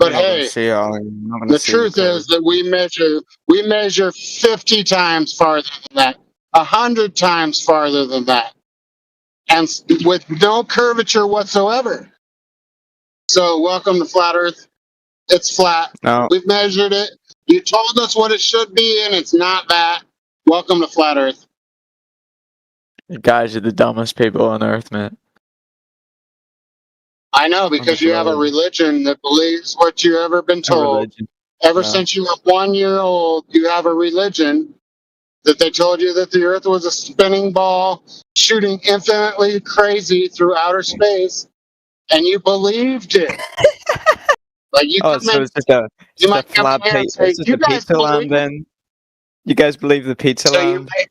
But You're not gonna hey, see it. You're not gonna the see truth is that we measure 50 times farther than that, 100 times farther than that, and with no curvature whatsoever. So welcome to Flat Earth. It's flat. No, We've measured it. You told us what it should be, and it's not that. Welcome to Flat Earth. you guys are the dumbest people on earth, man. I know, because you have a religion that believes what you've ever been A told. religion. Ever No. since you were 1 year old, you have a religion that they told you that the Earth was a spinning ball shooting infinitely crazy through outer space, and you believed it. Like you Oh, come so in, it's just a you just a might come in flat here and pizza. say, It's just "You a guys pizza believe land. it?" Then you guys believe the pizza So you land? may,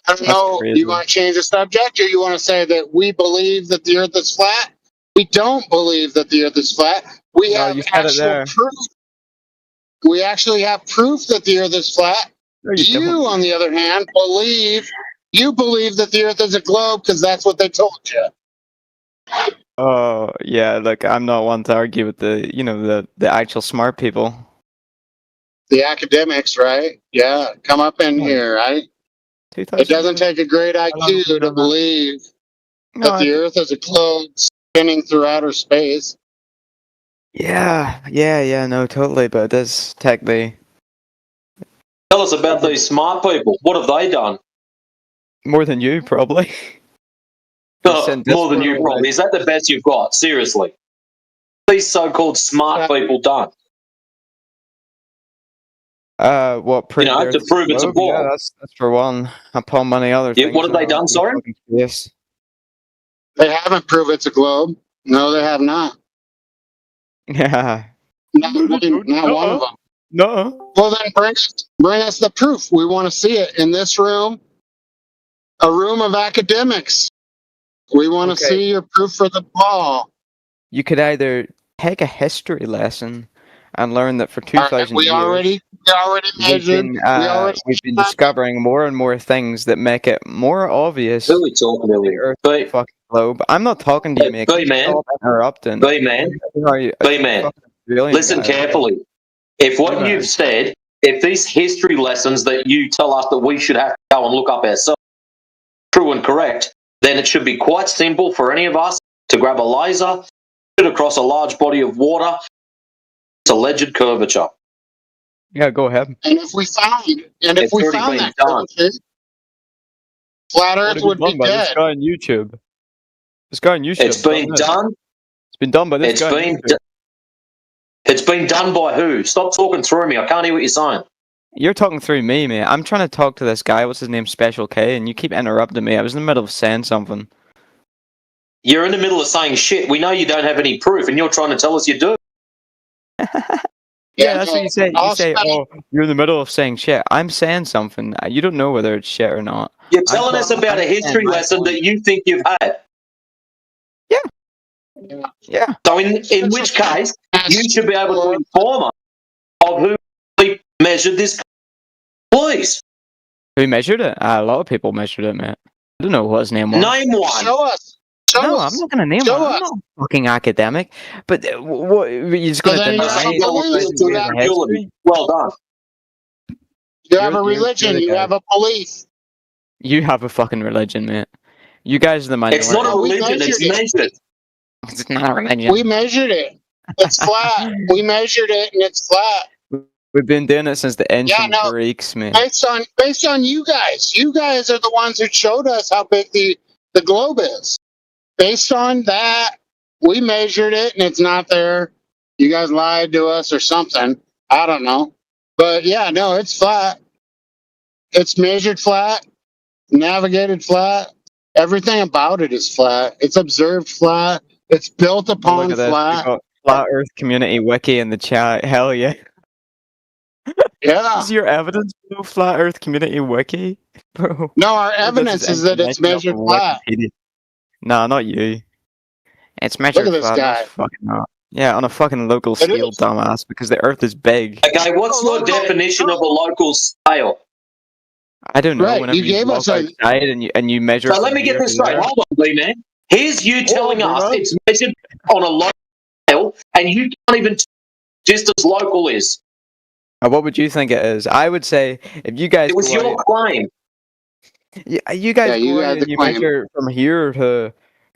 I don't That's know. crazy. You want to change the subject, or you want to say that we believe that the Earth is flat? We don't believe that the Earth is flat. We No, have you said it actual there. proof. We actually have proof that the Earth is flat. No, you You, don't. on the other hand, believe that the Earth is a globe because that's what they told you. Oh, yeah. Look, I'm not one to argue with the actual smart people. The academics, right? Yeah, come up in Yeah. here, right? 2000 It doesn't take a great long have you IQ to done that? believe No, that the Earth is a globe spinning through outer space. yeah, no, totally. But it does technically Tell us about these smart people. What have they done? more than you, probably. They send More than Discord you all probably. day. Is that the best you've got? Seriously. These so-called smart people done. What prove know, the to Earth is prove it's a globe? Yeah, ball. that's for one. Upon many other Yeah, things. what have they done, sorry? Yes. They haven't proved it's a globe. No, they have not. Yeah. Not one of them. No. Well, then bring us the proof. We want to see it in this room, a room of academics. We want to Okay. see your proof for the ball. You could either take a history lesson and learn that for All right, 2,000 we years already measured. we've been discovering more and more things that make it more obvious Who are we talking to the here? Earth is a fucking globe. I'm not talking to you, mate. B-man. Stop interrupting. B-man. B-man. Listen carefully. If what you've said, if these history lessons that you tell us that we should have to go and look up ourselves true and correct, then it should be quite simple for any of us to grab a laser, put it across a large body of water, its alleged curvature. Yeah, go ahead. And if we found It's already been that done. curvature, flat Earth would be by this dead. guy on YouTube. This guy on YouTube. It's been done. It's been done by this guy on YouTube. It's been done by who? Stop talking through me. I can't hear what you're saying. You're talking through me, mate. I'm trying to talk to this guy. What's his name? Special K, and you keep interrupting me. I was in the middle of saying something. You're in the middle of saying shit. We know you don't have any proof, and you're trying to tell us you do. Yeah, that's what you say. You say, "Oh, you're in the middle of saying shit." I'm saying something. You don't know whether it's shit or not. You're telling us about a history lesson that you think you've had. Yeah. So in which case, you should be able to inform us of who measured this. Please. Who measured it? A lot of people measured it, mate. I don't know what his name was. Name one. Show us. No, I'm not going to name one. I'm not a fucking academic. But what? You're just going to deny history? Well done. You have a religion. You have a belief. You have a fucking religion, mate. You guys are the minority. It's not a religion. It's measured. It's not a religion. We measured it. It's flat. We measured it, and it's flat. We've been doing it since the ancient Greeks, man. Based on you guys. You guys are the ones who showed us how big the globe is. Based on that, we measured it, and it's not there. You guys lied to us or something. I don't know. But yeah, no, it's flat. It's measured flat, navigated flat. Everything about it is flat. It's observed flat. It's built upon flat. Flat Earth Community Wiki in the chat. Hell yeah. Yeah. Is your evidence for Flat Earth Community Wiki, bro? No, our evidence is that it's measured flat. No, not you. It's measured Look at this flat. guy. Fucking not. Yeah, on a fucking local scale, dumbass, because the Earth is big. Okay, what's your definition of a local scale? I don't know. Right, Whenever you gave walk us outside and you measure. So let me get this straight. Hold on, B-man. Here's you telling us it's measured on a local mile, and you can't even distance local is. What would you think it is? I would say if you guys It was go your out, claim. you guys Yeah, you go out had the and you claim. measure from here to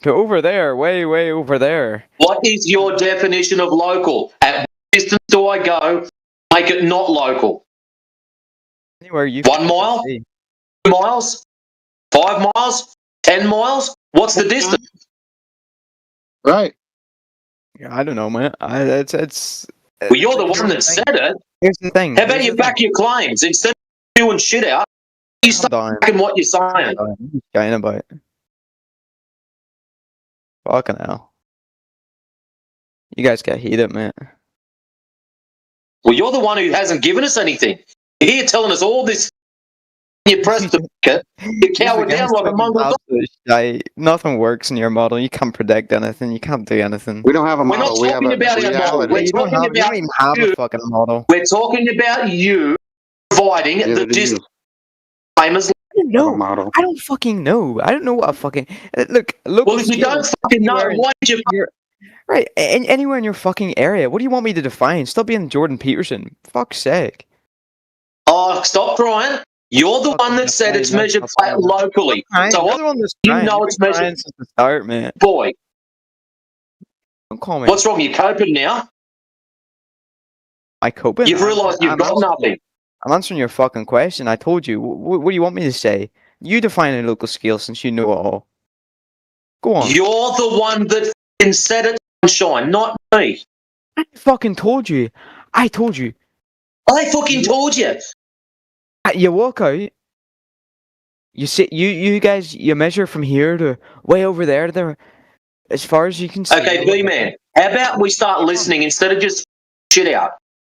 over there, way over there. What is your definition of local? At what distance do I go? Make it not local. Anywhere you 1 mile? see. 2 miles? 5 miles? 10 miles? What's the distance? Right. Yeah, I don't know, man. It's. Well, you're the one that said it. Here's the thing. How about you back your claims? Instead of doing shit out, you start backing what you're saying. Going about it. Fucking hell. You guys get heated, man. Well, you're the one who hasn't given us anything. You're here telling us all this. You press the bucket, you cower down like a mongrel dog. Nothing works in your model. You can't predict anything. You can't do anything. We don't have a We're model. not We have talking a about our model. reality. We're You don't talking have, you about don't even have you. a fucking model. We're talking about you providing the distance. Famous. Have a No, model. I don't fucking know. I don't know what a fucking look. Well, if you don't fucking know, why did you? Right, anywhere in your fucking area. What do you want me to define? Stop being Jordan Peterson. Fuck's sake. Oh, stop crying. You're the one that said it's measured flat locally. So You're the one that's you crying. know You've it's been measured. crying since the start, man. Boy, Don't call me. what's wrong? You're coping now. I coping? You've realised you've got nothing. I'm answering your fucking question. I told you. What do you want me to say? You define a local scale since you know it all. Go on. You're the one that said it, Shine, not me. I fucking told you. I told you. I fucking told you. You walk out. You sit. You guys. You measure from here to way over there to there, as far as you can see. Okay, B-Man, how about we start listening instead of just shit out?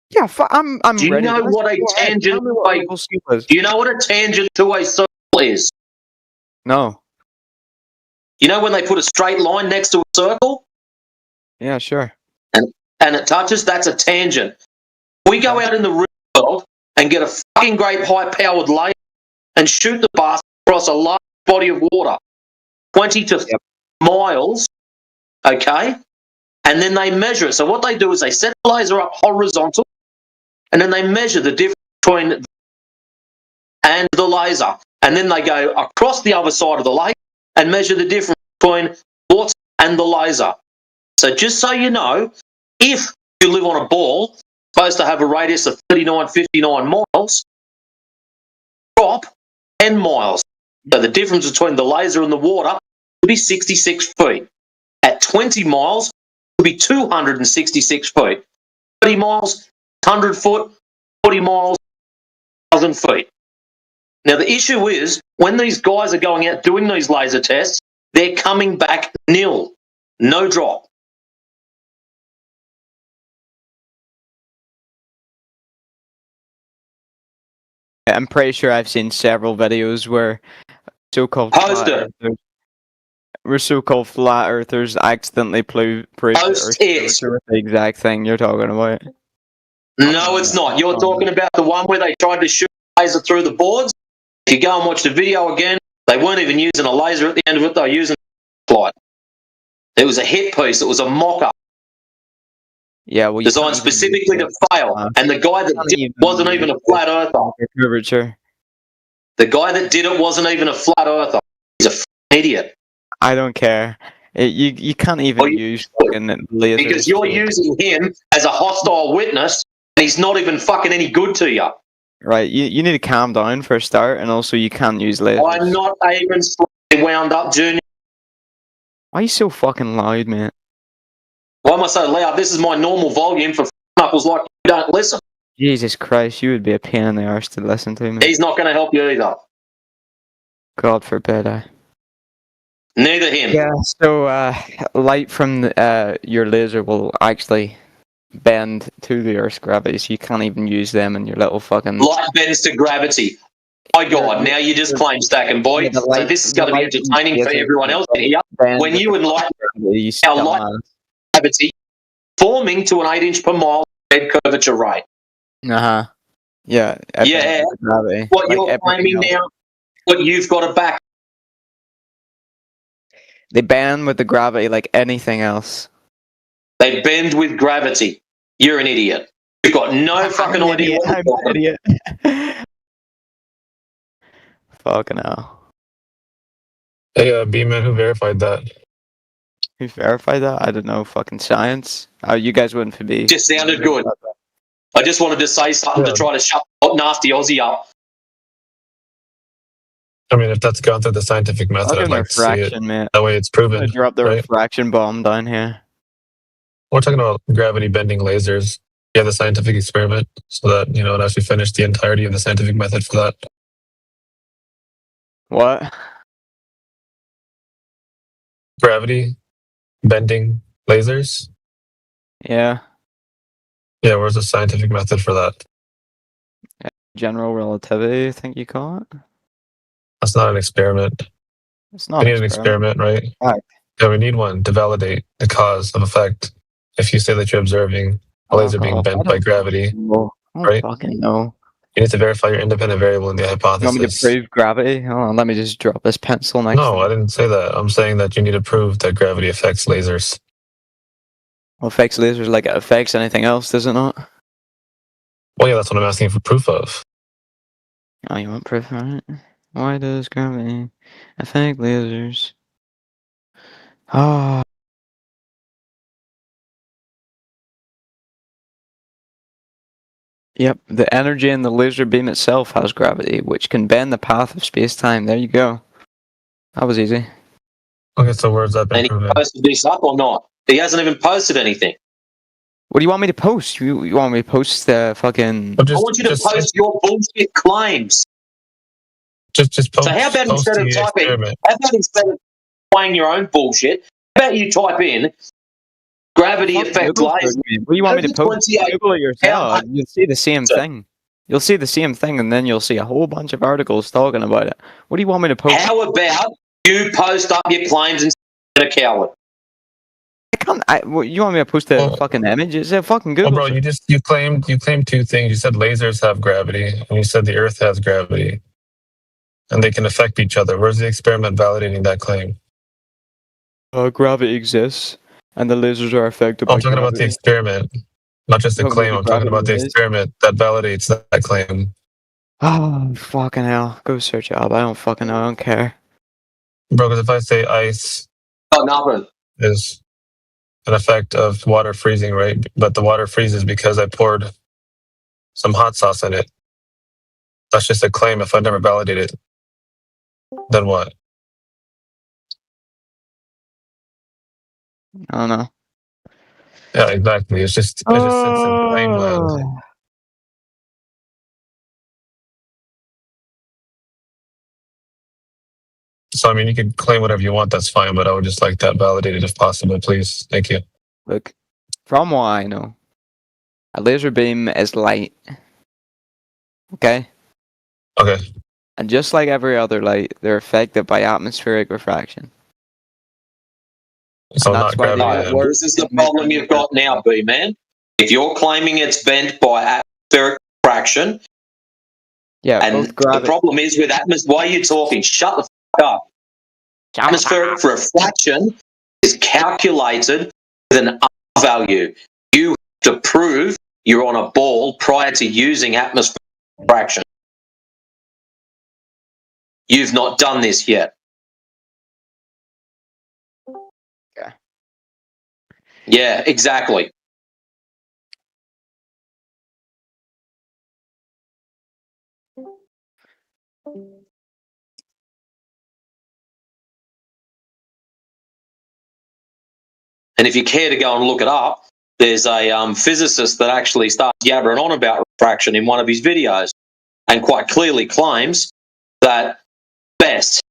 Yeah, I'm Do you ready. know what a tangent? Do you know what a tangent to a circle is? No. You know when they put a straight line next to a circle Yeah, sure. and it touches? That's a tangent. We go out in the real world and get a fucking great high-powered laser and shoot the bastard across a large body of water, 20 to miles, okay? And then they measure it. So what they do is they set the laser up horizontal, and then they measure the difference between and the laser. And then they go across the other side of the lake and measure the difference between what's and the laser. So just so you know, if you live on a ball, supposed to have a radius of 39, 59 miles, drop 10 miles. So the difference between the laser and the water would be 66 feet. At 20 miles, it would be 266 feet. 30 miles, 100 foot, 40 miles, 1,000 feet. Now, the issue is, when these guys are going out doing these laser tests, they're coming back nil. No drop. I'm pretty sure I've seen several videos where so-called flat earthers accidentally prove the exact thing you're talking about. No, it's not. You're talking about the one where they tried to shoot a laser through the boards. If you go and watch the video again, they weren't even using a laser at the end of it. They were using a light. It was a hit piece. It was a mock-up. Yeah, well, designed specifically to fail. And the guy that did it wasn't even a flat earther. Curvature. The guy that did it wasn't even a flat earther. He's a f***ing idiot. I don't care. You can't even use fucking lasers. Because you're using him as a hostile witness, and he's not even fucking any good to you. Right, you need to calm down for a start, and also you can't use lasers. I'm not even slightly wound up, Junior. Why are you so fucking loud, man? Why am I so loud? This is my normal volume for knuckles like you don't listen. Jesus Christ, you would be a pain in the arse to listen to, man. He's not going to help you either. God forbid, Neither him. Yeah, so light from your laser will actually bend to the Earth's gravity, so you can't even use them in your little fucking... Light bends to gravity. My God, now you're just claim stacking, boy. Yeah, so this is going to be entertaining for everyone else in here. When you enlighten our light gravity forming to an 8-inch per mile head curvature rate. Uh-huh. Yeah. Yeah. Gravity, what you're claiming now, what you've got to back. They bend with the gravity like anything else. They bend with gravity. You're an idiot. You've got no fucking idea what you're talking about. Idiot. Fucking hell. Hey, B-Man, who verified that? Who verified that? I don't know. Fucking science. Oh, you guys wouldn't be. Just sounded good. I just wanted to say something to try to shut nasty Aussie up. I mean, if that's gone through the scientific method, I'd like to see it. Man. That way it's proven. I'm gonna drop the refraction bomb down here. We're talking about gravity bending lasers. Yeah, the scientific experiment, so that, it actually finished the entirety of the scientific method for that. What? Gravity bending lasers? Yeah. Yeah, where's the scientific method for that? General relativity, I think you call it. That's not an experiment. It's not. We need an experiment, right? Right. Yeah, we need one to validate the cause of effect. If you say that you're observing a laser being bent by gravity, right? Fucking no. You need to verify your independent variable in the hypothesis. You want me to prove gravity? Hold on, let me just drop this pencil next. No, I didn't say that. I'm saying that you need to prove that gravity affects lasers. Well, affects lasers like it affects anything else, does it not? Well, yeah, that's what I'm asking for proof of. Oh, you want proof, right? Why does gravity affect lasers? Ah. Yep, the energy in the laser beam itself has gravity, which can bend the path of space-time. There you go. That was easy. Okay, so where's that been proven? And he posted this up or not? He hasn't even posted anything. What do you want me to post? You want me to post the fucking... I want you to post your bullshit claims. Just post. So how about instead of playing your own bullshit, how about you type in gravity affect lasers? What do you want me to post? Google it yourself. You'll see the same thing. You'll see the same thing, and then you'll see a whole bunch of articles talking about it. What do you want me to post? How about you post up your claims and a coward? I can't. You want me to post a fucking image? It's a fucking Google. Bro, you claimed two things. You said lasers have gravity, and you said the Earth has gravity, and they can affect each other. Where's the experiment validating that claim? Gravity exists, and the lasers are affected by I'm talking about the experiment, not just the claim. I'm talking about the experiment that validates that claim. Oh, fucking hell. Go search it up. I don't fucking know. I don't care. Bro, because if I say ice is an effect of water freezing, right? But the water freezes because I poured some hot sauce in it. That's just a claim. If I never validate it, then what? I don't know. Yeah, exactly. It just sits in claim land. So, I mean, you can claim whatever you want. That's fine, but I would just like that validated if possible, please. Thank you. Look, from what I know, a laser beam is light. Okay? Okay. And just like every other light, they're affected by atmospheric refraction. So not gravity. This is the problem you've got now, B-Man. If you're claiming it's bent by atmospheric refraction, and the problem is with atmosphere, why are you talking? Shut the fuck up. Atmospheric refraction is calculated with an R value. You have to prove you're on a ball prior to using atmospheric refraction. You've not done this yet. Okay. Yeah, exactly. And if you care to go and look it up, there's a physicist that actually starts yabbering on about refraction in one of his videos and quite clearly claims that best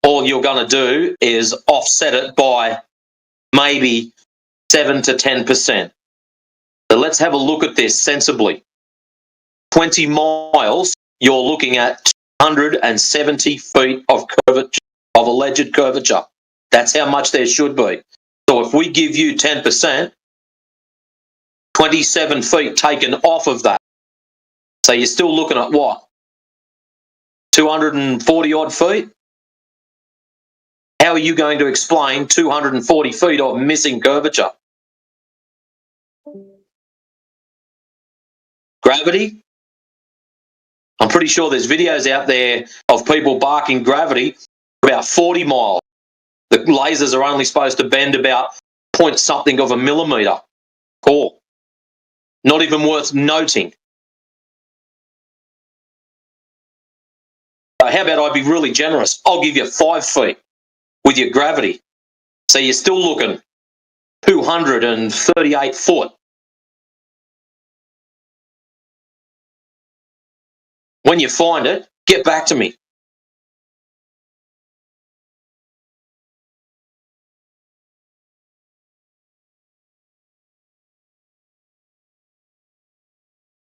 all you're going to do is offset it by maybe 7 to 10%. So let's have a look at this sensibly. 20 miles, you're looking at 270 feet of curvature, of alleged curvature. That's how much there should be. So if we give you 10%, 27 feet taken off of that. So you're still looking at what? 240 odd feet? How are you going to explain 240 feet of missing curvature? Gravity? I'm pretty sure there's videos out there of people barking gravity about 40 miles. The lasers are only supposed to bend about point something of a millimetre. Cool. Not even worth noting. How about I be really generous? I'll give you 5 feet with your gravity. So you're still looking 238 foot. When you find it, get back to me.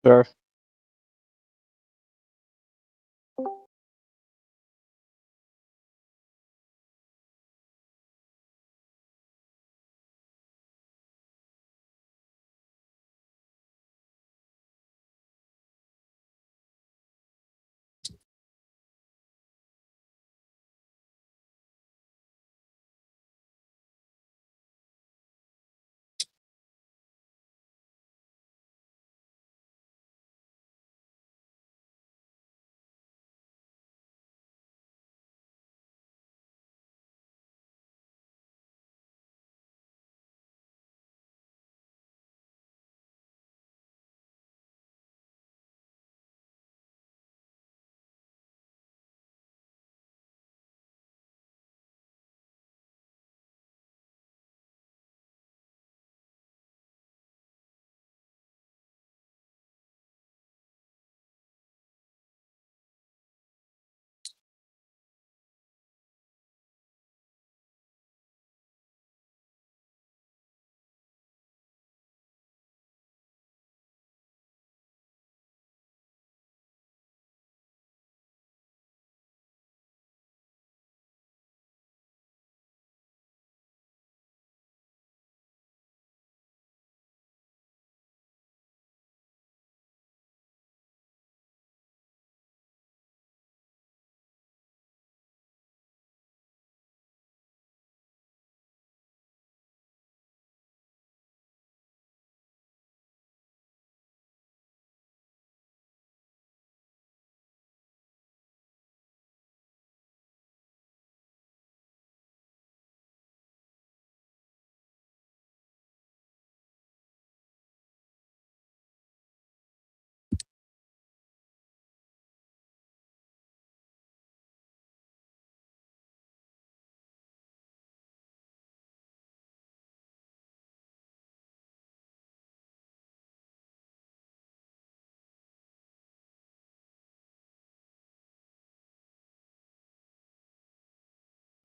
Sure.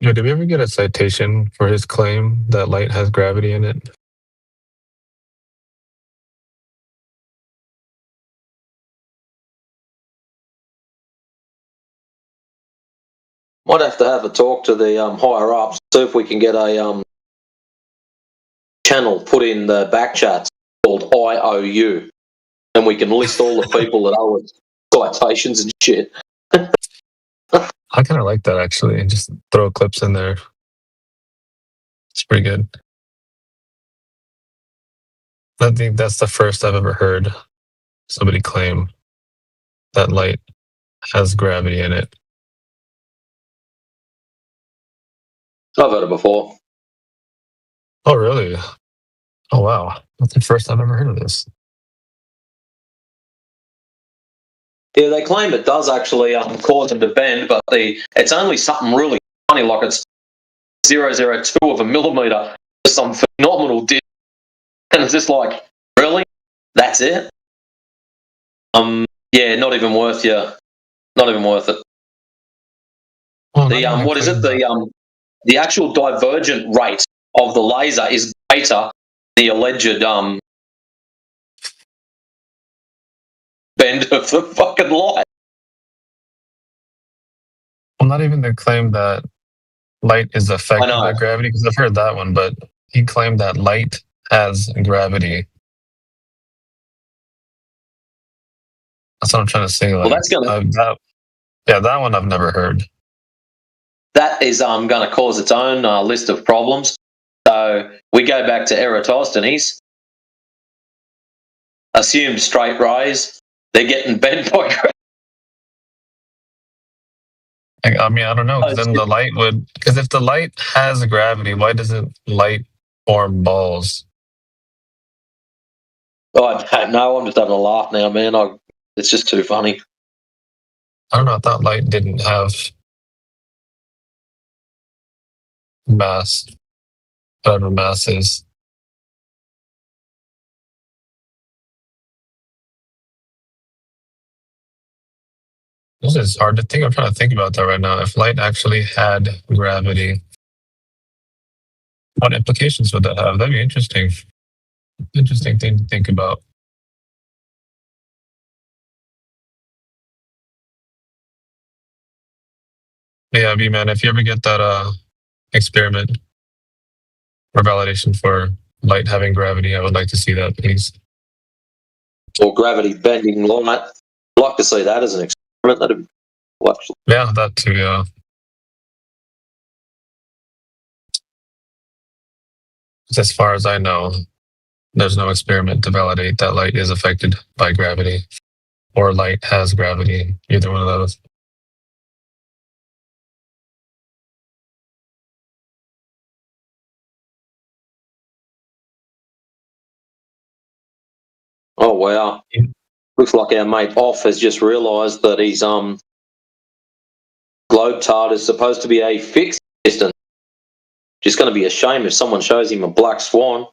Yeah, did we ever get a citation for his claim that light has gravity in it? Might have to have a talk to the higher ups, see if we can get a channel put in the back chats called IOU, and we can list all the people that owe us citations and shit. I kind of like that actually, and just throw clips in there. It's pretty good. I think that's the first I've ever heard somebody claim that light has gravity in it. I've heard it before. Oh, really? Oh, wow. That's the first I've ever heard of this. Yeah, they claim it does actually cause them to bend, but it's only something really funny, like it's 0.002 of a millimetre for some phenomenal distance. And it's just like, really? That's it? Yeah, not even worth it. Well, what is it? The actual divergent rate of the laser is greater than the alleged bend of the fucking light. Well, not even the claim that light is affected by gravity, because I've heard that one, but he claimed that light has gravity. That's what I'm trying to say. Like, well, that's gonna. That one I've never heard. That is going to cause its own list of problems. So we go back to Eratosthenes. assume straight rays, they're getting bent by gravity. I mean, I don't know. Because then the light would. Because if the light has gravity, why doesn't light form balls? Oh, I don't know. I'm just having a laugh now, man. It's just too funny. I don't know. I thought light didn't have mass. Whatever mass is. This is hard to think. I'm trying to think about that right now. If light actually had gravity, what implications would that have? That'd be interesting. Interesting thing to think about. Yeah, B-Man, if you ever get that experiment or validation for light having gravity, I would like to see that, please. Or gravity bending light. I'd like to see that as an experiment. That'd be cool, actually. Yeah, that too, yeah. As far as I know, there's no experiment to validate that light is affected by gravity or light has gravity, either one of those. Oh, wow. Looks like our mate Off has just realised that his Globetard is supposed to be a fixed distance. Just going to be a shame if someone shows him a black swan.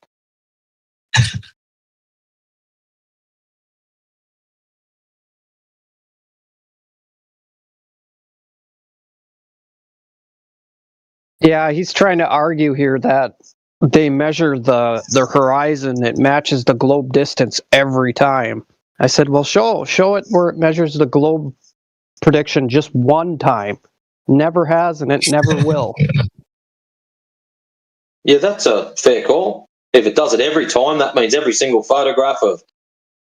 Yeah, he's trying to argue here that they measure the horizon, it matches the globe distance every time. I said, well, show it where it measures the globe prediction just one time. Never has, and it never will. Yeah, that's a fair call. If it does it every time, that means every single photograph of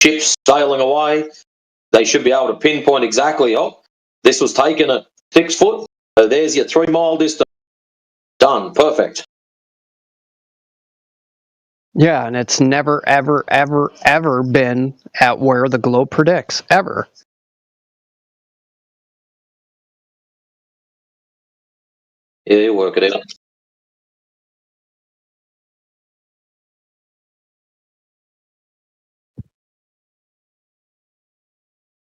ships sailing away, they should be able to pinpoint exactly, oh, this was taken at 6 foot, so there's your 3 mile distance. Done. Perfect. Yeah, and it's never, ever, ever, ever been at where the globe predicts. Ever. Yeah, you work it out.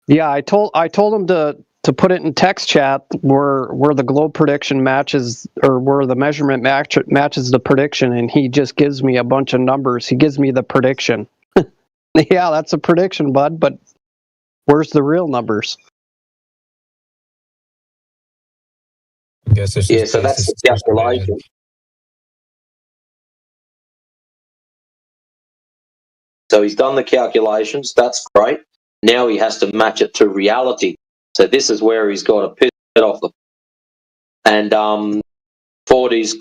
Yeah, I told him to put it in text chat where the globe prediction matches, or where the measurement matches the prediction, and he just gives me a bunch of numbers. He gives me the prediction. Yeah, that's a prediction, bud, but where's the real numbers? I guess it's just so that's the calculation. So he's done the calculations. That's great. Now he has to match it to reality. So this is where he's got to piss it off and forward his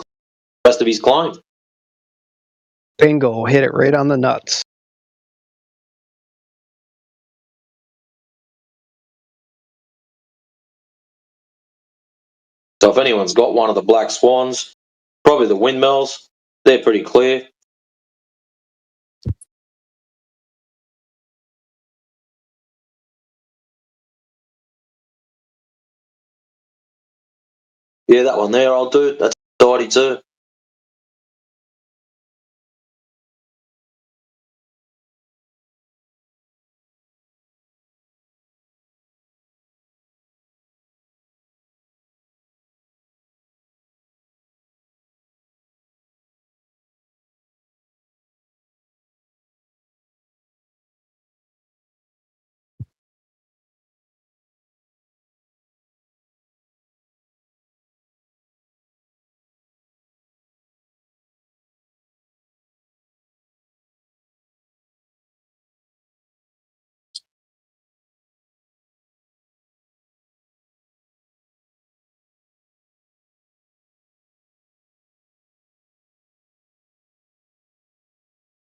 rest of his claim. Bingo, hit it right on the nuts. So if anyone's got one of the black swans, probably the windmills, they're pretty clear. Yeah, that one there, I'll do it. That's tidy too.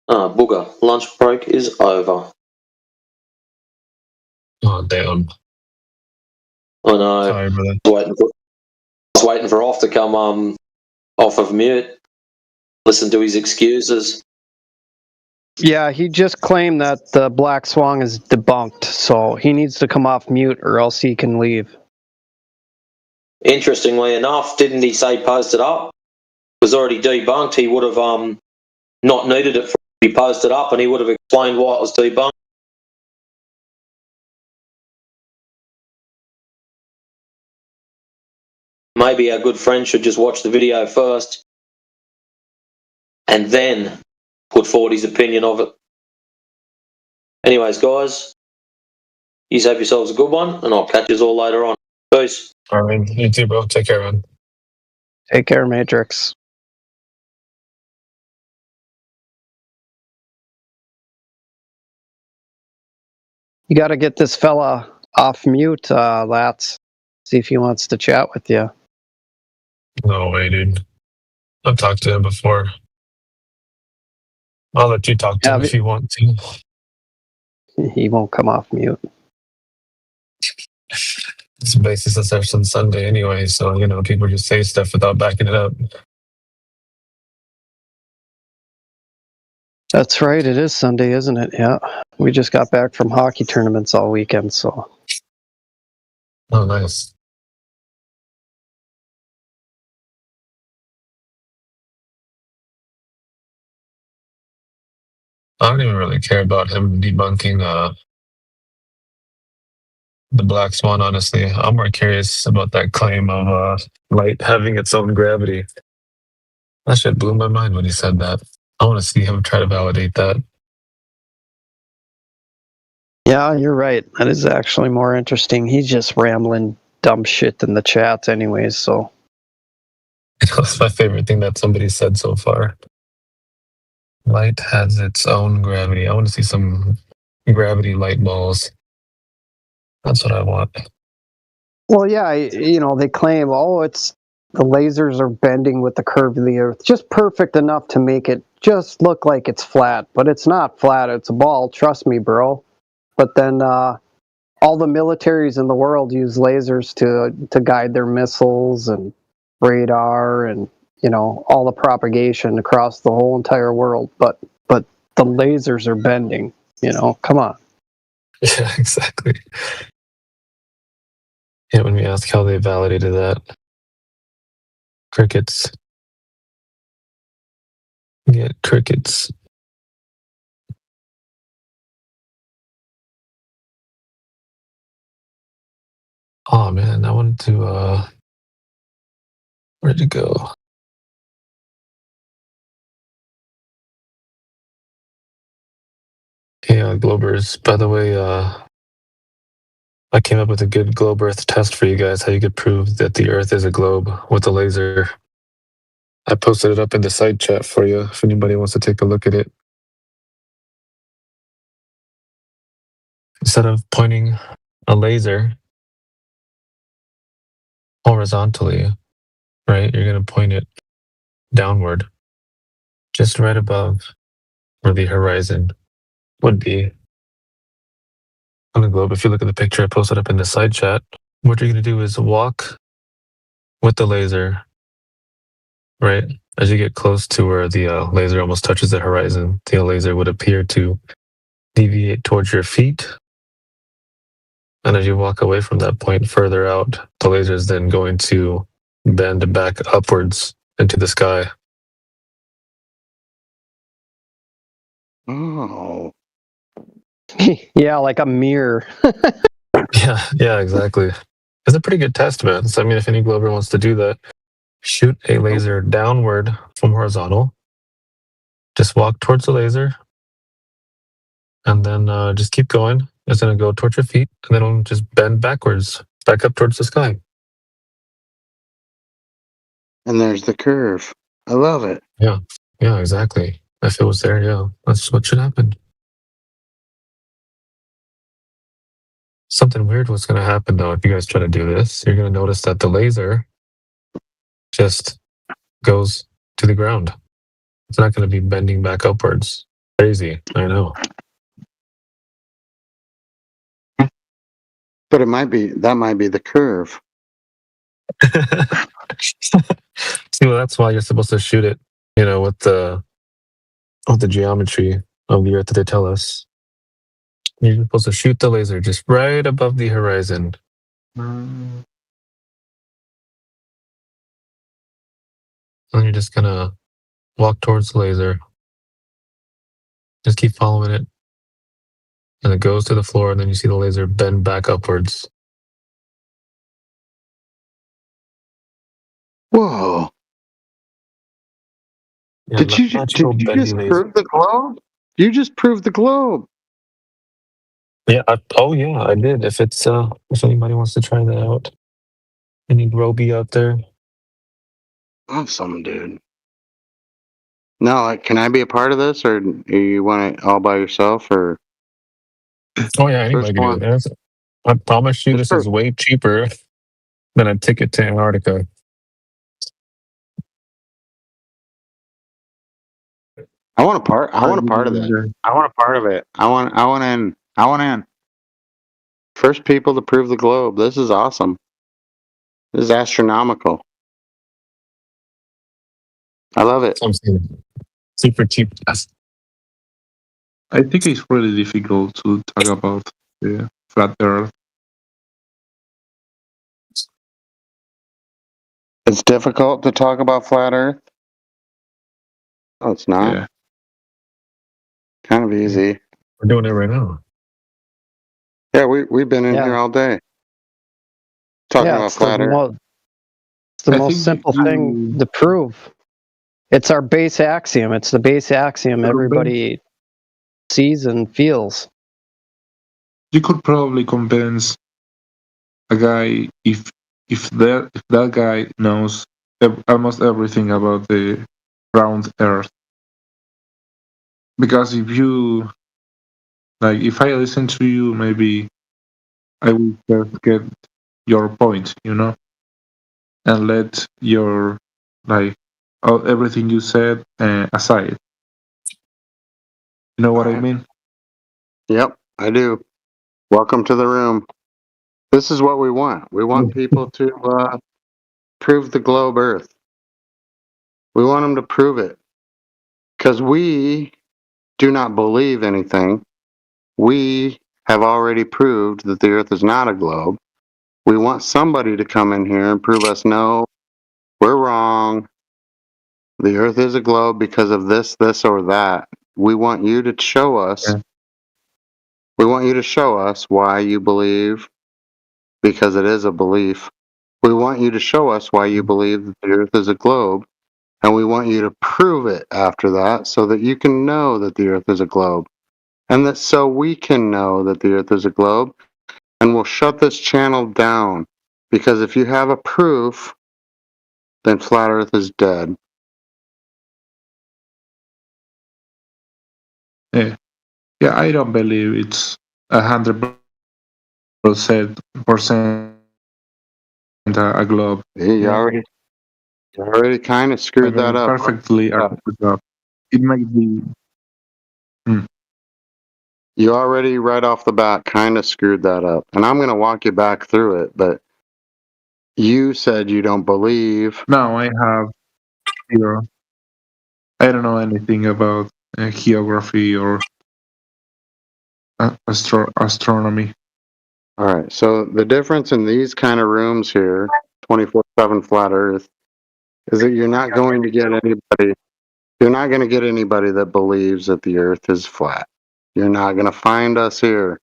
Booger, lunch break is over. Oh, damn. I know. Sorry, brother. I was waiting for Off to come off of mute, listen to his excuses. Yeah, he just claimed that the Black Swan is debunked, so he needs to come off mute or else he can leave. Interestingly enough, didn't he say post it up? It was already debunked. He would have not needed it for it to be posted up, and he would have explained why it was debunked. Maybe our good friend should just watch the video first and then put forward his opinion of it. Anyways, guys, you have yourselves a good one, and I'll catch you all later on. Peace. All right, you too, bro. Take care, man. Take care, Matrix. You got to get this fella off mute, Lats. See if he wants to chat with you. No way, dude. I've talked to him before. I'll let you talk to him if you want to. He won't come off mute. It's basis of session Sunday anyway, so people just say stuff without backing it up. That's right. It is Sunday, isn't it? Yeah. We just got back from hockey tournaments all weekend, so. Oh, nice. I don't even really care about him debunking the Black Swan, honestly. I'm more curious about that claim of light having its own gravity. That shit blew my mind when he said that. I want to see him try to validate that. Yeah, you're right. That is actually more interesting. He's just rambling dumb shit in the chat anyways, so. That's my favorite thing that somebody said so far. Light has its own gravity. I want to see some gravity light balls. That's what I want. Well, yeah, they claim, it's the lasers are bending with the curve of the Earth, just perfect enough to make it just look like it's flat, but it's not flat. It's a ball. Trust me, bro. But then all the militaries in the world use lasers to guide their missiles and radar and all the propagation across the whole entire world. But the lasers are bending. Come on. Yeah, exactly. Yeah, when we ask how they validated that, crickets. Yeah, crickets. Oh man, I wanted to where'd it go? Yeah, Globers. By the way, I came up with a good globe Earth test for you guys, how you could prove that the Earth is a globe with a laser. I posted it up in the side chat for you if anybody wants to take a look at it. Instead of pointing a laser horizontally, right, you're going to point it downward, just right above where the horizon would be on the globe. If you look at the picture I posted up in the side chat, what you're going to do is walk with the laser, right? As you get close to where the laser almost touches the horizon, the laser would appear to deviate towards your feet. And as you walk away from that point further out, the laser is then going to bend back upwards into the sky. Oh. Yeah, like a mirror. Yeah, exactly. It's a pretty good test, man. So, I mean, if any glober wants to do that, shoot a laser downward from horizontal. Just walk towards the laser. And then just keep going. It's going to go towards your feet. And then it'll just bend backwards, back up towards the sky. And there's the curve. I love it. Yeah, exactly. If it was there, yeah, that's what should happen. Something weird was going to happen, though, if you guys try to do this. You're going to notice that the laser just goes to the ground. It's not going to be bending back upwards. Crazy, I know. But that might be the curve. See, well, that's why you're supposed to shoot it, with the geometry of the Earth that they tell us. You're supposed to shoot the laser just right above the horizon. And you're just gonna walk towards the laser. Just keep following it. And it goes to the floor, and then you see the laser bend back upwards. Whoa. Yeah, Did you magical bendy just laser. prove the globe? You just proved the globe. Yeah. Yeah, I did. If anybody wants to try that out, any Roby out there. Awesome, dude. No, like, can I be a part of this, or do you want it all by yourself, or? Oh yeah, anybody can do this. I promise you, this is way cheaper than a ticket to Antarctica. I want a part. I want a part of that. I want a part of it. I want in. I want in. First people to prove the globe. This is awesome. This is astronomical. I love it. Super cheap. I think it's really difficult to talk about the flat Earth. It's difficult to talk about flat Earth. Oh, it's not. Yeah. Kind of easy. We're doing it right now. Yeah, we've been in here all day talking about flat Earth. It's the most simple thing to prove. It's our base axiom. It's the base axiom everybody sees and feels. You could probably convince a guy if that guy knows almost everything about the round Earth. Because if I listen to you, maybe I will just get your point, and let your everything you said aside. You know what I mean? Yep, I do. Welcome to the room. This is what we want. We want people to prove the globe Earth. We want them to prove it. Because we do not believe anything. We have already proved that the Earth is not a globe. We want somebody to come in here and prove us, no, we're wrong. The Earth is a globe because of this, or that. We want you to show us. Yeah. We want you to show us why you believe, because it is a belief. We want you to show us why you believe that the Earth is a globe, and we want you to prove it after that so that you can know that the Earth is a globe. And that so we can know that the Earth is a globe, and we'll shut this channel down. Because if you have a proof, then Flat Earth is dead. Yeah, I don't believe it's 100% a globe. You already kind of screwed that up. Perfectly up. It might be. You already right off the bat kind of screwed that up. And I'm going to walk you back through it, but you said you don't believe. No, I have zero. I don't know anything about geography or astronomy. All right. So the difference in these kind of rooms here, 24/7 Flat Earth, is that you're not going to get anybody. You're not going to get anybody that believes that the Earth is flat. You're not going to find us here.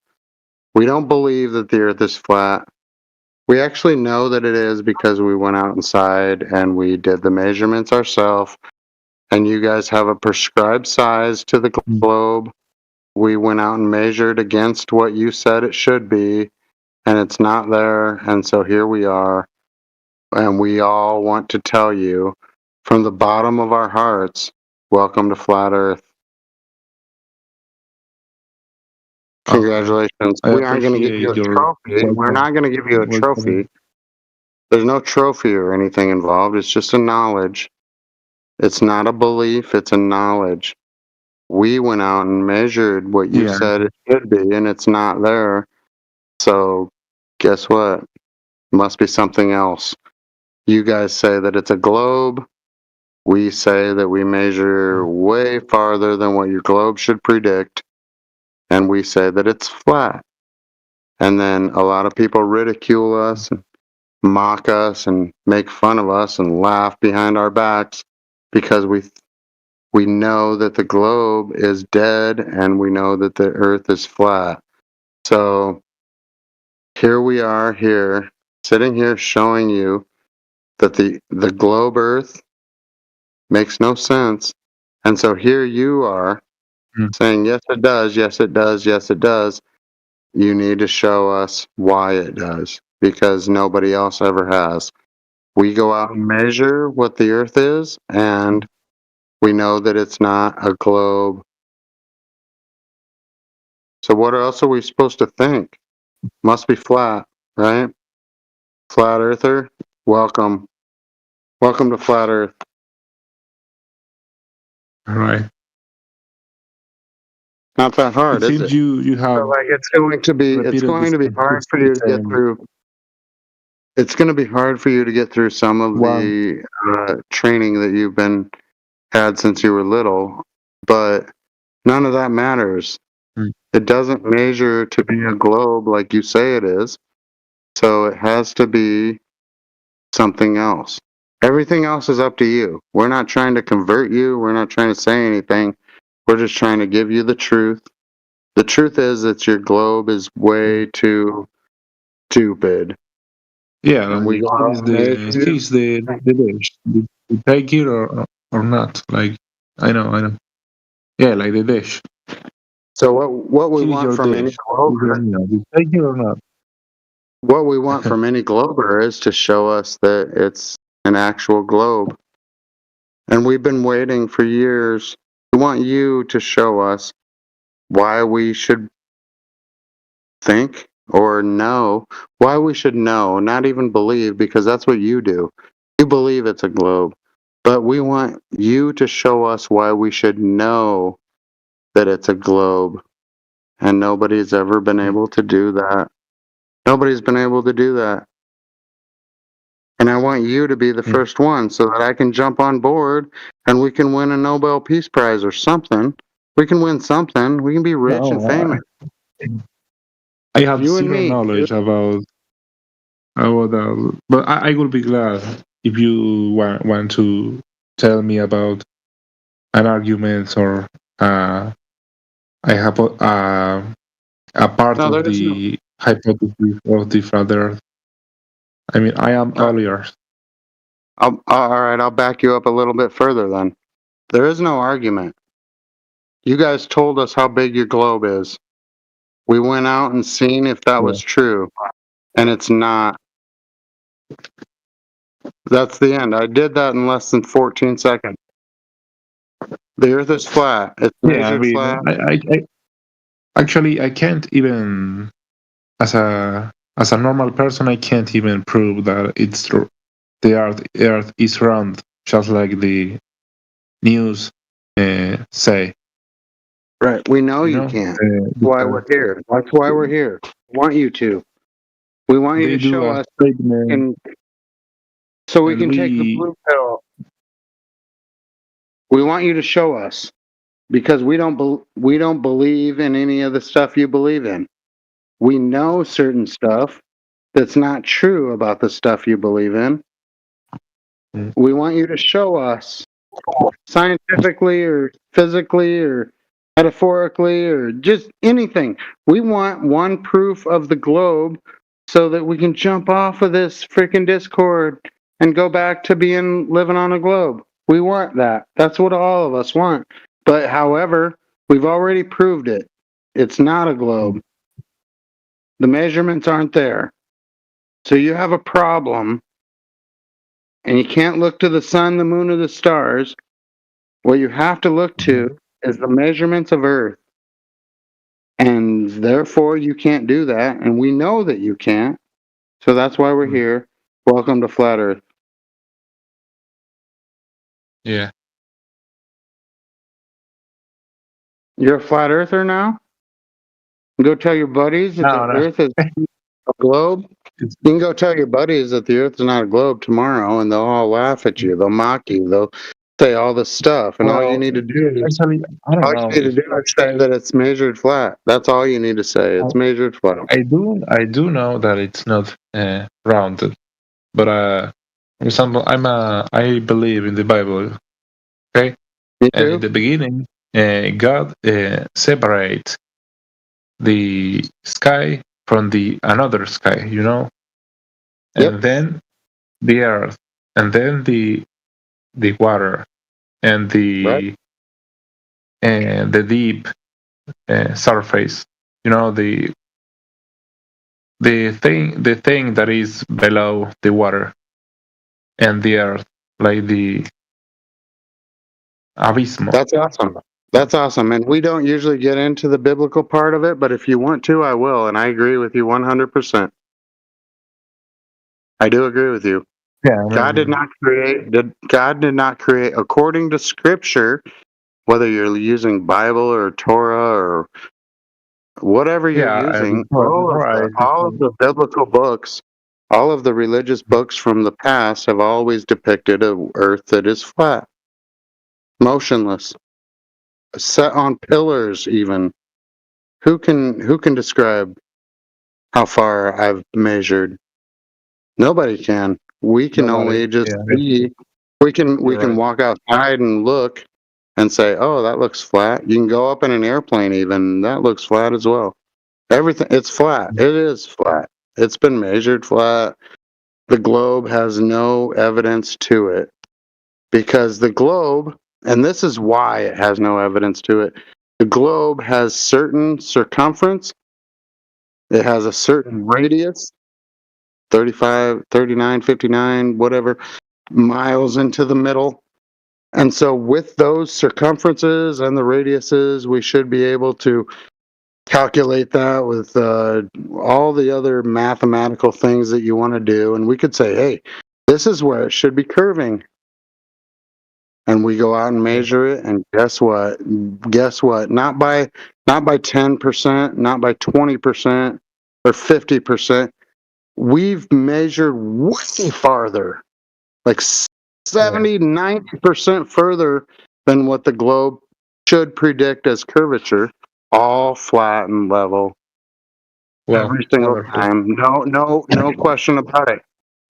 We don't believe that the Earth is flat. We actually know that it is because we went out inside and we did the measurements ourselves. And you guys have a prescribed size to the globe. We went out and measured against what you said it should be, and it's not there. And so here we are. And we all want to tell you from the bottom of our hearts, welcome to Flat Earth. Congratulations. We aren't going to give you a trophy. We're not going to give you a trophy. There's no trophy or anything involved. It's just a knowledge. It's not a belief. It's a knowledge. We went out and measured what you said it should be, and it's not there. So guess what? Must be something else. You guys say that it's a globe. We say that we measure way farther than what your globe should predict, and we say that it's flat. And then a lot of people ridicule us and mock us and make fun of us and laugh behind our backs because we know that the globe is dead and we know that the earth is flat. So here we are here, sitting here showing you that the globe earth makes no sense. And so here you are saying, yes, it does, yes, it does, yes, it does. You need to show us why it does, because nobody else ever has. We go out and measure what the earth is, and we know that it's not a globe. So what else are we supposed to think? Must be flat, right? Flat earther, welcome. Welcome to Flat Earth. All right. Not that hard, It is seems it? you have So, like, it's going to be hard for you to get through. It's going to be hard for you to get through some of the training that you've had since you were little, but none of that matters. It doesn't measure to be a globe like you say it is, so it has to be something else. Everything else is up to you. We're not trying to convert you. We're not trying to say anything. We're just trying to give you the truth. The truth is that your globe is way too stupid. Yeah, And we go out and measure. he's the dish. You take it or not. Like I know. Yeah, like the dish. So what we want from any glober, you take it or not. what we want from any glober is to show us that it's an actual globe. And we've been waiting for years. We want you to show us why we should think or know, why we should know, not even believe, because that's what you do. You believe it's a globe. But we want you to show us why we should know that it's a globe. And nobody's ever been able to do that. Nobody's been able to do that. And I want you to be the first one so that I can jump on board and we can win a Nobel Peace Prize or something. We can win something. We can be rich and famous. I have zero knowledge about that, but I will be glad if you want to tell me about an argument or I have a part of the hypothesis of the flat Earth. I mean, I am all yours. All right, I'll back you up a little bit further then. There is no argument. You guys told us how big your globe is. We went out and seen if that was true, and it's not. That's the end. I did that in less than 14 seconds. The Earth is flat. It's measured flat. Actually, I can't even, as a normal person, I can't even prove that it's true. The Earth is round, just like the news say. Right. We know you can't. That's why we're here. That's why we're here. We want you to. We want you to show us, so we can take the blue pill. We want you to show us, because we don't believe in any of the stuff you believe in. We know certain stuff that's not true about the stuff you believe in. We want you to show us scientifically or physically or metaphorically or just anything. We want one proof of the globe so that we can jump off of this freaking Discord and go back to living on a globe. We want that. That's what all of us want. But however, we've already proved it. It's not a globe. The measurements aren't there. So you have a problem, and you can't look to the sun, the moon, or the stars. What you have to look to is the measurements of Earth. And therefore, you can't do that. And we know that you can't. So that's why we're here. Welcome to Flat Earth. Yeah. You're a flat earther now? Go tell your buddies that the Earth is a globe? You can go tell your buddies that the Earth is not a globe tomorrow, and they'll all laugh at you. They'll mock you. say all this stuff, and all you need to do is actually, I don't know. say that it's measured flat. That's all you need to say. It's measured flat. I do know that it's not rounded, but for example, I believe in the Bible. Okay, Me and too. in the beginning, God separates the sky from the another sky, you know, and then the earth, and then the water, and the deep surface. You know, the thing that is below the water and the earth, like the abysmal. That's awesome. That's awesome. And we don't usually get into the biblical part of it, but if you want to, I will. And I agree with you 100%. I do agree with you. Yeah, God did not create, according to Scripture, whether you're using Bible or Torah or whatever you're using, all of the biblical books, all of the religious books from the past have always depicted an earth that is flat, motionless, set on pillars even. Who can describe how far I've measured? Nobody can. We can only just see. We can walk outside and look and say, "Oh, that looks flat." You can go up in an airplane even. That looks flat as well. Everything, it's flat. It is flat. It's been measured flat. The globe has no evidence to it because the globe, and this is why it has no evidence to it. The globe has certain circumference. It has a certain radius, 35, 39, 59, whatever, miles into the middle. And so with those circumferences and the radiuses, we should be able to calculate that with all the other mathematical things that you want to do. And we could say, hey, this is where it should be curving. And we go out and measure it, and guess what? Guess what? Not by 10%, not by 20% or 50%. We've measured way farther, like 70, 90% further than what the globe should predict as curvature, all flat and level. Every single time. No question about it.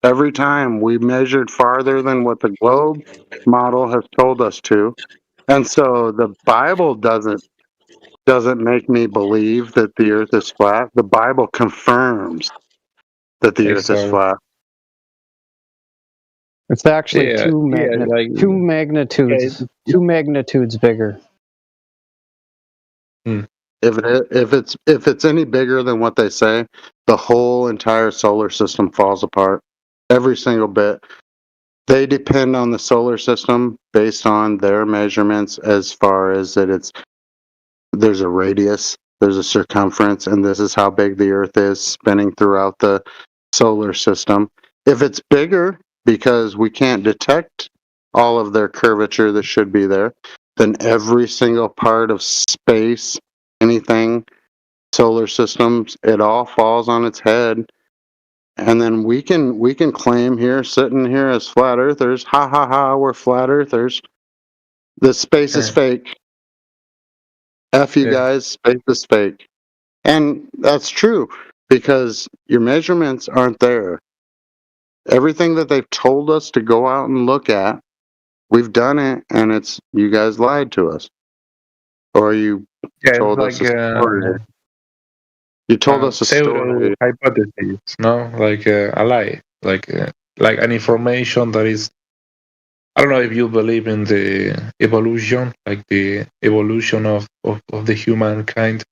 Every time we measured farther than what the globe model has told us to. And so the Bible doesn't make me believe that the earth is flat. The Bible confirms that the earth is flat. It's actually two magnitudes bigger. If it's any bigger than what they say, the whole entire solar system falls apart. Every single bit. They depend on the solar system based on their measurements as far as that there's a radius, there's a circumference, and this is how big the Earth is spinning throughout the solar system. If it's bigger, because we can't detect all of their curvature that should be there, then every single part of space, anything, solar systems, it all falls on its head. And then we can claim here, sitting here as flat earthers, ha ha ha, we're flat earthers. This space is fake. F you guys, space is fake. And that's true because your measurements aren't there. Everything that they've told us to go out and look at, we've done it, and it's you guys lied to us, or you told us a story. You told us a story. Hypothesis, no, like a lie, like an information that is. I don't know if you believe in the evolution, like the evolution of the humankind,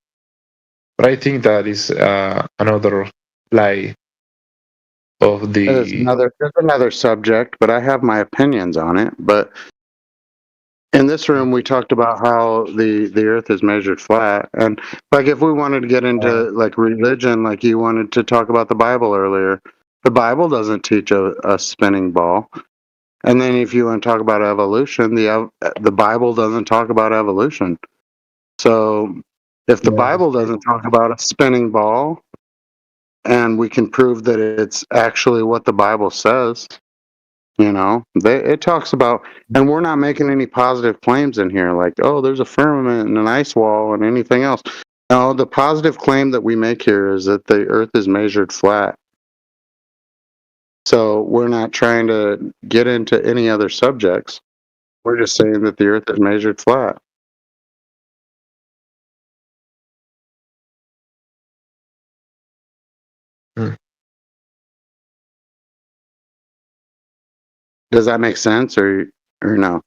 but I think that is another lie of the. There's another subject, but I have my opinions on it. But in this room, we talked about how the Earth is measured flat, and like if we wanted to get into like religion, like you wanted to talk about the Bible earlier, the Bible doesn't teach a spinning ball. And then if you want to talk about evolution, the Bible doesn't talk about evolution. So if the Bible doesn't talk about a spinning ball, and we can prove that it's actually what the Bible says, It talks about, and we're not making any positive claims in here, like, oh, there's a firmament and an ice wall and anything else. No, the positive claim that we make here is that the Earth is measured flat. So we're not trying to get into any other subjects. We're just saying that the Earth is measured flat. Does that make sense, or no?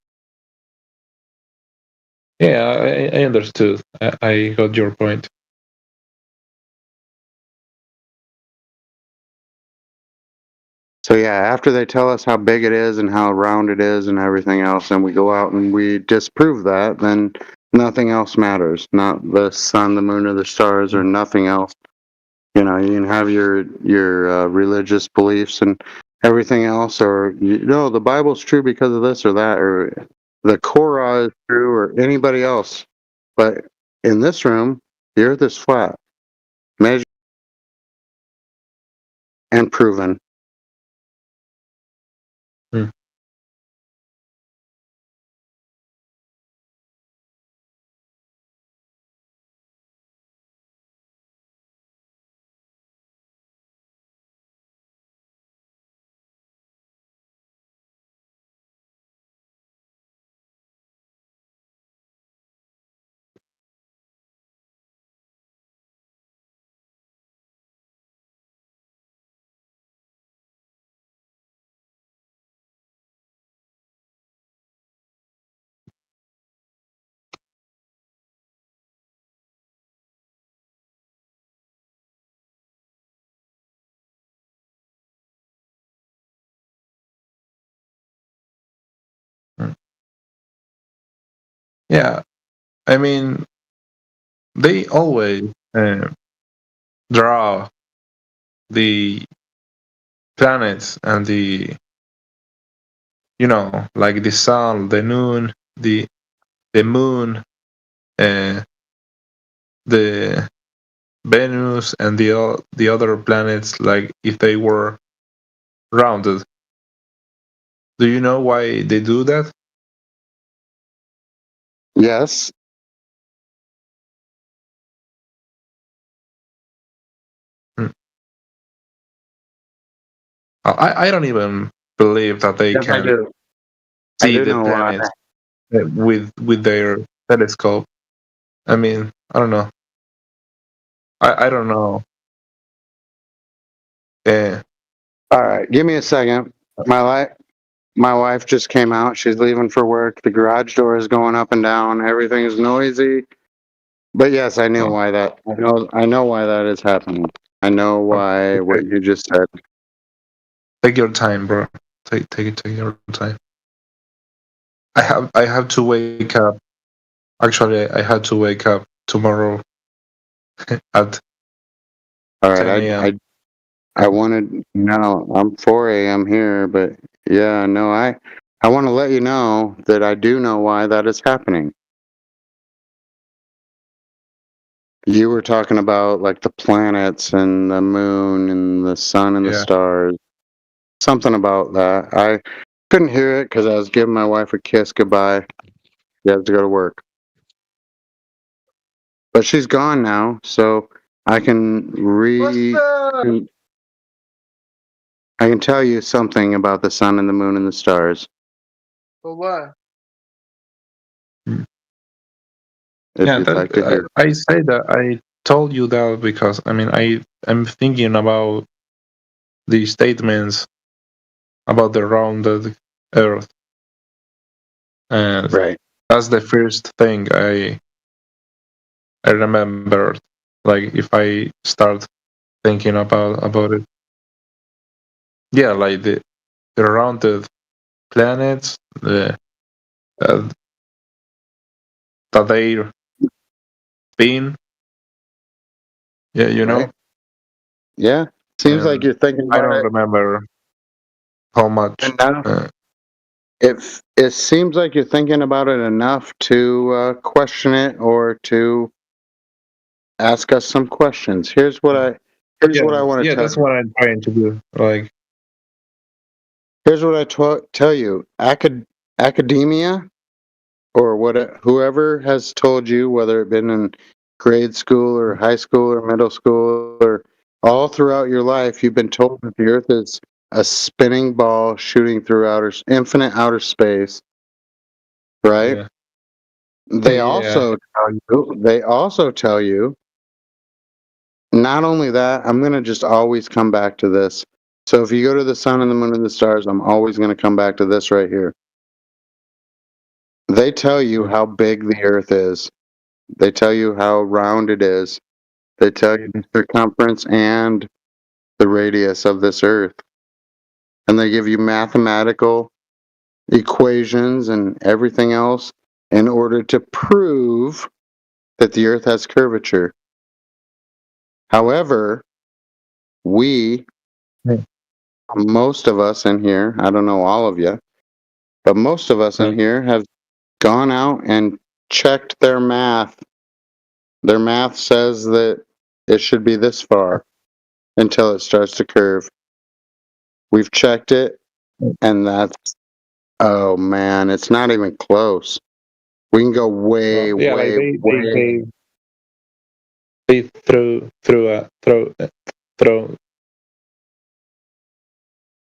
Yeah, I understood. I got your point. So yeah, after they tell us how big it is and how round it is and everything else, and we go out and we disprove that, then nothing else matters. Not the sun, the moon, or the stars, or nothing else. You can have your religious beliefs and everything else, or the Bible's true because of this or that, or the Korah is true, or anybody else. But in this room, the Earth is flat, measured and proven. Yeah, I mean, they always draw the planets and like the sun, the moon, the moon, the Venus, and the other planets, like if they were rounded. Do you know why they do that? Yes. I don't even believe that they Yes, can see the planets with their telescope. I mean, I don't know. I don't know. Yeah. All right, give me a second. My wife just came out. She's leaving for work. The garage door is going up and down. Everything is noisy. But yes, I know why that. I know why that is happening. I know why what you just said. Take your time, bro. Take your time. I have to wake up. Actually, I had to wake up tomorrow at all right. I wanted I'm 4 a.m. here, but yeah, no, I want to let you know that I do know why that is happening. You were talking about like the planets and the moon and the sun and the stars. Something about that. I couldn't hear it because I was giving my wife a kiss goodbye. She has to go to work. But she's gone now, so I can I can tell you something about the sun and the moon and the stars. For what? If you'd like to hear. I say that I told you that because I'm thinking about the statements about the rounded Earth, and that's the first thing I remembered. Like if I start thinking about it, yeah, like the rounded planets, that they spin. Yeah, you know. Yeah, seems like you're thinking about I don't remember how much. It seems like you're thinking about it enough to question it or to ask us some questions. Here's what I want to tell you. Yeah, that's what I'm trying to do. Like, Here's what I tell you: academia, or whoever has told you, whether it been in grade school or high school or middle school or all throughout your life, you've been told that the Earth is a spinning ball shooting through infinite outer space, right? Yeah. They Yeah. also tell you. Not only that, I'm gonna just always come back to this. So if you go to the sun and the moon and the stars, I'm always gonna come back to this right here. They tell you how big the Earth is. They tell you how round it is. They tell you the circumference and the radius of this Earth. And they give you mathematical equations and everything else in order to prove that the Earth has curvature. However, most of us in here, I don't know all of you, but most of us in here have gone out and checked their math. Their math says that it should be this far until it starts to curve. We've checked it, and oh man, it's not even close. We can go way, Yeah, way, like way. they throw.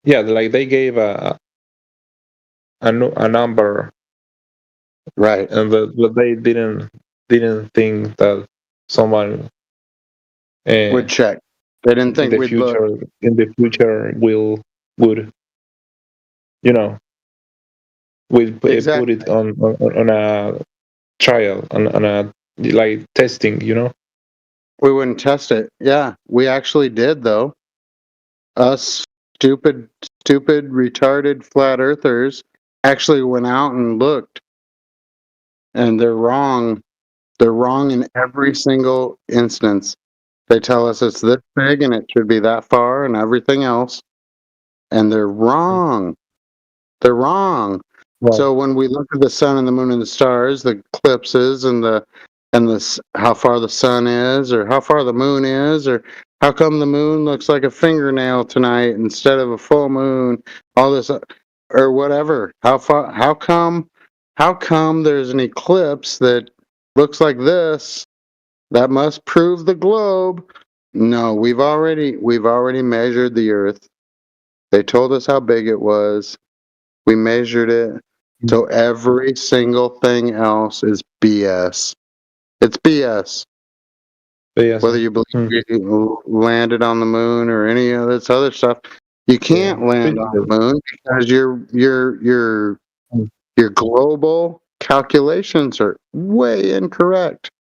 Yeah, like they gave a number, Right. but they didn't think that someone Would check. They didn't think we'd look. in the future would we put it on a trial, on a like testing, We wouldn't test it. Yeah, we actually did though. Us stupid, retarded flat earthers actually went out and looked, and they're wrong. They're wrong in every single instance. They tell us it's this big and it should be that far and everything else, and they're wrong. They're wrong. Right. So when we look at the sun and the moon and the stars, the eclipses and how far the sun is, or how far the moon is, or how come the moon looks like a fingernail tonight instead of a full moon, all this, or whatever. How come there's an eclipse that looks like this? That must prove the globe. No, we've already measured the Earth. They told us how big it was. We measured it. So every single thing else is BS. It's BS. Whether you believe you landed on the moon or any of this other stuff, you can't land on the moon because your global calculations are way incorrect.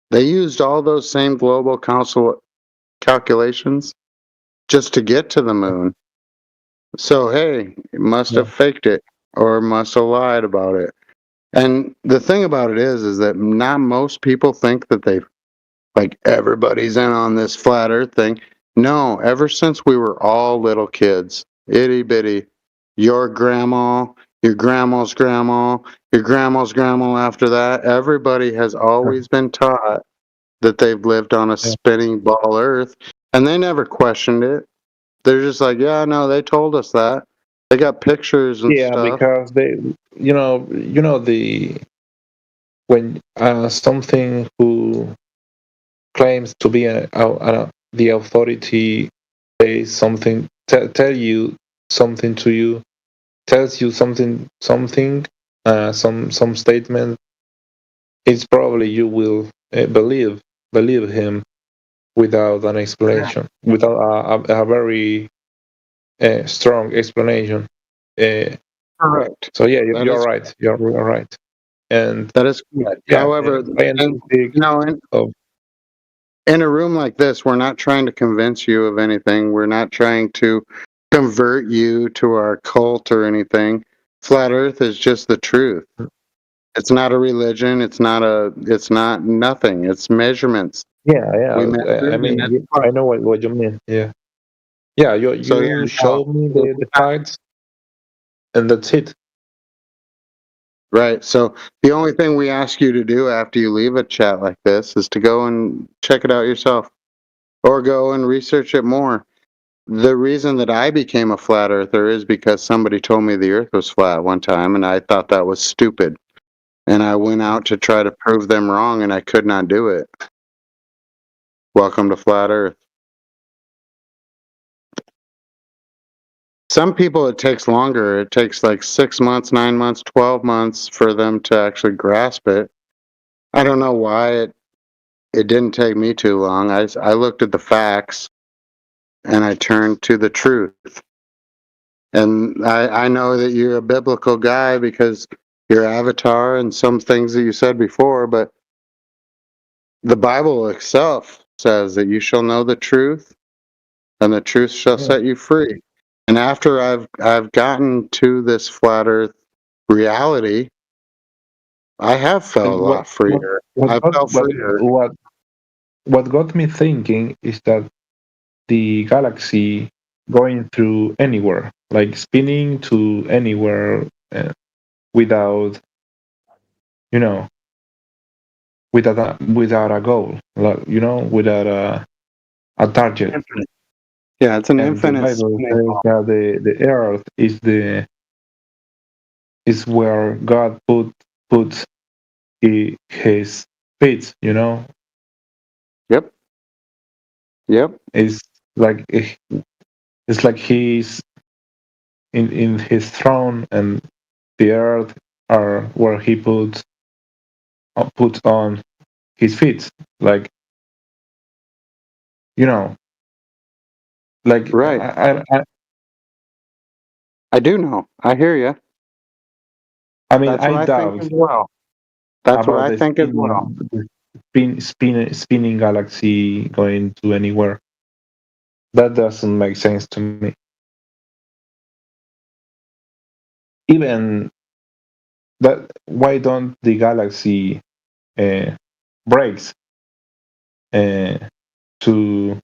They used all those same global calculations just to get to the moon. So hey, it must have faked it or must have lied about it. And the thing about it is that not most people think that like everybody's in on this flat earth thing. No, ever since we were all little kids, itty bitty, your grandma, your grandma's grandma, your grandma's grandma after that, everybody has always been taught that they've lived on a spinning ball earth, and they never questioned it. They're just like, yeah, no, they told us that. They got pictures and stuff. Yeah, because they, when something who claims to be the authority says something, tell you something to you, tells you something, some statement, it's probably you will believe him without an explanation, without a very strong explanation. Correct. So yeah, you're right. You're right. And that is correct. Yeah, however, in a room like this, we're not trying to convince you of anything. We're not trying to convert you to our cult or anything. Flat Earth is just the truth. It's not a religion. It's not nothing. It's measurements. Yeah. I mean, I know what you mean. Yeah. Yeah, you showed me the facts, and that's it. Right. So the only thing we ask you to do after you leave a chat like this is to go and check it out yourself, or go and research it more. The reason that I became a flat earther is because somebody told me the earth was flat one time, and I thought that was stupid. And I went out to try to prove them wrong, and I could not do it. Welcome to Flat Earth. Some people it takes longer. It takes like 6 months, 9 months, 12 months for them to actually grasp it. I don't know why it didn't take me too long. I looked at the facts and I turned to the truth. And I know that you're a biblical guy because your avatar and some things that you said before, but the Bible itself says that you shall know the truth and the truth shall set you free. And after I've gotten to this flat earth reality, I have felt a lot freer. I felt freer. What got me thinking is that the galaxy going through anywhere, like spinning to anywhere without, without a goal, like, without a target. Infinite. Yeah, it's an and infinite. The Bible says that the earth is where God put his feet. Yep. It's like he's in his throne, and the earth are where he put on his feet, like like right. I do know. I hear you. I mean, that's what I think as well. That's what I think as well. Spinning galaxy going to anywhere. That doesn't make sense to me. Even that, why don't the galaxy breaks to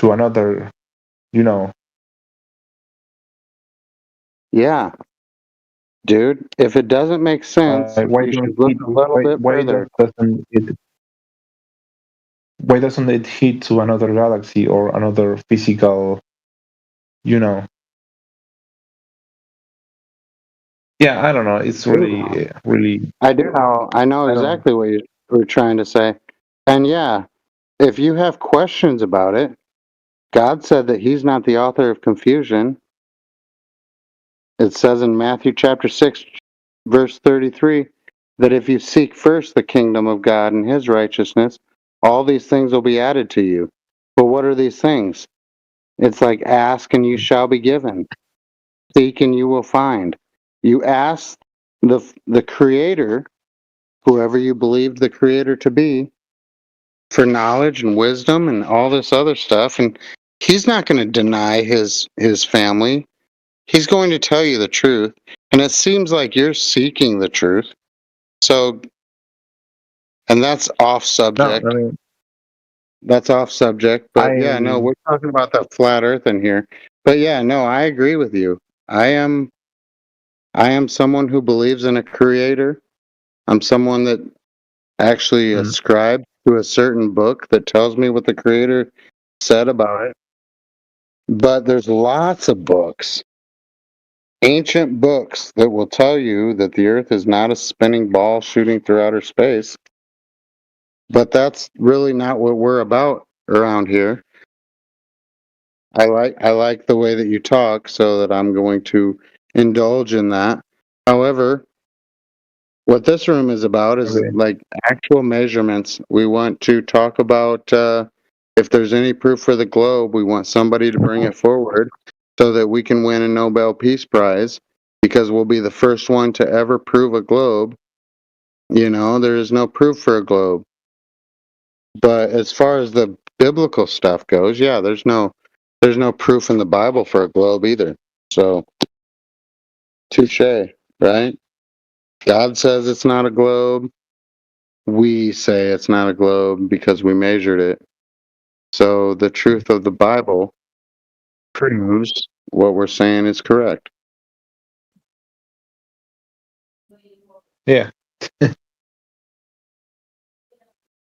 another, Yeah, dude. If it doesn't make sense, why you don't should look a little bit further. Why doesn't it hit to another galaxy or another physical, Yeah, I don't know. It's really. I do know. I know exactly what you were trying to say. And yeah, if you have questions about it, God said that He's not the author of confusion. It says in Matthew chapter 6, verse 33, that if you seek first the kingdom of God and His righteousness, all these things will be added to you. But what are these things? It's like ask and you shall be given. Seek and you will find. You ask the Creator, whoever you believed the Creator to be, for knowledge and wisdom and all this other stuff, and He's not going to deny his family. He's going to tell you the truth, and it seems like you're seeking the truth. So, and that's off subject. No, that's off subject, but yeah, no, we're talking about the flat Earth in here. But yeah, no, I agree with you. I am someone who believes in a creator. I'm someone that actually ascribes to a certain book that tells me what the creator said about it. But there's lots of books, ancient books, that will tell you that the Earth is not a spinning ball shooting through outer space. But that's really not what we're about around here. I like the way that you talk, so that I'm going to indulge in that. However, what this room is about is like actual measurements. We want to talk about if there's any proof for the globe, we want somebody to bring it forward so that we can win a Nobel Peace Prize, because we'll be the first one to ever prove a globe. There is no proof for a globe. But as far as the biblical stuff goes, yeah, there's no proof in the Bible for a globe either. So, touche, right? God says it's not a globe. We say it's not a globe because we measured it. So the truth of the Bible proves what we're saying is correct. Yeah.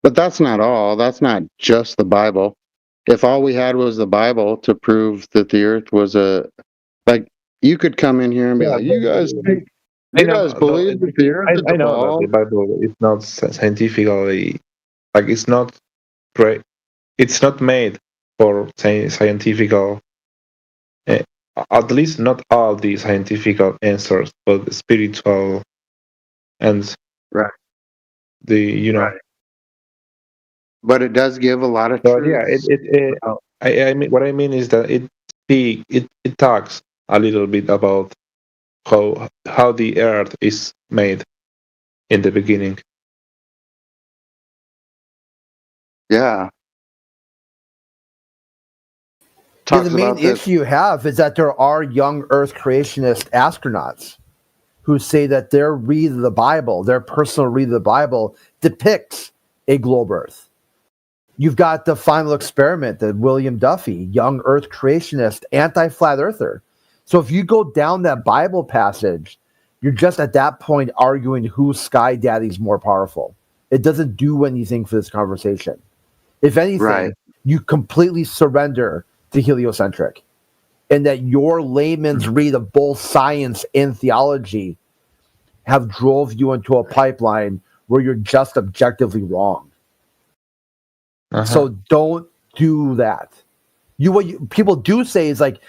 But that's not all. That's not just the Bible. if all we had was the Bible to prove that the Earth was like, you could come in here and be like, you guys believe that the Earth is a know ball? that the Bible is not scientifically, like, it's not great. It's not made for scientific, at least not all the scientific answers, but spiritual and Right. Right. But it does give a lot of But truths. I mean, what I mean is that it talks a little bit about how the earth is made in the beginning. Yeah. The main issue you have is that there are young Earth creationist astronauts who say that their read of the Bible, their personal read of the Bible, depicts a globe Earth. You've got the Final Experiment, the William Duffy, young Earth creationist, anti-flat earther. So if you go down that Bible passage, you're just at that point arguing whose sky daddy's more powerful. It doesn't do anything for this conversation. If anything, you completely surrender to heliocentric, and that your layman's read of both science and theology have drove you into a pipeline where you're just objectively wrong. So don't do that. What people do say is like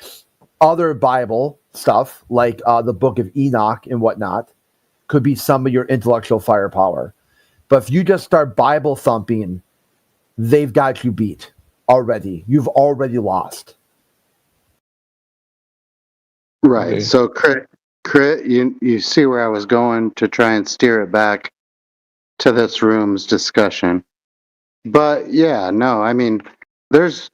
other Bible stuff, like the Book of Enoch and whatnot, could be some of your intellectual firepower. But if you just start Bible thumping, they've got you beat already. You've already lost. Right. Okay. So, Crit, you see where I was going to try and steer it back to this room's discussion. But yeah, no, I mean, there's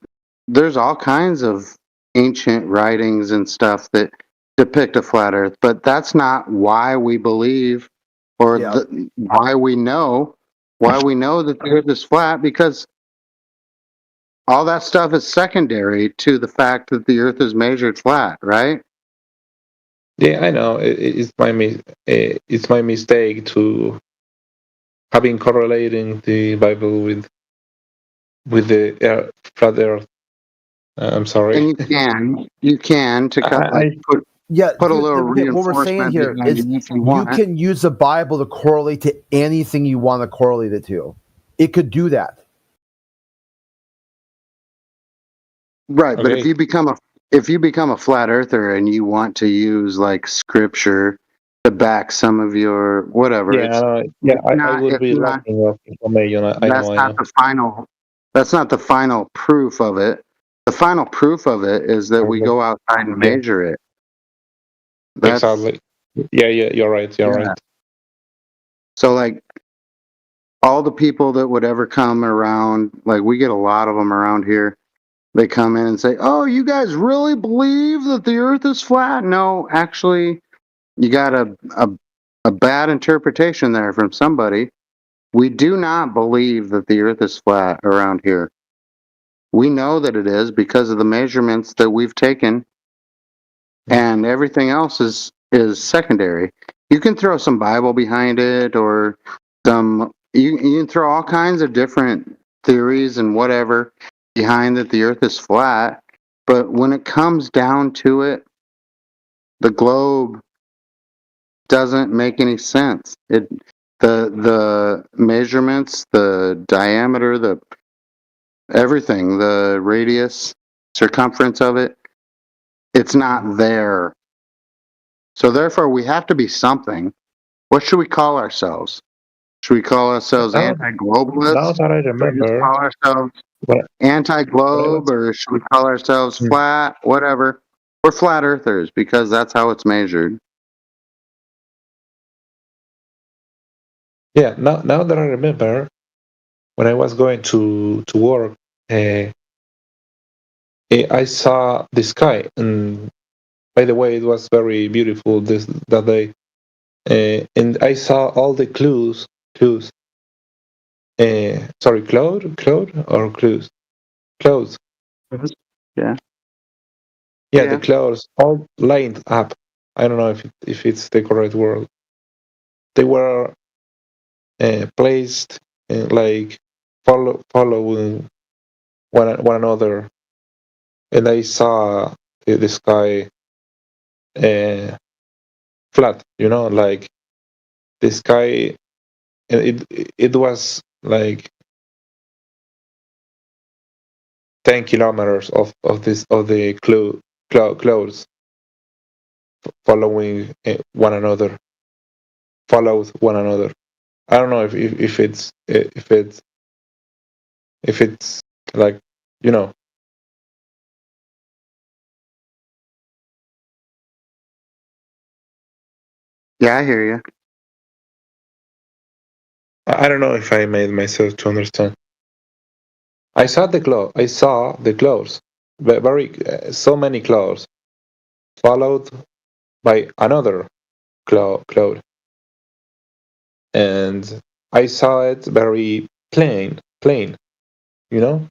all kinds of ancient writings and stuff that depict a flat Earth, but that's not why we believe or why we know that the Earth is flat, because all that stuff is secondary to the fact that the Earth is measured flat, right? Yeah, I know. It's my mistake to having correlating the Bible with the flat Earth. I'm sorry. And you can to put a little reinforcement. What we're saying here is you can use the Bible to correlate to anything you want to correlate it to. It could do that. Right, okay. But if you become a flat earther and you want to use like scripture to back some of your whatever, I would be lacking of information. That's not the final proof of it. The final proof of it is that we go outside and measure it. Exactly. Yeah, you're right. You're right. So like all the people that would ever come around, like we get a lot of them around here. They come in and say, "Oh, you guys really believe that the Earth is flat?" No, actually, you got a bad interpretation there from somebody. We do not believe that the Earth is flat around here. We know that it is because of the measurements that we've taken, and everything else is secondary. You can throw some Bible behind it, or you can throw all kinds of different theories and whatever behind that the Earth is flat, but when it comes down to it, the globe doesn't make any sense. The measurements, the diameter, the everything, the radius, circumference of it, it's not there. So therefore, we have to be something. What should we call ourselves? Should we call ourselves anti-globalists? Now that I remember, should we call ourselves anti-globe, or should we call ourselves flat? Whatever. We're flat earthers because that's how it's measured. Yeah. Now that I remember, when I was going to work, I saw the sky, and by the way, it was very beautiful that day. And I saw all the clues. Sorry, cloud or clues? Clouds. Yeah. Yeah, the clouds all lined up. I don't know if it's the correct word. They were placed like following one another, and I saw the sky flat. Like the sky, and it was like 10 kilometers of the clouds following followed one another. I don't know if it's like, you know. Yeah, I hear you. I don't know if I made myself to understand. I saw the clouds, very so many clouds, followed by another cloud, and I saw it very plain. You know,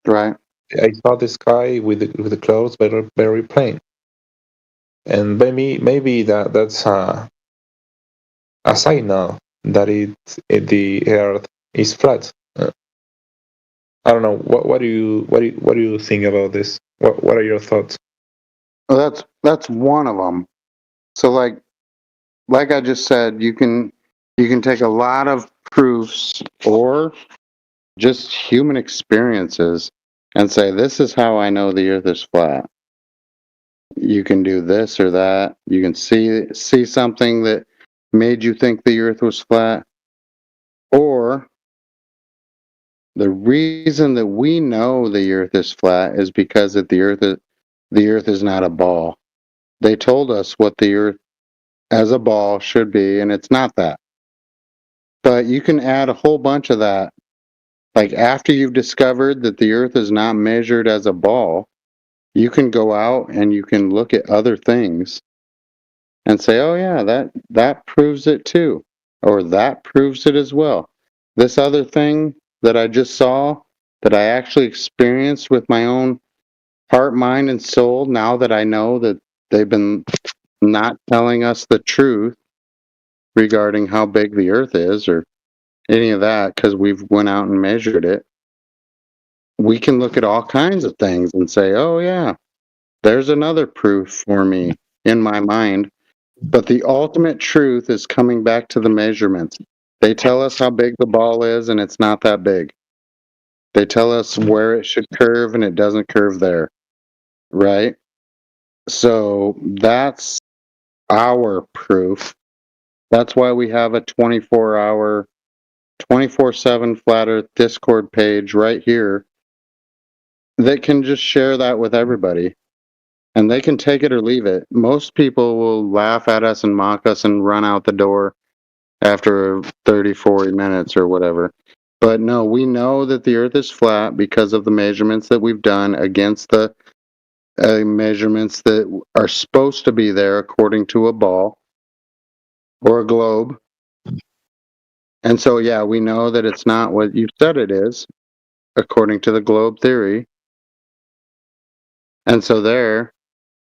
Right. I saw the sky with the clouds very very plain, and maybe that's a signal that the Earth is flat. I don't know. What do you think about this? What are your thoughts? Well, that's one of them. So like I just said, you can take a lot of proofs or just human experiences and say, this is how I know the earth is flat. You can do this or that. You can see something that made you think the earth was flat. Or the reason that we know the earth is flat is because the earth is not a ball. They told us what the earth as a ball should be, and it's not that. But you can add a whole bunch of that. Like after you've discovered that the earth is not measured as a ball, you can go out and you can look at other things and say, "Oh yeah, that proves it too." Or that proves it as well. This other thing that I just saw that I actually experienced with my own heart, mind and soul, now that I know that they've been not telling us the truth regarding how big the earth is or any of that because we've went out and measured it. We can look at all kinds of things and say, oh yeah, there's another proof for me in my mind. But the ultimate truth is coming back to the measurements. They tell us how big the ball is and it's not that big. They tell us where it should curve and it doesn't curve there. Right? So that's our proof. That's why we have a 24-hour 24/7 Flat Earth Discord page right here that can just share that with everybody. And they can take it or leave it. Most people will laugh at us and mock us and run out the door after 30, 40 minutes or whatever. But no, we know that the earth is flat because of the measurements that we've done against the measurements that are supposed to be there according to a ball or a globe. And so, yeah, we know that it's not what you said it is, according to the globe theory. And so there,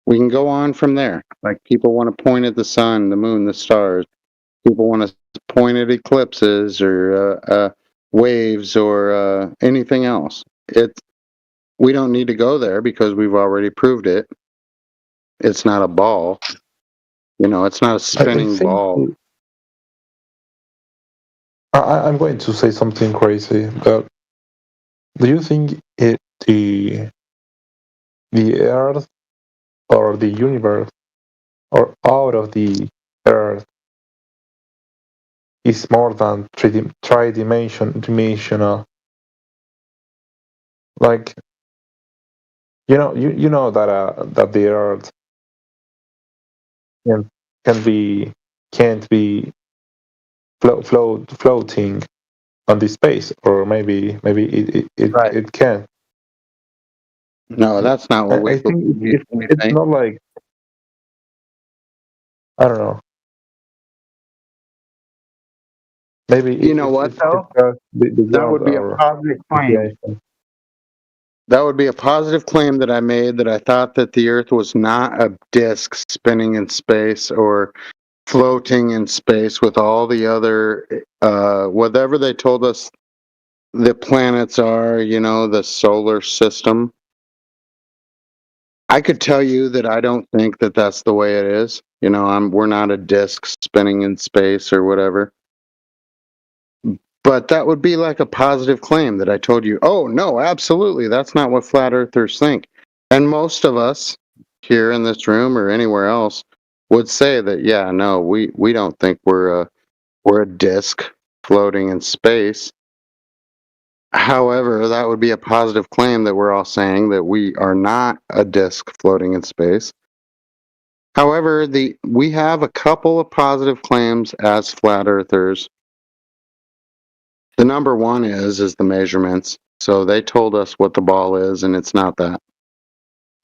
we can go on from there. Like people want to point at the sun, the moon, the stars. People want to point at eclipses or waves or anything else. We don't need to go there because we've already proved it. It's not a ball. It's not a spinning ball. I'm going to say something crazy, but do you think the Earth or the universe or out of the Earth is more than dimensional? Like you know that the Earth can't be floating on the space, or maybe Right. it can. No, that's not what I think it's not like, I don't know. Maybe you know what though? That would be a positive claim. That would be a positive claim that I made, that I thought that the Earth was not a disk spinning in space or floating in space with all the other whatever they told us the planets are, the solar system. I could tell you that I don't think that that's the way it is. We're not a disk spinning in space or whatever. But that would be like a positive claim that I told you, oh, no, absolutely, that's not what flat earthers think. And most of us here in this room or anywhere else would say that, yeah, no, we don't think we're a disk floating in space. However, that would be a positive claim that we're all saying that we are not a disk floating in space. However, we have a couple of positive claims as flat earthers. The number one is the measurements. So they told us what the ball is, and it's not that.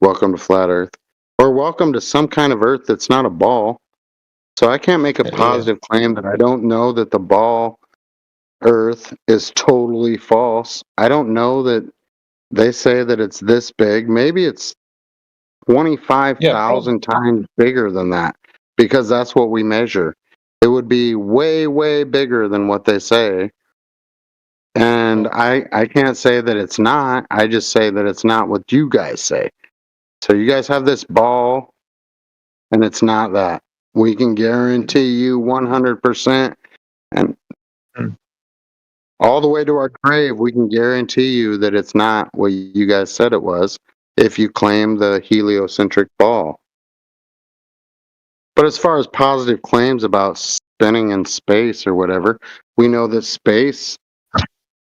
Welcome to flat Earth. Or welcome to some kind of Earth that's not a ball. So I can't make a positive claim that I don't know that the ball Earth is totally false. I don't know that they say that it's this big. Maybe it's 25,000 times bigger than that, because that's what we measure. It would be way, way bigger than what they say. And I can't say that it's not. I just say that it's not what you guys say. So you guys have this ball, and it's not that. We can guarantee you 100%, and all the way to our grave, we can guarantee you that it's not what you guys said it was if you claim the heliocentric ball. But as far as positive claims about spinning in space or whatever, we know that space,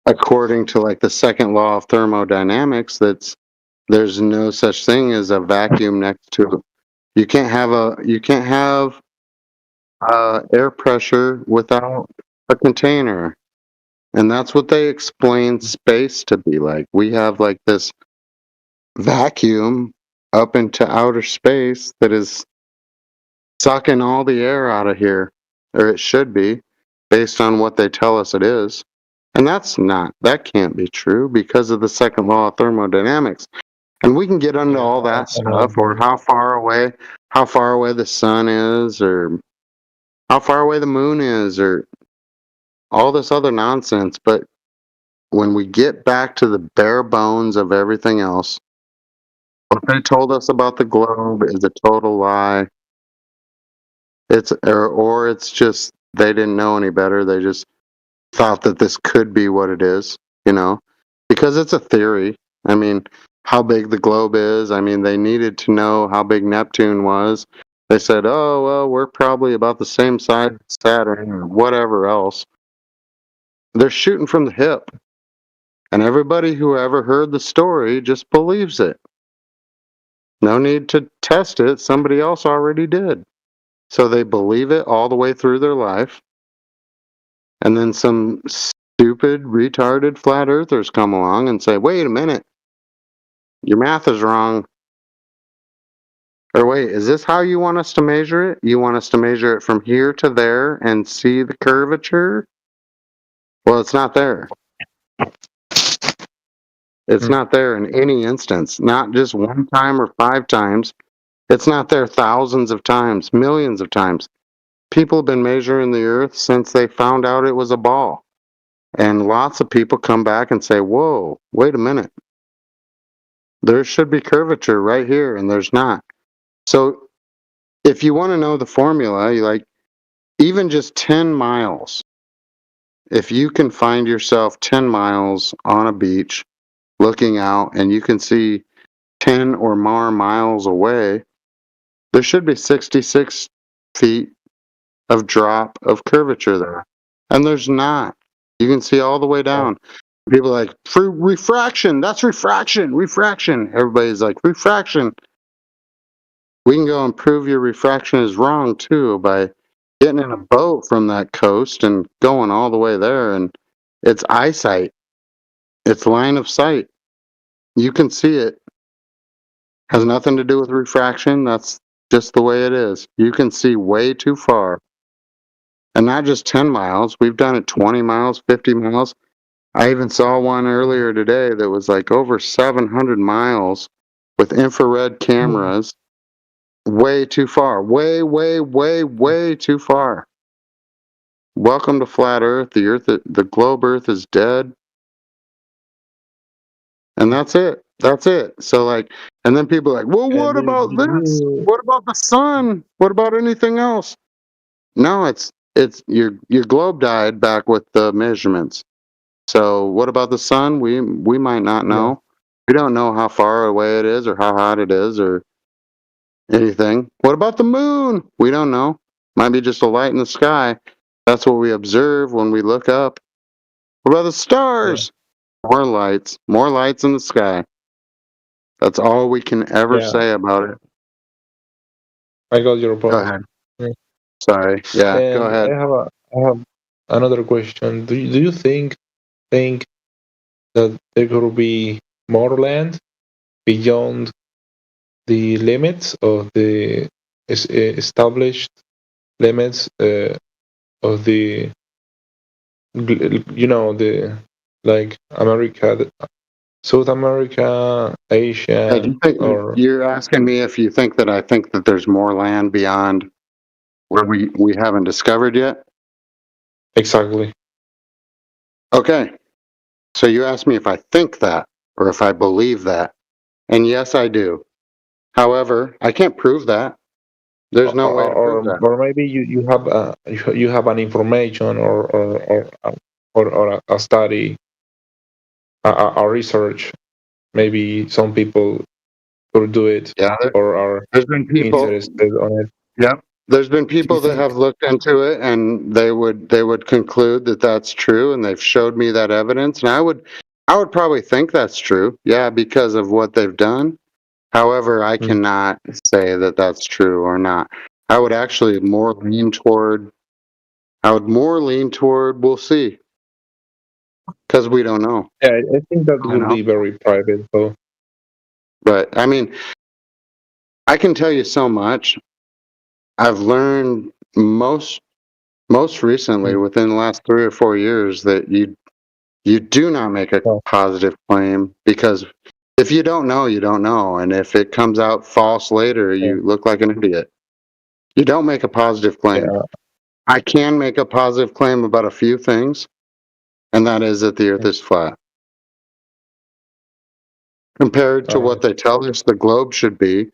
according to like the second law of thermodynamics, there's no such thing as a vacuum next to it. You can't have air pressure without a container. And that's what they explain space to be like. We have like this vacuum up into outer space that is sucking all the air out of here, or it should be, based on what they tell us it is. And that can't be true because of the second law of thermodynamics. And we can get into all that stuff, or how far away the sun is, or how far away the moon is, or all this other nonsense. But when we get back to the bare bones of everything else, what they told us about the globe is a total lie. Or it's just they didn't know any better. They just thought that this could be what it is, because it's a theory. I mean, how big the globe is. I mean, they needed to know how big Neptune was. They said, oh, well, we're probably about the same size as Saturn or whatever else. They're shooting from the hip. And everybody who ever heard the story just believes it. No need to test it. Somebody else already did. So they believe it all the way through their life. And then some stupid, retarded flat earthers come along and say, wait a minute, your math is wrong. Or wait, is this how you want us to measure it? You want us to measure it from here to there and see the curvature? Well, it's not there. It's not there in any instance, not just one time or 5 times. It's not there thousands of times, millions of times. People have been measuring the earth since they found out it was a ball. And lots of people come back and say, whoa, wait a minute. There should be curvature right here, and there's not. So if you want to know the formula, even just 10 miles, if you can find yourself 10 miles on a beach looking out and you can see 10 or more miles away, there should be 66 feet of drop of curvature there. And there's not. You can see all the way down. People are like, refraction, that's refraction. Everybody's like, refraction. We can go and prove your refraction is wrong too by getting in a boat from that coast and going all the way there. And it's eyesight. It's line of sight. You can see it. Has nothing to do with refraction. That's just the way it is. You can see way too far. And not just 10 miles. We've done it 20 miles, 50 miles. I even saw one earlier today that was like over 700 miles with infrared cameras. Way too far. Way, way, way, way too far. Welcome to flat Earth. The globe Earth is dead. And that's it. That's it. So like, and then people are like, well, what about this? What about the sun? What about anything else? No, it's your globe died back with the measurements. So what about the sun? We might not know. Yeah. We don't know how far away it is or how hot it is or anything. What about the moon? We don't know. Might be just a light in the sky. That's what we observe when we look up. What about the stars? Yeah. More lights in the sky. That's all we can ever say about it. I got your point. Go ahead. Yeah. Sorry. Yeah, and go ahead. I have another question. Do you think that there could be more land beyond the limits of the established limits of the, the like America, South America, Asia? You're asking me if you think that I think that there's more land beyond where we haven't discovered yet? Exactly. Okay. So you asked me if I think that or if I believe that. And yes, I do. However, I can't prove that. There's no way to prove that. Or maybe you have an information or a study, a research. Maybe some people will do it. Yeah, or are interested on it. Yep. There's been people that have looked into it and they would conclude that that's true, and they've showed me that evidence, and I would probably think that's true. Yeah, because of what they've done. However, I cannot say that that's true or not. I would actually more lean toward we'll see. Because we don't know. Yeah, I think that will be very private though. But I mean, I can tell you so much. I've learned most recently within the last 3 or 4 years that you do not make a positive claim, because if you don't know, you don't know. And if it comes out false later, you look like an idiot. You don't make a positive claim. Yeah. I can make a positive claim about a few things, and that is that the earth is flat. Compared to what they tell us the globe should be,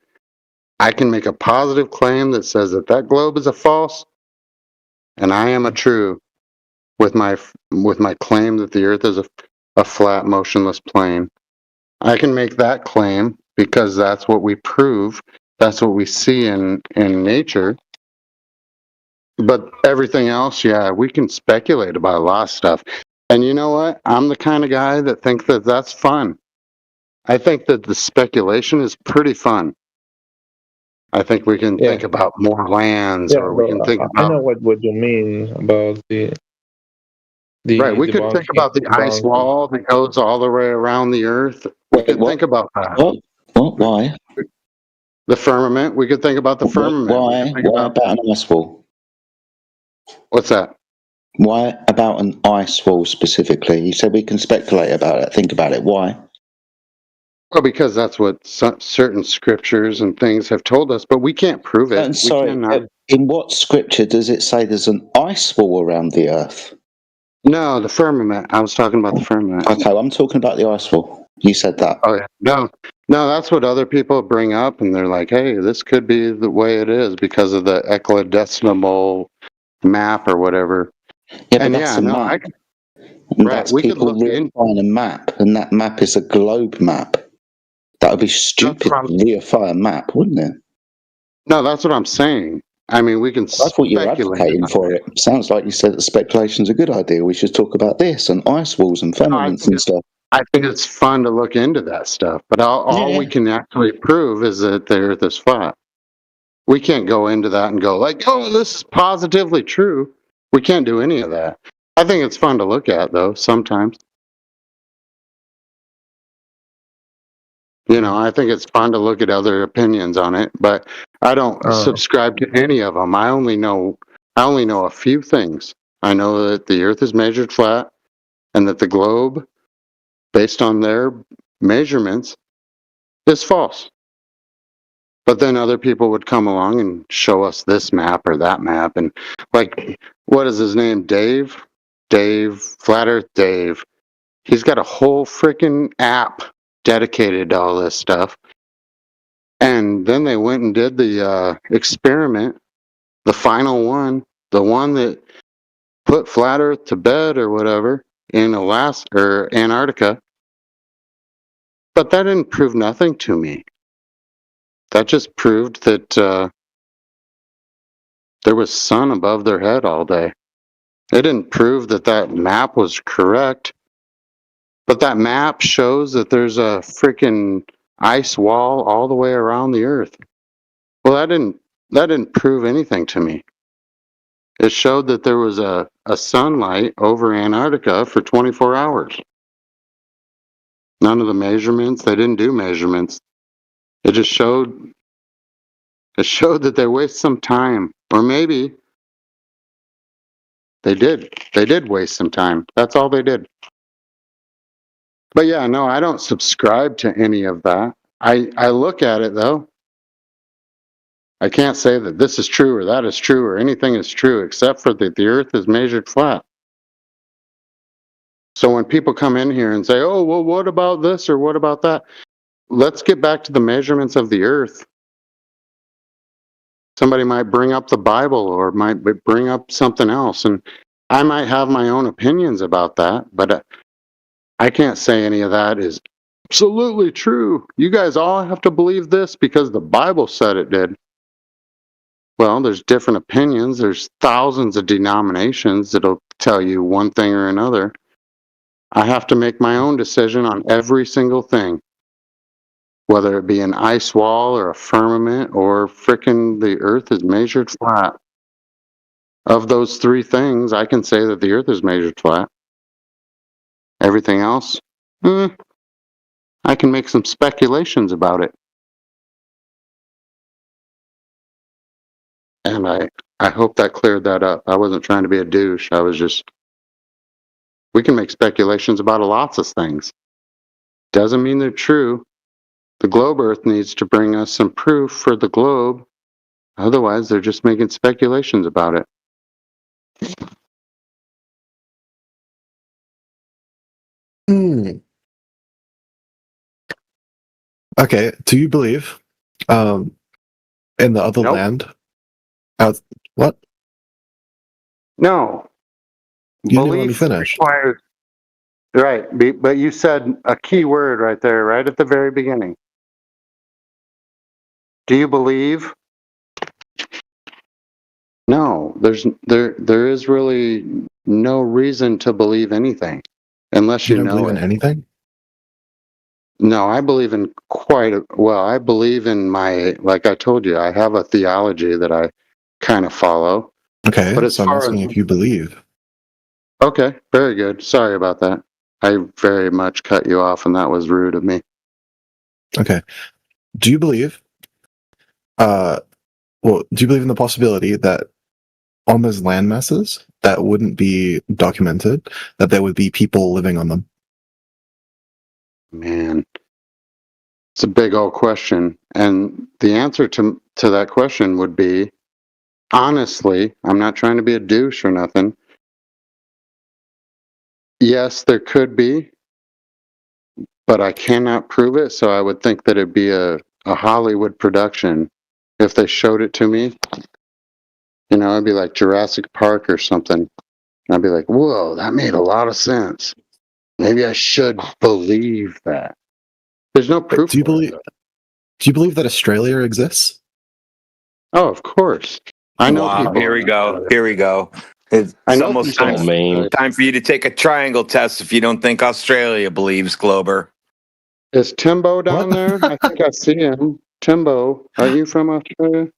I can make a positive claim that says that globe is a false, and I am a true with my claim that the earth is a flat, motionless plane. I can make that claim because that's what we prove. That's what we see in nature. But everything else, yeah, we can speculate about a lot of stuff. And you know what? I'm the kind of guy that thinks that that's fun. I think that the speculation is pretty fun. I think we can think about more lands, or we can think about. I know what you mean about the right, we could think about the ice wall that goes all the way around the earth. We could think about that. What? Why? The firmament. We could think about the firmament. Why? Why about an ice wall? What's that? Why about an ice wall specifically? You said we can speculate about it, think about it. Why? Well, because that's what certain scriptures and things have told us, but we can't prove it. Sorry, in what scripture does it say there's an ice wall around the earth? No, the firmament. I was talking about the firmament. Okay, I'm talking about the ice wall. You said that. Oh, yeah. No, that's what other people bring up, and they're like, hey, this could be the way it is because of the eclidecimal map or whatever. Yeah, but that's a map. Right, we could look in a map, and that map is a globe map. That would be stupid to reify a map, wouldn't it? No, that's what I'm saying. I mean, we can I thought you were advocating for it. Sounds like you said that speculation's a good idea. We should talk about this and ice walls and firmaments and stuff. I think it's fun to look into that stuff, but all we can actually prove is that the earth is flat. We can't go into that and go like, oh, this is positively true. We can't do any of that. I think it's fun to look at, though, sometimes. You know, I think it's fun to look at other opinions on it, but I don't subscribe to any of them. I only know a few things. I know that the earth is measured flat and that the globe, based on their measurements, is false. But then other people would come along and show us this map or that map. And like, what is his name? Dave, Flat Earth Dave. He's got a whole freaking app dedicated to all this stuff. And then they went and did the experiment, the final one, the one that put flat Earth to bed or whatever in Alaska or Antarctica. But that didn't prove nothing to me. That just proved that there was sun above their head all day. It didn't prove that that map was correct. But that map shows that there's a freaking ice wall all the way around the Earth. Well, that didn't prove anything to me. It showed that there was a sunlight over Antarctica for 24 hours. None of the measurements, they didn't do measurements. It just showed that they waste some time. Or maybe they did waste some time. That's all they did. But yeah, no, I don't subscribe to any of that. I look at it though. I can't say that this is true or that is true or anything is true except for that the Earth is measured flat. So when people come in here and say, oh, well, what about this or what about that? Let's get back to the measurements of the Earth. Somebody might bring up the Bible or might bring up something else. And I might have my own opinions about that, but I can't say any of that is absolutely true. You guys all have to believe this because the Bible said it did. Well, there's different opinions. There's thousands of denominations that'll tell you one thing or another. I have to make my own decision on every single thing, whether it be an ice wall or a firmament or frickin' the Earth is measured flat. Of those three things, I can say that the Earth is measured flat. Everything else, I can make some speculations about it. And I hope that cleared that up. I wasn't trying to be a douche. I was just, we can make speculations about lots of things. Doesn't mean they're true. The globe Earth needs to bring us some proof for the globe. Otherwise, they're just making speculations about it. Okay, do you believe in the other land? What? No. You didn't let me finish. Right, but you said a key word right there, right at the very beginning. Do you believe? No, there is really no reason to believe anything unless you know believe in anything. No, I believe in I believe in like I told you, I have a theology that I kind of follow. Okay, but so I'm asking if you believe. Okay, very good. Sorry about that. I very much cut you off, and that was rude of me. Okay. Do you believe? Do you believe in the possibility that on those land masses that wouldn't be documented, that there would be people living on them? Man, it's a big old question, and the answer to that question would be, honestly, I'm not trying to be a douche or nothing. Yes, there could be, but I cannot prove it, so I would think that it'd be a Hollywood production. If they showed it to me, it'd be like Jurassic Park or something. I'd be like, whoa, that made a lot of sense. Maybe I should believe that. There's no proof. Do you believe that Australia exists? Oh, of course. I know people. Here we go. It's almost time for you to take a triangle test if you don't think Australia believes, Glober. Is Timbo down there? I think I see him. Timbo, are you from Australia?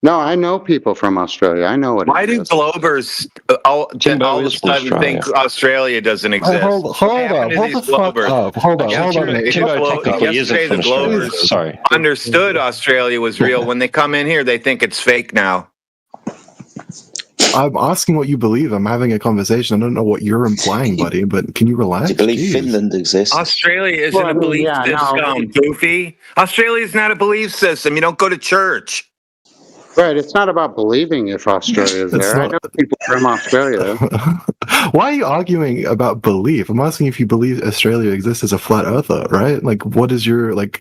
No, I know people from Australia. I know it. Why do Globers all of a sudden think Australia doesn't exist? Hold on. Yesterday, the Globers understood Australia was real. When they come in here, they think it's fake now. I'm asking what you believe. I'm having a conversation. I don't know what you're implying, buddy, but can you relax? Do you believe Finland exists? Australia isn't a belief system, goofy. Australia is not a belief system. You don't go to church. Right, it's not about believing if Australia is there. I know people from Australia. Why are you arguing about belief? I'm asking if you believe Australia exists as a flat earther, right? Like, what is your little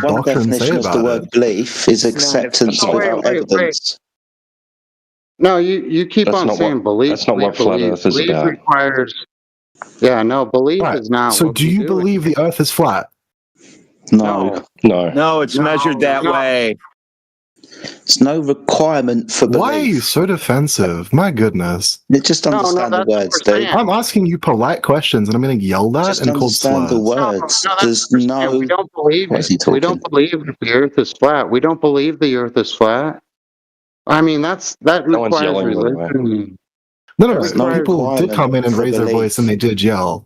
doctrine say about the word it? Belief is acceptance without evidence. No, you keep on saying belief. That's not what flat Earth is belief about. Requires. Yeah, no, belief is not. So, do you believe the Earth is flat? No. No, it's measured that way. There's no requirement for belief. Why are you so defensive? My goodness. Just understand the words, dude. I'm asking you polite questions and I'm getting yelled at and called slurs. The words. There's no. We don't believe it. We don't believe the Earth is flat. We don't believe the Earth is flat. I mean, that requires religion. No, people did come in and raise their voice and they did yell.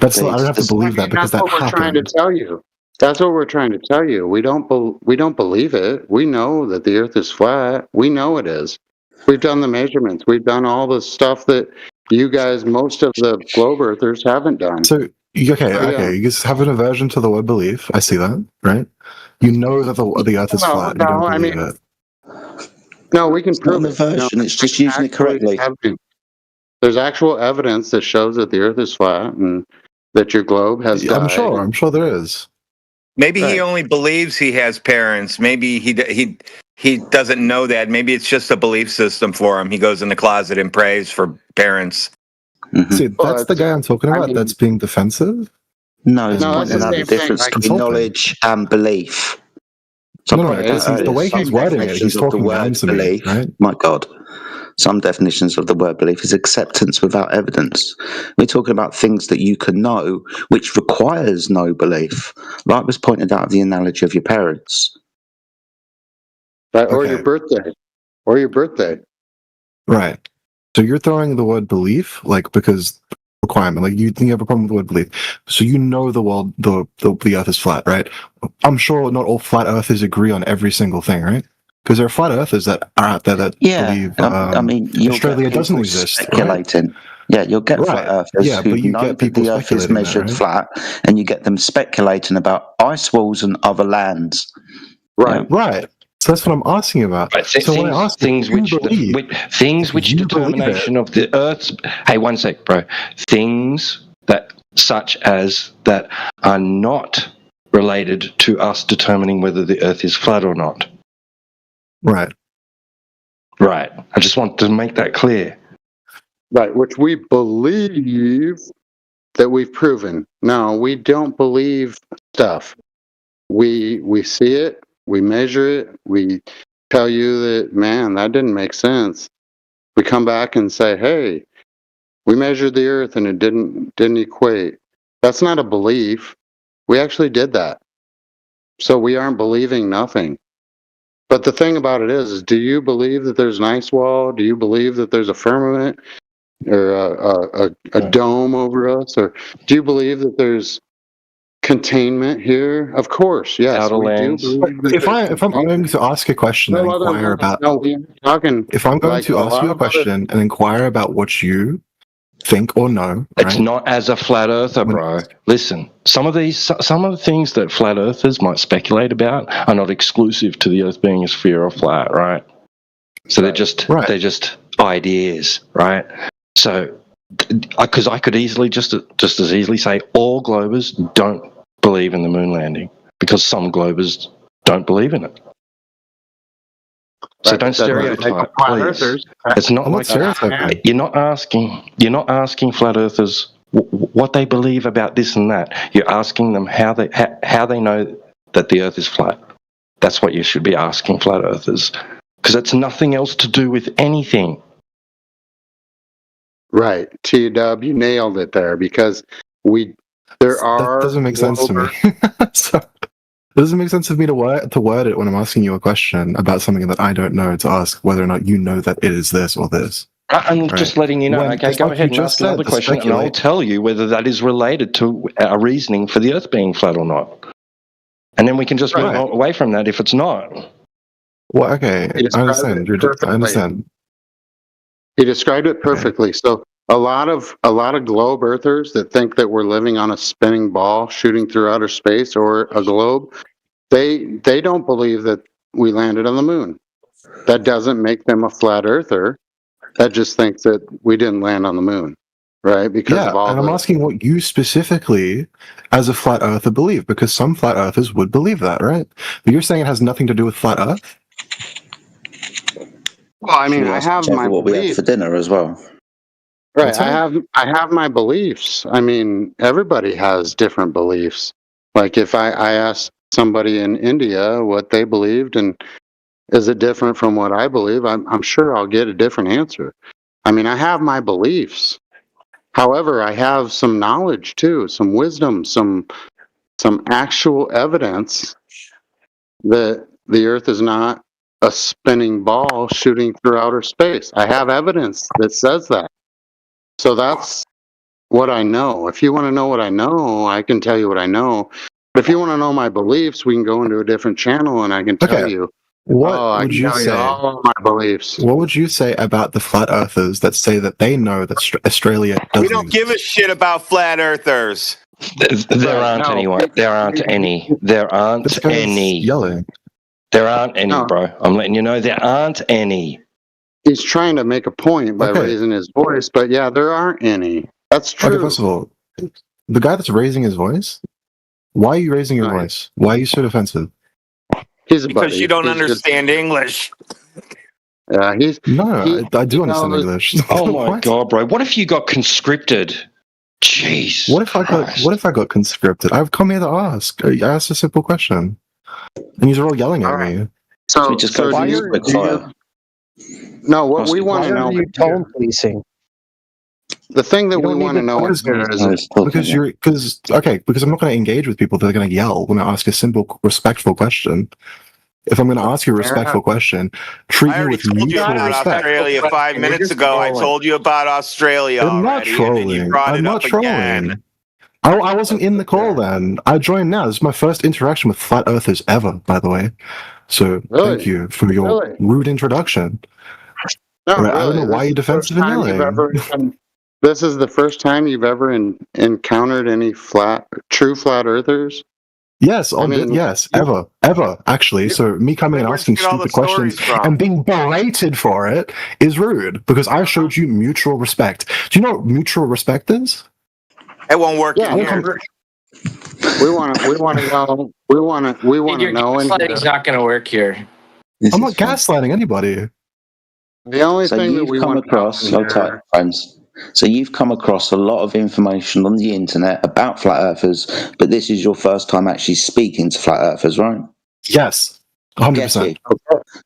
I don't have to believe that because that happened. That's what we're trying to tell you. That's what we're trying to tell you. We don't believe it. We know that the Earth is flat. We know it is. We've done the measurements. We've done all the stuff that you guys, most of the globe earthers, haven't done. So okay, you just have an aversion to the word belief. I see that, right? You know that the Earth is flat. You don't believe it. No, we can prove it. Aversion. It's just using it correctly. There's actual evidence that shows that the Earth is flat and that your globe has died. I'm sure there is. Maybe he only believes he has parents. Maybe he doesn't know that. Maybe it's just a belief system for him. He goes in the closet and prays for parents. Mm-hmm. See, that's the guy I'm talking about. That's being defensive. No, it's pointing out the difference between knowledge and belief. The way he's wording it, he's talking down to me, right? My God. Some definitions of the word belief is acceptance without evidence. We're talking about things that you can know, which requires no belief. Like was pointed out of the analogy of your parents. Or your birthday. Or your birthday. Right. So you're throwing the word belief, because requirement, you think you have a problem with the word belief. So you know the world, the Earth is flat, right? I'm sure not all flat earthers agree on every single thing, right? Because there are flat earthers that are out there that believe Australia doesn't exist. Speculating. Right? Yeah, you'll get flat earthers who know that the Earth is measured flat, and you get them speculating about ice walls and other lands. Right. Right. So that's what I'm asking about. Right. So when I ask things which determination of the Earth's. Hey, one sec, bro. Things that such as that are not related to us determining whether the Earth is flat or not. Right. Right. I just want to make that clear. Right, which we believe that we've proven. No, we don't believe stuff. We see it, we measure it, we tell you that, man, that didn't make sense. We come back and say, hey, we measured the Earth and it didn't equate. That's not a belief. We actually did that. So we aren't believing nothing. But the thing about it is do you believe that there's an ice wall? Do you believe that there's a firmament or a dome over us? Or do you believe that there's containment here? Of course, yes. We do believe if I'm going to ask a question and inquire about... If I'm going to ask you a question and inquire about what you think or know... It's not as a flat earther, bro. Listen, some of the things that flat earthers might speculate about are not exclusive to the Earth being a sphere or flat, right? So they're just ideas, right? So, because I could easily just as easily say all globers don't believe in the moon landing because some globers don't believe in it. So don't stereotype, please. It's not like you're not asking flat earthers what they believe about this and that. You're asking them how they know that the Earth is flat. That's what you should be asking flat earthers, because it's nothing else to do with anything. Right, T-Dub, you nailed it there because that doesn't make sense to me. It doesn't make sense to me to word it when I'm asking you a question about something that I don't know, to ask whether or not you know that it is this or this. I'm just letting you know. Okay, go ahead and ask another question, and I'll tell you whether that is related to our reasoning for the Earth being flat or not. And then we can just move away from that if it's not. Well, okay, I understand. I understand. He described it perfectly. So a lot of globe earthers that think that we're living on a spinning ball shooting through outer space or a globe, they don't believe that we landed on the moon. that doesn't make them a flat earther. That just thinks that we didn't land on the moon, right? Because of all and I'm asking what you specifically, as a flat earther, believe, because some flat earthers would believe that, right? But you're saying it has nothing to do with flat Earth. Well, I mean, I have my what we had beliefs. for dinner as well. Right, I have my beliefs. I mean, everybody has different beliefs. Like if I asked somebody in India what they believed, and is it different from what I believe, I'm sure I'll get a different answer. I mean, I have my beliefs. However, I have some knowledge too, some wisdom, some actual evidence that the Earth is not a spinning ball shooting through outer space. I have evidence that says that. So that's what I know. If you want to know what I know, I can tell you what I know. But if you want to know my beliefs, we can go into a different channel and I can tell you. What would you say? All of my beliefs. What would you say about the flat earthers that say that they know that Australia doesn't We don't give a shit about flat earthers. There aren't any. There aren't any. There aren't any. Yelling. There aren't any, bro. I'm letting you know there aren't any. He's trying to make a point by raising his voice, but yeah, there aren't any. That's true. Okay, first of all, the guy that's raising his voice, why are you raising your voice? Why are you so defensive? Because you don't understand English. Yeah, I do understand English. Oh my god, bro! What if you got conscripted? Jeez. What if I got conscripted? I've come here to ask. I asked a simple question, and you're all yelling at me. So we just go what we want to know. You tone policing. The thing that we want to know is because I'm not going to engage with people that are going to yell when I ask a simple, respectful question. If I'm going to ask you a respectful question, treat me with mutual respect. Australia 5 minutes ago. I told you about Australia already. I'm not trolling. I wasn't in the call then. I joined now. This is my first interaction with flat earthers ever, by the way. So thank you for your rude introduction. No, I don't know why you're defensive and yelling. This is the first time you've ever encountered any true flat earthers? Yes, ever, actually. So me coming and asking stupid questions and being berated for it is rude because I showed you mutual respect. Do you know what mutual respect is? It won't work in here. We want to know. We want to know. Gaslighting's not going to work here. I'm not gaslighting anybody. The only thing that we come across, friends. So you've come across a lot of information on the internet about flat earthers, but this is your first time actually speaking to flat earthers, right? Yes, 100%.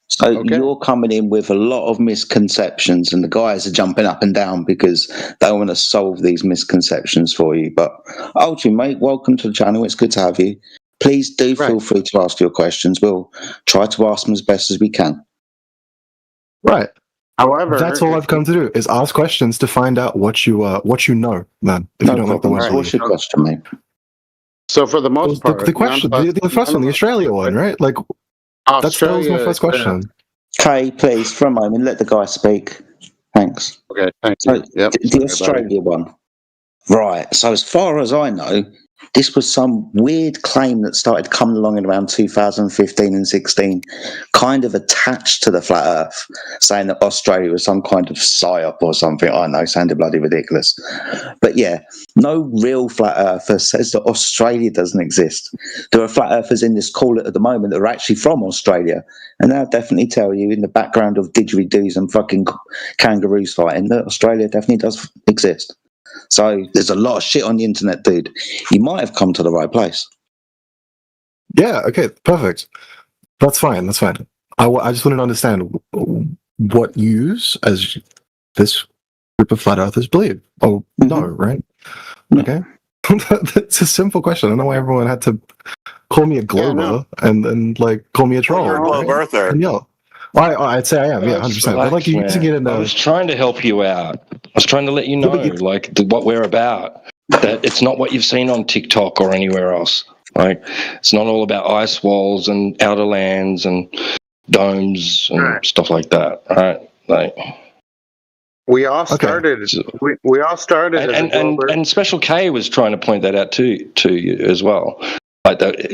So you're coming in with a lot of misconceptions, and the guys are jumping up and down because they want to solve these misconceptions for you. But ultimately, mate, welcome to the channel. It's good to have you. Please do feel free to ask your questions. We'll try to ask them as best as we can. Right. However, that's all I've come to do is ask questions to find out what you know. Then, if you don't like the one, what's your question, mate? So for the most part, the question, the first one, the Australia one, right? Like that was my first question. Kay, please, for a moment, let the guy speak. Thanks. Okay, thank you. The Australia one, right? So as far as I know, this was some weird claim that started coming along in around 2015 and 16, kind of attached to the flat earth, saying that Australia was some kind of psyop or something. I know, sounded bloody ridiculous. But yeah, no real flat earther says that Australia doesn't exist. There are flat earthers in this call at the moment that are actually from Australia, and they'll definitely tell you in the background of didgeridoos and fucking kangaroos fighting that Australia definitely does exist. So there's a lot of shit on the internet, dude. You might have come to the right place. Yeah, okay, perfect. That's fine. I just wanted to understand what yous, as this group of flat earthers, believe. Oh, no, right? Okay. That's a simple question. I don't know why everyone had to call me a glober and then, like, call me a troll. You're a globe earther. And yell. Well, I'd say I am, 100%. But like, you using it in I was trying to help you out. I was trying to let you know, what we're about. That it's not what you've seen on TikTok or anywhere else. Like, it's not all about ice walls and outer lands and domes and stuff like that. Right? Like, we all started. We all started. And Special K was trying to point that out to you as well.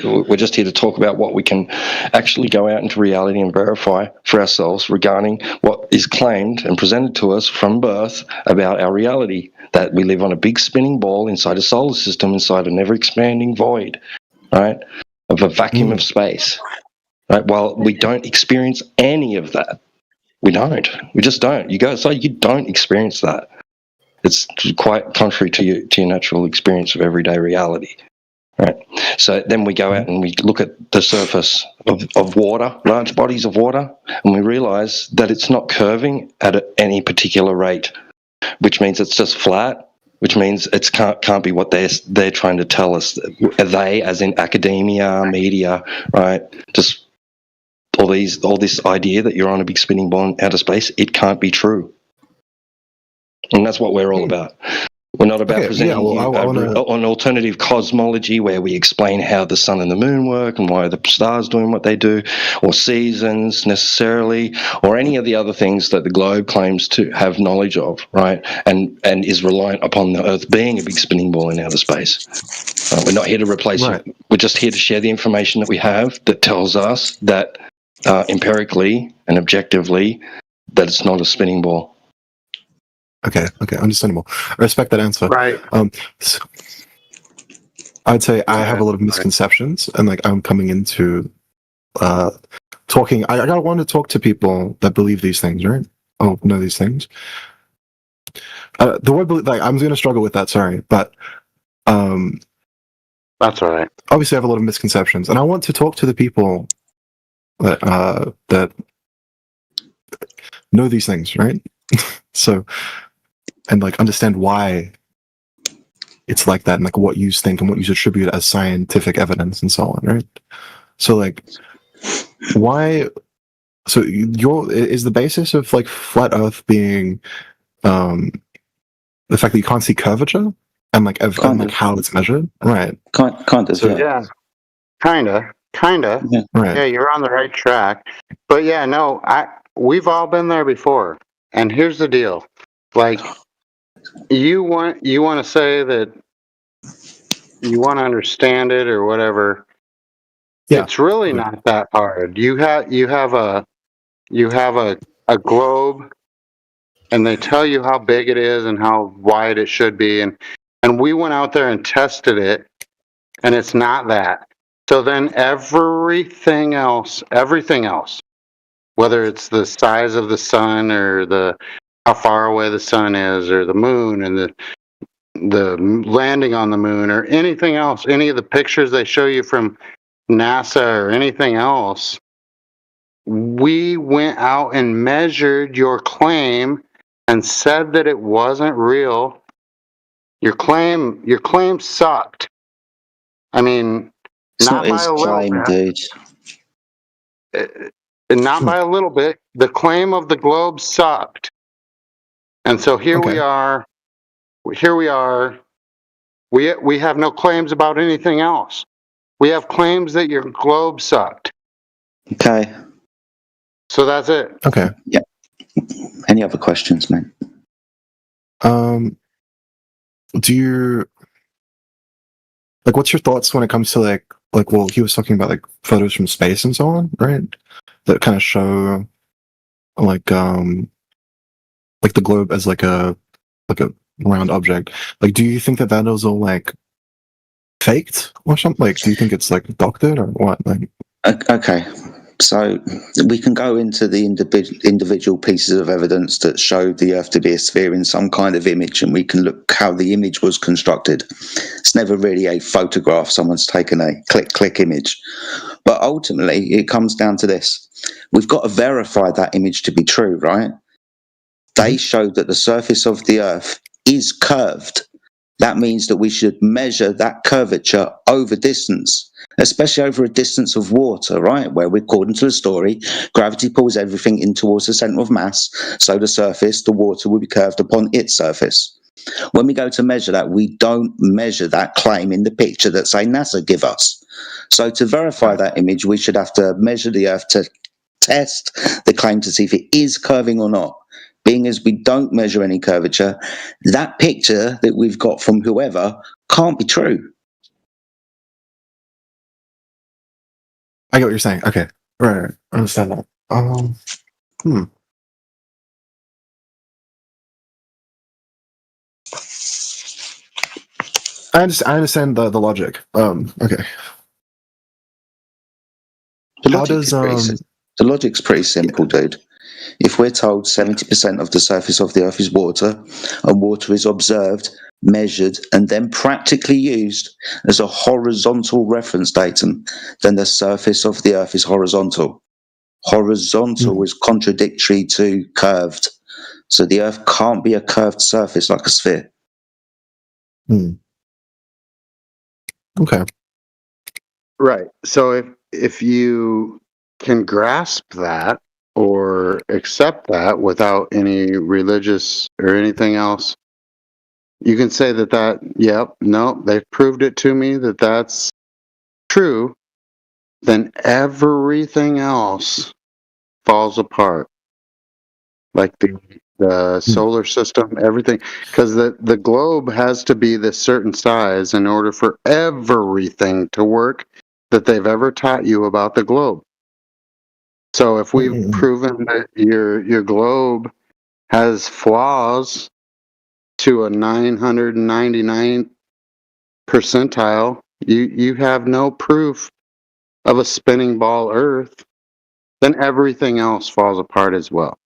We're just here to talk about what we can actually go out into reality and verify for ourselves regarding what is claimed and presented to us from birth about our reality, that we live on a big spinning ball inside a solar system, inside an ever-expanding void, right, of a vacuum of space. Right? While we don't experience any of that. We don't. We just don't. You go outside, you don't experience that. It's quite contrary to your natural experience of everyday reality. Right. So then we go out and we look at the surface of water, large bodies of water, and we realize that it's not curving at any particular rate, which means it's just flat, which means it can't be what they're trying to tell us. They, as in academia, media, right? Just all this idea that you're on a big spinning ball in outer space, it can't be true. And that's what we're all about. We're not about presenting an alternative cosmology where we explain how the sun and the moon work and why the stars doing what they do, or seasons necessarily, or any of the other things that the globe claims to have knowledge of, right? And is reliant upon the Earth being a big spinning ball in outer space. We're not here to replace it. We're just here to share the information that we have that tells us that empirically and objectively that it's not a spinning ball. Okay, understandable. I respect that answer. Right. So I'd say I have a lot of misconceptions, and like I'm coming into talking. I gotta want to talk to people that believe these things, right? Oh, know these things. The word believe, like I'm gonna struggle with that. Sorry, but that's all right. Obviously, I have a lot of misconceptions, and I want to talk to the people that know these things, right? So. And like understand why it's like that, and like what you think and what you attribute as scientific evidence and so on, right? So like, why? So is the basis of like flat Earth being the fact that you can't see curvature and like how it's measured, right? Kind of. So, yeah, kinda. Yeah. Right. Yeah, you're on the right track. But yeah, no, we've all been there before. And here's the deal, like. You want to say that you want to understand it or whatever. Yeah. It's really not that hard. You have a globe, and they tell you how big it is and how wide it should be, and we went out there and tested it, and it's not that. So then everything else, whether it's the size of the sun or how far away the sun is, or the moon, and the landing on the moon, or anything else, any of the pictures they show you from NASA or anything else, we went out and measured your claim and said that it wasn't real. Your claim sucked. I mean, it's not by a little bit. Dude. Not by a little bit. The claim of the globe sucked. And so here we are. We have no claims about anything else. We have claims that your globe sucked. Okay. So that's it. Okay. Yeah. Any other questions, man? Do you what's your thoughts when it comes to like well, he was talking about like photos from space and so on, right? That kind of show like the globe as like a round object. Like, do you think that is all like faked or something? Like, do you think it's like doctored or what? Like, okay, so we can go into the individual pieces of evidence that show the Earth to be a sphere in some kind of image, and we can look how the image was constructed. It's never really a photograph. Someone's taken a click image, but ultimately it comes down to this: we've got to verify that image to be true, right? They showed that the surface of the Earth is curved. That means that we should measure that curvature over distance, especially over a distance of water, right? Where, according to the story, gravity pulls everything in towards the center of mass, so the surface, the water, will be curved upon its surface. When we go to measure that, we don't measure that claim in the picture that, say, NASA give us. So to verify that image, we should have to measure the Earth to test the claim to see if it is curving or not. Being as we don't measure any curvature, that picture that we've got from whoever can't be true. I get what you're saying. Okay, right. I understand that. I understand the logic. Okay. The logic's pretty simple, dude. If we're told 70% of the surface of the Earth is water, and water is observed, measured, and then practically used as a horizontal reference datum, then the surface of the Earth is horizontal. Horizontal is contradictory to curved. So the Earth can't be a curved surface like a sphere. Okay. Right. So if you can grasp that or accept that without any religious or anything else, you can say that yep, no, they've proved it to me that that's true, then everything else falls apart. Like the solar system, everything, because the globe has to be this certain size in order for everything to work that they've ever taught you about the globe. So if we've proven that your globe has flaws to a 999 percentile, you have no proof of a spinning ball Earth, then everything else falls apart as well.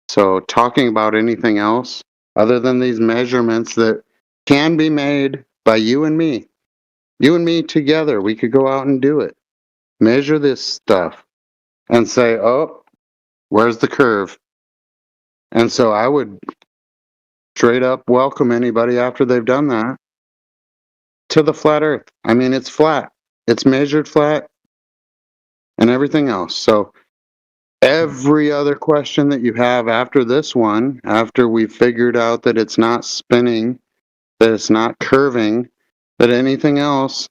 So talking about anything else other than these measurements that can be made by you and me together, we could go out and do it. Measure this stuff and say, oh, where's the curve? And so I would straight up welcome anybody after they've done that to the flat Earth. I mean, it's flat. It's measured flat and everything else. So every other question that you have after this one, after we've figured out that it's not spinning, that it's not curving, that anything else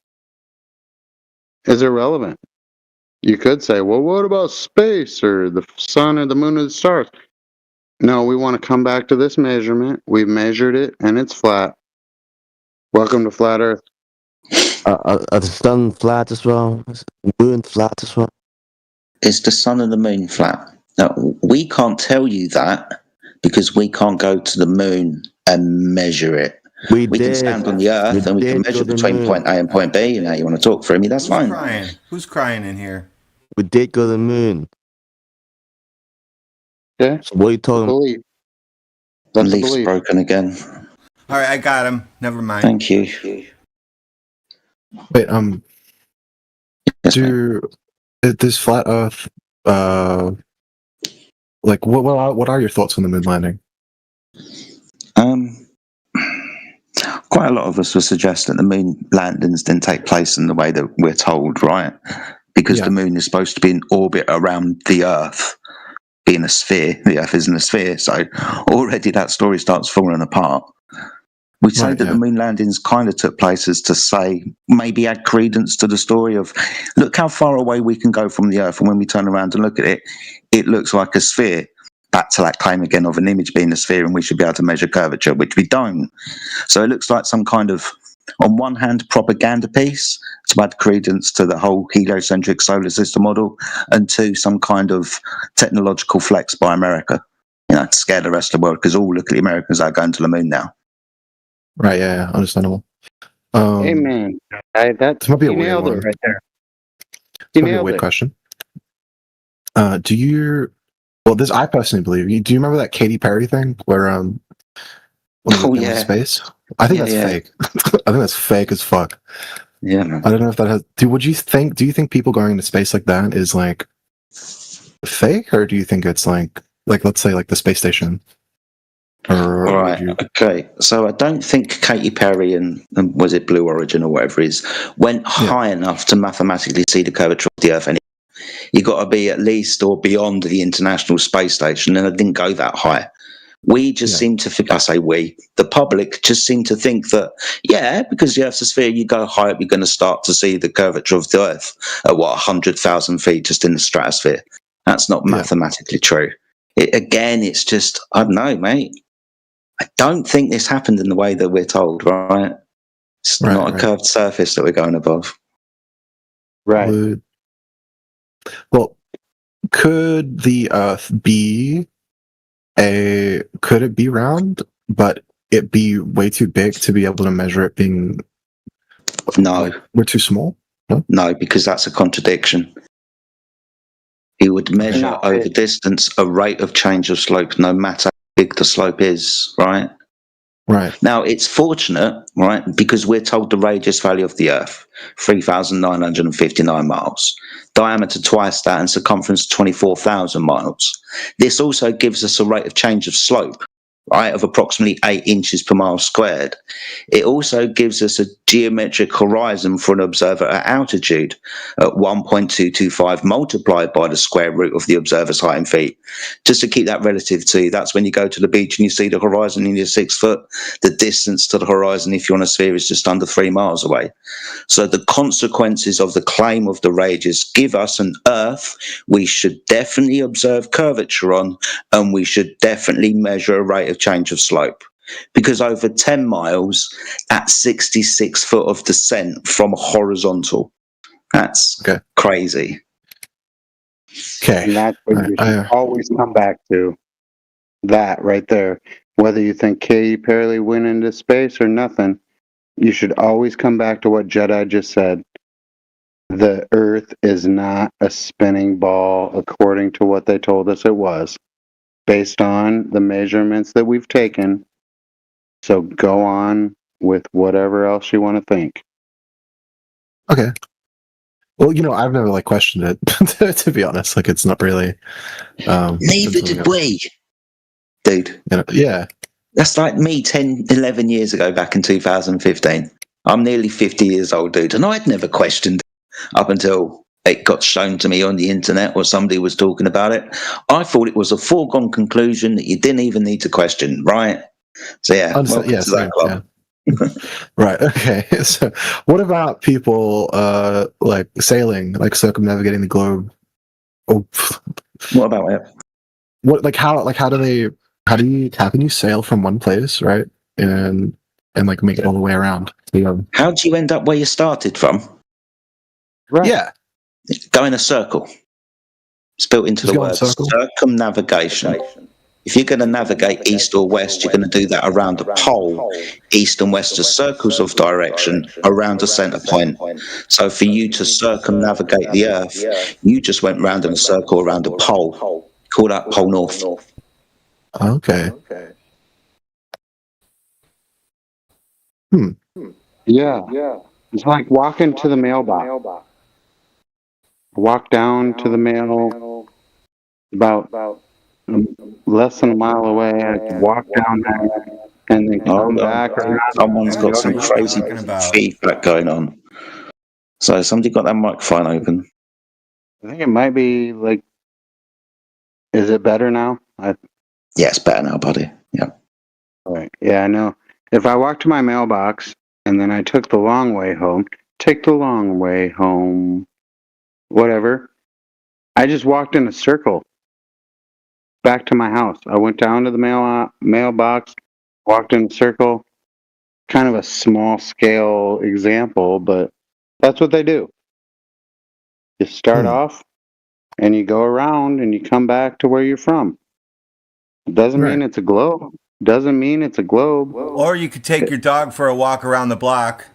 is irrelevant. You could say, well, what about space or the sun or the moon or the stars? No, we want to come back to this measurement. We've measured it and it's flat. Welcome to Flat Earth. Are the sun flat as well? Is the moon flat as well? Is the sun and the moon flat? Now, we can't tell you that because we can't go to the moon and measure it. We can stand on the Earth and we can measure between point A and point B. And now you want to talk for me, that's fine. Crying? Who's crying in here? We did go to the moon. Yeah. So what are you talking about? Leaf's broken again. All right, I got him. Never mind. Thank you. Wait, this flat Earth, like, what are your thoughts on the moon landing? Quite a lot of us will suggest that the moon landings didn't take place in the way that we're told, right? Because the moon is supposed to be in orbit around the Earth, being a sphere. The Earth isn't a sphere, so already that story starts falling apart. We say that the moon landings kind of took place as to say, maybe add credence to the story of, look how far away we can go from the Earth, and when we turn around and look at it, it looks like a sphere. Back to that claim again of an image being a sphere, and we should be able to measure curvature, which we don't. So it looks like some kind of, on one hand, propaganda piece to add credence to the whole heliocentric solar system model, and two, some kind of technological flex by America, to scare the rest of the world, because look at the Americans that are going to the moon now. Right, yeah, understandable. Amen. This might be a weird nailed one. it right there. This might be a weird question. This I personally believe. Do you remember that Katy Perry thing where when they went into space? I think that's fake. I think that's fake as fuck. Yeah, man. I don't know if that has. Do you think people going into space like that is like fake, or do you think it's like let's say like the space station? All right. Okay. So I don't think Katy Perry and was it Blue Origin or whatever it is went high enough to mathematically see the curvature of the Earth. And you got to be at least or beyond the International Space Station, and it didn't go that high. We just seem to think. I say we. The public just seem to think that because the Earth's a sphere, you go high up, you're going to start to see the curvature of the Earth at 100,000 feet just in the stratosphere. That's not mathematically true. It's just I don't know, mate. I don't think this happened in the way that we're told, right? It's not a curved surface that we're going above. Right. Well, could the Earth be could it be round, but it be way too big to be able to measure it being? No, like, we're too small. No, because that's a contradiction. You would measure over distance a rate of change of slope, no matter how big the slope is, right? Right. Now, it's fortunate, right, because we're told the radius value of the Earth, 3,959 miles, diameter twice that, and circumference 24,000 miles. This also gives us a rate of change of slope, right, of approximately 8 inches per mile squared. It also gives us a geometric horizon for an observer at altitude at 1.225 multiplied by the square root of the observer's height in feet. Just to keep that relative to you, that's when you go to the beach and you see the horizon and you're 6 foot. The distance to the horizon, if you're on a sphere, is just under 3 miles away. So the consequences of the claim of the radius give us an Earth we should definitely observe curvature on, and we should definitely measure a rate of change of slope. Because over 10 miles at 66 foot of descent from horizontal, that's crazy. Okay. And that's what you should always come back to. That right there. Whether you think Katy Perry went into space or nothing, you should always come back to what Jedi just said. The Earth is not a spinning ball according to what they told us it was, based on the measurements that we've taken. So go on with whatever else you want to think. Okay. Well, I've never questioned it, to be honest. It's not really. Neither did we, dude. Yeah. That's like me 10, 11 years ago, back in 2015. I'm nearly 50 years old, dude, and I'd never questioned it up until it got shown to me on the internet or somebody was talking about it. I thought it was a foregone conclusion that you didn't even need to question, right? So yeah, welcome to that club. Yeah. Right. Okay. So, what about people sailing, circumnavigating the globe? Oh, what about it? What how can you sail from one place, right, and make it all the way around? How do you end up where you started from? Right. Yeah. Go in a circle. It's built into the word circumnavigation. If you're going to navigate east or west, you're going to do that around a pole. East and west are circles of direction around a center point. So for you to circumnavigate the Earth, you just went round in a circle around a pole. Call that pole north. Okay. Yeah. It's like walking to the mailbox. Walk down to the mail about less than a mile away. I walk down there and then come back around. Someone's got some crazy feedback going on. So somebody got that microphone open. I think it might be is it better now? Yeah, it's better now, buddy. Yeah. All right. Yeah, I know. If I walked to my mailbox and then I took the long way home, whatever, I just walked in a circle back to my house. I went down to the mailbox, walked in a circle. Kind of a small scale example, but that's what they do. You start off and you go around and you come back to where you're from. It doesn't mean it's a globe. Or you could take your dog for a walk around the block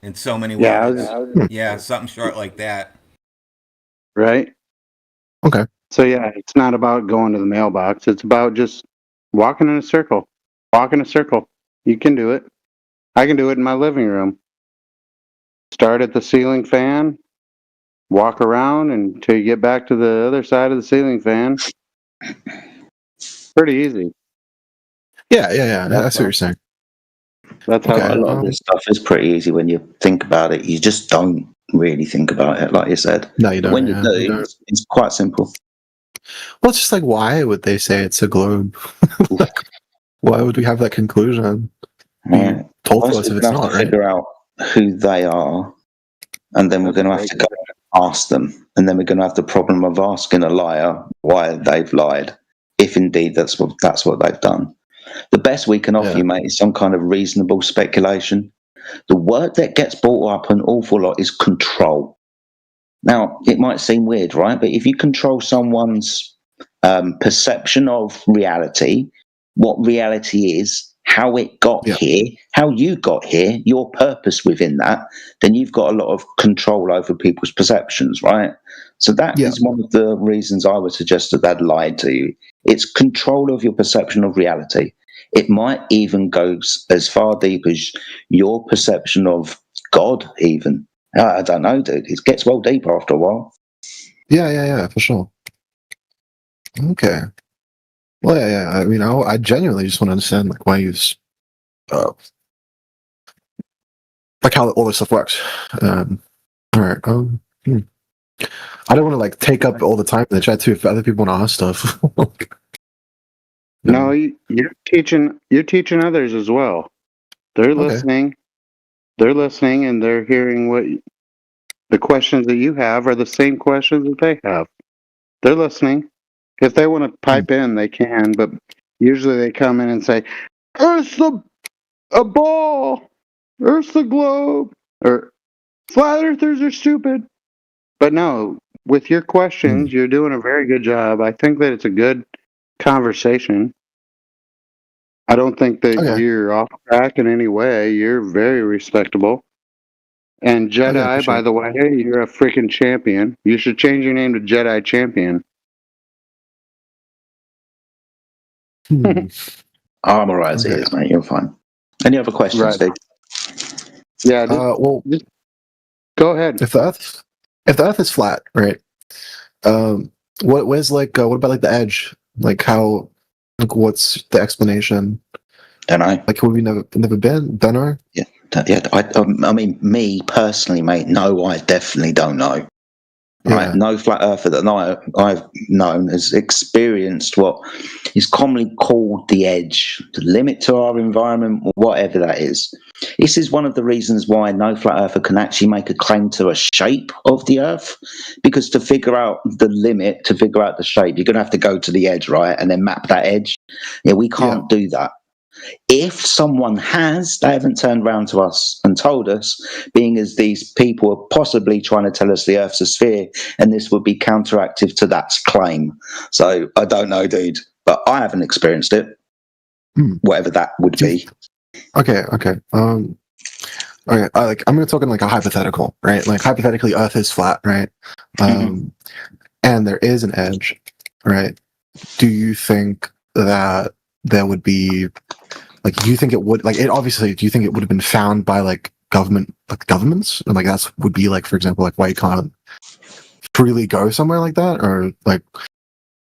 in so many ways. Yeah, something short like that. Right? Okay. So yeah, it's not about going to the mailbox. It's about just walking in a circle. You can do it. I can do it in my living room. Start at the ceiling fan, walk around until you get back to the other side of the ceiling fan. Pretty easy. Yeah. That's what you're saying. That's how a lot of this stuff is pretty easy when you think about it. You just don't really think about it, like you said. No, you don't. When you do, it's quite simple. Well, it's just why would they say it's a globe? Why would we have that conclusion? Told us if it's not, right? Figure out who they are, and then we're going to have to go ask them, and then we're going to have the problem of asking a liar why they've lied, if indeed that's what they've done. The best we can offer you, mate, is some kind of reasonable speculation. The word that gets brought up an awful lot is control. Now, it might seem weird, right? But if you control someone's perception of reality, what reality is, how it got here, how you got here, your purpose within that, then you've got a lot of control over people's perceptions, right? So that is one of the reasons I would suggest that they'd lied to you. It's control of your perception of reality. It might even go as far deep as your perception of God, even. I don't know, dude. It gets well deep after a while. Yeah, for sure. Okay. Well, yeah. I mean, I genuinely just want to understand, like, why you, like, how all this stuff works. All right. I don't want to like take up all the time in the chat too. If other people want to ask stuff. No, you're teaching others as well. They're listening. They're listening, and they're hearing what the questions that you have are the same questions that they have. They're listening. If they want to pipe in, they can, but usually they come in and say, "Earth's a ball. Earth's the globe," or "Flat earthers are stupid." But no, with your questions, you're doing a very good job. I think that it's a good conversation. I don't think that you're off track in any way. You're very respectable. And Jedi, by the way, you're a freaking champion. You should change your name to Jedi Champion. I'm alright as it is, mate. You're fine. Any other questions, Steve? Yeah. Well, go ahead. If the Earth is flat, right? What about like the edge? Like how? Like what's the explanation? Don't know. Like have we never been? Don't know. Yeah. I mean, me personally, mate. No, I definitely don't know. Right, no flat earther that I've known has experienced what is commonly called the edge, the limit to our environment, whatever that is. This is one of the reasons why no flat earther can actually make a claim to a shape of the Earth, because to figure out the limit, to figure out the shape, you're going to have to go to the edge, right, and then map that edge. Yeah, we can't do that. If someone has, they haven't turned around to us and told us, being as these people are possibly trying to tell us the Earth's a sphere, and this would be counteractive to that claim. So I don't know, dude, but I haven't experienced it. Whatever that would be. Okay. I'm going to talk in like a hypothetical, right? Like hypothetically, Earth is flat, right? And there is an edge, right? Do you think that there would be, like, do you think it would, like, it obviously, do you think it would have been found by like governments, and like that's would be like, for example, like why you can't freely go somewhere like that, or like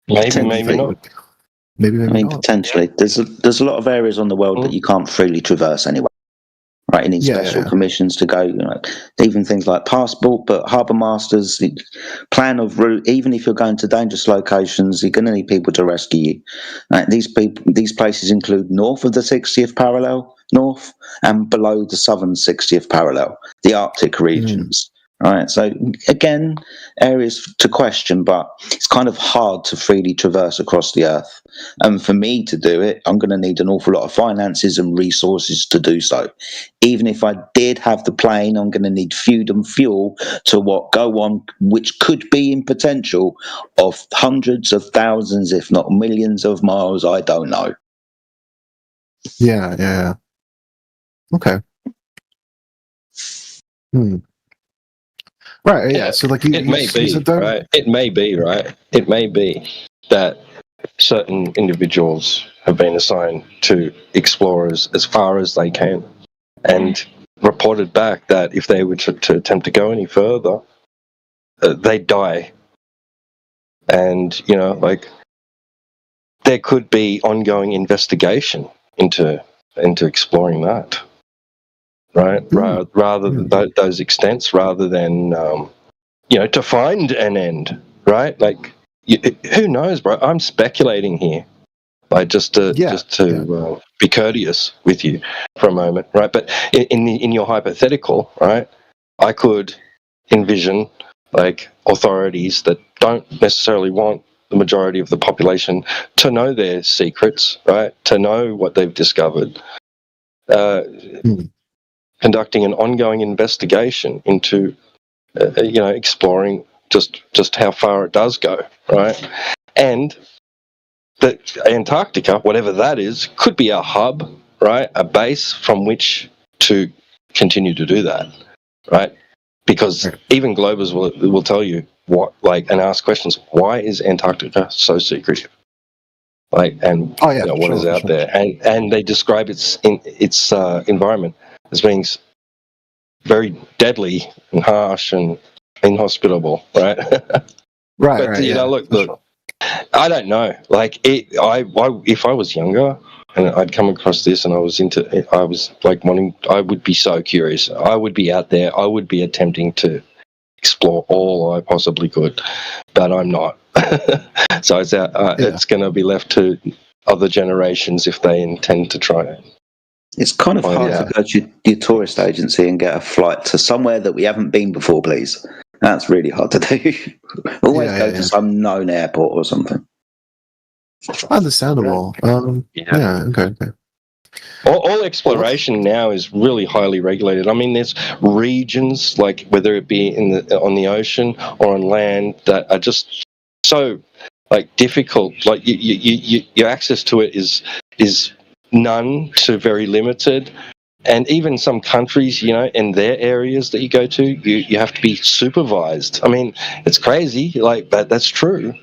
maybe not. Maybe not. Potentially. There's a lot of areas on the world that you can't freely traverse anyway. Right, you need special permissions to go. Even things like passport, but harbour masters, the plan of route. Even if you're going to dangerous locations, you're going to need people to rescue you. Right, these places include north of the 60th parallel, north, and below the southern 60th parallel, the Arctic regions. Right, so again, areas to question, but it's kind of hard to freely traverse across the Earth. And for me to do it, I'm going to need an awful lot of finances and resources to do so. Even if I did have the plane, I'm going to need food and fuel to go on, which could be in potential of hundreds of thousands, if not millions of miles. I don't know. Yeah. Okay. Right, yeah. So like it may be that certain individuals have been assigned to explore as far as they can, and reported back that if they were to attempt to go any further, they'd die. And like there could be ongoing investigation into exploring that. Right, rather than those extents, rather than to find an end. Right, like who knows, bro? I'm speculating here, like just to be courteous with you for a moment, right? But in your hypothetical, right, I could envision like authorities that don't necessarily want the majority of the population to know their secrets, right? To know what they've discovered. Conducting an ongoing investigation into exploring just how far it does go, right? And that Antarctica, whatever that is, could be a hub, right? A base from which to continue to do that, right? Because even Globers will tell you and ask questions. Why is Antarctica so secretive? What is out there? And they describe its environment as being very deadly and harsh and inhospitable, right? But look, I don't know. If I was younger and I'd come across this and I was I would be so curious. I would be out there. I would be attempting to explore all I possibly could, but I'm not. So it's going to be left to other generations if they intend to try it. It's kind of hard to go to your tourist agency and get a flight to somewhere that we haven't been before, please. That's really hard to do. Always go to some known airport or something. Understandable. Okay. All exploration now is really highly regulated. I mean, there's regions, like whether it be on the ocean or on land, that are just so difficult. Like your access to it is none to very limited. And even some countries, in their areas that you go to, you have to be supervised. I mean, it's crazy, but that's true.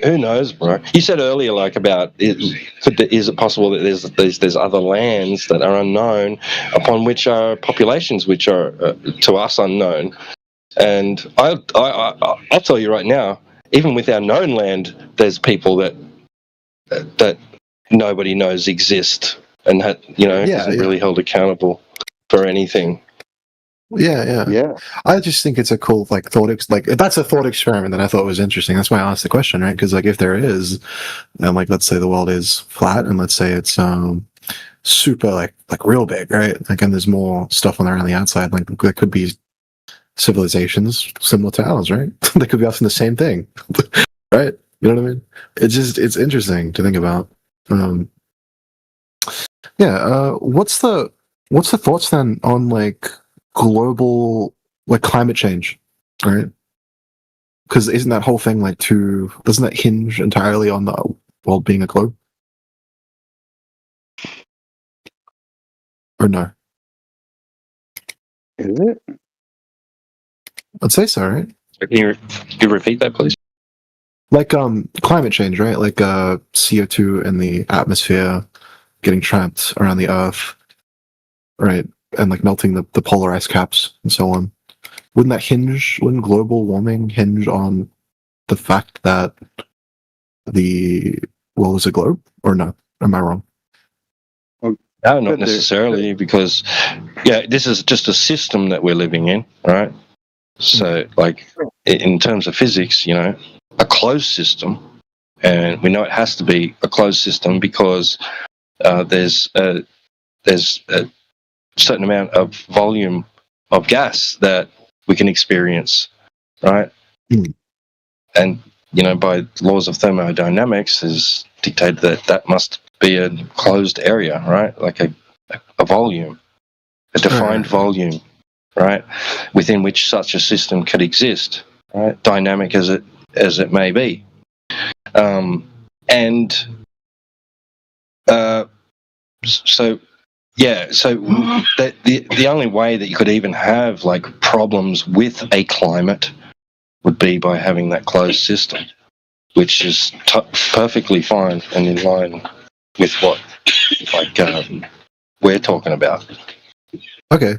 Who knows, bro? You said earlier, about is it possible that there's other lands that are unknown, upon which are populations which are to us unknown. And I'll tell you right now, even with our known land, there's people that nobody knows exist and isn't really held accountable for anything. Yeah. I just think it's a cool thought. If that's a thought experiment that I thought was interesting. That's why I asked the question, right? Because if there is, and let's say the world is flat, and let's say it's super real big, right? And there's more stuff around the outside. There could be civilizations similar to ours, right? They could be asking the same thing, right? You know what I mean? It's interesting to think about. What's the thoughts then on global climate change, right? Because isn't that whole thing doesn't that hinge entirely on the world being a globe? Or no? Is it? I'd say so, right? Can you repeat that, please? Climate change, right? CO2 in the atmosphere getting trapped around the Earth, right? And melting the polar ice caps and so on. Wouldn't global warming hinge on the fact that the world is a globe? Or no? Am I wrong? No, not necessarily, because this is just a system that we're living in, right? So in terms of physics, a closed system, and we know it has to be a closed system because there's a certain amount of volume of gas that we can experience, right? And by laws of thermodynamics is dictated that must be a closed area, right? A volume, a defined volume, right, within which such a system could exist, right? Dynamic as it may be. So the only way that you could even have problems with a climate would be by having that closed system, which is perfectly fine and in line with what we're talking about. Okay.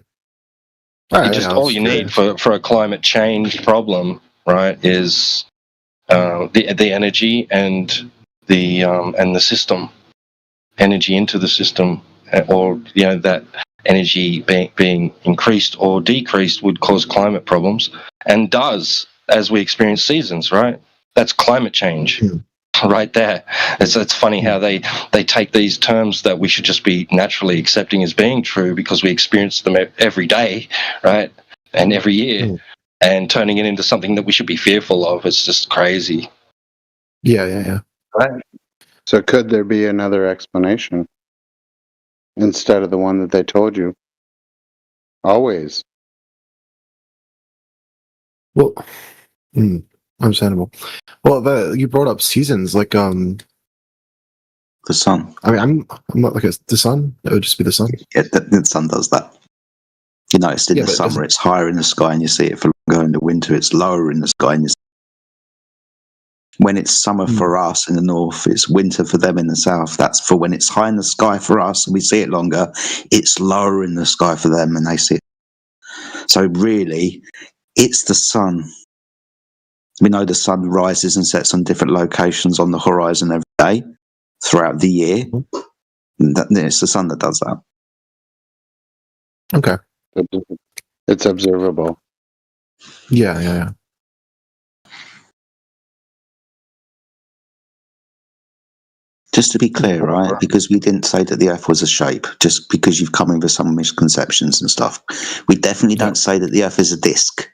All you need for a climate change problem, right, is the energy and the system, energy into the system, or that energy being increased or decreased would cause climate problems, and does, as we experience seasons, right? That's climate change. Right there. It's funny how they take these terms that we should just be naturally accepting as being true because we experience them every day, right? And every year, and turning it into something that we should be fearful of. It's just crazy. Yeah. Right. So could there be another explanation instead of the one that they told you? Always. Well, understandable. Well, you brought up seasons, like the sun. I mean, I'm not like the sun. It would just be the sun. Yeah, the sun does that. You noticed in the summer it's higher in the sky and you see it for longer. In the winter it's lower in the sky and you see it. When it's summer for us in the north, it's winter for them in the south. That's for when it's high in the sky for us and we see it longer. It's lower in the sky for them and they see it. So really, it's the sun. We know the sun rises and sets on different locations on the horizon every day throughout the year. It's the sun that does that. Okay. It's observable. Yeah. Just to be clear, right? Because we didn't say that the Earth was a shape, just because you've come in with some misconceptions and stuff. We definitely don't say that the Earth is a disk.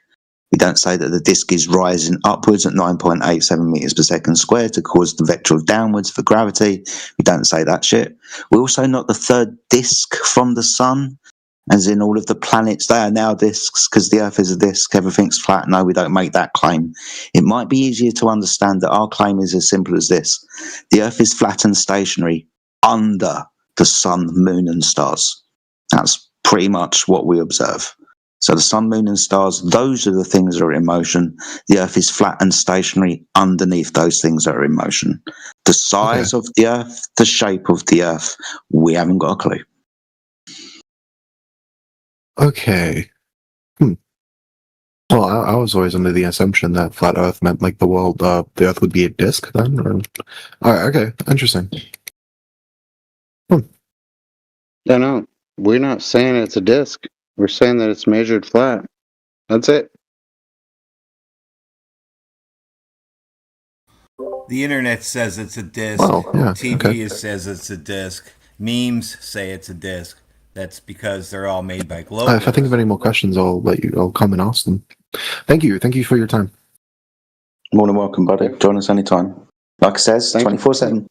We don't say that the disk is rising upwards at 9.87 meters per second squared to cause the vector of downwards for gravity. We don't say that shit. We're also not the third disk from the sun, as in all of the planets, they are now disks because the Earth is a disk, everything's flat. No, we don't make that claim. It might be easier to understand that our claim is as simple as this. The Earth is flat and stationary under the sun, moon and stars. That's pretty much what we observe. So the sun, moon and stars, those are the things that are in motion. The Earth is flat and stationary underneath those things that are in motion. The size of the Earth, the shape of the Earth, we haven't got a clue. Okay. Well, I was always under the assumption that flat Earth meant like the world, the Earth would be a disk then. All right, okay, interesting. No, we're not saying it's a disk. We're saying that it's measured flat. That's it. The internet says it's a disc. TV says it's a disc. Memes say it's a disc. That's because they're all made by globalists. If I think of any more questions, I'll come and ask them. Thank you for your time. More than welcome, buddy. Join us anytime. Like I says, 24/7.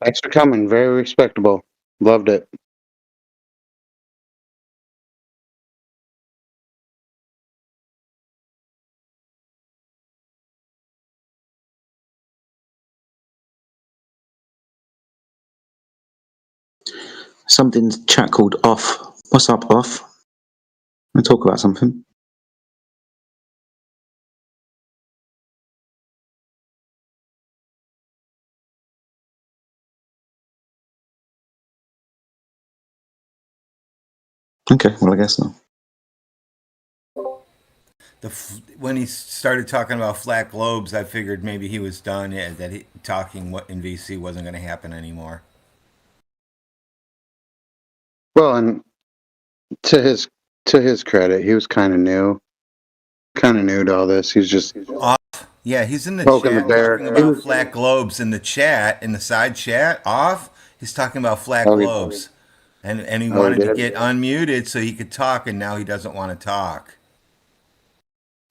Thanks for coming. Very respectable. Loved it. Something in chat called Off. What's up, Off? We'll talk about something. Okay, well, I guess not. When he started talking about flat globes, I figured maybe he was done. Talking what in VC wasn't going to happen anymore. Well, and to his credit, he was kind of new to all this. He's just off. Yeah, he's in the chat talking about flat globes in the chat, in the side chat. Off. He's talking about flat globes, and he wanted to get unmuted so he could talk, and now he doesn't want to talk.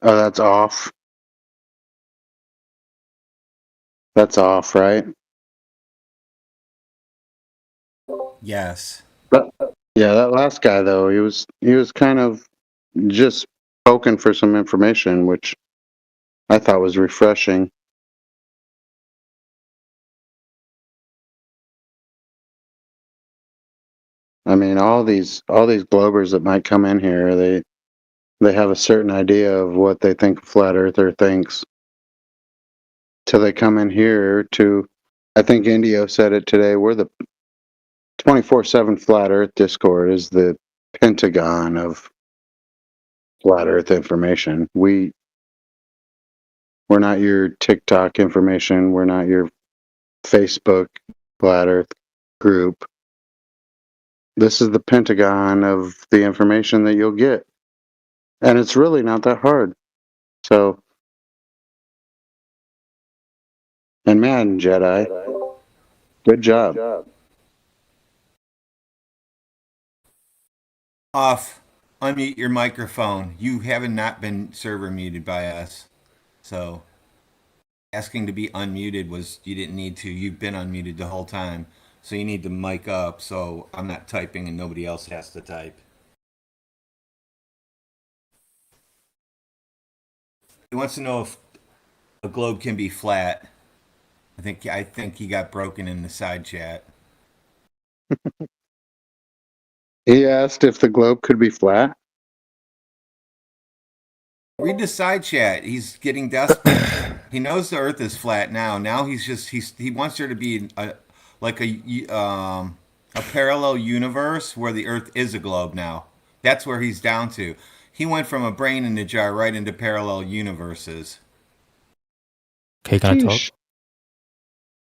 Oh, that's off. That's off, right? Yes. Yeah, that last guy though, he was kind of just poking for some information, which I thought was refreshing. I mean, all these globers that might come in here, they have a certain idea of what they think a flat earther thinks. Till they come in here to, I think Indio said it today, we're the 24/7 Flat Earth Discord is the Pentagon of flat Earth information. We're not your TikTok information. We're not your Facebook Flat Earth group. This is the Pentagon of the information that you'll get. And it's really not that hard. So, and man, Jedi, good job. Off. Unmute your microphone. You haven't not been server muted by us. So asking to be unmuted was you didn't need to. You've been unmuted the whole time. So you need to mic up so I'm not typing and nobody else has to type. wants to know if a globe can be flat. I think he got broken in the side chat. He asked if the globe could be flat. Read the side chat. He's getting desperate. He knows the Earth is flat now. Now he wants there to be a parallel universe where the Earth is a globe now. That's where he's down to. He went from a brain in the jar right into parallel universes. Okay, can I talk?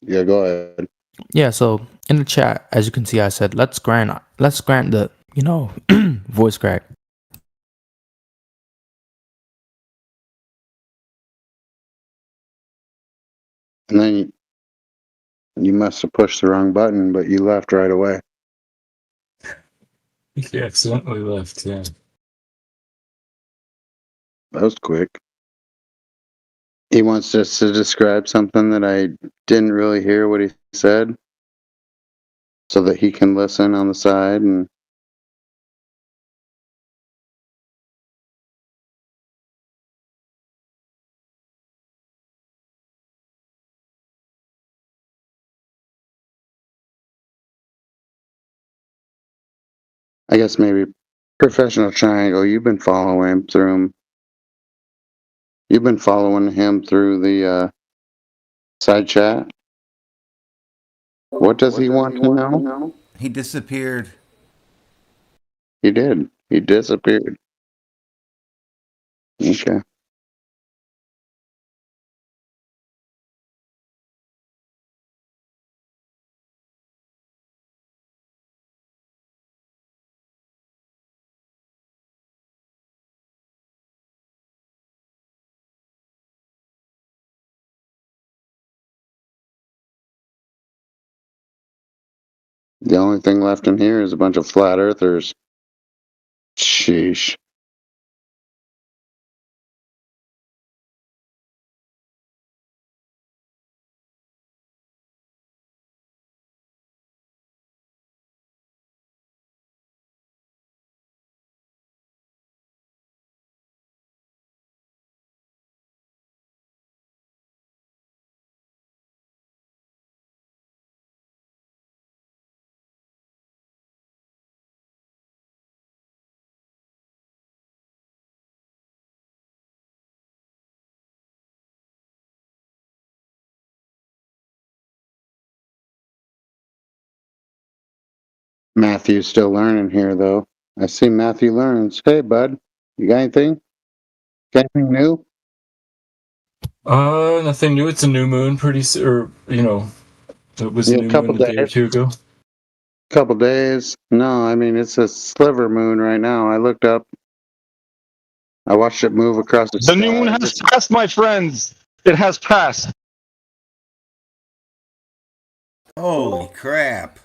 Yeah, go ahead. Yeah, so in the chat, as you can see, I said let's grant the voice crack. And then you must have pushed the wrong button, but you left right away. He accidentally left, yeah. That was quick. He wants us to describe something that I didn't really hear what he said, so that he can listen on the side. And I guess maybe Professional Triangle, you've been following him through the side chat. What does he want to know? He disappeared. He did. He disappeared. Okay. The only thing left in here is a bunch of flat earthers. Sheesh. Matthew's still learning here, though. I see Matthew learns. Hey, bud, you got anything? Got anything new? Nothing new. It's a new moon. It was a new moon a day or two ago. Couple days. No, I mean it's a sliver moon right now. I looked up. I watched it move across the sky. The new moon has passed, my friends. It has passed. Holy crap.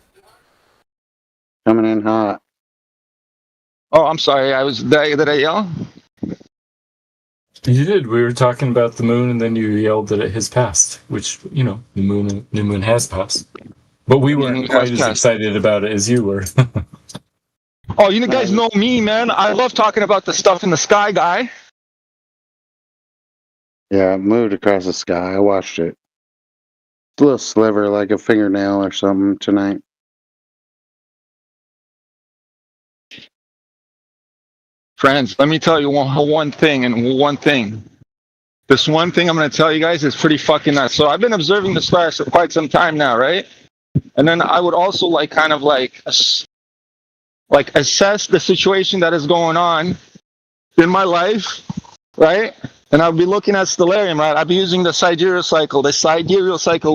Coming in hot. Oh, I'm sorry. Did I yell? You did. We were talking about the moon, and then you yelled that it has passed, which, the new moon has passed. But we weren't quite as excited about it as you were. Oh, you guys know me, man. I love talking about the stuff in the sky, guy. Yeah, it moved across the sky. I watched it. It's a little sliver, like a fingernail or something tonight. Friends, let me tell you one thing. This one thing I'm going to tell you guys is pretty fucking nuts. So I've been observing the stars for quite some time now, right? And then I would also assess the situation that is going on in my life, right? And I'll be looking at stellarium, right? I'll be using the sidereal cycle,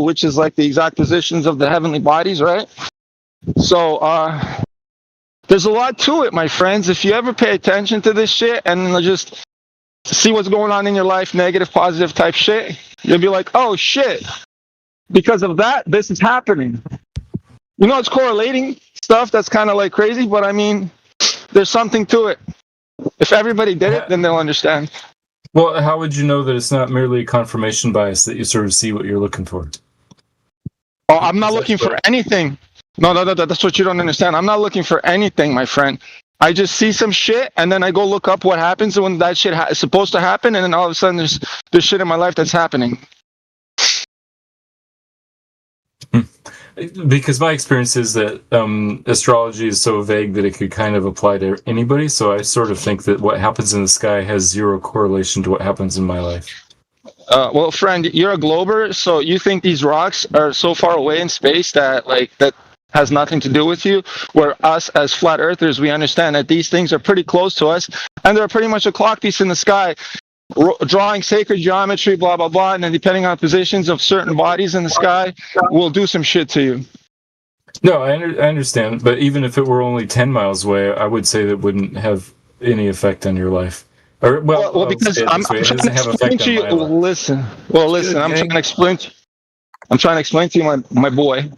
which is like the exact positions of the heavenly bodies, right? So, there's a lot to it, my friends. If you ever pay attention to this shit and just see what's going on in your life, negative, positive type shit, you'll be like, oh shit. Because of that, this is happening. It's correlating stuff that's kind of like crazy, but I mean, there's something to it. If everybody did it, then they'll understand. Well, how would you know that it's not merely a confirmation bias, that you sort of see what you're looking for? Oh, I'm not looking for anything. No, that's what you don't understand. I'm not looking for anything, my friend. I just see some shit, and then I go look up what happens when that shit is supposed to happen, and then all of a sudden there's shit in my life that's happening. Because my experience is that astrology is so vague that it could kind of apply to anybody. So I sort of think that what happens in the sky has zero correlation to what happens in my life. Well, friend, you're a glober, so you think these rocks are so far away in space that that has nothing to do with you, where us as flat earthers, we understand that these things are pretty close to us, and they're pretty much a clock piece in the sky, drawing sacred geometry, blah, blah, blah, and then depending on positions of certain bodies in the sky, will do some shit to you. No, I understand, but even if it were only 10 miles away, I would say that wouldn't have any effect on your life. Or, well, because I'm trying to explain to you. Listen, I'm trying to explain to you, my boy,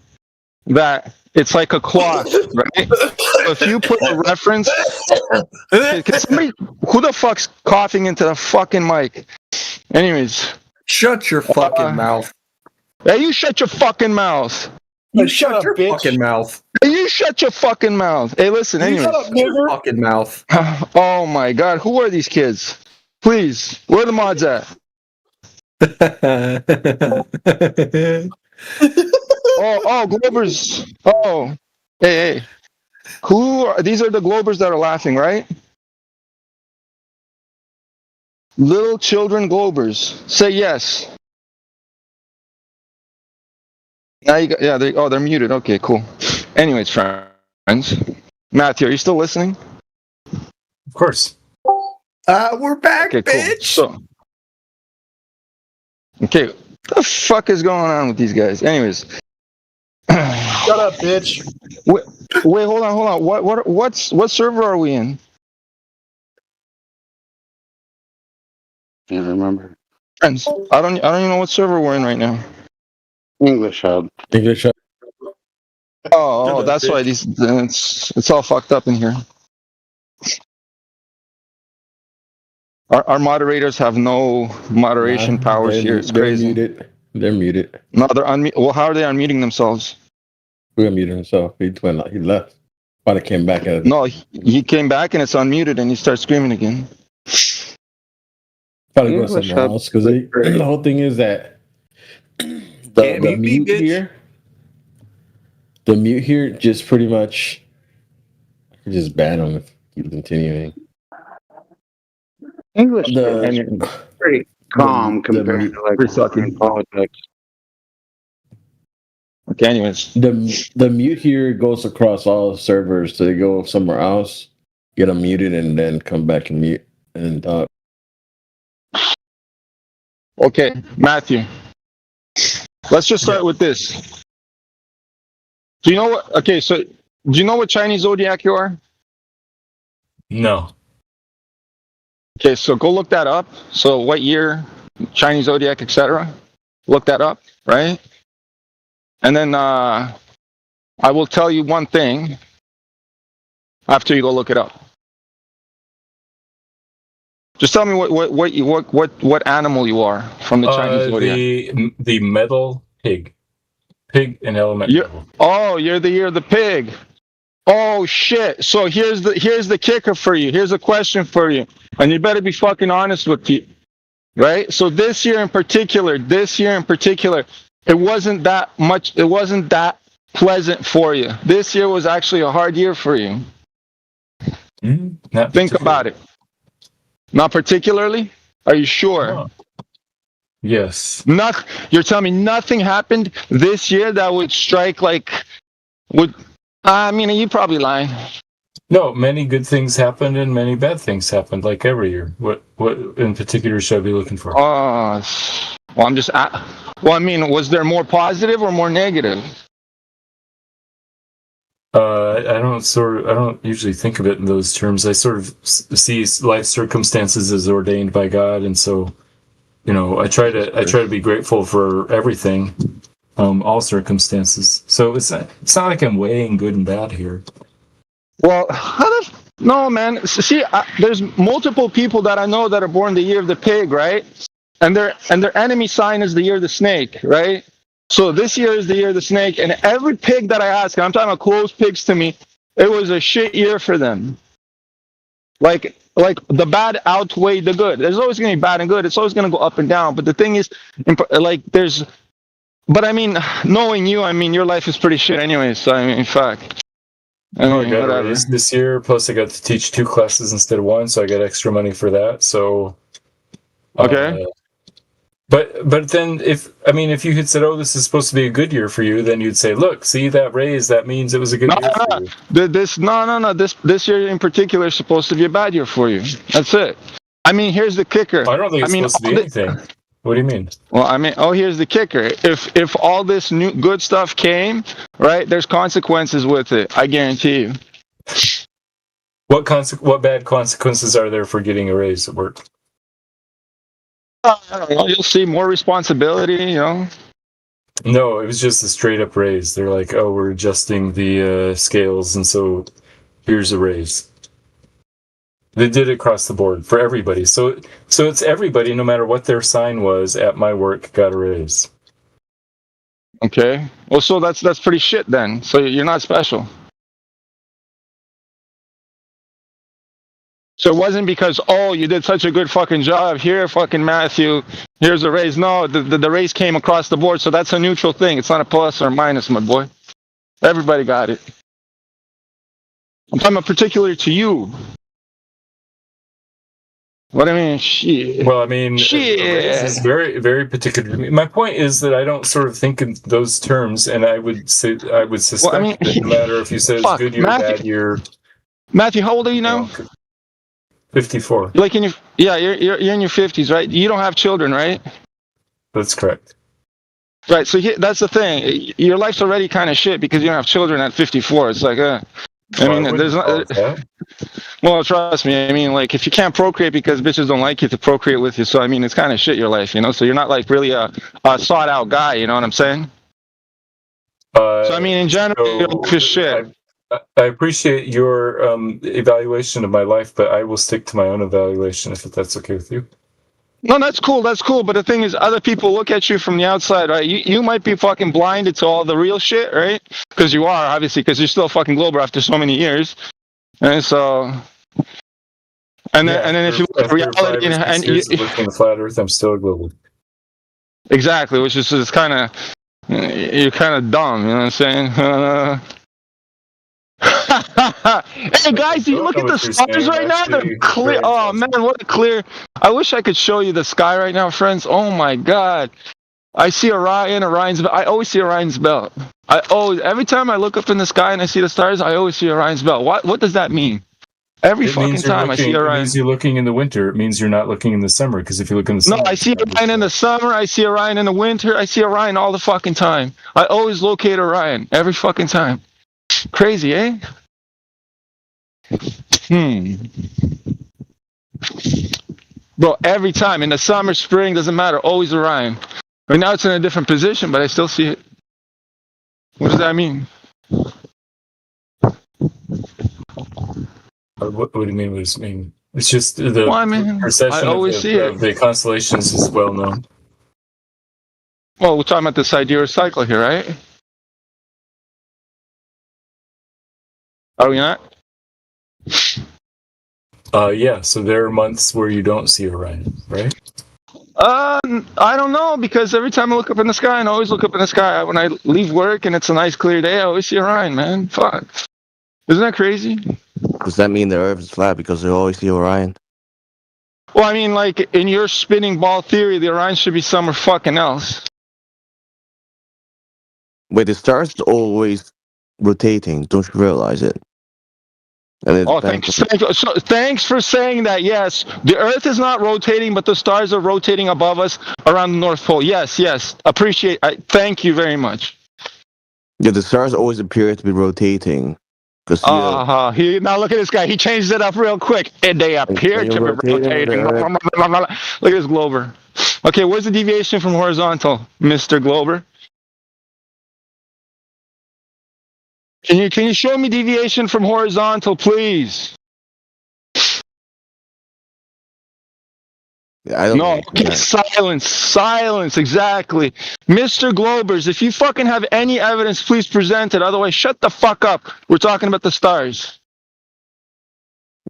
that it's like a clock, right? So if you put a reference, can somebody, who the fuck's coughing into the fucking mic? Anyways, shut your fucking mouth. Hey, you shut your fucking mouth. You shut your fucking mouth. Hey, you shut your fucking mouth. Hey, listen, anyways. You shut up, your fucking mouth. Oh my god, who are these kids? Please, where are the mods at? Oh, Globers. Oh, hey. These are the Globers that are laughing, right? Little children Globers. Say yes. Now you got, yeah, they're muted. Okay, cool. Anyways, friends. Matthew, are you still listening? Of course. We're back, okay, bitch. Cool. Okay, what the fuck is going on with these guys? Anyways. Shut up, bitch. Wait, hold on. What server are we in? Can't remember. Friends, I don't even know what server we're in right now. English Hub. Oh, that's why it's all fucked up in here. Our moderators have no moderation powers here. It's crazy. They're muted. No, they're unmuted. Well, how are they unmuting themselves? Who unmuted himself? He left. Probably came back. No, he came back and it's unmuted and he starts screaming again. Probably going somewhere else because the whole thing is that the mute here. The mute here just pretty much just ban him if you continuing. English is pretty calm compared to like politics. Okay, anyways. The mute here goes across all servers, so they go somewhere else, get them muted, and then come back and mute and talk. Okay, Matthew. Let's just start with this. Do you know what? Okay, so do you know what Chinese zodiac you are? No. Okay, so go look that up. So what year, Chinese zodiac, etc. Look that up, right? And then I will tell you one thing after you go look it up. Just tell me what animal you are from the Chinese zodiac. The metal pig. Pig and element. You're the year of the pig. Oh shit! So here's the kicker for you. Here's a question for you, and you better be fucking honest with you, right? So this year in particular, it wasn't that much. It wasn't that pleasant for you. This year was actually a hard year for you. Think about it. Not particularly? Are you sure? Oh. Yes. You're telling me nothing happened this year that would strike I mean, you're probably lying. No, many good things happened and many bad things happened, like every year. What in particular should I be looking for? Well, I mean, was there more positive or more negative? I don't usually think of it in those terms. I sort of see life circumstances as ordained by God, and so, I try to be grateful for everything. All circumstances. So it's not like I'm weighing good and bad here. Well, no, man. See, there's multiple people that I know that are born the year of the pig, right? And their enemy sign is the year of the snake, right? So this year is the year of the snake, and every pig that I ask, I'm talking about close pigs to me, it was a shit year for them. Like the bad outweigh the good. There's always going to be bad and good. It's always going to go up and down. But the thing is, like but I mean, knowing you, I mean, your life is pretty shit anyway. So I mean, fuck. I got a raise this year. Plus, I got to teach 2 classes instead of 1, so I got extra money for that. So, okay. But then if you had said, "Oh, this is supposed to be a good year for you," then you'd say, "Look, see that raise? That means it was a good year for you." This year in particular is supposed to be a bad year for you. That's it. I mean, here's the kicker. I don't think it's supposed to be anything. What do you mean? Well, I mean, here's the kicker. If all this new good stuff came, right, there's consequences with it. I guarantee you. What bad consequences are there for getting a raise at work? I don't know. You'll see more responsibility, you know. No, it was just a straight up raise. They're like, "Oh, we're adjusting the scales, and so here's a raise." They did it across the board for everybody. So it's everybody, no matter what their sign was at my work, got a raise. Okay. Well, so that's pretty shit then. So you're not special. So it wasn't because, oh, you did such a good fucking job here, fucking Matthew, here's a raise. No, the raise came across the board, so that's a neutral thing. It's not a plus or a minus, my boy. Everybody got it. I'm talking about particular to you. What I mean, shit. Well, I mean, shit. Is very, very particular to me. My point is that I don't sort of think in those terms, and I would suspect that no matter if you say it's good year, bad year. Matthew, how old are you now? 54. Like you're in your 50s, right? You don't have children, right? That's correct. Right. So that's the thing. Your life's already kind of shit because you don't have children at 54. It's like, I mean, there's not. Well, trust me. I mean, like, if you can't procreate because bitches don't like you to procreate with you, so I mean, it's kind of shit your life, you know. So you're not like really a sought out guy, you know what I'm saying? So I mean, in general, you're like shit. I appreciate your evaluation of my life, but I will stick to my own evaluation if that's okay with you. No, that's cool. That's cool. But the thing is, other people look at you from the outside, right? You might be fucking blinded to all the real shit, right? Because you are, obviously, because you're still a fucking Glober after so many years. And so, and then if you look at reality, and you looking at flat Earth, I'm still a Glober. Exactly, which is just kind of, you're kind of dumb. You know what I'm saying? Hey guys, do you look at the stars right now? They're clear. Oh man, what a clear! I wish I could show you the sky right now, friends. Oh my god, I see Orion's. I always see Orion's belt. Every time I look up in the sky and I see the stars, I always see Orion's belt. What does that mean? Every fucking time I see Orion. It means you're looking in the winter. It means you're not looking in the summer. Because if you look in the summer, no, I see Orion in the summer. I see Orion in the winter. I see Orion all the fucking time. I always locate Orion every fucking time. Crazy, eh? Bro, every time in the summer, spring, doesn't matter. Always Orion. Right now it's in a different position, but I still see it. What does that mean? What do you mean? What does it mean? It's just the precession of the constellations is well known. Well, we're talking about the sidereal cycle here, right? Are we not? Yeah, so there are months where you don't see Orion, right? I don't know, because every time I look up in the sky, and I always look up in the sky, when I leave work and it's a nice clear day, I always see Orion, man. Fuck. Isn't that crazy? Does that mean the Earth is flat because they always see Orion? Well, I mean, like, in your spinning ball theory, the Orion should be somewhere fucking else. Wait, the stars are always rotating, don't you realize it? Thanks for saying that. Yes, the Earth is not rotating, but the stars are rotating above us around the North Pole. Yes. Appreciate. Thank you very much. Yeah, the stars always appear to be rotating. Now look at this guy. He changed it up real quick. And they appear to be rotating. Look at this Glober. Okay, where's the deviation from horizontal, Mr. Glober? Can you show me deviation from horizontal, please? I don't know. Okay, silence, exactly. Mr. Globers, if you fucking have any evidence, please present it. Otherwise, shut the fuck up. We're talking about the stars.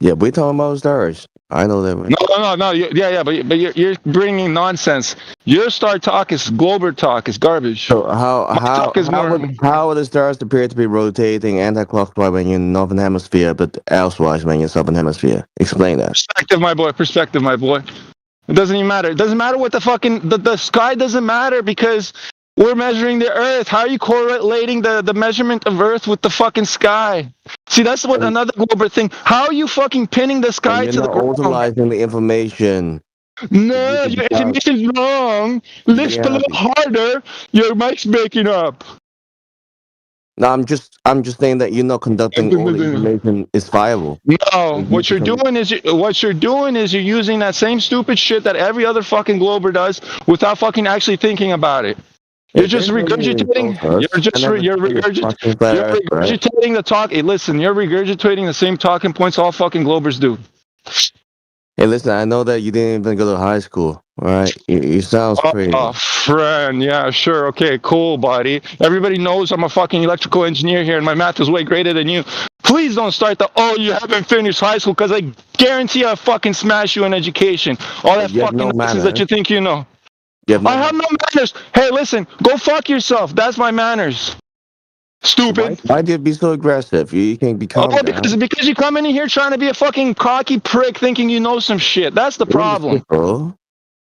Yeah, we're talking about stars. I know that. No. But you're bringing nonsense. Your star talk is Glober talk. Is garbage. So how would the stars appear to be rotating anti-clockwise when you're in the northern hemisphere, but elsewise when you're in the southern hemisphere? Explain that. Perspective, my boy. It doesn't even matter. It doesn't matter what the sky doesn't matter because we're measuring the Earth. How are you correlating the measurement of Earth with the fucking sky? See, that's what another Glober thing. How are you fucking pinning the sky to the ground? You're not utilizing the information. No, your information is wrong. Lisp a little harder. Your mic's breaking up. No, I'm just saying that you're not conducting all the information is viable. No, what you're doing is you're using that same stupid shit that every other fucking Glober does without fucking actually thinking about it. You're just regurgitating. You're regurgitating the talk. Hey, listen, you're regurgitating the same talking points all fucking Globers do. Hey, listen, I know that you didn't even go to high school, all right? You sound crazy. Oh, friend, yeah, sure, okay, cool, buddy. Everybody knows I'm a fucking electrical engineer here, and my math is way greater than you. Please don't start you haven't finished high school, because I guarantee I'll fucking smash you in education. All that fucking nonsense that you think you know. I have no manners. Hey, listen, go fuck yourself. That's my manners. Stupid. Why do you be so aggressive? You can't be calm down. Because you come in here trying to be a fucking cocky prick thinking you know some shit. That's the problem.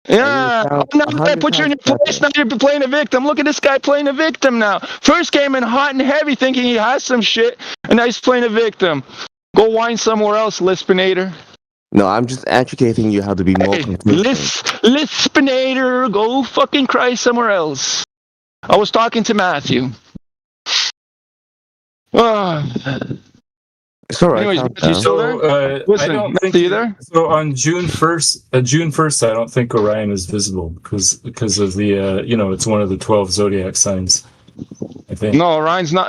Yeah, now I put you in your place. Now you're playing a victim. Look at this guy playing a victim now. First came in hot and heavy thinking he has some shit, and now he's playing a victim. Go whine somewhere else, Lispinator. No, I'm just educating you how to be more consistent. Lispinator, go fucking cry somewhere else. I was talking to Matthew. It's all right. Anyways, you still there? Listen, I don't think you there? So on June 1st, I don't think Orion is visible because of the it's one of the 12 zodiac signs. I think. No, Orion's not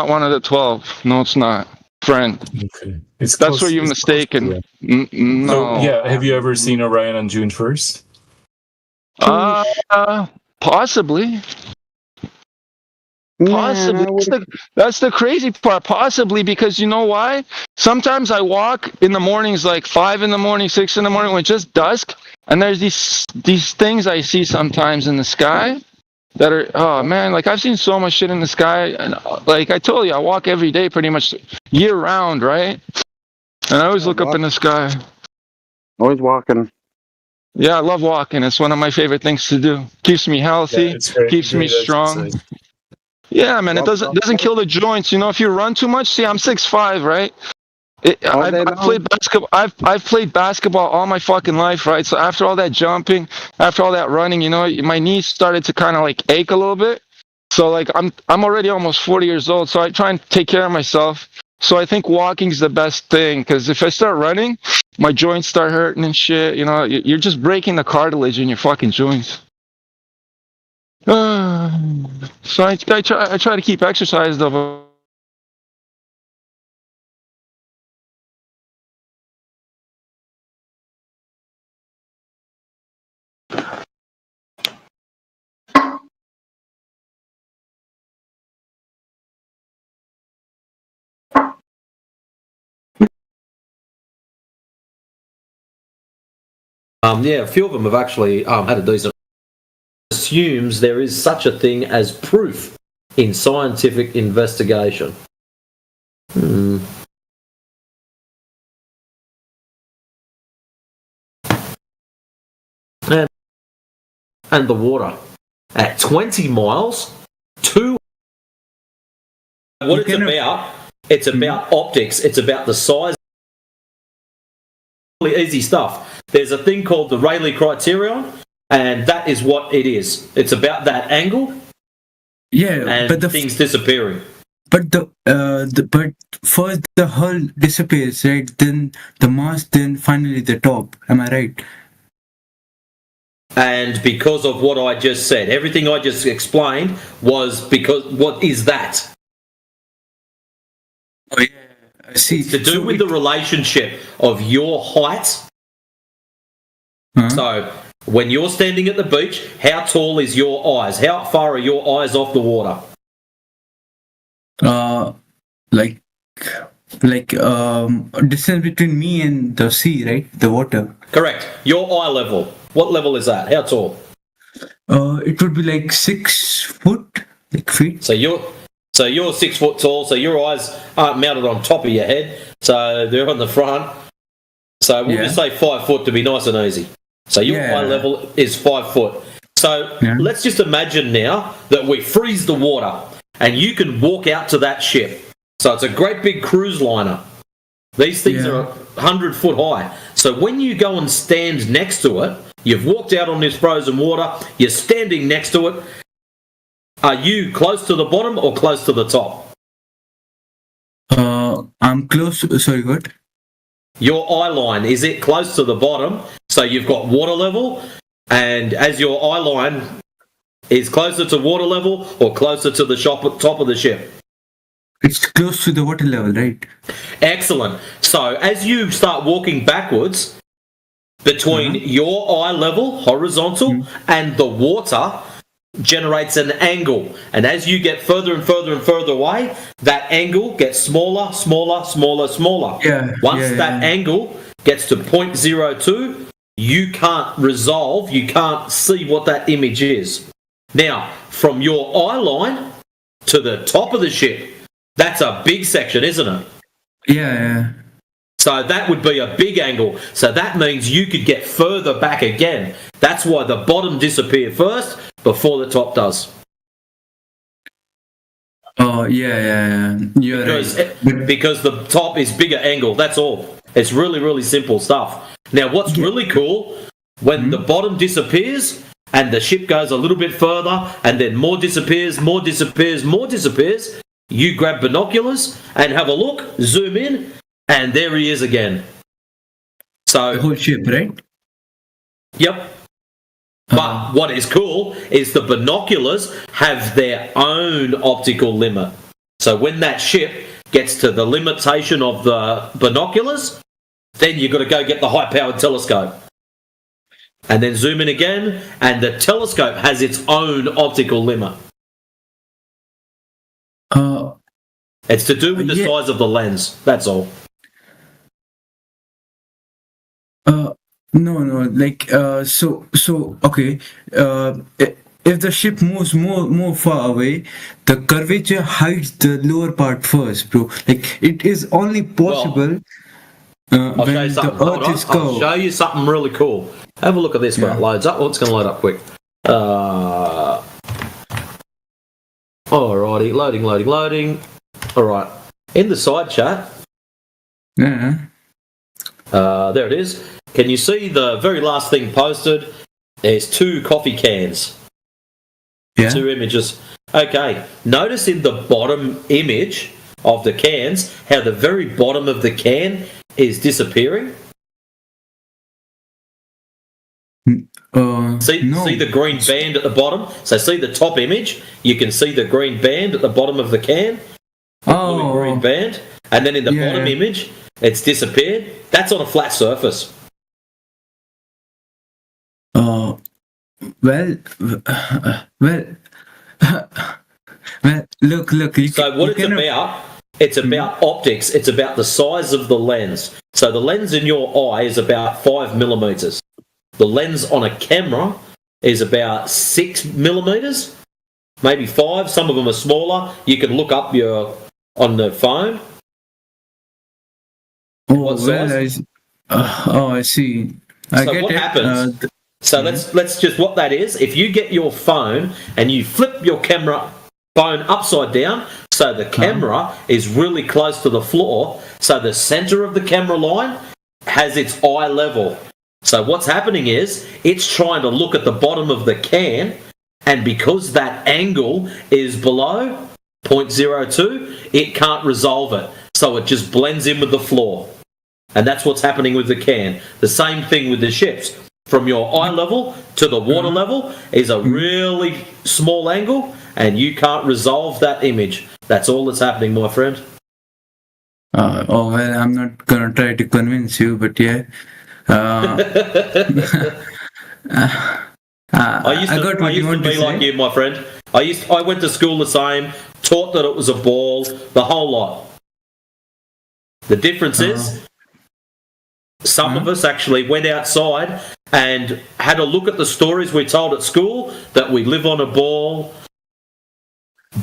one of the 12. No, it's not. Friend. Okay. That's where you're mistaken. No. So, yeah, have you ever seen Orion on June 1st? Possibly. That's the crazy part. Possibly because you know why? Sometimes I walk in the mornings like 5 in the morning, 6 in the morning when it's just dusk, and there's these things I see sometimes in the sky that are, oh man, like I've seen so much shit in the sky, and like I told you, I walk every day pretty much year round, right? And I always look up in the sky. Always walking. Yeah, I love walking. It's one of my favorite things to do. Keeps me healthy, keeps me strong. Yeah, man, it doesn't kill the joints. You know, if you run too much, see, I'm 6'5", right? I've played basketball all my fucking life, right? So after all that jumping, after all that running, you know, my knees started to kind of like ache a little bit. So like I'm already almost 40 years old, so I try and take care of myself. So I think walking's the best thing, because if I start running, my joints start hurting and shit. You know, you're just breaking the cartilage in your fucking joints. So I try to keep exercise though. Yeah, a few of them have actually had a decent. Assumes there is such a thing as proof in scientific investigation. And the water at 20 miles to what it's about optics. It's about the size. Really easy stuff. There's a thing called the Rayleigh criterion, and that is what it is. It's about that angle. Yeah, and but things disappearing. But but first the hull disappears, right? Then the mass, then finally the top. Am I right? And because of what I just said, everything I just explained was because what is that? Oh yeah, I see. It's to do with the relationship of your height. So when you're standing at the beach, how tall is your eyes? How far are your eyes off the water? Like distance between me and the sea, right? The water. Correct. Your eye level. What level is that? How tall? It would be like 6 foot, like feet. So you're 6 foot tall. So your eyes aren't mounted on top of your head. So they're on the front. So we'll just say 5 foot to be nice and easy. So your eye level is 5 foot. So let's just imagine now that we freeze the water and you can walk out to that ship. So it's a great big cruise liner. These things are 100 foot high. So when you go and stand next to it, you've walked out on this frozen water, you're standing next to it. Are you close to the bottom or close to the top? I'm close to, sorry, what? Your eye line, is it close to the bottom? So you've got water level, and as your eye line is closer to water level or closer to the top of the ship? It's close to the water level, right? Excellent. So as you start walking backwards between your eye level, horizontal, and the water generates an angle. And as you get further and further and further away, that angle gets smaller, smaller, smaller, smaller. Once that angle gets to 0.02, you can't see what that image is. Now, from your eye line to the top of the ship, that's a big section, isn't it? Yeah. So that would be a big angle. So that means you could get further back again. That's why the bottom disappeared first before the top does. Oh, yeah. You're right. Because the top is bigger angle, that's all. It's really, really simple stuff. Now, what's really cool, when the bottom disappears and the ship goes a little bit further and then more disappears, you grab binoculars and have a look, zoom in, and there he is again. So the whole ship, right? Yep. But what is cool is the binoculars have their own optical limit. So when that ship gets to the limitation of the binoculars, then you've got to go get the high-powered telescope. And then zoom in again, and the telescope has its own optical limit. It's to do with the size of the lens, that's all. No, okay. If the ship moves more far away, the curvature hides the lower part first, bro. Like, it is only possible I'll show you when the something. Hold Earth on. is I'll curved. show you something really cool. Have a look at this when it loads up. Oh, it's going to load up quick. Alrighty, loading. Alright. In the side chat. Yeah. There it is. Can you see the very last thing posted? There's 2 coffee cans. Yeah. 2 images. Okay. Notice in the bottom image of the cans how the very bottom of the can is disappearing. See the green band at the bottom? So see the top image? You can see the green band at the bottom of the can. The green band. And then in the bottom image, it's disappeared. That's on a flat surface. Well, look. So what it's about optics. It's about the size of the lens. So the lens in your eye is about 5 millimeters. The lens on a camera is about 6 millimeters, maybe 5. Some of them are smaller. You can look up on the phone. What size? I see. What happens? Let's just what that is. If you get your phone and you flip your phone upside down, so the camera is really close to the floor, so the center of the camera line has its eye level. So what's happening is it's trying to look at the bottom of the can, and because that angle is below 0.02, it can't resolve it. So it just blends in with the floor. And that's what's happening with the can. The same thing with the ships. From your eye level to the water level is a really small angle, and you can't resolve that image. That's all that's happening, my friend. Well, I'm not gonna try to convince you, but yeah. I used to be like you, my friend. I went to school the same, taught that it was a ball, the whole lot. The difference is some of us actually went outside and had a look at the stories we're told at school that we live on a ball.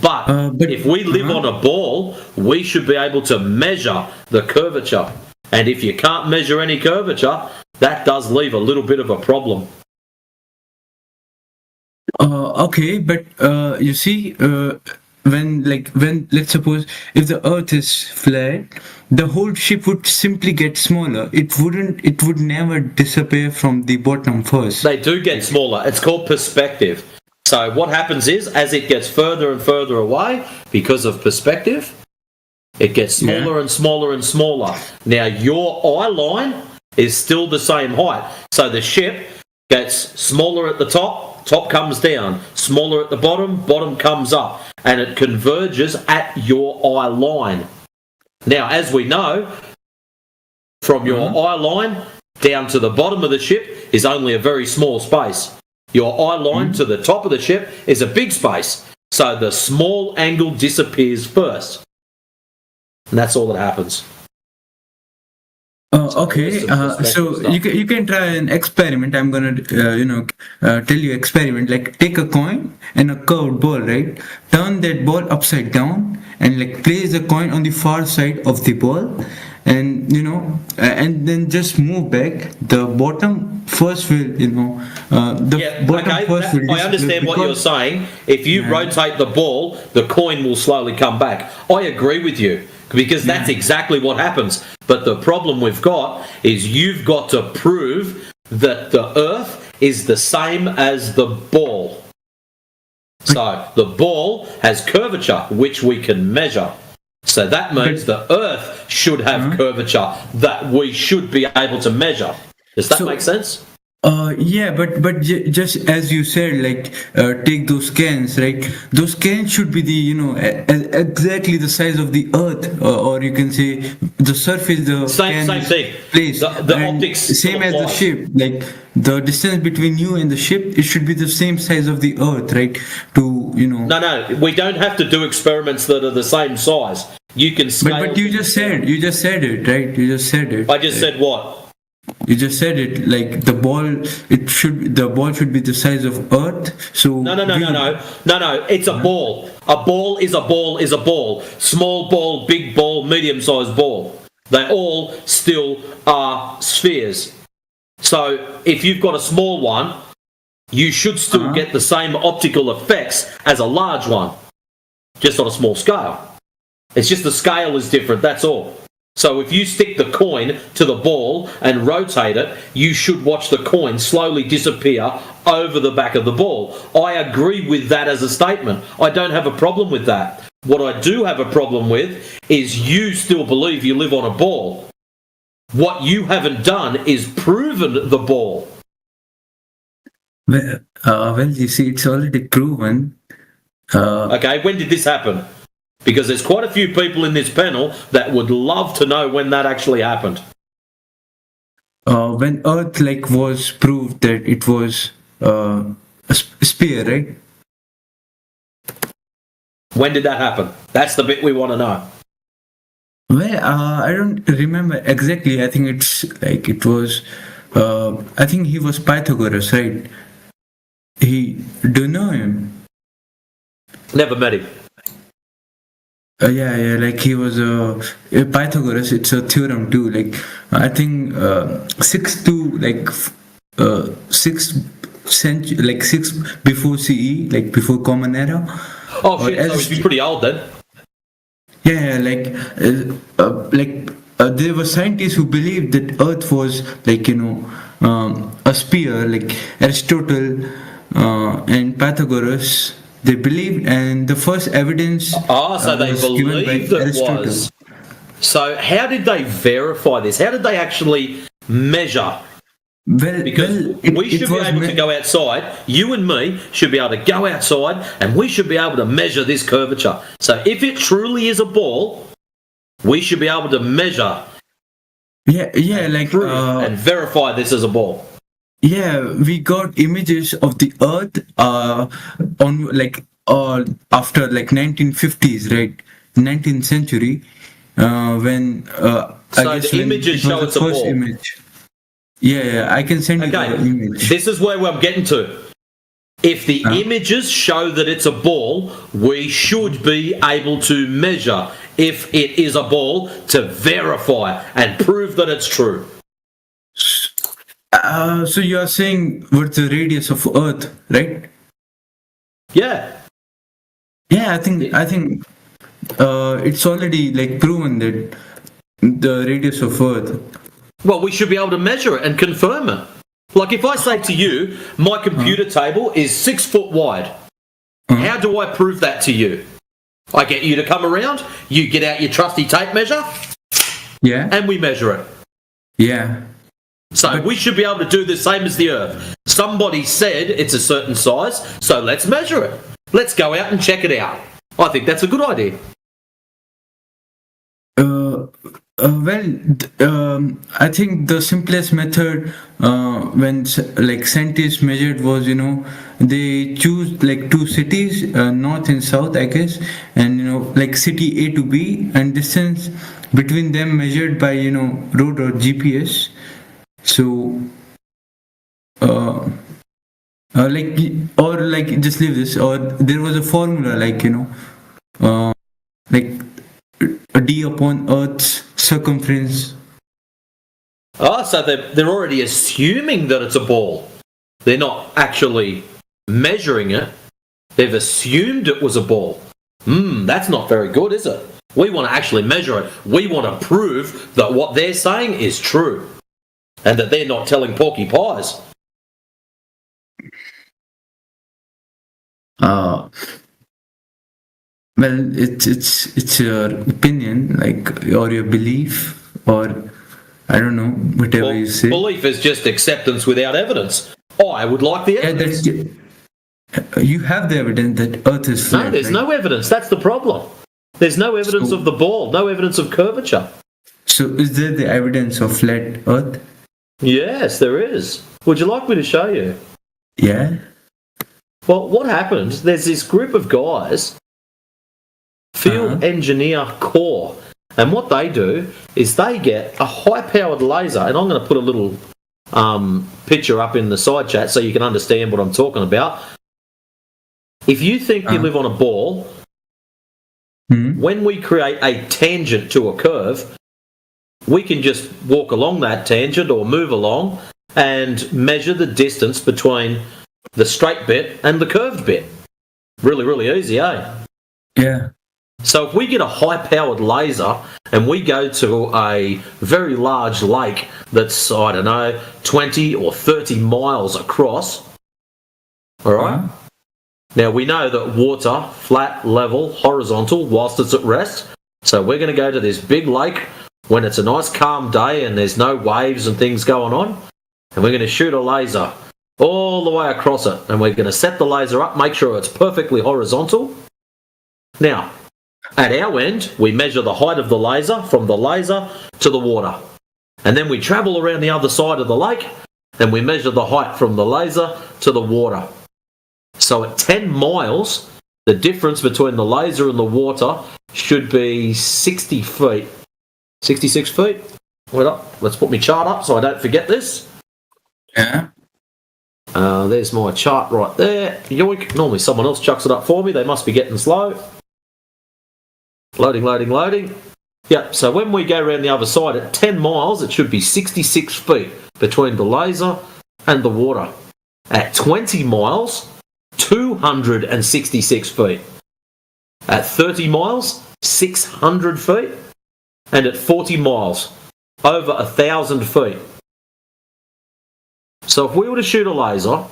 But if we live on a ball, we should be able to measure the curvature. And if you can't measure any curvature, that does leave a little bit of a problem. Okay, but you see, when let's suppose if the Earth is flat, the whole ship would simply get smaller. It would never disappear from the bottom first. They do get smaller. It's called perspective. So what happens is, as it gets further and further away, because of perspective, it gets smaller and smaller and smaller. Now, your eye line is still the same height. So the ship gets smaller at the top, top comes down. Smaller at the bottom, bottom comes up. And it converges at your eye line. Now, as we know, from your eye line down to the bottom of the ship is only a very small space. Your eye line to the top of the ship is a big space. So the small angle disappears first. And that's all that happens. Okay, so you can try an experiment. I'm gonna tell you experiment. Like, take a coin and a curved ball, right? Turn that ball upside down and place the coin on the far side of the ball, and and then just move back. The bottom first will I understand what you're saying. If you rotate the ball, the coin will slowly come back. I agree with you, because that's exactly what happens. But the problem we've got is you've got to prove that the Earth is the same as the ball. So the ball has curvature, which we can measure. So that means the Earth should have curvature that we should be able to measure. Does that make sense? Yeah, but just as you said, take those scans, right? Those scans should be the exactly the size of the Earth, or you can say the surface. The same thing. Place the optics same as the ship. Like, the distance between you and the ship, it should be the same size of the Earth, right? No, we don't have to do experiments that are the same size. You can scale. But you just said it, right? You just said it. I just said what? You just said it, like the ball should be the size of Earth. So no. It's a ball. A ball is a ball is a ball. Small ball, big ball, medium-sized ball. They all still are spheres. So if you've got a small one, you should still get the same optical effects as a large one, just on a small scale. It's just the scale is different. That's all. So if you stick the coin to the ball and rotate it, you should watch the coin slowly disappear over the back of the ball. I agree with that as a statement. I don't have a problem with that. What I do have a problem with is you still believe you live on a ball. What you haven't done is proven the ball. Well, you see, it's already proven. Okay, when did this happen? Because there's quite a few people in this panel that would love to know when that actually happened. When Earth was proved that it was a sphere, right? When did that happen? That's the bit we want to know. Well, I don't remember exactly. I think it was. I think he was Pythagoras, right? Do you know him? Never met him. Yeah, he was Pythagoras. It's a theorem too. I think 6th century, 6 before CE, before Common Era. Oh shit! So he's pretty old then. Yeah, there were scientists who believed that Earth was a sphere, like Aristotle and Pythagoras. They believed, and the first evidence. So they believed it was. So how did they verify this? How did they actually measure? Because we should be able to go outside. You and me should be able to go outside, and we should be able to measure this curvature. So if it truly is a ball, we should be able to measure. And verify this as a ball. Yeah, we got images of the Earth after 1950s, right? 19th century. when so the images show it's a ball. Image. Yeah, I can send you the image. This is where I'm getting to. If the images show that it's a ball, we should be able to measure if it is a ball to verify and prove that it's true. So you are saying what's the radius of Earth, right? Yeah. Yeah, I think it's already like proven that the radius of Earth. Well, we should be able to measure it and confirm it. Like if I say to you, my computer table is 6 foot wide, how do I prove that to you? I get you to come around, you get out your trusty tape measure, and we measure it. Yeah. So we should be able to do the same as the Earth. Somebody said it's a certain size, so let's measure it. Let's go out and check it out. I think that's a good idea. I think the simplest method when like scientists measured was, they choose like two cities, north and south, I guess, and like city A to B, and distance between them measured by road or GPS. So just leave this, or there was a formula like a D upon Earth's circumference. So they're already assuming that it's a ball. They're not actually measuring it. They've assumed it was a ball. That's not very good, is it? We want to actually measure it. We want to prove that what they're saying is true and that they're not telling porky pies. Well, it's your opinion, like, or your belief, or I don't know, whatever you say. Belief is just acceptance without evidence. I would like the evidence. You have the evidence that Earth is flat. No, there's no evidence. That's the problem. There's no evidence of the ball, no evidence of curvature. So is there the evidence of flat Earth? Yes, there is. Would you like me to show you? Yeah. Well, what happened, there's this group of guys, Field Engineer Corps, and what they do is they get a high-powered laser, and I'm going to put a little picture up in the side chat so you can understand what I'm talking about. If you think you live on a ball, when we create a tangent to a curve, we can just walk along that tangent or move along and measure the distance between the straight bit and the curved bit. Really, really easy, eh? Yeah. So if we get a high-powered laser and we go to a very large lake that's, 20 or 30 miles across, all right? Now, we know that water, flat, level, horizontal, whilst it's at rest. So we're going to go to this big lake when it's a nice calm day and there's no waves and things going on, and we're going to shoot a laser all the way across it. And we're going to set the laser up, make sure it's perfectly horizontal. Now, at our end, we measure the height of the laser from the laser to the water. And then we travel around the other side of the lake and we measure the height from the laser to the water. So at 10 miles, the difference between the laser and the water should be 60 feet. 66 feet? Wait up. Let's put my chart up so I don't forget this. Yeah. There's my chart right there. Yoink. Normally someone else chucks it up for me. They must be getting slow. Loading, loading, loading. Yep, so when we go around the other side at 10 miles, it should be 66 feet between the laser and the water. At 20 miles, 266 feet. At 30 miles, 600 feet. And at 40 miles, over 1,000 feet. So if we were to shoot a laser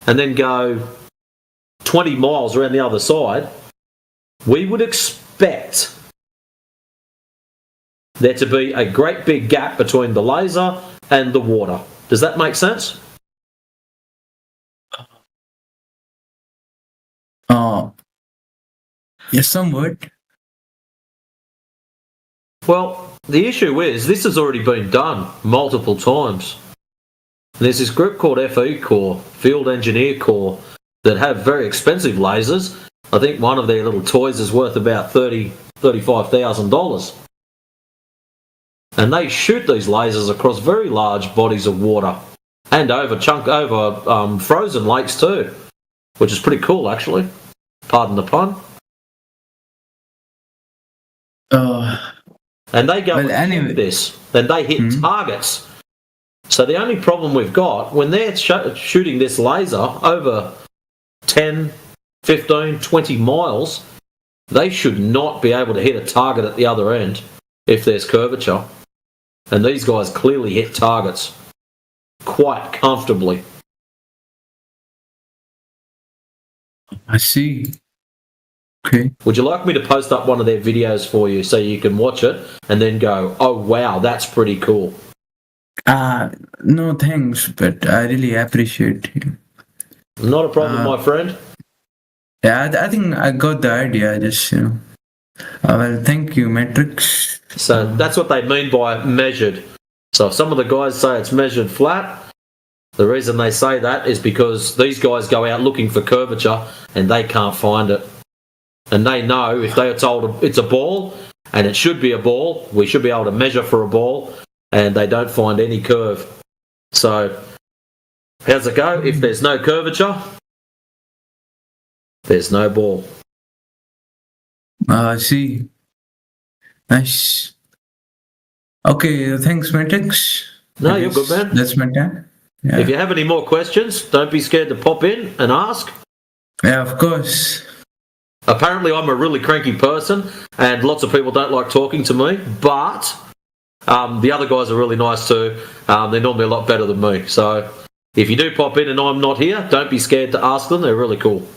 and then go 20 miles around the other side, we would expect there to be a great big gap between the laser and the water. Does that make sense? Yes, somewhat. Well, the issue is this has already been done multiple times. There's this group called FE Corps, Field Engineer Corps, that have very expensive lasers. I think one of their little toys is worth about $30 $35,000. And they shoot these lasers across very large bodies of water and over frozen lakes too, which is pretty cool actually. Pardon the pun. And they go shoot this, and they hit targets. So the only problem we've got, when they're shooting this laser over 10, 15, 20 miles, they should not be able to hit a target at the other end if there's curvature. And these guys clearly hit targets quite comfortably. I see. Okay. Would you like me to post up one of their videos for you so you can watch it and then go, oh wow, that's pretty cool? No thanks, but I really appreciate you. Not a problem, my friend. Yeah, I think I got the idea. Just well, thank you, Matrix. So that's what they mean by measured. So if some of the guys say it's measured flat, the reason they say that is because these guys go out looking for curvature and they can't find it. And they know if they are told it's a ball and it should be a ball, we should be able to measure for a ball, and they don't find any curve. So how's it go? If there's no curvature, there's no ball. I see. Nice. Okay, thanks, Matrix. No, you're good, man. That's my time. Yeah. If you have any more questions, don't be scared to pop in and ask. Yeah, of course. Apparently, I'm a really cranky person, and lots of people don't like talking to me, but the other guys are really nice too. They're normally a lot better than me. So if you do pop in and I'm not here, don't be scared to ask them. They're really cool.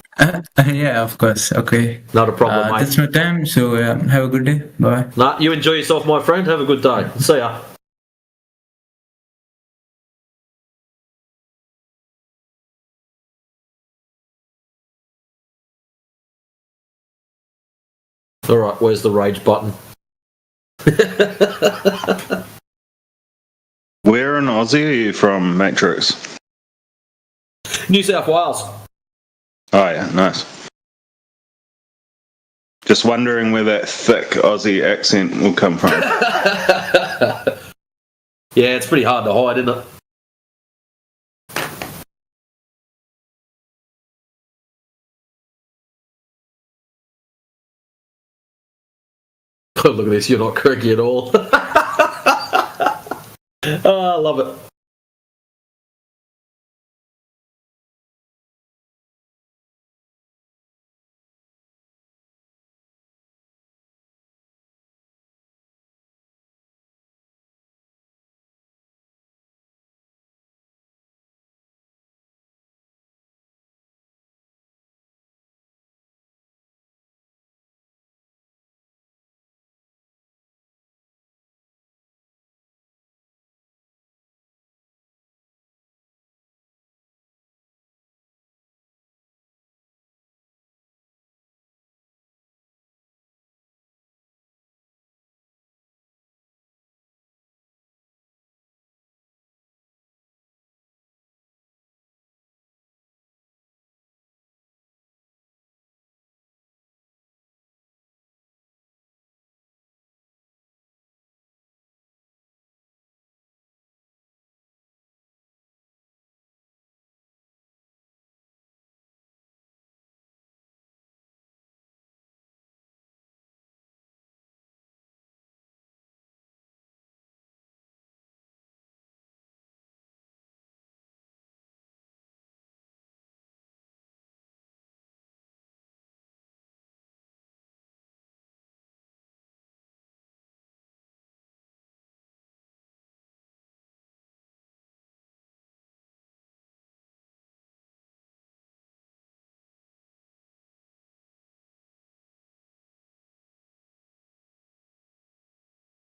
Yeah, of course. Okay. Not a problem, mate. That's my time, so have a good day. Bye. Nah, you enjoy yourself, my friend. Have a good day. See ya. Alright, where's the rage button? Where in Aussie are you from, Matrix? New South Wales. Oh yeah, nice. Just wondering where that thick Aussie accent will come from. Yeah, it's pretty hard to hide, isn't it? Oh, look at this, you're not cranky at all. Oh, I love it.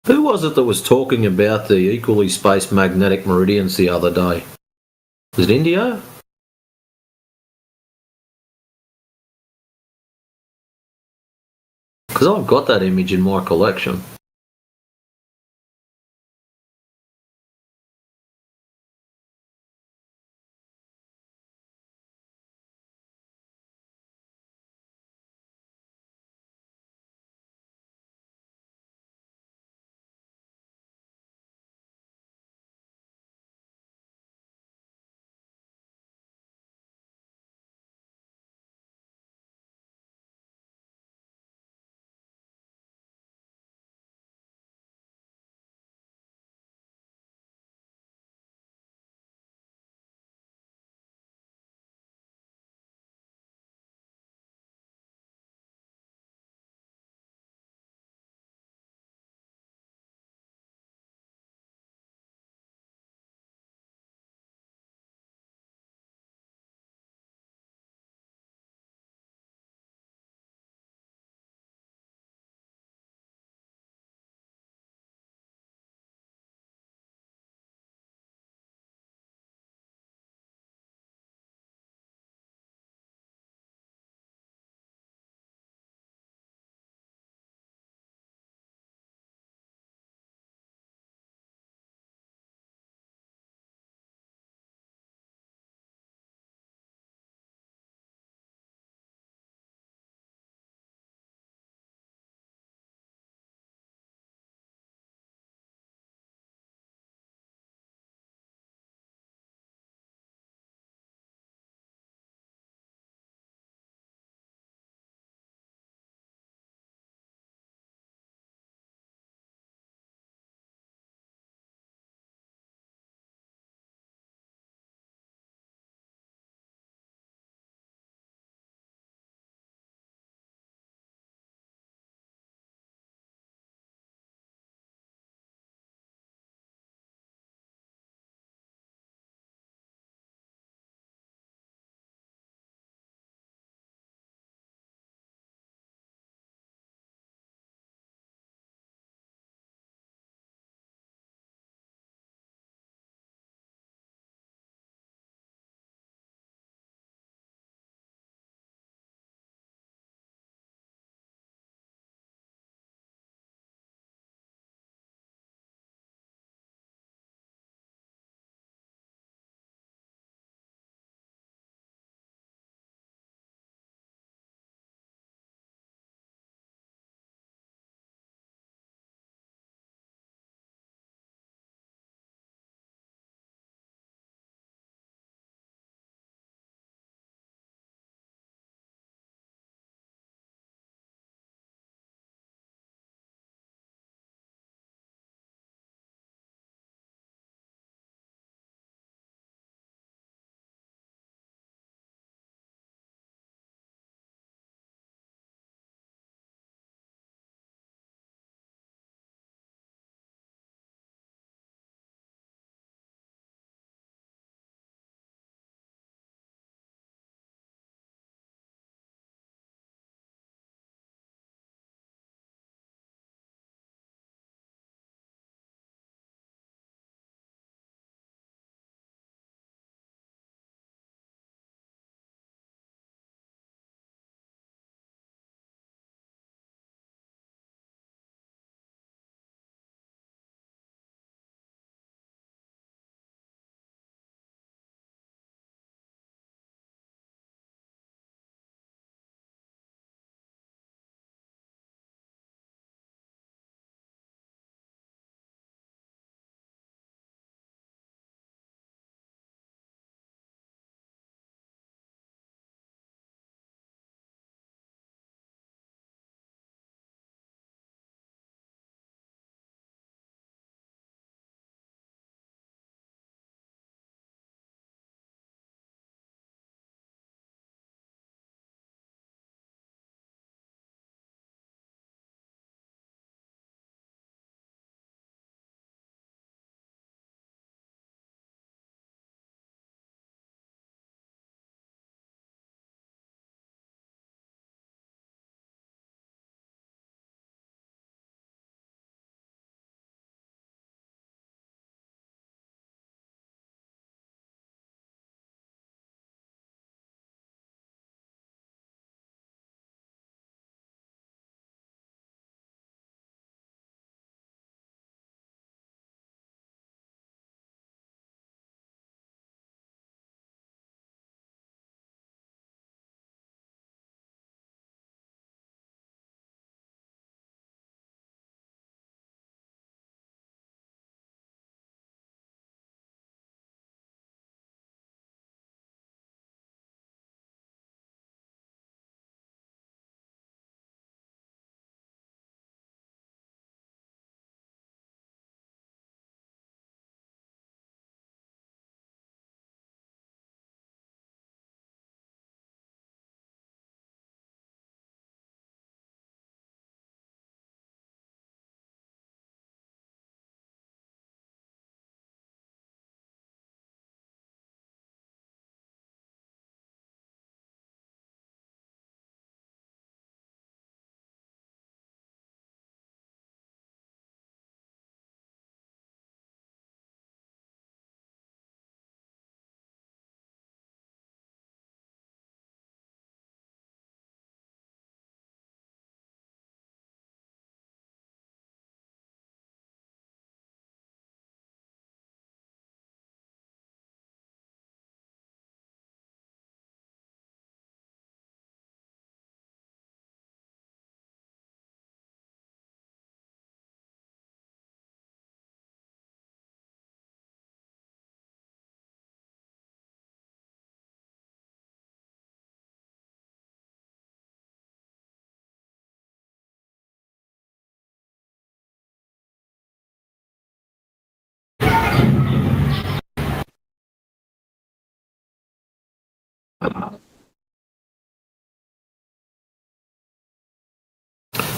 Who was it that was talking about the equally spaced magnetic meridians the other day? Was it Indio? Because I've got that image in my collection.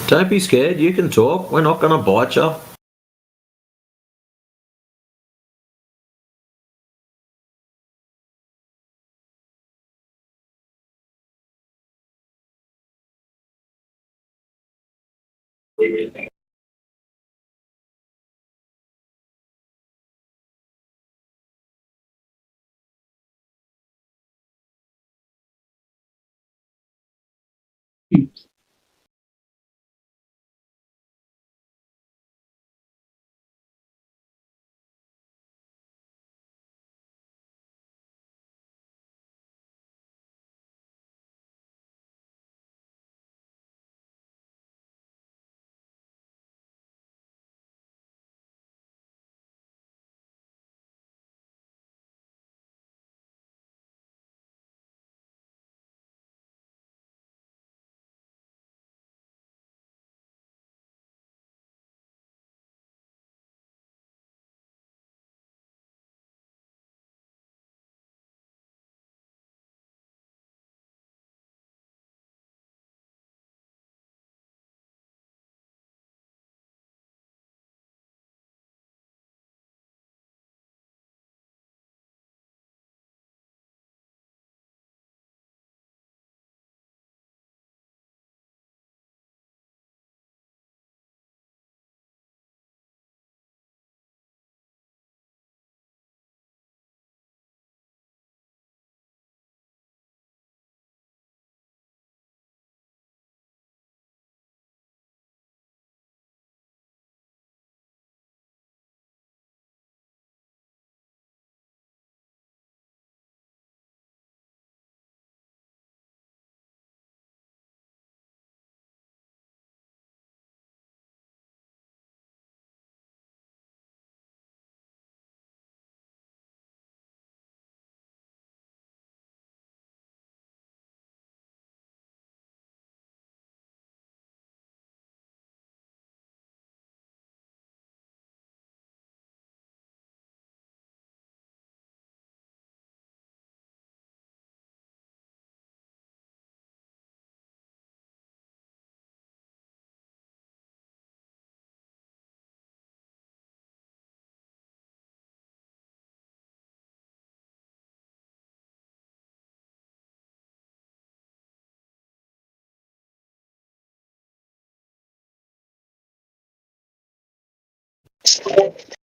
Don't be scared. You can talk. We're not going to bite you.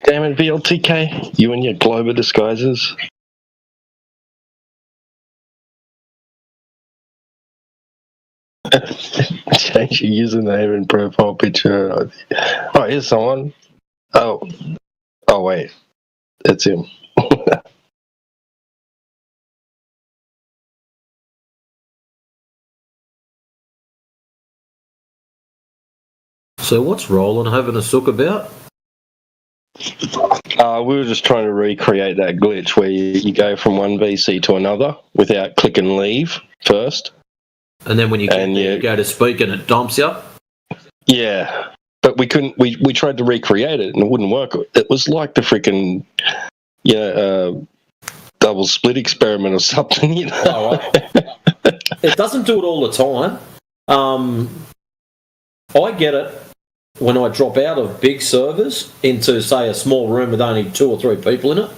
Damn it, VLTK. You and your Glober disguises. Change your username and profile picture. Oh, here's someone. Oh, wait. It's him. So what's Roland having a sook about? We were just trying to recreate that glitch where you go from one VC to another without clicking leave first. And then when you go to speak and it dumps you? Yeah. But we couldn't, we tried to recreate it and it wouldn't work. It was like the freaking, double split experiment or something, you know? Oh, right. It doesn't do it all the time. I get it when I drop out of big servers into, say, a small room with only 2 or 3 people in it.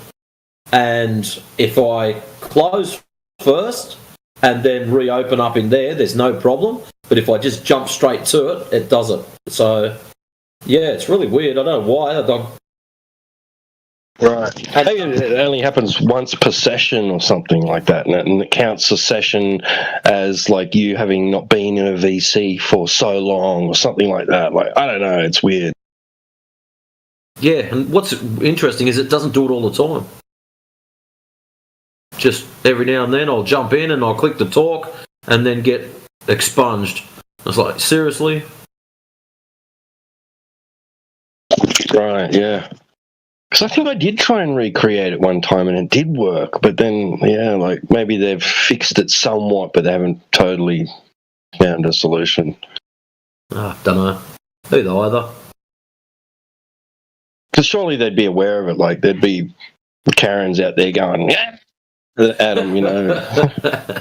And if I close first and then reopen up in there's no problem. But if I just jump straight to it, it doesn't. So, yeah, it's really weird. I don't know why. Right. I think it only happens once per session or something like that, and it counts a session as like you having not been in a VC for so long or something like that. Like, I don't know, it's weird. Yeah, and what's interesting is it doesn't do it all the time. Just every now and then I'll jump in and I'll click the talk and then get expunged. It's like, seriously? Right, yeah. Because I think I did try and recreate it one time and it did work, but then, like maybe they've fixed it somewhat, but they haven't totally found a solution. Don't know. Either. Because surely they'd be aware of it, like there'd be Karens out there going, yeah, at them, you know.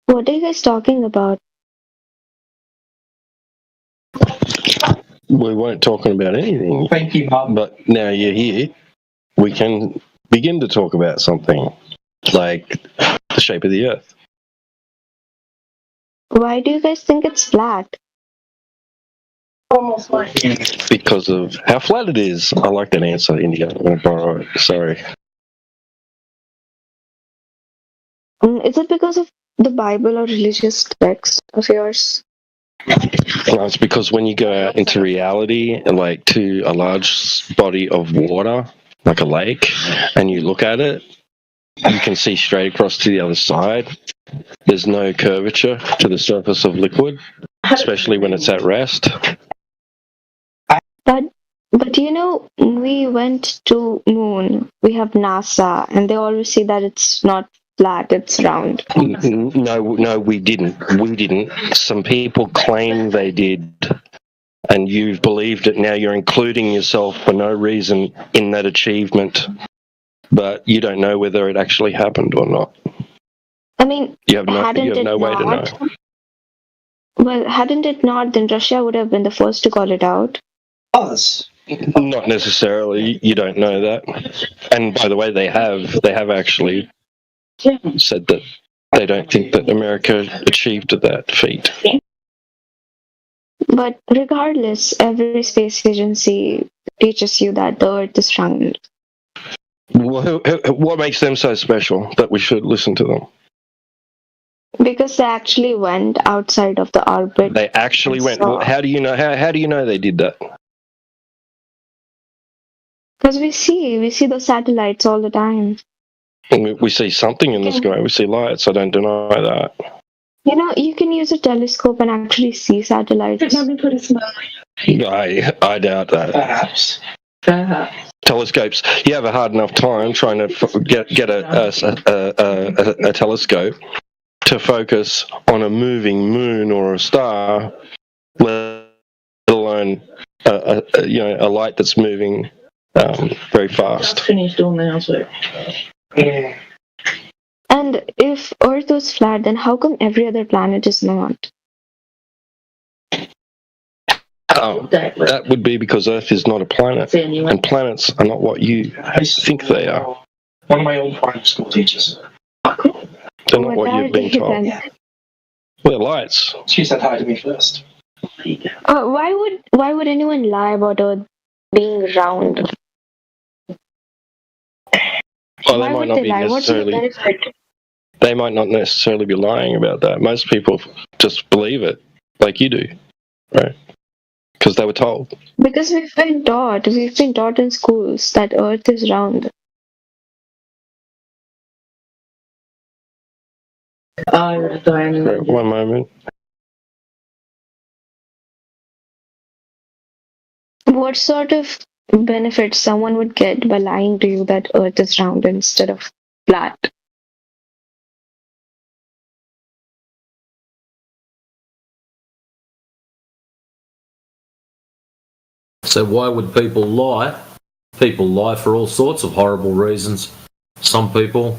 What are you guys talking about? We weren't talking about anything. Thank you, Mom. But now you're here, we can begin to talk about something like the shape of the Earth. Why do you guys think it's flat? Because of how flat it is. I like that answer, India. I'm going to borrow it. Sorry. Is it because of the Bible or religious text of yours? No, it's because when you go out into reality, like to a large body of water, like a lake, and you look at it, you can see straight across to the other side. There's no curvature to the surface of liquid, especially when it's at rest. But you know, we went to moon. We have NASA, and they always say that it's not flat, it's round. No, we didn't. We didn't. Some people claim they did, and you've believed it. Now you're including yourself for no reason in that achievement, but you don't know whether it actually happened or not. I mean, You have no way to know. Well, hadn't it not, then Russia would have been the first to call it out. Us. Not necessarily. You don't know that. And by the way, they have actually said that they don't think that America achieved that feat. But regardless, every space agency teaches you that the Earth is round. What makes them so special that we should listen to them? Because they actually went outside of the orbit. They actually went. Well, how do you know? How do you know they did that? Because we see the satellites all the time. We see something in the sky. We see lights. I don't deny that. You know, you can use a telescope and actually see satellites. I doubt that. Perhaps. Telescopes. You have a hard enough time trying to get a telescope to focus on a moving moon or a star, let alone a light that's moving very fast. Finished all now, so. Yeah. And if Earth was flat, then how come every other planet is not? That would be because Earth is not a planet, and planets are not what you think they are. One of my old primary school teachers. They're not what you've been told. We're lights. She said hi to me first. Why would anyone lie about Earth being round? Well, they might not be necessarily. They might not necessarily be lying about that. Most people just believe it, like you do, right? Because they were told. Because we've been taught in schools that Earth is round. One moment. What sort of benefit someone would get by lying to you that Earth is round instead of flat? So why would people lie? People lie for all sorts of horrible reasons. Some people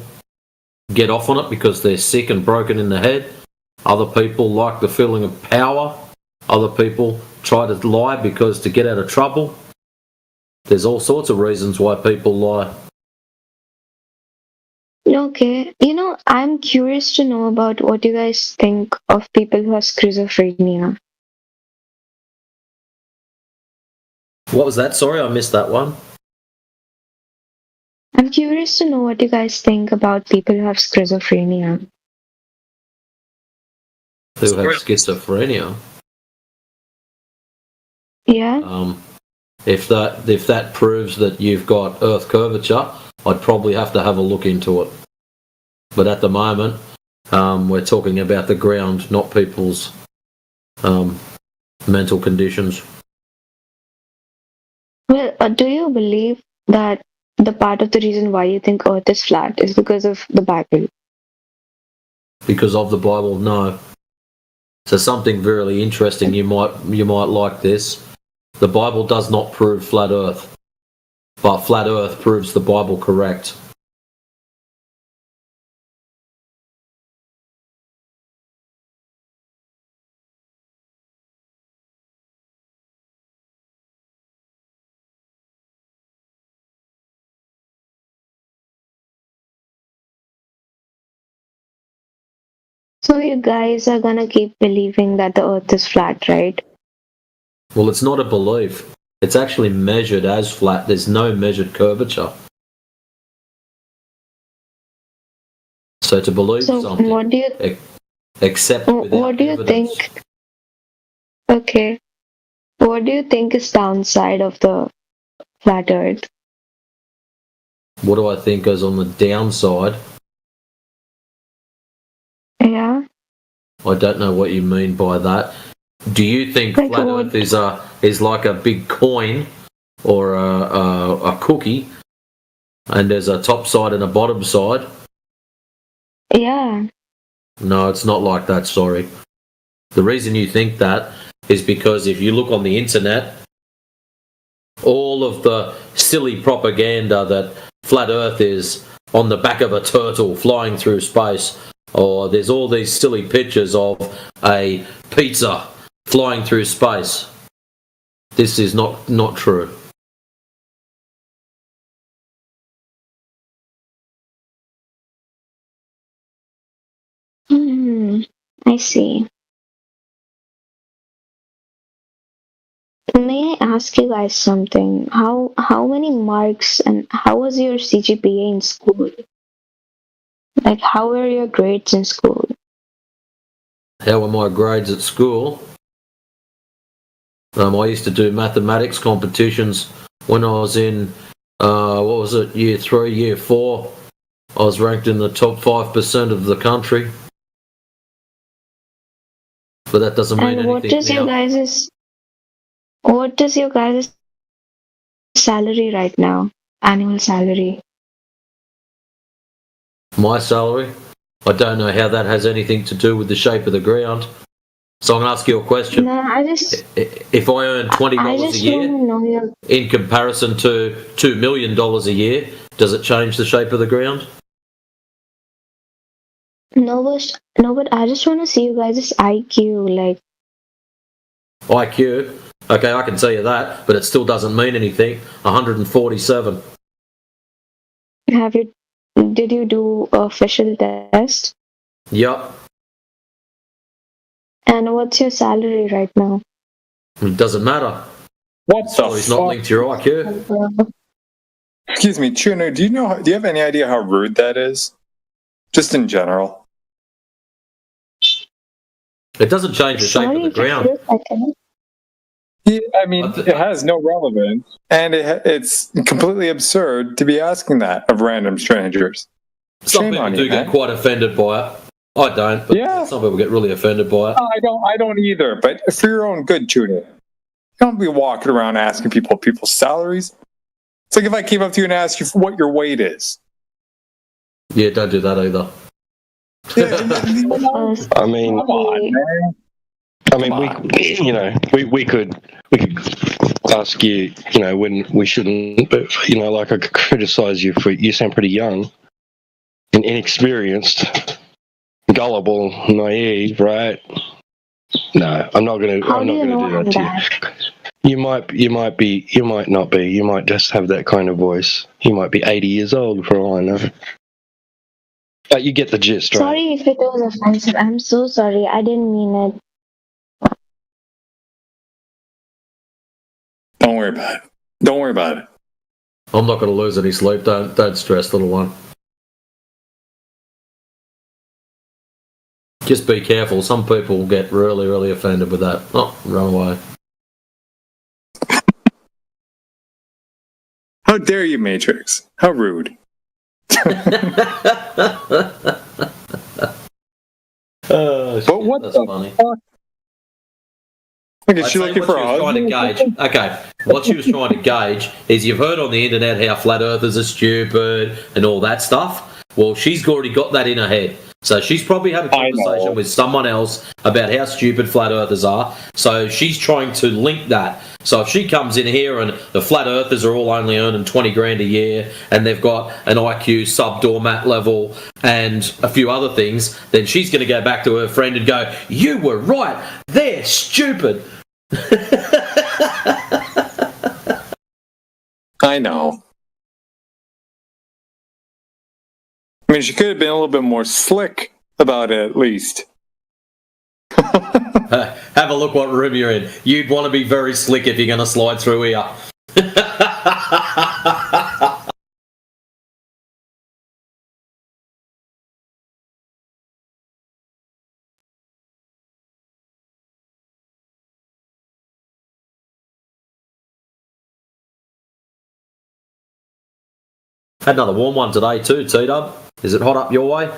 get off on it because they're sick and broken in the head. Other people like the feeling of power. Other people try to lie because to get out of trouble. There's all sorts of reasons why people lie. Okay, you know, I'm curious to know about what you guys think of people who have schizophrenia. What was that? Sorry, I missed that one. I'm curious to know what you guys think about people who have schizophrenia. Who have schizophrenia? Yeah. If that proves that you've got Earth curvature, I'd probably have to have a look into it. But at the moment, we're talking about the ground, not people's mental conditions. Well, do you believe that the part of the reason why you think Earth is flat is because of the Bible? Because of the Bible, no. So something very interesting, you might like this. The Bible does not prove flat Earth, but flat Earth proves the Bible correct. So you guys are gonna keep believing that the Earth is flat, right? Well, it's not a belief. It's actually measured as flat. There's no measured curvature. So to believe So something, what do you accept without what do you evidence. think? Okay. What do you think is downside of the flat Earth? What do I think is on the downside? Yeah. I don't know what you mean by that. Do you think Like flat what? Earth is like a big coin or a cookie, and there's a top side and a bottom side? Yeah. No, it's not like that. Sorry. The reason you think that is because if you look on the internet, all of the silly propaganda that flat Earth is on the back of a turtle flying through space, or there's all these silly pictures of a pizza flying through space. This is not true. I see. May I ask you guys something? How many marks and how was your CGPA in school? Like how were your grades in school? How were my grades at school? I used to do mathematics competitions when I was in, what was it, year 3, year 4. I was ranked in the top 5% of the country. But that doesn't mean And anything now. what is your guys' salary right now? Annual salary. My salary? I don't know how that has anything to do with the shape of the ground. So I'm going to ask you a question. No, I just If I earn $20 a want to year know your in comparison to $2 million a year, does it change the shape of the ground? no, but I just want to see you guys' IQ. Like, IQ? Okay, I can tell you that, but it still doesn't mean anything. 147. did you do a official test? Yup. And what's your salary right now? It doesn't matter. What the Salary's not linked to your IQ. Excuse me, Chuno, do you have any idea how rude that is? Just in general. It doesn't change the shape of the ground. Yeah, I mean, it has no relevance, and it's completely absurd to be asking that of random strangers. Some Shame people on do you, get man. quite offended by it. I don't, but some people get really offended by it. I don't either. But for your own good, Chuno, don't be walking around asking people's salaries. It's like if I came up to you and asked you what your weight is. Yeah, don't do that either. I mean, Come on, man. we could ask you, when we shouldn't, but like I could criticize you for you sound pretty young and inexperienced, gullible, naive, right? No, I'm not gonna do that to you. You might not be. You might just have that kind of voice. You might be 80 years old for all I know. But you get the gist, right? Sorry if it was offensive. I'm so sorry. I didn't mean it. Don't worry about it. Don't worry about it. I'm not going to lose any sleep. Don't stress, little one. Just be careful. Some people get really, really offended with that. Oh, run away. How dare you, Matrix? How rude. But what that's funny. Like, is she looking for a trying to gauge. Okay, what she was trying to gauge is you've heard on the internet how flat earthers are stupid and all that stuff. Well, she's already got that in her head. So she's probably had a conversation with someone else about how stupid flat earthers are. So she's trying to link that. So if she comes in here and the flat earthers are all only earning 20 grand a year and they've got an IQ sub-doormat level and a few other things, then she's going to go back to her friend and go, "You were right. They're stupid." I know. I mean, she could have been a little bit more slick about it, at least. Have a look what room you're in. You'd want to be very slick if you're going to slide through here. Had another warm one today too, T-Dub. Is it hot up your way?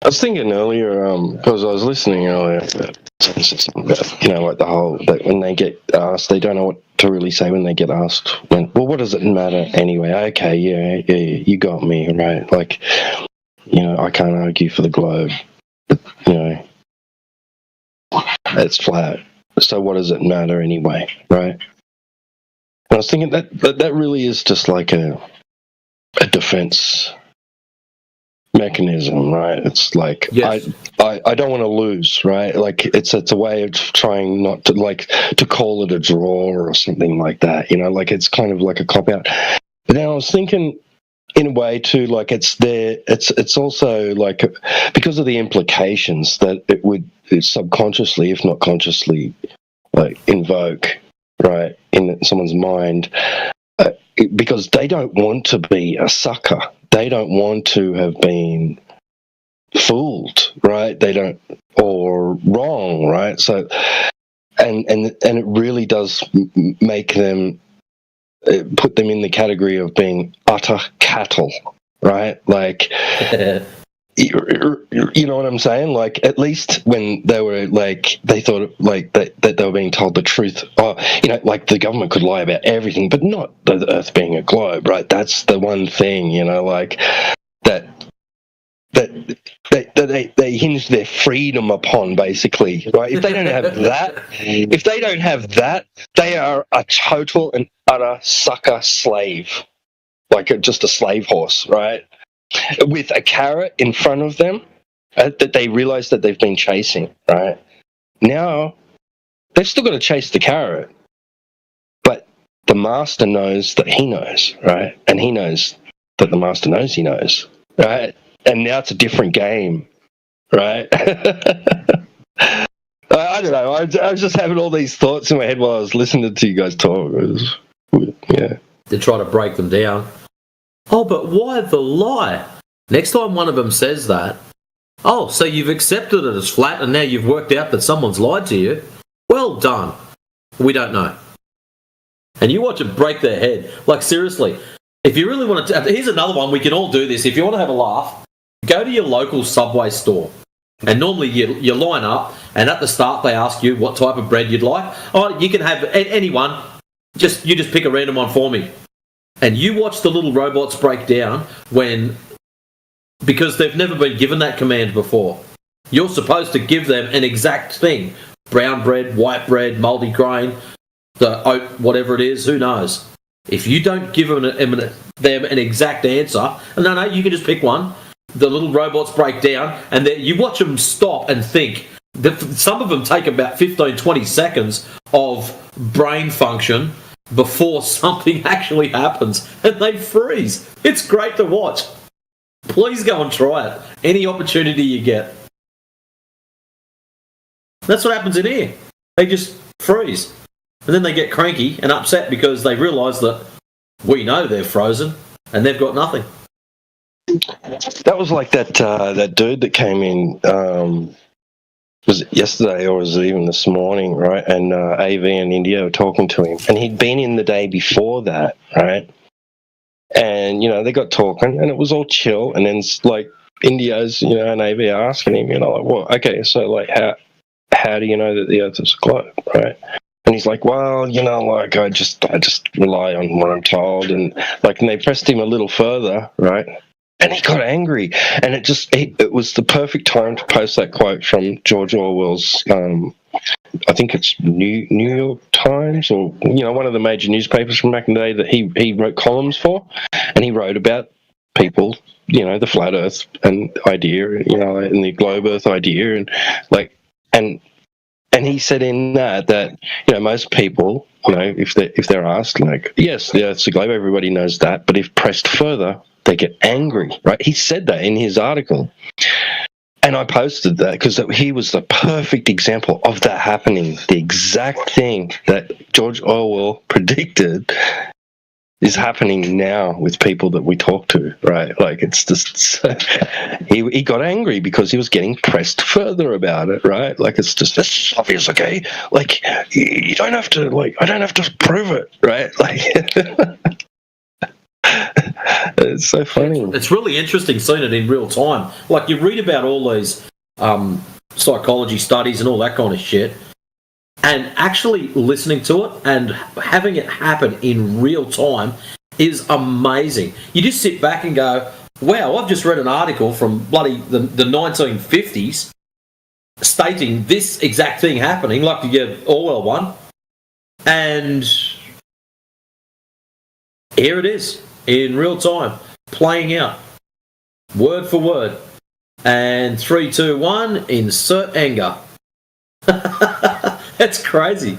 I was thinking earlier, because I was listening earlier, about, you know, like the whole, that when they get asked, they don't know what to really say when they get asked. Well, what does it matter anyway? Okay, yeah, you got me, right? Like, you know, I can't argue for the globe, but, you know, it's flat. So what does it matter anyway, right? And I was thinking that really is just like a defense mechanism, right? It's like, yes. I don't want to lose, right? Like it's a way of trying not to, like, to call it a draw or something like that, you know, like it's kind of like a cop out. But then I was thinking in a way too, like it's also like, because of the implications that it would subconsciously, if not consciously, like invoke, right, in someone's mind, because they don't want to be a sucker. They don't want to have been fooled, right? They don't, or wrong, right? So, and it really does make them, put them in the category of being utter cattle, right? Like, you know what I'm saying? Like, at least when they were like, they thought like that they were being told the truth. Oh, you know, like the government could lie about everything, but not the Earth being a globe, right? That's the one thing, you know, like that they hinge their freedom upon, basically, right? If they don't have that, they are a total and utter sucker slave, like just a slave horse, right? With a carrot in front of them that they realize that they've been chasing, right? Now, they've still got to chase the carrot, but the master knows that he knows, right? And he knows that the master knows he knows, right? And now it's a different game, right? I don't know. I was just having all these thoughts in my head while I was listening to you guys talk. Yeah. To try to break them down. Oh, but why the lie? Next time one of them says that, oh, so you've accepted it as flat and now you've worked out that someone's lied to you? Well done. We don't know. And you watch it break their head. Like, seriously, if you really want to... Here's another one. We can all do this. If you want to have a laugh, go to your local Subway store. And normally you line up, and at the start they ask you what type of bread you'd like. Oh, you can have anyone. You just pick a random one for me. And you watch the little robots break down because they've never been given that command before. You're supposed to give them an exact thing. Brown bread, white bread, multi-grain, the oat, whatever it is, who knows? If you don't give them an exact answer, no, you can just pick one. The little robots break down, and you watch them stop and think. Some of them take about 15, 20 seconds of brain function before something actually happens, and they freeze. It's great to watch. Please go and try it. Any opportunity you get. That's what happens in here. They just freeze. And then they get cranky and upset because they realise that we know they're frozen and they've got nothing. That was like that dude that came in, was it yesterday or was it even this morning, right? And AV and India were talking to him. And he'd been in the day before that, right? And, you know, they got talking and it was all chill. And then, like, India's, you know, and AV asking him, you know, like, well, okay, so, like, how do you know that the Earth is a globe, right? And he's like, well, you know, like, I just rely on what I'm told. And, like, and they pressed him a little further, right? And he got angry, and it was the perfect time to post that quote from George Orwell's, I think it's New York Times, or, you know, one of the major newspapers from back in the day that he wrote columns for, and he wrote about people, the flat Earth and idea, and the globe Earth idea, and and he said in that most people, if they're asked, like, yes, the Earth's a globe, everybody knows that, but if pressed further, they get angry, right? He said that in his article. And I posted that because he was the perfect example of that happening. The exact thing that George Orwell predicted is happening now with people that we talk to, right? Like, it's just he got angry because he was getting pressed further about it, right? Like, it's obvious, okay? Like, you don't have to, like, I don't have to prove it, right? Like, it's so funny. It's really interesting seeing it in real time. Like, you read about all these psychology studies and all that kind of shit, and actually listening to it and having it happen in real time is amazing. You just sit back and go, wow, I've just read an article from bloody the 1950s stating this exact thing happening, like the Orwell one, and here it is in real time, playing out, word for word. And 3, 2, 1, insert anger. That's crazy.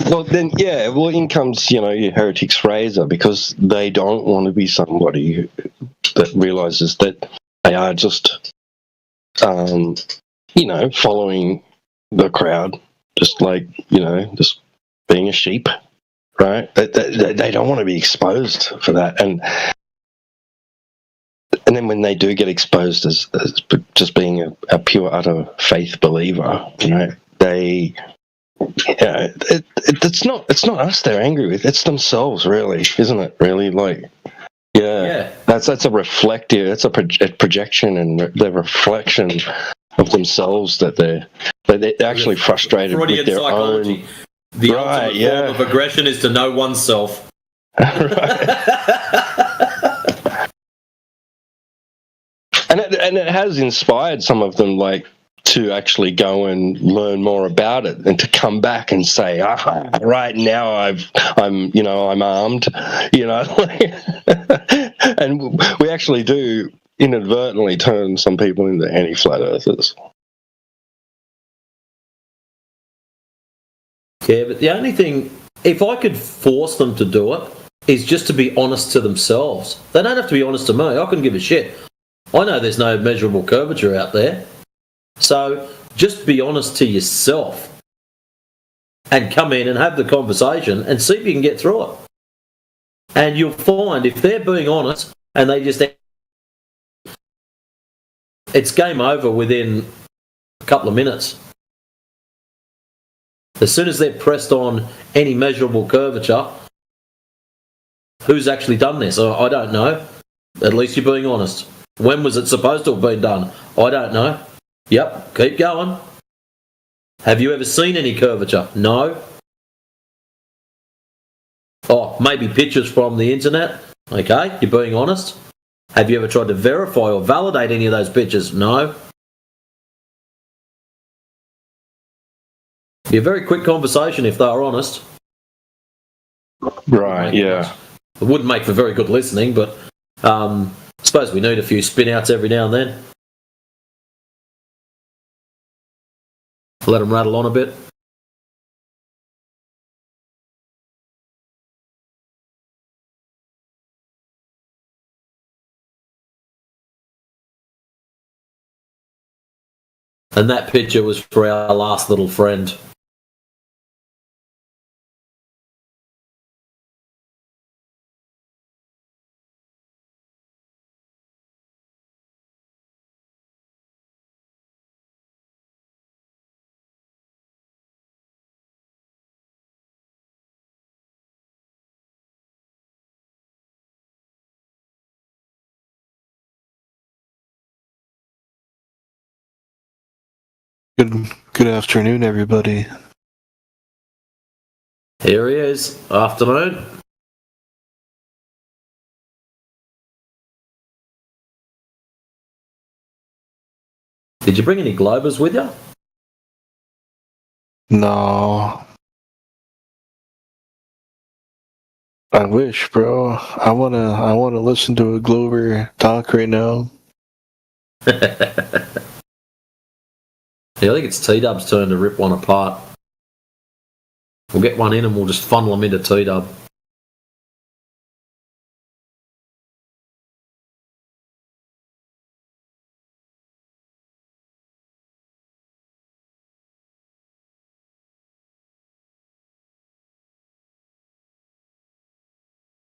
Well, then, in comes, your heretics Fraser, because they don't want to be somebody that realizes that they are just, following the crowd, just like, just being a sheep, right? They don't want to be exposed for that. And then when they do get exposed as just being a pure, utter faith believer, it's not us they're angry with. It's themselves, really, isn't it? Really, like, that's a reflective. That's a projection and the reflection of themselves that they're actually frustrated Freudian with their psychology. own. The ultimate form of aggression is to know oneself. And it has inspired some of them, like, to actually go and learn more about it and to come back and say, right now I'm armed, and we actually do inadvertently turn some people into anti-flat earthers. Yeah, but the only thing, if I could force them to do it, is just to be honest to themselves. They don't have to be honest to me. I couldn't give a shit. I know there's no measurable curvature out there. So just be honest to yourself and come in and have the conversation and see if you can get through it. And you'll find if they're being honest and they just... it's game over within a couple of minutes. As soon as they're pressed on any measurable curvature, who's actually done this? I don't know. At least you're being honest. When was it supposed to have been done? I don't know. Yep, keep going. Have you ever seen any curvature? No. Oh, maybe pictures from the internet? Okay, you're being honest. Have you ever tried to verify or validate any of those pictures? No. Be a very quick conversation if they are honest. Right, yeah. It wouldn't make for very good listening, but I suppose we need a few spin-outs every now and then. Let them rattle on a bit. And that picture was for our last little friend. Good afternoon, everybody. Here he is. Afternoon. Did you bring any globers with you? No. I wish, bro. I wanna listen to a Glover talk right now. Yeah, I think it's T-Dub's turn to rip one apart. We'll get one in and we'll just funnel them into T-Dub.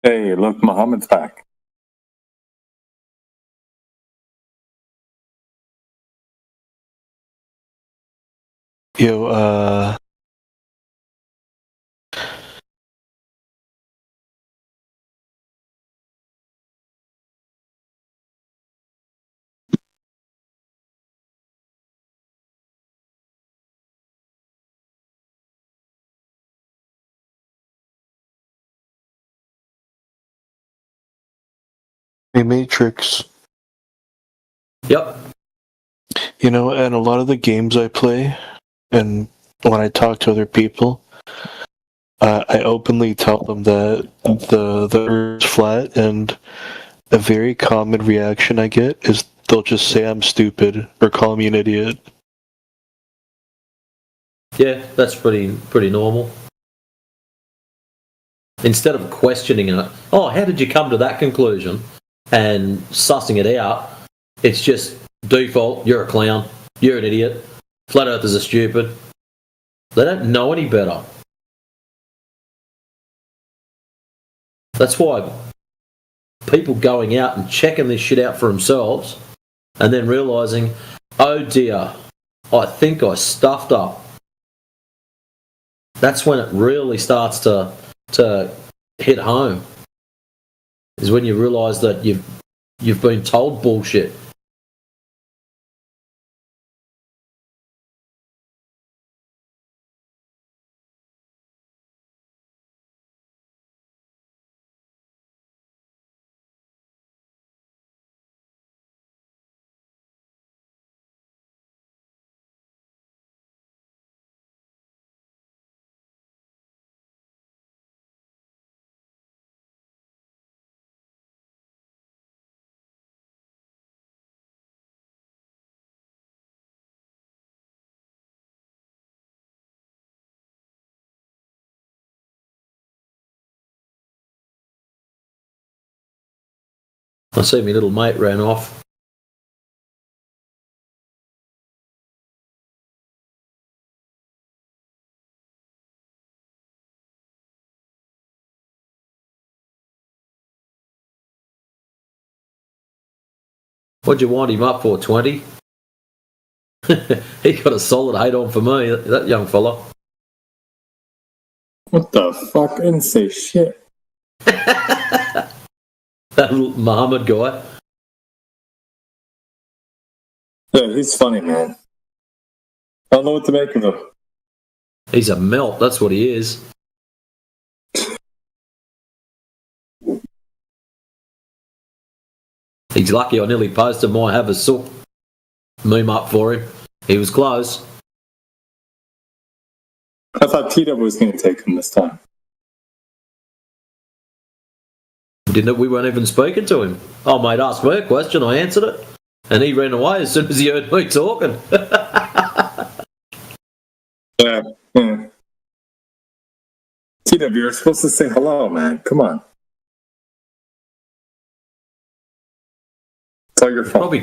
Hey, look, Muhammad's back. Yo, hey, Matrix. Yep. You know, and a lot of the games I play, and when I talk to other people, I openly tell them that the Earth's flat, and a very common reaction I get is they'll just say I'm stupid or call me an idiot. Yeah, that's pretty normal. Instead of questioning it, oh, how did you come to that conclusion? And sussing it out, it's just default, you're a clown, you're an idiot, flat earthers are stupid. They don't know any better. That's why people going out and checking this shit out for themselves and then realising, oh dear, I think I stuffed up. That's when it really starts to hit home. Is when you realise that you've been told bullshit. I see my little mate ran off. What'd you wind him up for, 20? He got a solid 8 on for me, that young fella. What the fuck? I didn't say shit. That little Muhammad guy. Yeah, he's funny, man. I don't know what to make of him. He's a melt, that's what he is. He's lucky I nearly posted my have a sook meme up for him. He was close. I thought T-Dub was going to take him this time. We weren't even speaking to him. Oh, mate, asked me a question, I answered it. And he ran away as soon as he heard me talking. Yeah. T-Dub, you're supposed to say hello, man. Come on. It's all your fault.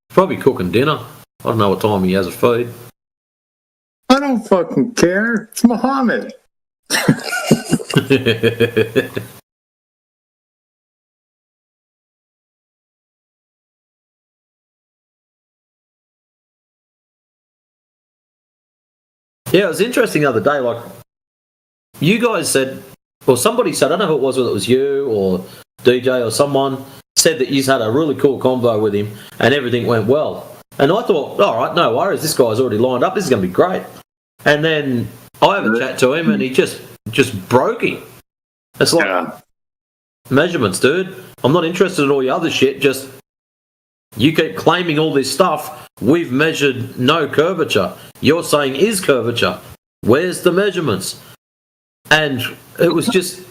Probably cooking dinner. I don't know what time he has a feed. I don't fucking care. It's Muhammad. Yeah, it was interesting the other day. Like, you guys said, or somebody said, I don't know who it was, whether it was you or DJ or someone, said that you had a really cool convo with him and everything went well. And I thought, all right, no worries, this guy's already lined up, this is going to be great. And then I have a chat to him and he just broke him. It's like, measurements, dude. I'm not interested in all your other shit, just You keep claiming all this stuff. We've measured no curvature. You're saying is curvature. Where's the measurements? And it was just,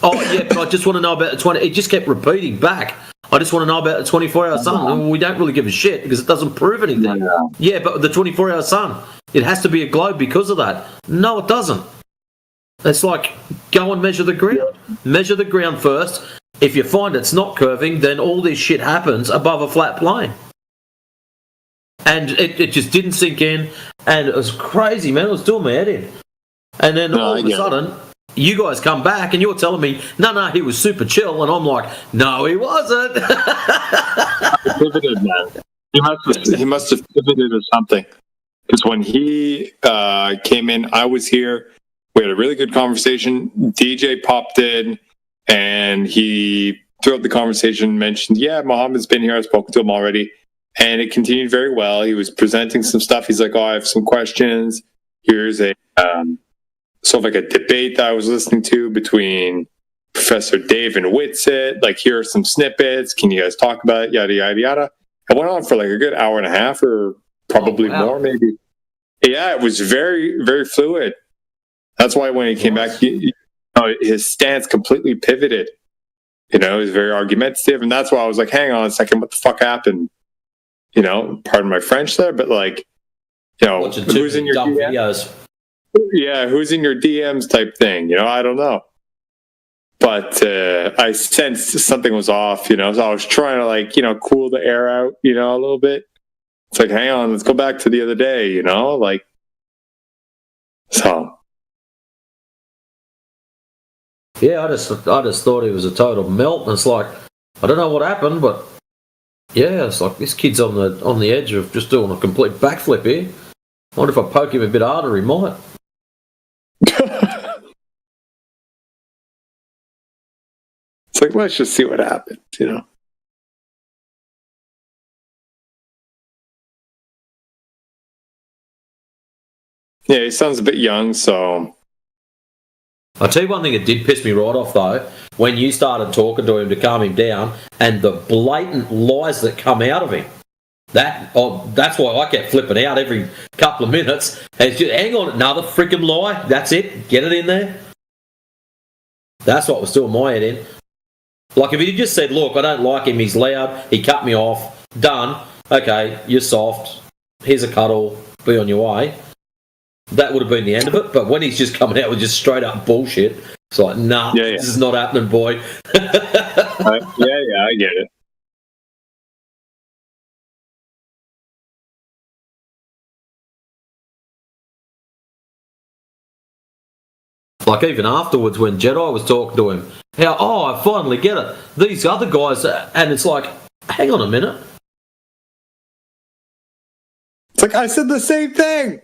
oh yeah, but I just want to know about the 20. It just kept repeating back. I just want to know about the 24-hour sun. And we don't really give a shit because it doesn't prove anything. Yeah, but the 24-hour sun, it has to be a globe because of that. No, it doesn't. It's like, go and measure the ground. Measure the ground first. If you find it's not curving, then all this shit happens above a flat plane. And it just didn't sink in, and it was crazy, man. It was doing my head in. And then all of a sudden, you guys come back and you're telling me, no, he was super chill, and I'm like, no, he wasn't. Pivoted, man. He must have pivoted or something. Because when he came in, I was here. We had a really good conversation. DJ popped in, and he throughout the conversation mentioned, yeah, Mohammed's been here. I've spoken to him already. And it continued very well. He was presenting some stuff. He's like, oh, I have some questions. Here's a sort of like a debate that I was listening to between Professor Dave and Whitsitt. Like, here are some snippets. Can you guys talk about it? Yada, yada, yada. It went on for like a good hour and a half or probably more, maybe. Yeah, it was very, very fluid. That's why when he came back, his stance completely pivoted. You know, he was very argumentative. And that's why I was like, hang on a second, what the fuck happened? You know, pardon my French there, but like, you know, who's in your DMs? Yeah, who's in your DMs type thing. You know, I don't know. But I sensed something was off, you know, so I was trying to like, you know, cool the air out, you know, a little bit. It's like, hang on, let's go back to the other day, you know, like, so. Yeah, I just thought he was a total melt, and it's like, I don't know what happened, but yeah, it's like this kid's on the edge of just doing a complete backflip here. I wonder if I poke him a bit harder, he might. It's like, let's just see what happens, you know. Yeah, he sounds a bit young, so. I'll tell you one thing that did piss me right off, though, when you started talking to him to calm him down, and the blatant lies that come out of him. That's why I kept flipping out every couple of minutes. And it's just, hang on, another freaking lie. That's it. Get it in there. That's what was doing my head in. Like, if he just said, look, I don't like him, he's loud, he cut me off, done, okay, you're soft, here's a cuddle, be on your way. That would have been the end of it, but when he's just coming out with just straight up bullshit, it's like, nah, This is not happening, boy. Yeah, I get it. Like, even afterwards when Jedi was talking to him, I finally get it. These other guys, and it's like, hang on a minute. It's like, I said the same thing.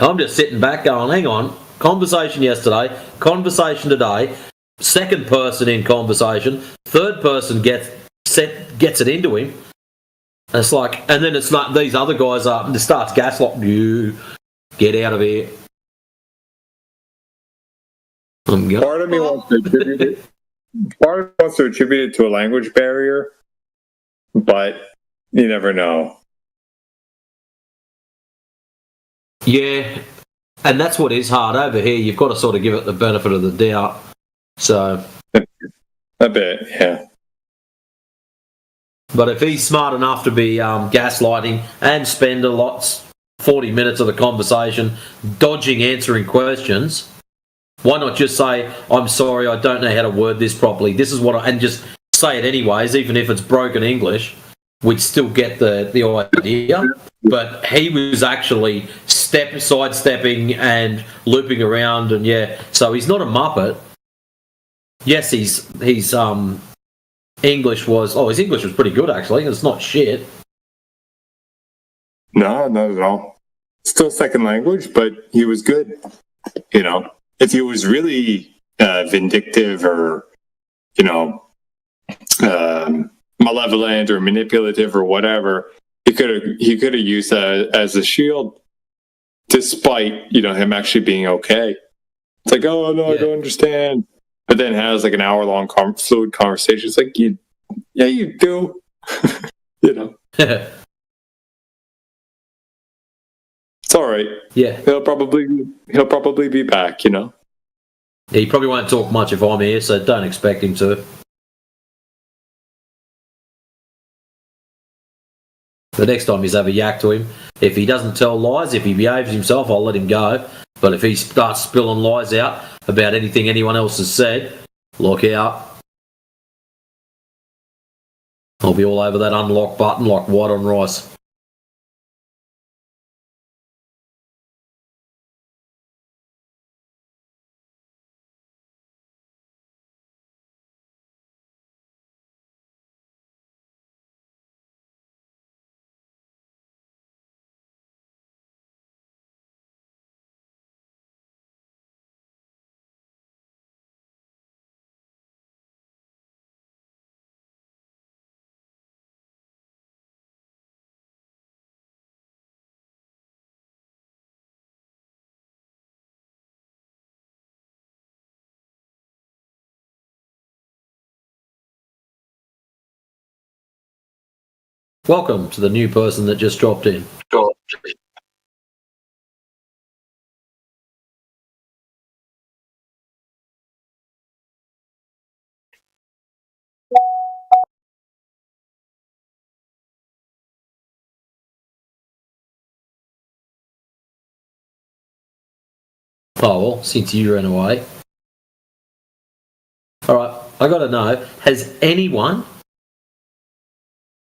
I'm just sitting back going, hang on, conversation yesterday, conversation today, second person in conversation, third person gets it into him. And it's like, and then it's like these other guys starts gaslighting you, get out of here. Part of me wants to attribute it. Part of me wants to attribute it to a language barrier, but you never know. Yeah, and that's what is hard over here. You've got to sort of give it the benefit of the doubt. So a bit, yeah. But if he's smart enough to be gaslighting and spend 40 minutes of the conversation dodging answering questions, why not just say, I'm sorry, I don't know how to word this properly. This is what and just say it anyways, even if it's broken English. We'd still get the idea. But he was actually sidestepping and looping around, and so he's not a muppet. Yes, his English was his English was pretty good actually. It's not shit. No, not at all. Still second language, but he was good. You know, if he was really vindictive or malevolent or manipulative or whatever, he could have used that as a shield, despite him actually being okay. It's like, oh no, I don't understand. But then has like an hour-long fluid conversation. It's like, you Yeah, you do. You know. It's all right. Yeah. He'll probably be back, you know. He probably won't talk much if I'm here, so don't expect him to. The next time he's have a yak to him, if he doesn't tell lies, if he behaves himself, I'll let him go. But if he starts spilling lies out about anything anyone else has said, look out. I'll be all over that unlock button like white on rice. Welcome to the new person that just dropped in. Oh, well, since you ran away. Alright, I gotta know, has anyone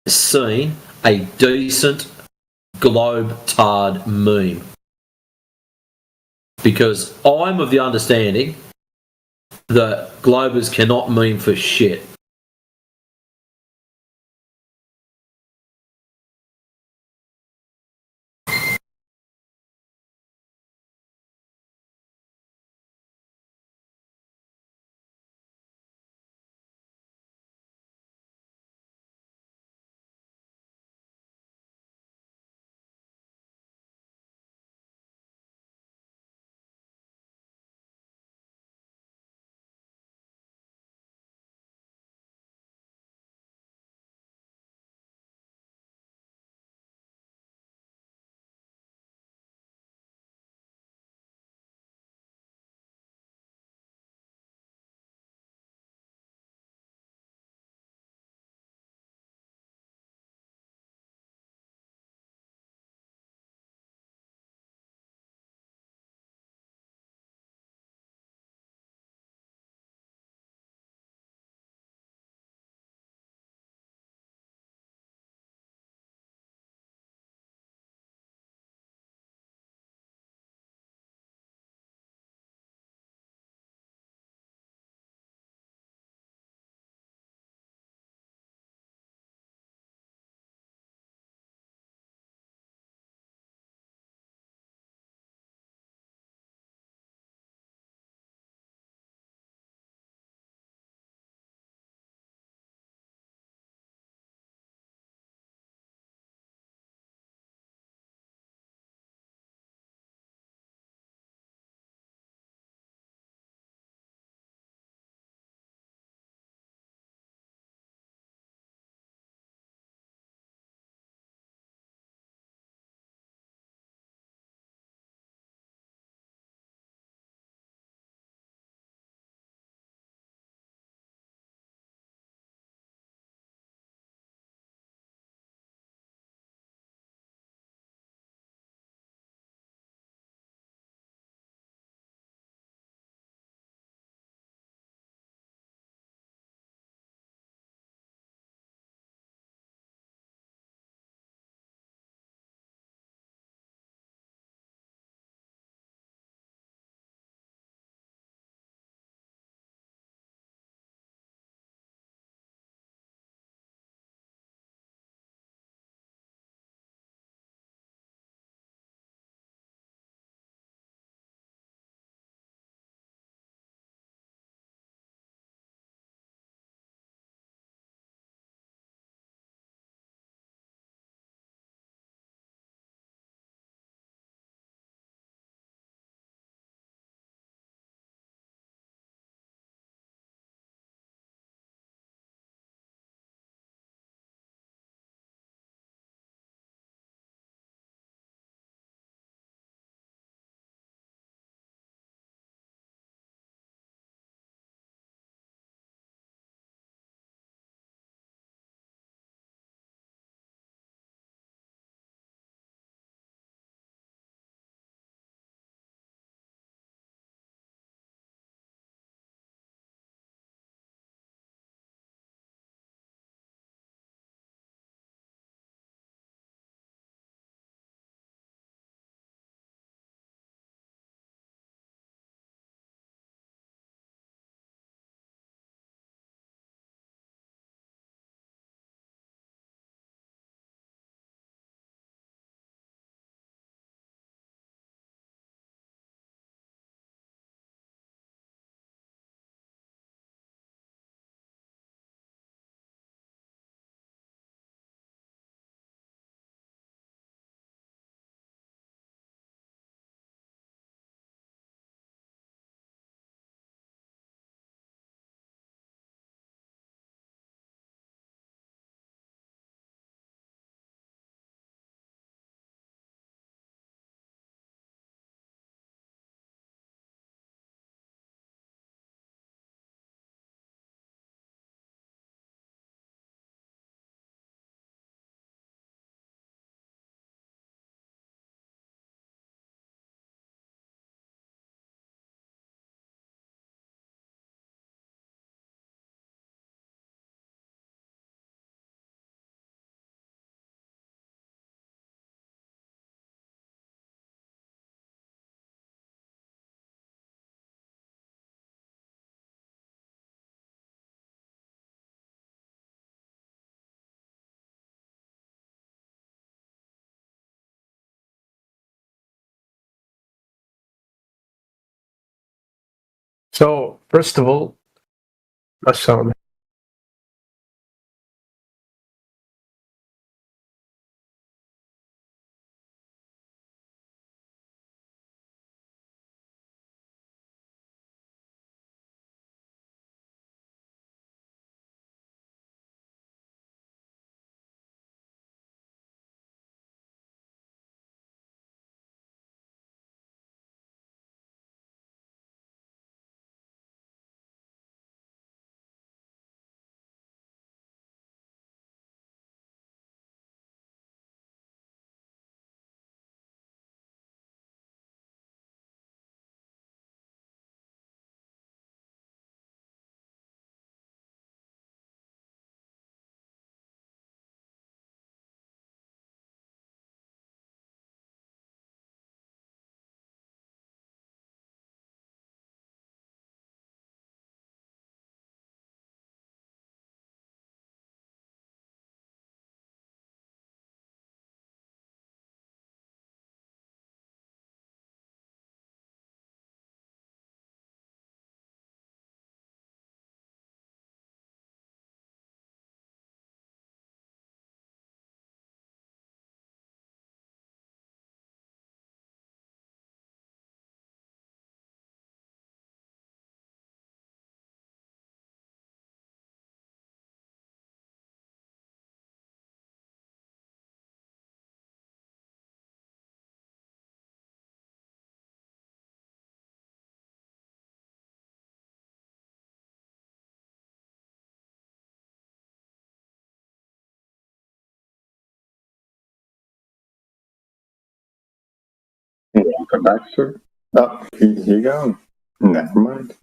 seen a decent globe-tard meme? Because I'm of the understanding that Globers cannot meme for shit. So, first of all, Assam. Welcome back, sir. Oh, here you go. Never mind.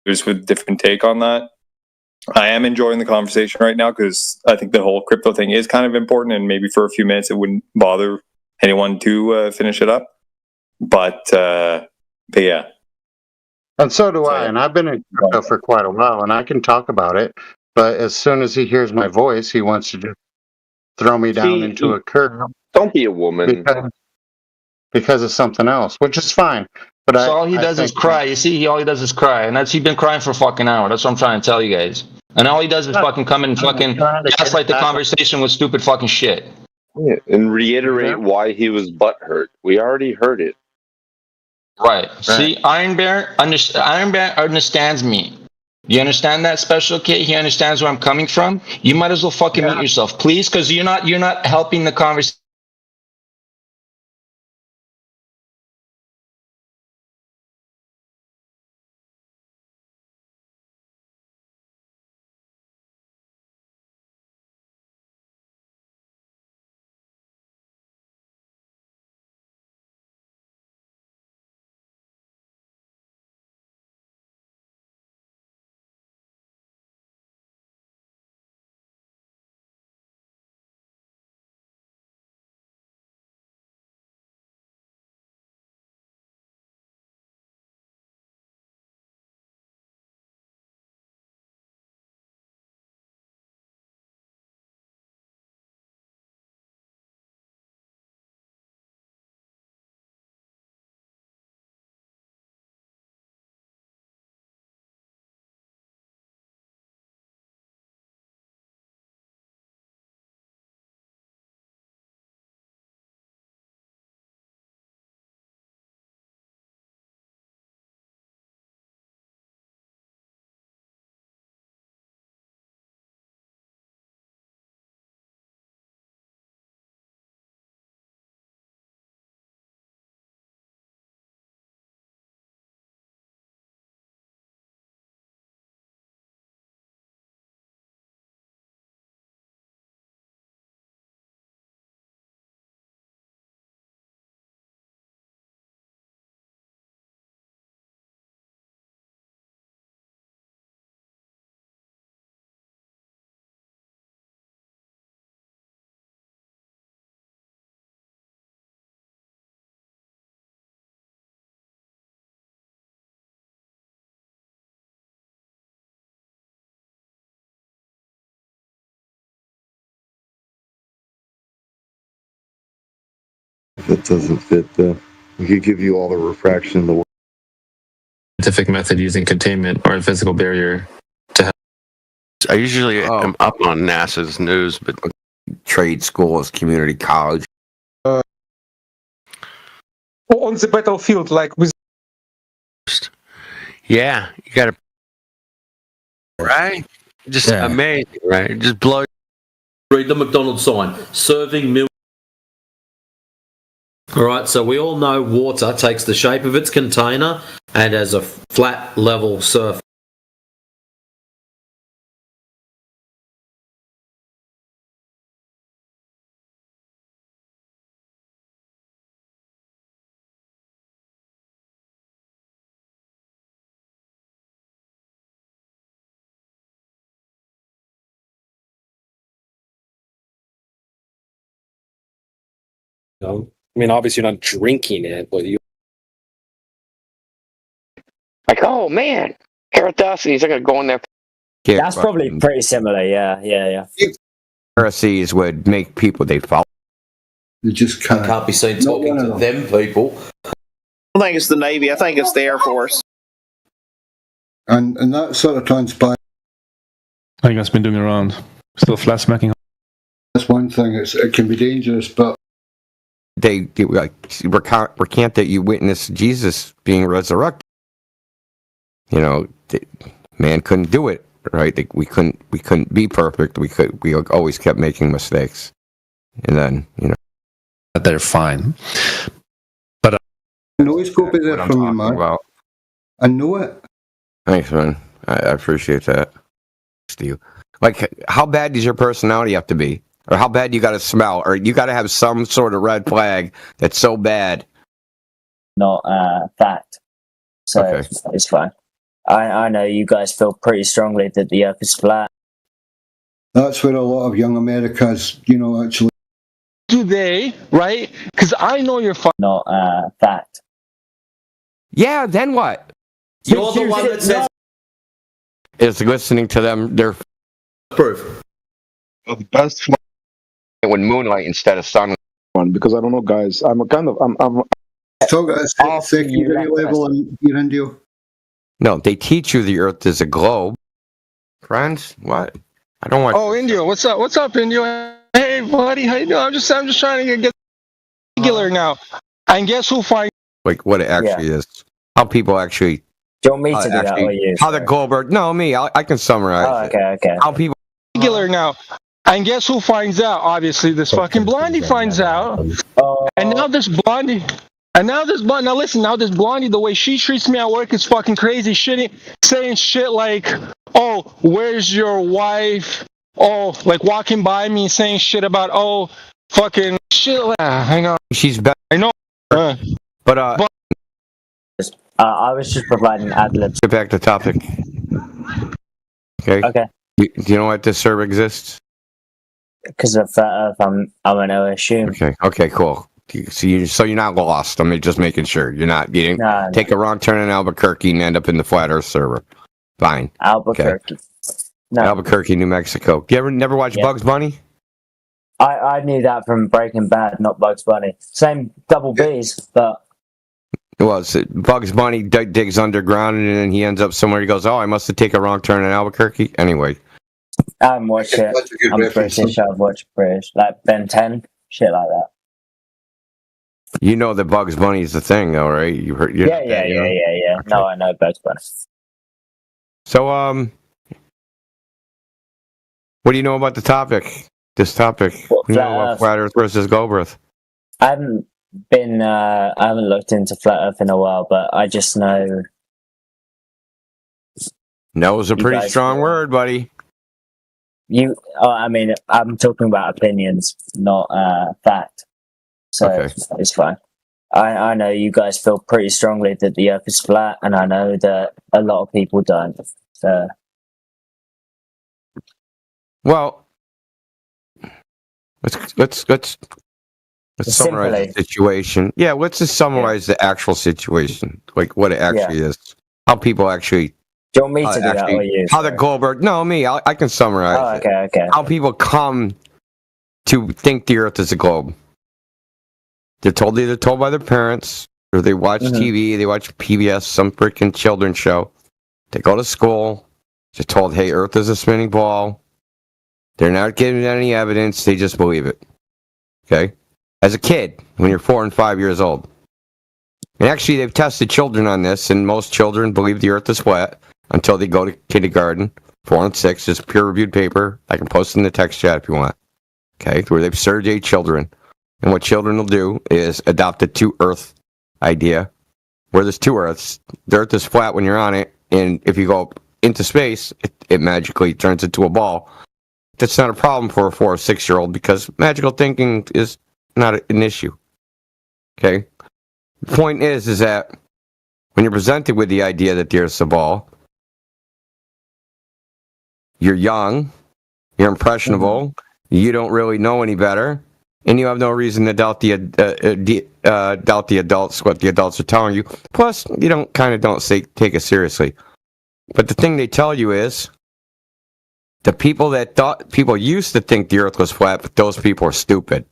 with different take on that. I am enjoying the conversation right now because I think the whole crypto thing is kind of important, and maybe for a few minutes it wouldn't bother anyone to finish it up. But yeah. And so do I. And I've been in crypto for quite a while, and I can talk about it. But as soon as he hears my voice, he wants to just throw me down into a curve. Don't be a woman. Because of something else, which is fine. But so all he does is cry. You see, all he does is cry, and he's been crying for a fucking hour. That's what I'm trying to tell you guys. And all he does is fucking come in and fucking gaslight the conversation with stupid fucking shit. Yeah, and reiterate why he was butthurt. We already heard it. Right. See, Iron Bear understands me. You understand that, Special K? He understands where I'm coming from. You might as well fucking mute yourself, please, because you're not helping the conversation. That doesn't fit, though. We could give you all the refraction in the world. Scientific method using containment or a physical barrier to help. I usually am up on NASA's news, but trade schools, community college. On the battlefield, like with. Yeah, you got to. Right? Just amazing, right? Just blow. Read the McDonald's sign. Serving milk. All right, so we all know water takes the shape of its container and has a flat, level surface. I mean, obviously you're not drinking it, but you. Like, oh man, Eratosthenes are gonna go in there. Yeah, that's probably pretty similar. Yeah. Pharisees would make people they follow. You just can't be seen talking to them people. I don't think it's the Navy. I think it's the Air Force. And that sort of transpired. I think that's been doing around. Still flat smacking. That's one thing. It can be dangerous, but they recant that you witnessed Jesus being resurrected. You know, man couldn't do it, right? We couldn't be perfect. We always kept making mistakes, and then they're fine. But noise go be there from you, man. About. I know it. Thanks, man. I appreciate that. Steve, like, how bad does your personality have to be? Or how bad you got to smell, or you got to have some sort of red flag that's so bad. Not fact. So okay. It's fine. I know you guys feel pretty strongly that the Earth is flat. That's where a lot of young Americans, actually. Do they, right? Because I know you're not fact. Yeah, then what? You're the one that says Is listening to them. They're proof. The best with moonlight instead of sun. one, because I don't know, guys. I'm Talk at a secondary level in your India. No, they teach you the Earth is a globe. Friends, what? I don't want. Oh, India, what's up? What's up, India? Hey, buddy, how you doing? I'm just trying to get regular now. And guess who finds Like what it actually is. How people actually. Do you want me to do that or you? How the Goldberg? No, me. I can summarize. Oh, okay. How people. regular now. And guess who finds out? Obviously, this fucking Blondie finds out. And now this Blondie. Now listen, this Blondie, the way she treats me at work is fucking crazy. Saying shit like, oh, where's your wife? Oh, like walking by me saying shit about, oh, fucking shit. Hang on. She's better. I know. But I was just providing ad-libs. Get back to topic. Okay. Okay. Do you know why this server exists? Because of I'm an OSU. Okay, cool. So you're not lost. I'm just making sure you didn't take a wrong turn in Albuquerque and end up in the Flat Earth server. Fine. Albuquerque. Okay. No. Albuquerque, New Mexico. You never watch Bugs Bunny? I knew that from Breaking Bad, not Bugs Bunny. Same double B's, but. Well, Bugs Bunny digs underground and then he ends up somewhere. He goes, "Oh, I must have taken a wrong turn in Albuquerque." Anyway. I haven't watched it. I'm British. I've watched British, like Ben 10, shit like that. You know that Bugs Bunny is the thing, though, right? You heard? Yeah. Okay. No, I know Bugs Bunny. So, what do you know about the topic? This topic? What do you know about Flat Earth versus Goldberg? I haven't looked into Flat Earth in a while, but I just know. No is a pretty strong word, buddy. I'm talking about opinions, not fact. So it's fine. I know you guys feel pretty strongly that the Earth is flat, and I know that a lot of people don't. So. Well, let's summarize the situation. Yeah, let's just summarize the actual situation, like what it actually is, how people actually. Do you want me to do that or you? How the Goldberg? No, me. I can summarize it. Okay. How people come to think the Earth is a globe. They're either told by their parents, or they watch TV, they watch PBS, some freaking children's show. They go to school. They're told, "Hey, Earth is a spinning ball." They're not giving any evidence. They just believe it. Okay? As a kid, when you're 4 and 5 years old. And actually, they've tested children on this, and most children believe the Earth is flat until they go to kindergarten. 4 and 6 is peer-reviewed paper. I can post in the text chat if you want. Okay? Where they've surveyed children. And what children will do is adopt a two-Earth idea, where there's two Earths. The Earth is flat when you're on it, and if you go into space, it magically turns into a ball. That's not a problem for a 4 or 6-year-old because magical thinking is not an issue. Okay? The point is that when you're presented with the idea that the Earth's a ball, you're young, you're impressionable, you don't really know any better, and you have no reason to doubt the adults, what the adults are telling you. Plus, you don't take it seriously. But the thing they tell you is, the people used to think the Earth was flat, but those people are stupid.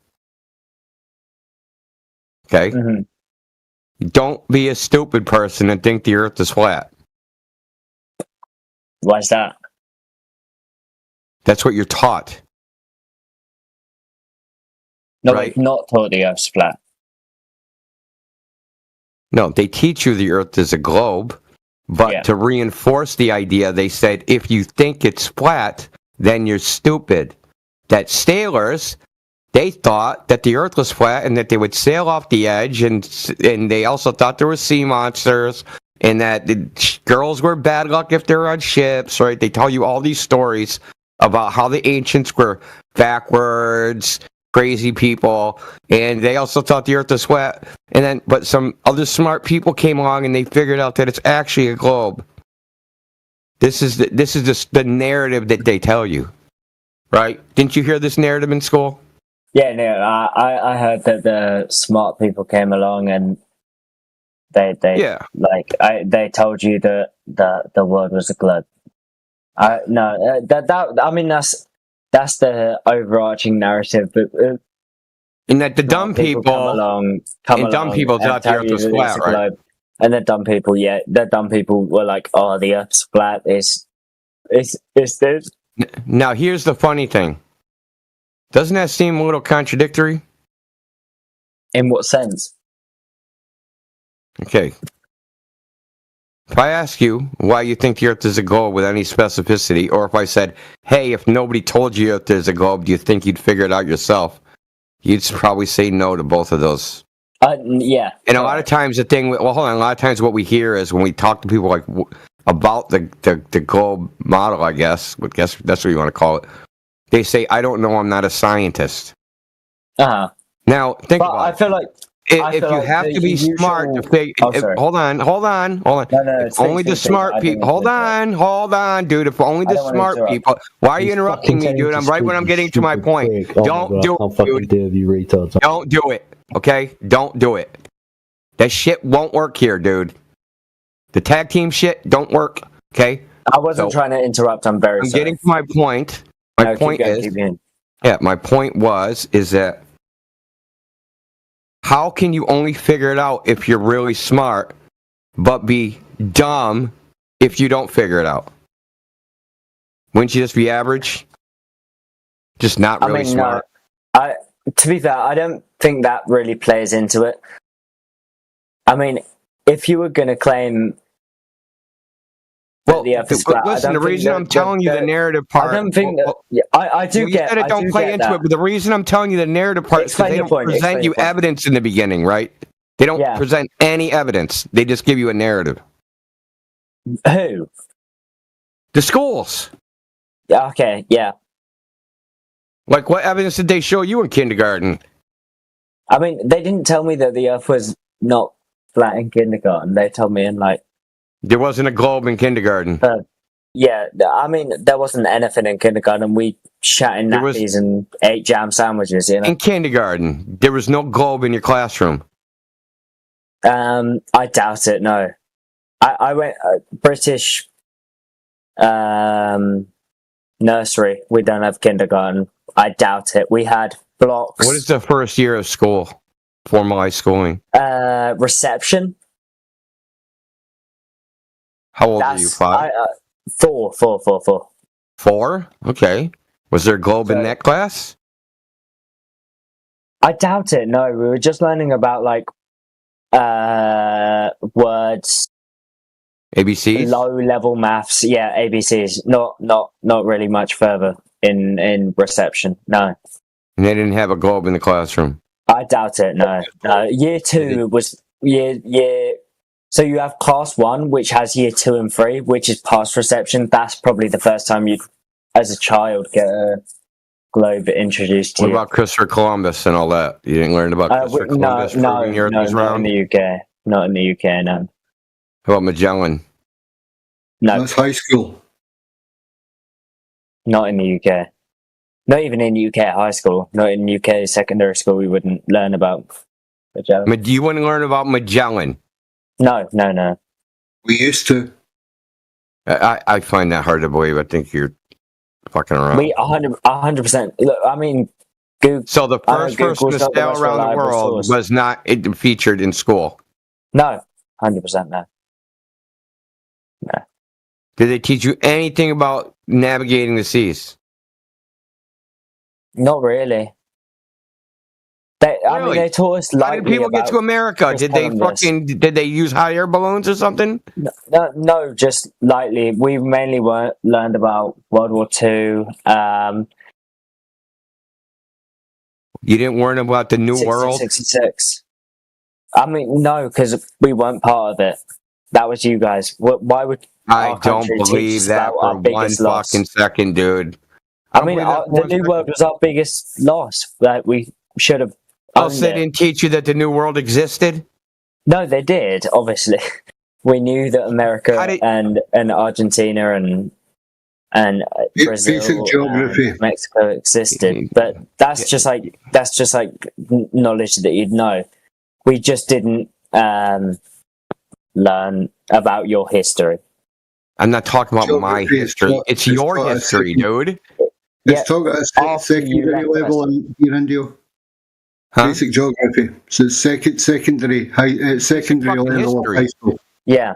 Okay? Don't be a stupid person and think the Earth is flat. Why is that? That's what you're taught. No, right? Not taught the Earth's flat. No, they teach you the Earth is a globe, but to reinforce the idea, they said, if you think it's flat, then you're stupid. That sailors, they thought that the Earth was flat and that they would sail off the edge, and they also thought there were sea monsters, and that the girls were bad luck if they were on ships, right? They tell you all these stories about how the ancients were backwards, crazy people, and they also thought the Earth was flat. But some other smart people came along and they figured out that it's actually a globe. This is the narrative that they tell you, right? Didn't you hear this narrative in school? Yeah, no, I heard that the smart people came along and they they told you that the world was a globe. I mean that's the overarching narrative, but and that the dumb people come dumb people thought the Earth was flat, right? And the dumb people, were like, "Oh, the Earth's flat." Is this? Now, here's the funny thing. Doesn't that seem a little contradictory? In what sense? Okay. If I ask you why you think the Earth is a globe with any specificity, or if I said, "Hey, if nobody told you Earth is a globe, do you think you'd figure it out yourself?" You'd probably say no to both of those. Yeah. And a lot of times a lot of times what we hear is when we talk to people like about the globe model, I guess that's what you want to call it. They say, "I don't know. I'm not a scientist." Now think about it. I feel like if you have to be smart to figure, hold on. If only the smart people. Hold on, dude. If only the smart people. Why are you interrupting me, dude? I'm right when I'm getting to my point. Don't do it, dude. Don't do it. Okay? Don't do it. That shit won't work here, dude. The tag team shit don't work. Okay? I wasn't trying to interrupt. I'm sorry. Getting to my point. My point is that how can you only figure it out if you're really smart, but be dumb if you don't figure it out? Wouldn't you just be average? Just not really smart? No. To be fair, I don't think that really plays into it. I mean, if you were going to claim... Well, listen, the reason I'm telling you the narrative part... I don't think that... I do get... You said it don't play into it, but the reason I'm telling you the narrative part is because they don't present you evidence in the beginning, right? They don't present any evidence. They just give you a narrative. Who? The schools. Yeah, okay, yeah. Like, what evidence did they show you in kindergarten? I mean, they didn't tell me that the Earth was not flat in kindergarten. They told me in, like... There wasn't a globe in kindergarten. Yeah, I mean, there wasn't anything in kindergarten. We shat in nappies and ate jam sandwiches, you know? In kindergarten, there was no globe in your classroom. I doubt it, no. I went British nursery. We don't have kindergarten. I doubt it. We had blocks. What is the first year of school? Formalized schooling? Reception. How old are you? 5? 4. 4? Okay. Was there a globe in that class? I doubt it. No, we were just learning about like words, ABCs, low-level maths. Yeah, ABCs. Not really much further in reception. No. And they didn't have a globe in the classroom. I doubt it. No. Year 2 was year. So you have class 1, which has year 2 and 3, which is past reception. That's probably the first time you, as a child, get a globe introduced to you. What about Christopher Columbus and all that? You didn't learn about Christopher Columbus proving the Earth was round? Not in the UK. Not in the UK, no. How about Magellan? No. That's high school. Not in the UK. Not even in UK high school. Not in UK secondary school. We wouldn't learn about Magellan. You wouldn't learn about Magellan? No. We used to. I find that hard to believe. I think you're fucking around. We 100%. Look, I mean, Google. So the first person to sail around the world was not featured in school? No. 100% no. Did they teach you anything about navigating the seas? Not really. I mean, they taught us lightly. How did people get to America? Did they use hot air balloons or something? No, just lightly. We mainly learned about World War II. You didn't learn about the New World? 66. I mean, no, because we weren't part of it. That was you guys. Why would I don't believe that for one fucking second, dude. I mean, the New World was our biggest loss. That we should have. Oh, so they didn't teach you that the New World existed? No, they did, obviously. we knew that America and Argentina and Brazil, basic geography, and Mexico existed, but that's just like knowledge that you'd know. We just didn't learn about your history. I'm not talking about my history. It's your history, dude. Let's talk at a secondary level in your India. Basic geography. So secondary level of high school. Yeah.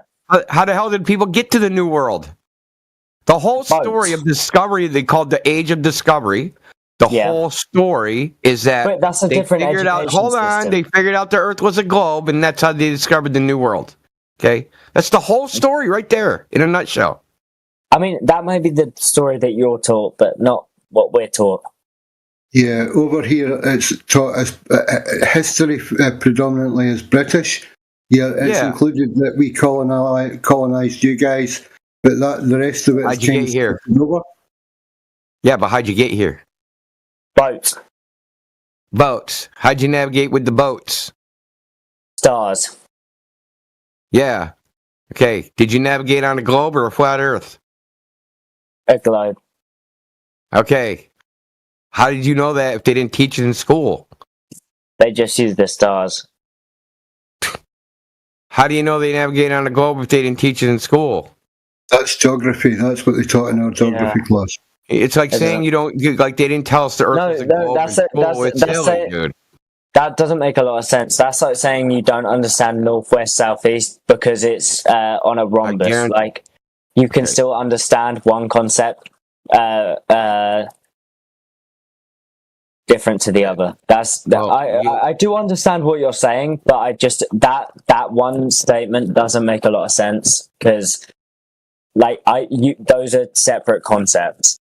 How the hell did people get to the New World? The whole story of discovery, they called the Age of Discovery. The whole story is that but that's a they different figured out. Hold on, they figured out the Earth was a globe, and that's how they discovered the New World. Okay, that's the whole story right there in a nutshell. I mean, that might be the story that you're taught, but not what we're taught. Yeah, over here it's taught as history predominantly is British. Yeah, it's included that we colonized you guys, but the rest of it how'd you get here? Over. Yeah, but how'd you get here? Boats. Boats. How'd you navigate with the boats? Stars. Yeah. Okay. Did you navigate on a globe or a flat Earth? A globe. Okay. How did you know that if they didn't teach it in school? They just used the stars. How do you know they navigate on a globe if they didn't teach it in school? That's geography. That's what they taught in our geography class. It's like saying they didn't tell us the Earth was a globe in school. It's silly, dude. That doesn't make a lot of sense. That's like saying you don't understand northwest, southeast because it's on a rhombus. Like you can still understand one concept different to the other. I do understand what you're saying, but I just that one statement doesn't make a lot of sense because those are separate concepts.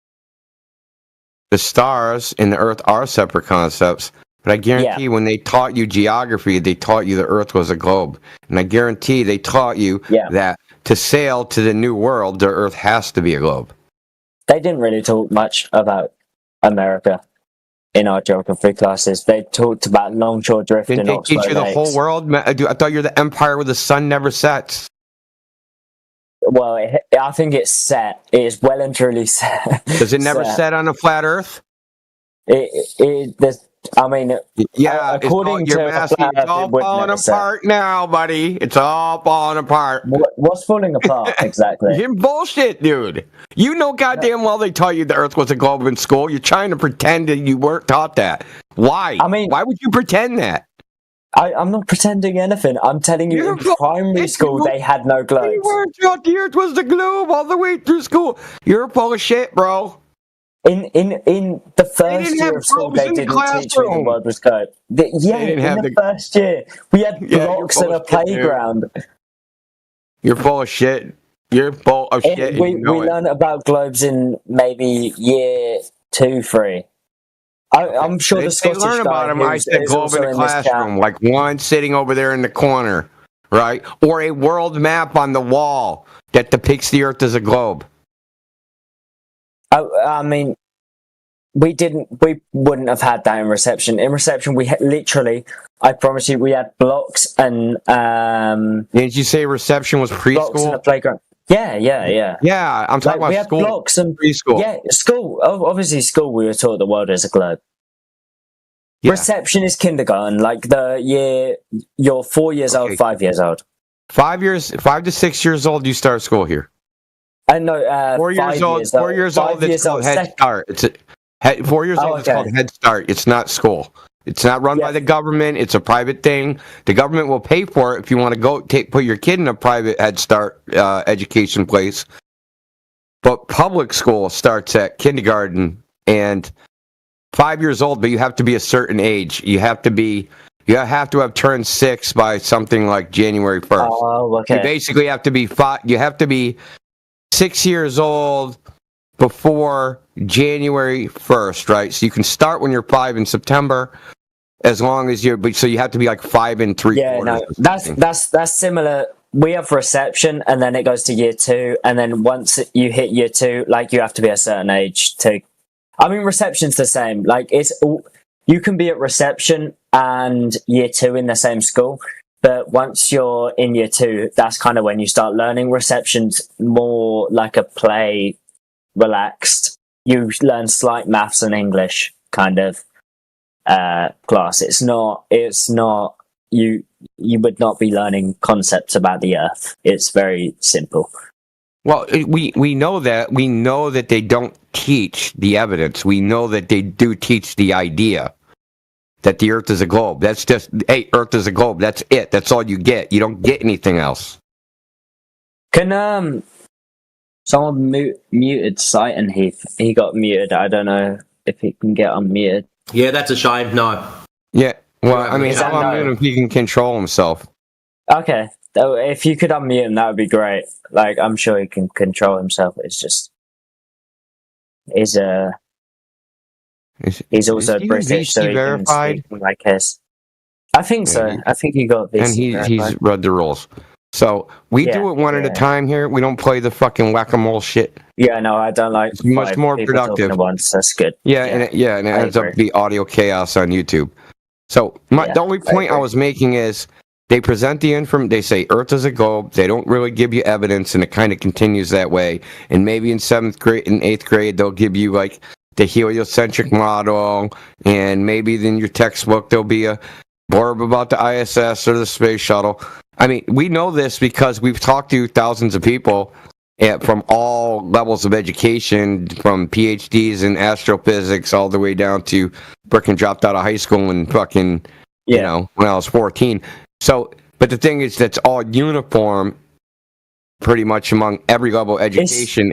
The stars and the Earth are separate concepts, but I guarantee when they taught you geography, they taught you the Earth was a globe. And I guarantee they taught you that to sail to the New World, the Earth has to be a globe. They didn't really talk much about America in our geography classes. They talked about longshore drift and Didn't they teach you the whole world? I thought you're the empire where the sun never sets. Well, I think it's set. It is well and truly set. Does it never set on a flat Earth? According to it's all falling apart now, buddy. It's all falling apart. What's falling apart exactly? You're bullshit, dude. You know goddamn well they taught you the Earth was a globe in school. You're trying to pretend that you weren't taught that. Why? I mean, why would you pretend that? I'm not pretending anything. I'm telling you, in primary school, they had no globes. You weren't taught the Earth was the globe all the way through school. You're full of shit, bro. In the first year of school, they didn't teach you the world was globe. In the first year, we had blocks and a playground. You're full of shit. You're full of shit. We learned about globes in maybe year 2, 3. I'm sure the Scottish they learn about them. I said globe in the classroom, like one sitting over there in the corner, right? Or a world map on the wall that depicts the Earth as a globe. I mean, we wouldn't have had that in reception. In reception, we had literally, I promise you, we had blocks and. Did you say reception was preschool? Blocks and a playground. Yeah. Yeah, I'm talking about school. We had blocks and preschool. Yeah, school. Obviously, school. We were taught the world is a globe. Yeah. Reception is kindergarten, like the year you're 4 years old, 5 years old. 5 to 6 years old, you start school here. I know. 4 years old. 4 years old. It's called Head Start. 4 years old. It's called Head Start. It's not school. It's not run by the government. It's a private thing. The government will pay for it if you want to go put your kid in a private Head Start education place. But public school starts at kindergarten and 5 years old, but you have to be a certain age. You have to have turned 6 by something like January 1st. Oh, okay. You basically have to be 5. You have to be 6 years old before January 1st, right? So you can start when you're 5 in September, as long as so you have to be like 5 and 3/4. Yeah, no, that's similar. We have reception, and then it goes to year 2, and then once you hit year 2, like you have to be a certain age to. I mean, reception's the same. Like you can be at reception and year 2 in the same school, But once you're in year 2, that's kind of when you start learning. Reception's more like a play, relaxed. You learn slight maths and English kind of class. It's not you would not be learning concepts about the Earth. It's very simple. Well, we know that. We know that they don't teach the evidence. We know that they do teach the idea that the Earth is a globe. That's just, hey, Earth is a globe. That's it. That's all you get. You don't get anything else. Can someone muted Sight, and he got muted. I don't know if he can get unmuted. Yeah, that's a shame. No. Yeah. Well, I mean, how unmute him if he can control himself? Okay. So if you could unmute him, that would be great. Like, I'm sure he can control himself. It's just he's also British, so he can speak like his. I think so. I think he got this. And he's read the rules. So we do it one at a time here. We don't play the fucking whack-a-mole shit. Yeah, no, I don't like. It's much more productive. At once. That's good. Yeah, and it ends up the audio chaos on YouTube. So the only point I was making is they present the information. They say Earth is a globe. They don't really give you evidence, and it kind of continues that way. And maybe in 7th grade and 8th grade, they'll give you like the heliocentric model, and maybe in your textbook there'll be a blurb about the ISS or the space shuttle. I mean, we know this because we've talked to thousands of people from all levels of education, from PhDs in astrophysics all the way down to freaking dropped out of high school and fucking, you know, when I was 14. So, but the thing is, that's all uniform pretty much among every level of education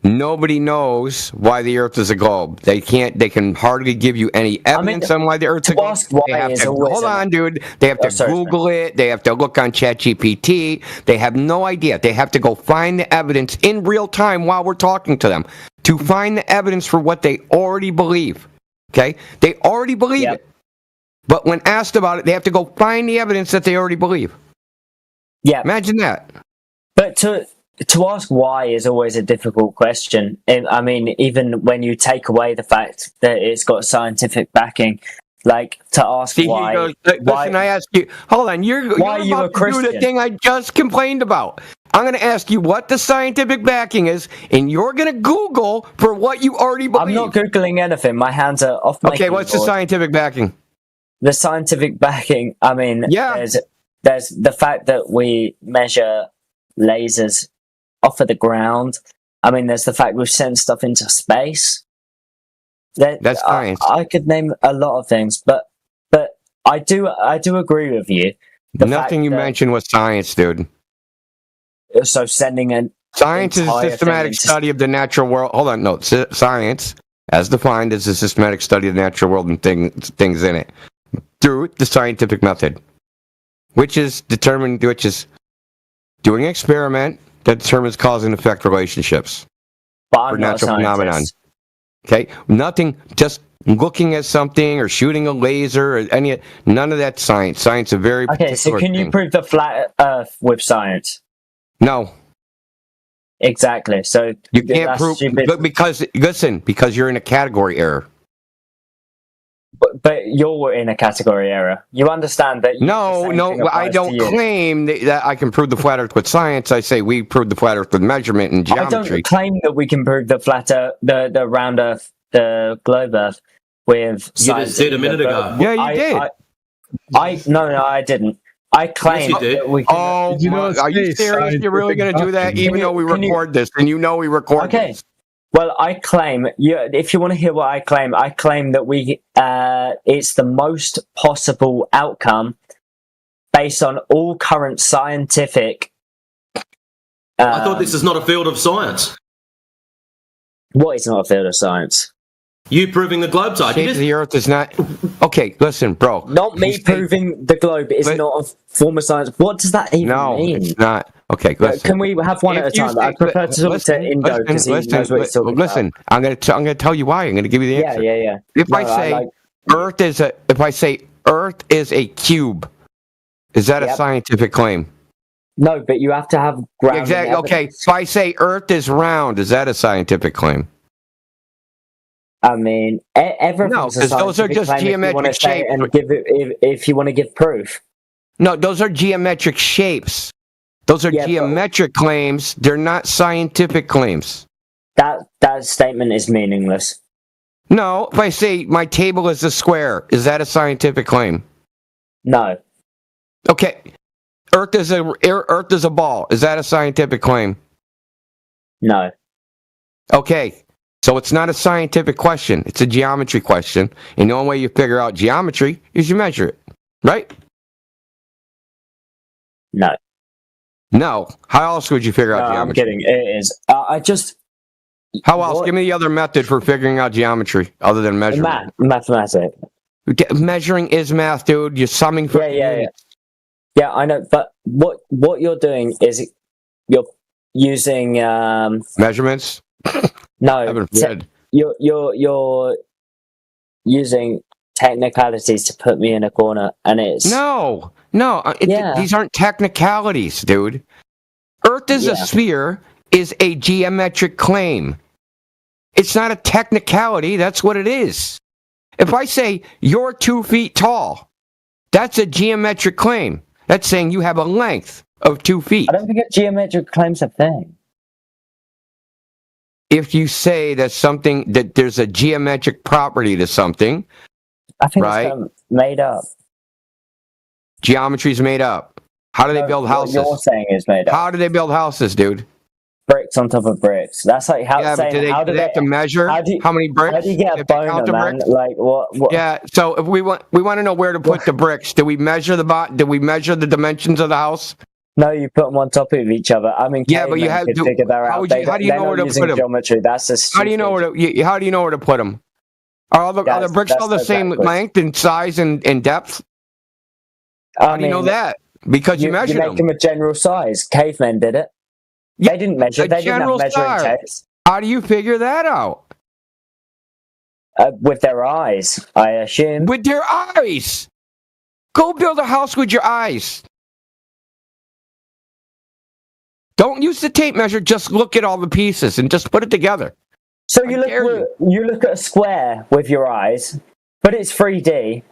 nobody knows why the Earth is a globe. They can hardly give you any evidence on why the Earth is a globe. Hold on, dude. They have to Google it. They have to look on ChatGPT. They have no idea. They have to go find the evidence in real time while we're talking to them to find the evidence for what they already believe. Okay? They already believe it. But when asked about it, they have to go find the evidence that they already believe. Yeah. Imagine that. But to ask why is always a difficult question. I mean, even when you take away the fact that it's got scientific backing, like to ask why. Listen, I ask you. Hold on, you're about to do the thing I just complained about. I'm going to ask you what the scientific backing is, and you're going to Google for what you already believe. I'm not Googling anything. My hands are off my keyboard. What's the scientific backing? The scientific backing, I mean, there's the fact that we measure lasers off of the ground. I mean, there's the fact we've sent stuff into space. That's science. I could name a lot of things, but I do agree with you. Nothing you mentioned was science, dude. So sending an science is a systematic study of the natural world. Hold on, no, science, as defined, is a systematic study of the natural world and things in it through the scientific method, which is doing an experiment that determines cause and effect relationships for natural phenomenon. Okay, nothing, just looking at something or shooting a laser or none of that science. Science is very okay. So can you prove the flat Earth with science? No. Exactly. So you can't prove because you're in a category error. But you're in a category error. You understand that? I don't claim that I can prove the flat Earth with science. I say we prove the flat Earth with measurement and geometry. I don't claim that we can prove the flat Earth, the round Earth, the globe Earth with science. You just did a minute ago. Yeah, you did. No, I didn't. I claim that we can. Are you serious? You're really going to do that, even though we record this, and we record this? Well, I claim, if you want to hear what I claim that it's the most possible outcome based on all current scientific. I thought this is not a field of science. What is not a field of science? You proving the globe side. The Earth is not. Okay, listen, bro. Not me proving the globe is not a form of science. What does that even mean? No, it's not. Okay, listen. Can we have one at a time? I prefer to talk to Indo because he knows what he's talking about. Listen, I'm going to tell you why. I'm going to give you the answer. Yeah. If I say Earth is a cube, is that a scientific claim? No, but you have to have ground. Exactly. Okay. If I say Earth is round, is that a scientific claim? I mean, everything's a scientific those are just claim geometric shapes. If you want to give proof. No, those are geometric shapes. Those are geometric claims. They're not scientific claims. That statement is meaningless. No, if I say my table is a square, is that a scientific claim? No. Okay. Earth is a ball. Is that a scientific claim? No. Okay. So it's not a scientific question. It's a geometry question. And the only way you figure out geometry is you measure it. Right? No. No. How else would you figure out geometry? I'm kidding. It is. I just... How else? Give me the other method for figuring out geometry other than measuring. Mathematics. Measuring is math, dude. You're summing for units. Yeah, I know. But what you're doing is you're using measurements. No, you're using technicalities to put me in a corner, and it's no. These aren't technicalities, dude. Earth is a sphere is a geometric claim. It's not a technicality. That's what it is. If I say you're 2 feet tall, that's a geometric claim. That's saying you have a length of 2 feet. I don't think a geometric claim's a thing. If you say that there's a geometric property to something, I think it's made up. Geometry's made up. How do they build houses? What you're saying is made up. How do they build houses, dude? Bricks on top of bricks. That's like how. Yeah, but do they have to measure how many bricks? How do you get a boner, man? Bricks? Like what? Yeah. So if we want to know where to put the bricks. Do we measure Do we measure the dimensions of the house? No, you put them on top of each other. I mean, yeah, but you have to figure that out. How do you know where to put them? Geometry. That's just how do you know where to put them? Are the bricks all the same length and size and depth? How do you know that? Because you measured them. You make them a general size. Cavemen did it. They didn't measure. They didn't have measuring tapes. How do you figure that out? With their eyes, I assume. With their eyes. Go build a house with your eyes. Don't use the tape measure. Just look at all the pieces and just put it together. So you look at a square with your eyes, but it's 3D.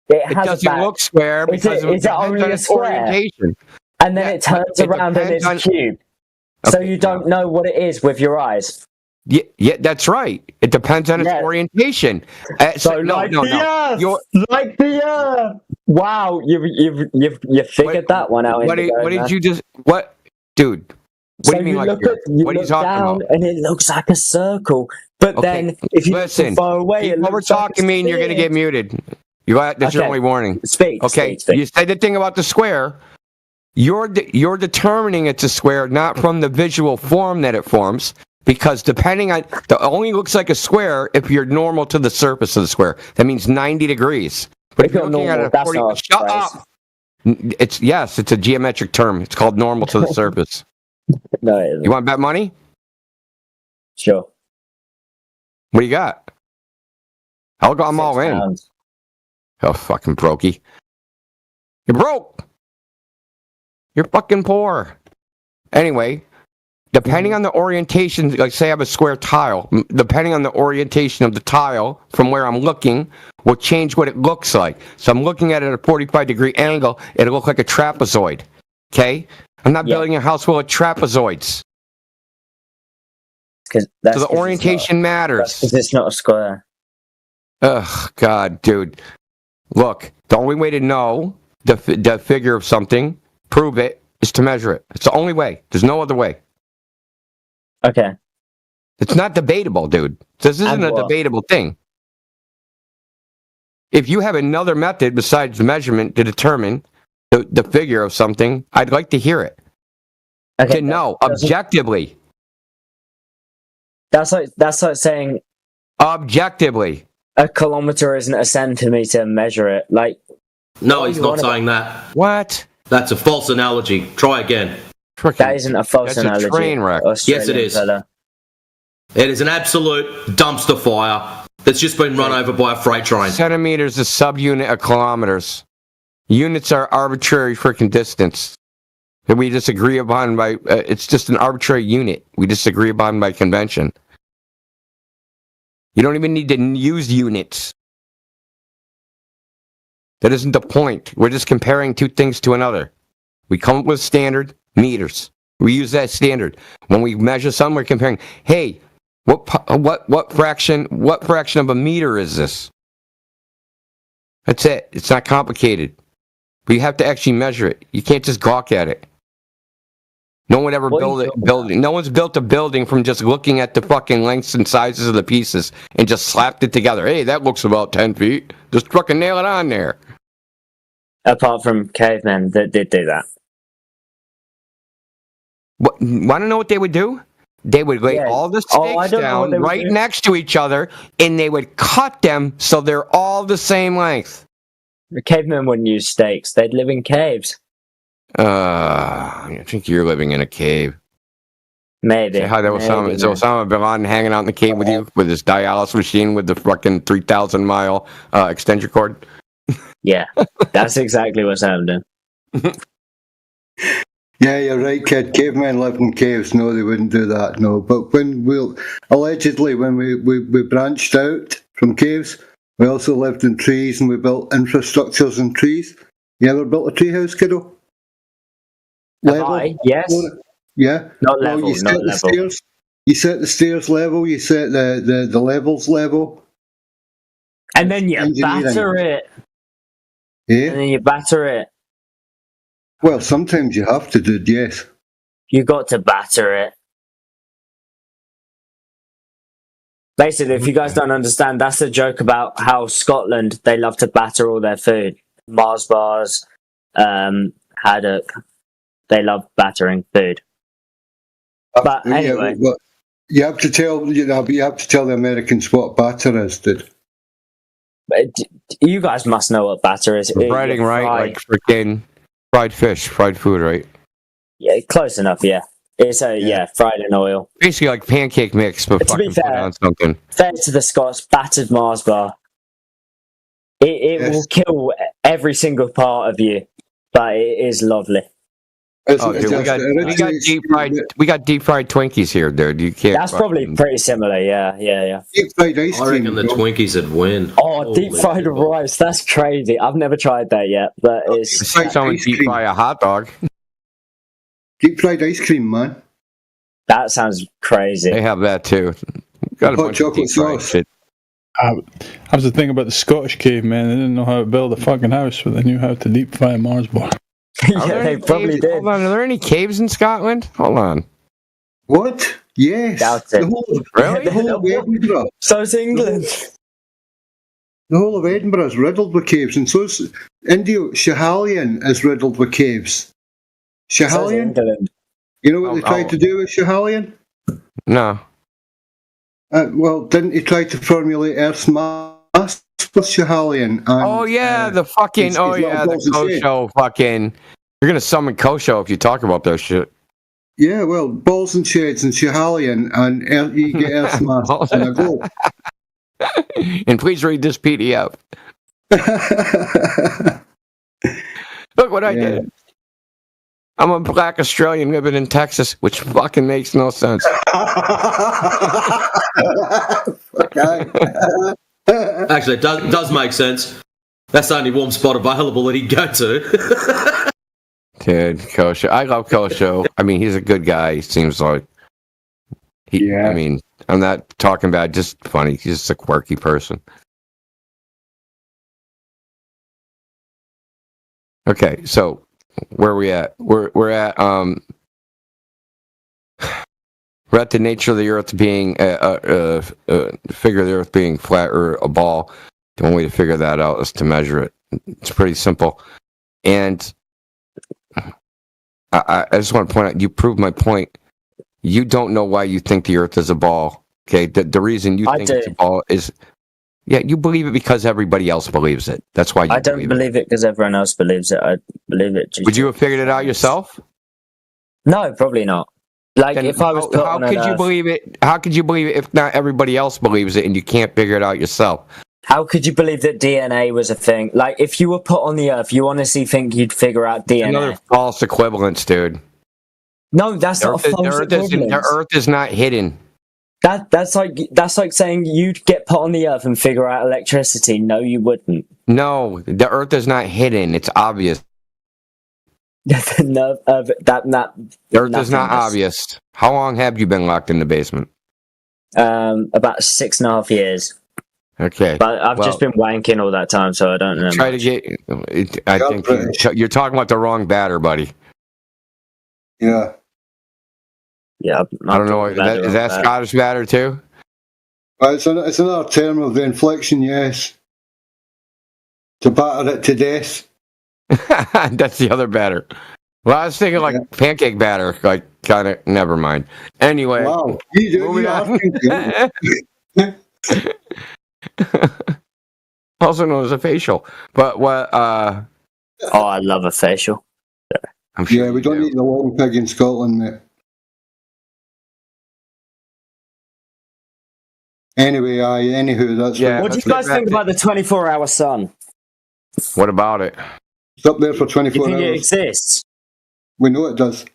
It doesn't look square because is it only a square? Orientation. And then it turns around and it's a cube. So you don't know what it is with your eyes. Yeah, that's right. It depends on its orientation. Like the Earth. Wow, you figured that one out. What did you just? What, dude? What do you mean like what are you talking about? And it looks like a circle, but then if you listen far away, what we're talking mean you're going to get muted. That's your only warning. Speak. You said the thing about the square. You're determining it's a square not from the visual form that it forms, because depending on it only looks like a square if you're normal to the surface of the square. That means 90 degrees. But if you're looking at a 40, shut up. It's a geometric term. It's called normal to the surface. No, it isn't. You want to bet money? Sure. What do you got? I'm all in. Oh, fucking brokey. You're broke. You're fucking poor. Anyway, depending on the orientation, like say I have a square tile, depending on the orientation of the tile from where I'm looking will change what it looks like. So I'm looking at it at a 45-degree angle, it'll look like a trapezoid. Okay? I'm not building a house full of trapezoids. So the orientation matters. Because it's not a square. Ugh, God, dude. Look, the only way to know the figure of something, prove it, is to measure it. It's the only way. There's no other way. Okay. It's not debatable, dude. This isn't a debatable thing. If you have another method besides the measurement to determine the figure of something, I'd like to hear it. Okay, to know objectively. That's like saying objectively. A kilometer isn't a centimeter. Measure it. Like no, he's not saying that. What? That's a false analogy. Try again. That isn't a false analogy. That's a train wreck. Yes, it is. It is an absolute dumpster fire that's just been run over by a freight train. Centimeters is a subunit of kilometers. Units are arbitrary freaking distance that we disagree upon by. It's just an arbitrary unit we disagree upon by convention. You don't even need to use units. That isn't the point. We're just comparing two things to another. We come up with standard meters. We use that standard. When we measure something, we're comparing, hey, what fraction of a meter is this? That's it. It's not complicated. But you have to actually measure it. You can't just gawk at it. No one ever no one's built a building from just looking at the fucking lengths and sizes of the pieces and just slapped it together. Hey, that looks about 10 feet. Just fucking nail it on there. Apart from cavemen that did do that. Want to know what they would do? They would lay all the stakes down right next to each other, and they would cut them so they're all the same length. The cavemen wouldn't use stakes. They'd live in caves. I think you're living in a cave. Maybe. Say hi to Osama. Is Osama bin Laden hanging out in the cave with you with his dialysis machine with the fucking 3,000 mile extension cord? Yeah, that's exactly what's happening. Yeah, you're right, kid. Cavemen lived in caves. No, they wouldn't do that. No, but when allegedly when we branched out from caves, we also lived in trees and we built infrastructures in trees. You ever built a tree house, kiddo? Level? Yes. Yeah. Not level. You set the stairs. You set the stairs level. You set the levels level. And then you batter it. Yeah. And then you batter it. Well, sometimes you have to do. Yes. You got to batter it. Basically, if you guys don't understand, that's a joke about how Scotland, they love to batter all their food. Mars bars, haddock. They love battering food. But anyway, yeah, you have to tell the Americans what batter is, dude. You guys must know what batter is. Breading, right? Like freaking fried fish, fried food, right? Yeah, close enough. Yeah, it's fried in oil. Basically, like pancake mix, but to be fucking fair, put on something. Fair to the Scots, battered Mars bar. It will kill every single part of you, but it is lovely. Dude, we got deep fried Twinkies here, dude. You can't. That's probably pretty similar. Yeah. Deep fried ice cream. I reckon the Twinkies would win. Oh, deep fried rice. That's crazy. I've never tried that yet, but it's like someone deep fry a hot dog. Deep fried ice cream, man. That sounds crazy. They have that too. Got a bunch of deep fried shit. That was the thing about the Scottish caveman. They didn't know how to build a fucking house, but they knew how to deep fry a Mars bar. Yeah, they probably did. Hold on, are there any caves in Scotland? Hold on. What? Yes. The whole of Edinburgh. So is England. The whole of Edinburgh is riddled with caves, and so is India. Schiehallion is riddled with caves. Schiehallion? You know what they tried to do with Schiehallion? No. Well, didn't he try to formulate Earth's mass with Schiehallion? The fucking the Kosho fucking. You're gonna summon Kosho if you talk about that shit. Yeah, well, balls and sheds and Schiehallion, and you get Earth's mass and a go. And please read this PDF. Look what I did. I'm a black Australian living in Texas, which fucking makes no sense. Actually, it does make sense. That's the only warm spot available that he'd go to. Dude, Kosho. I love Kosho. I mean, he's a good guy, he seems like. I mean, I'm not talking about just funny. He's just a quirky person. Okay, so where are we at? We're at the nature of the Earth being figure of the Earth being flat or a ball. The only way to figure that out is to measure it. It's pretty simple. And I just want to point out, you proved my point. You don't know why you think the Earth is a ball. Okay, the reason you think it's a ball is, you believe it because everybody else believes it. That's why you I don't believe it because everyone else believes it. I believe it. Would you have figured it out yourself? No, probably not. Like, then if I was put how on could you believe it? How could you believe it if not everybody else believes it and you can't figure it out yourself? How could you believe that DNA was a thing? Like, if you were put on the Earth, you honestly think you'd figure out DNA? Another false equivalence, dude. No, that's not a false equivalence. The Earth is not hidden. That's like saying you'd get put on the Earth and figure out electricity. No, you wouldn't. No, the Earth is not hidden. It's obvious. No, The Earth is not obvious. How long have you been locked in the basement? About 6.5 years. Okay. But I've just been wanking all that time, so I don't know. Try to get. I think you're talking about the wrong batter, buddy. Yeah. Yeah. I don't know. Is that Scottish batter too? It's another term of the infliction, yes. To batter it to death. That's the other batter. Well, I was thinking like pancake batter. Like, kind of. Never mind. Anyway. Wow. Moving on. Also known as a facial. But what? Oh, I love a facial. I'm sure we don't eat the long pig in Scotland, mate. Anyway, anywho, that's what do you guys think about the 24-hour sun? What about it? It's up there for 24 hours. You think it hours. exists? We know it does.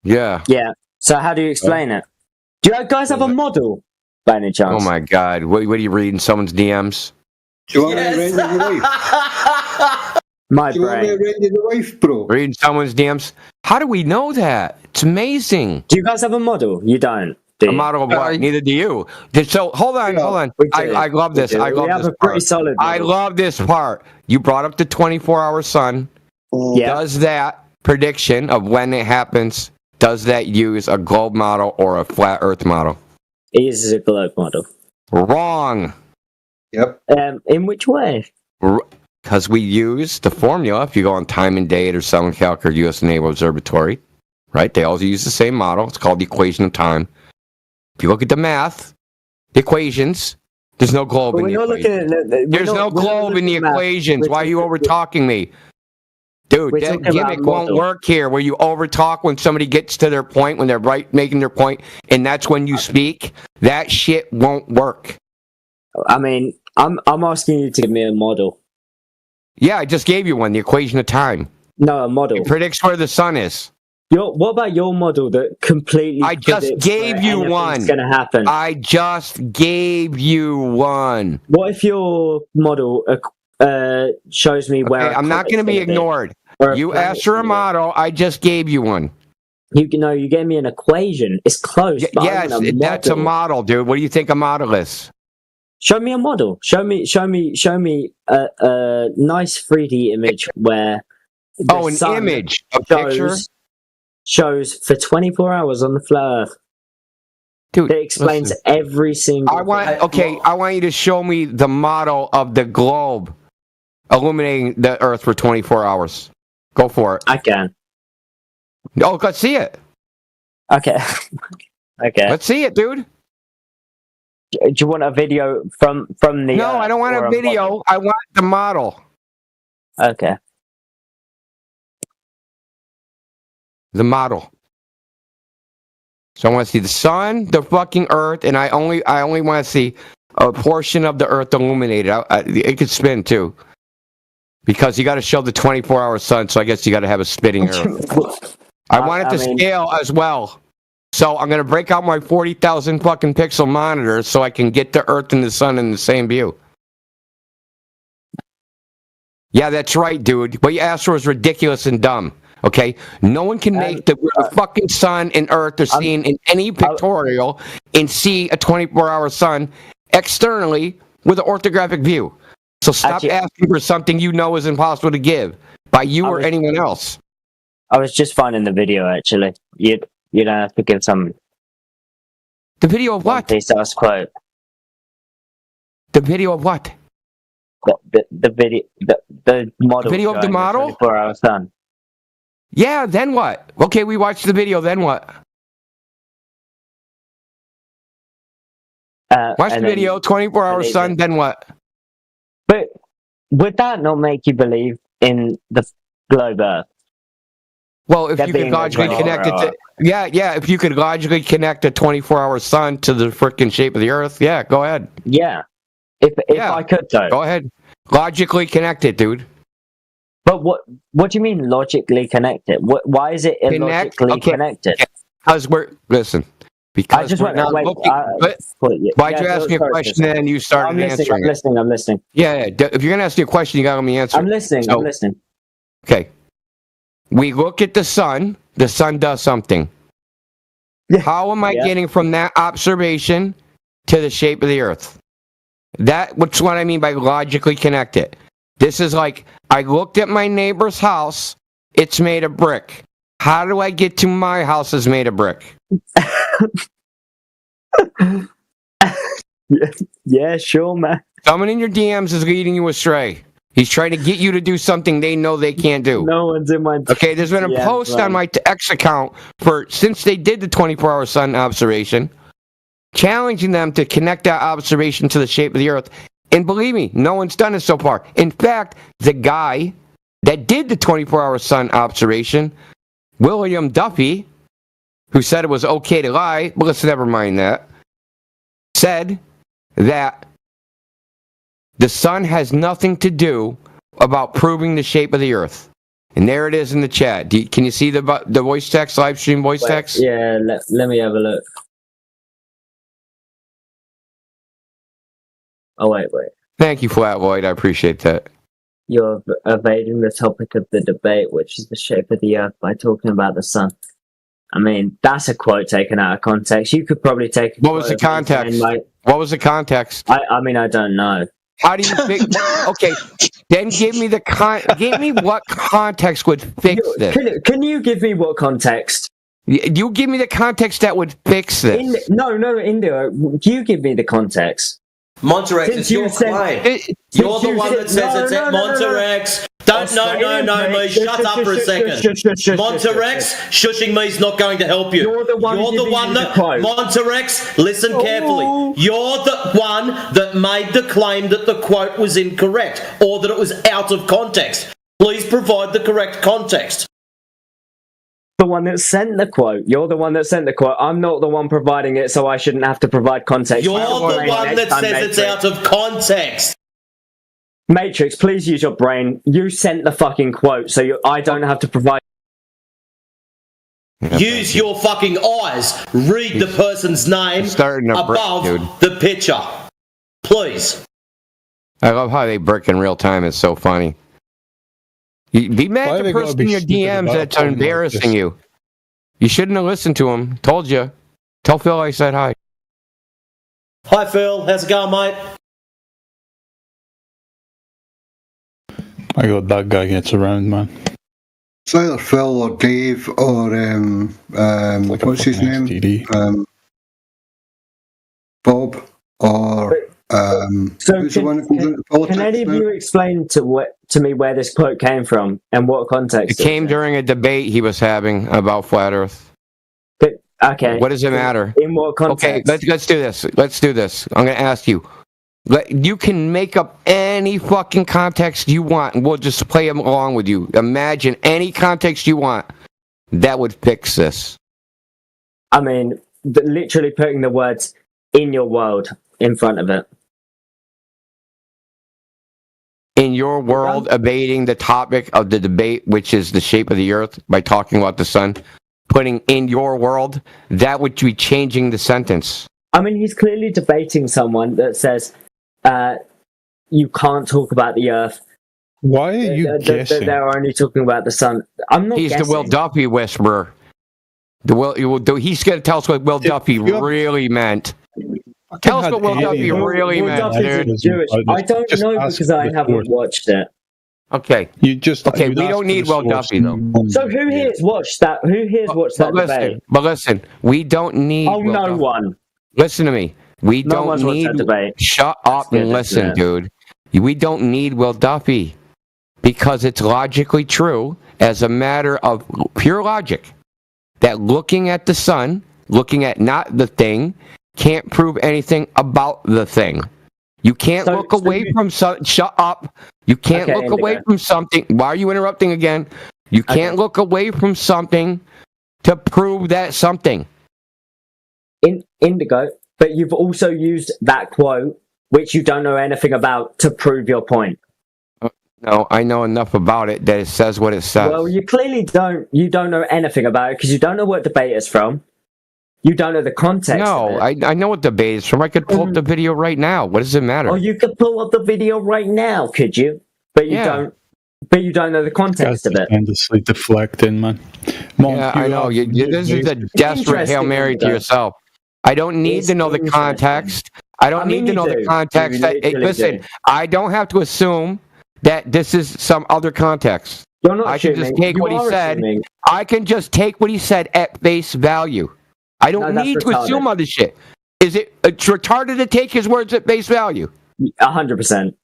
Yeah. Yeah. So how do you explain it? Do you guys have a model, by any chance? Oh my God! What are you reading? Someone's DMs? Do you want me to read your wife? My Do you want me to read your wife, bro? Reading someone's DMs? How do we know that? It's amazing. Do you guys have a model? You don't. A model of what? Neither do you. So hold on. I love this. I love this part. I love this part. You brought up the 24-hour sun. Yeah. Does that prediction of when it happens? Does that use a globe model or a flat Earth model? It uses a globe model. Wrong. Yep. In which way? Because we use the formula. If you go on Time and Date or Southern Calc or U.S. Naval Observatory, right? They all use the same model. It's called the equation of time. If you look at the math, the equations, there's no globe in the equations. There's no globe in the equations. Why are you over-talking me? Dude, that gimmick won't work here where you over-talk when somebody gets to their point, when they're making their point, and that's when you speak. That shit won't work. I mean, I'm asking you to give me a model. Yeah, I just gave you one, the equation of time. No, a model. It predicts where the sun is. What about your model that completely? I just gave you one. Going to happen. I just gave you one. What if your model shows me where? Okay, I'm not going to be ignored. You asked for a model. I just gave you one. You gave me an equation. It's close. Yes, that's a model, dude. What do you think a model is? Show me a model. Show me a nice 3D image where. An image, a picture. Shows for 24 hours on the flat Earth. Dude, it explains every single. I want you to show me the model of the globe illuminating the Earth for 24 hours. Go for it. I can. Oh, let's see it. Okay. Okay. Let's see it, dude. Do you want a video from the? No, I don't want a video. Model? I want the model. Okay. The model. So I want to see the sun, the fucking Earth, and I only want to see a portion of the Earth illuminated. It could spin too, because you got to show the 24-hour sun. So I guess you got to have a spinning Earth. I want it to scale as well. So I'm gonna break out my 40,000 fucking pixel monitor so I can get the Earth and the sun in the same view. Yeah, that's right, dude. What you asked for is ridiculous and dumb. Okay, no one can make the fucking sun and Earth are seen in any pictorial and see a 24-hour sun externally with an orthographic view. So stop asking for something you know is impossible to give by you or anyone else. I was just finding the video actually. You don't have to give some. The video of what? Please ask quote. The video of what? The video. The model. The video of the model. 24-hour sun. Yeah, then what? Okay, we watched the video, then what? Watch the video, 24-hour sun, then what? But would that not make you believe in the globe Earth? Well, if you could logically connect it to... Yeah, if you could logically connect a 24-hour sun to the freaking shape of the Earth, yeah, go ahead. Yeah. If I could, though. Go ahead. Logically connect it, dude. But what do you mean logically connected? Why is it illogically connected? Because listen, Because just we're want not wait. looking. Why'd you ask me a question and then you started answering it? I'm listening. Yeah. If you're gonna ask me a question, you gotta let me answer. I'm listening. I'm listening. Okay. We look at the sun. The sun does something. How am I getting from that observation to the shape of the Earth? That's what I mean by logically connected. This is like, I looked at my neighbor's house. It's made of brick. How do I get to my house is made of brick? Yeah, sure, man. Someone in your DMs is leading you astray. He's trying to get you to do something they know they can't do. No one's in my. Okay, there's been a post on my X account since they did the 24-hour sun observation, challenging them to connect that observation to the shape of the Earth. And believe me, no one's done it so far. In fact, the guy that did the 24-hour sun observation, William Duffy, who said it was okay to lie, but let's never mind that, said that the sun has nothing to do about proving the shape of the Earth. And there it is in the chat. Can you see the voice text, live stream voice text? Yeah, let me have a look. Oh, wait. Thank you, Flat Lloyd. I appreciate that. You're evading the topic of the debate, which is the shape of the Earth, by talking about the sun. I mean, that's a quote taken out of context. You could probably take. What was the context? What was the context? I mean, I don't know. How do you fix? Okay, then give me give me what context would fix this. Can you give me what context? You give me the context that would fix this. No, India. You give me the context. Monterex, it's your claim. You're the one that says it's at Monterex. Don't, no, me. Shut up for a second. Monterex, shushing me is not going to help you. You're the one that, Monterex, listen carefully. You're the one that made the claim that the quote was incorrect or that it was out of context. Please provide the correct context. The one that sent the quote. You're the one that sent the quote. I'm not the one providing it, so I shouldn't have to provide context. You're the one that says it's out of context. Matrix, please use your brain. You sent the fucking quote, so I don't have to provide. Use your fucking eyes. Read the person's name above the picture. Please. I love how they brick in real time. It's so funny. Be mad at the person in your DMs that's embarrassing you. You shouldn't have listened to him. Told you. Tell Phil I said hi. Hi, Phil. How's it going, mate? I got that guy gets around, man. It's either Phil or Dave or what's his name? Bob or So who's the one that comes into politics can any of now? you explain to me where this quote came from and what context? It came during a debate he was having about flat Earth. Okay. What does it matter? In what context? Okay, let's do this. Let's do this. I'm going to ask you. You can make up any fucking context you want, and we'll just play along with you. Imagine any context you want. That would fix this. I mean, literally putting the words "in your world" in front of it. In your world, evading the topic of the debate, which is the shape of the Earth, by talking about the sun, putting "in your world," that would be changing the sentence. I mean, he's clearly debating someone that says you can't talk about the Earth. Why are you guessing? They're only talking about the sun. I'm not He's guessing. the Will Duffy whisperer. He's going to tell us what Will Duffy really meant. Tell us what Will Duffy really meant, dude. Jewish. I don't know because I haven't watched it. Okay. We don't need Will Duffy though. So who here's watched that? Who here's watched that debate? But listen, we don't need. Oh, Will no Duffy. one. Listen to me. We No don't one's watched need. that debate. Shut up and listen, dude. We don't need Will Duffy because it's logically true, as a matter of pure logic, that looking at the sun, looking at not the thing, can't prove anything about the thing. You can't look away from something. Shut up. You can't look away from something. Why are you interrupting again? You can't look away from something to prove that something. Indigo, but you've also used that quote, which you don't know anything about, to prove your point. No, I know enough about it that it says what it says. Well, you clearly don't. You don't know anything about it because you don't know what debate it's from. You don't know the context. No, I know what debate is from. I could pull up the video right now. What does it matter? Oh, you could pull up the video right now, could you? But you don't. But you don't know the context of it. Endlessly deflecting, man. Yeah, I know. This is a desperate Hail Mary to yourself. I don't need to know the context. I don't need to know the context. Listen, I don't have to assume that this is some other context. You're not I can just take what he said. Assuming. I can just take what he said at face value. I don't need to assume other shit. Is it retarded to take his words at face value? 100%.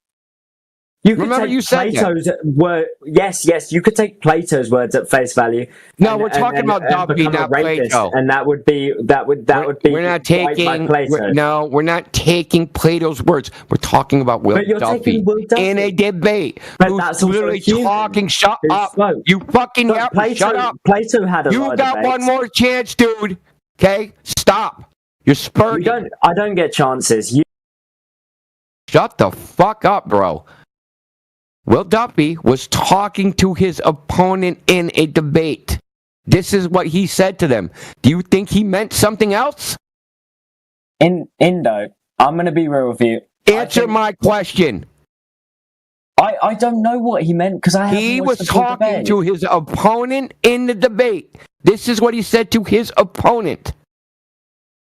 You could Remember take you said Plato's word. Yes. You could take Plato's words at face value. No, we're talking about Duffy, not Plato. And that would be. We're not taking. We're not taking Plato's words. We're talking about Will Duffy in a debate. But that's literally talking. Shut up! You fucking shut up! Plato had a You lot of got debates. one more chance, dude. Okay, stop. You're spurting. I don't get chances. Shut the fuck up, bro. Will Duffy was talking to his opponent in a debate. This is what he said to them. Do you think he meant something else? Indo, I'm going to be real with you. Answer my question. I don't know what he meant because He was talking to his opponent in the debate. This is what he said to his opponent.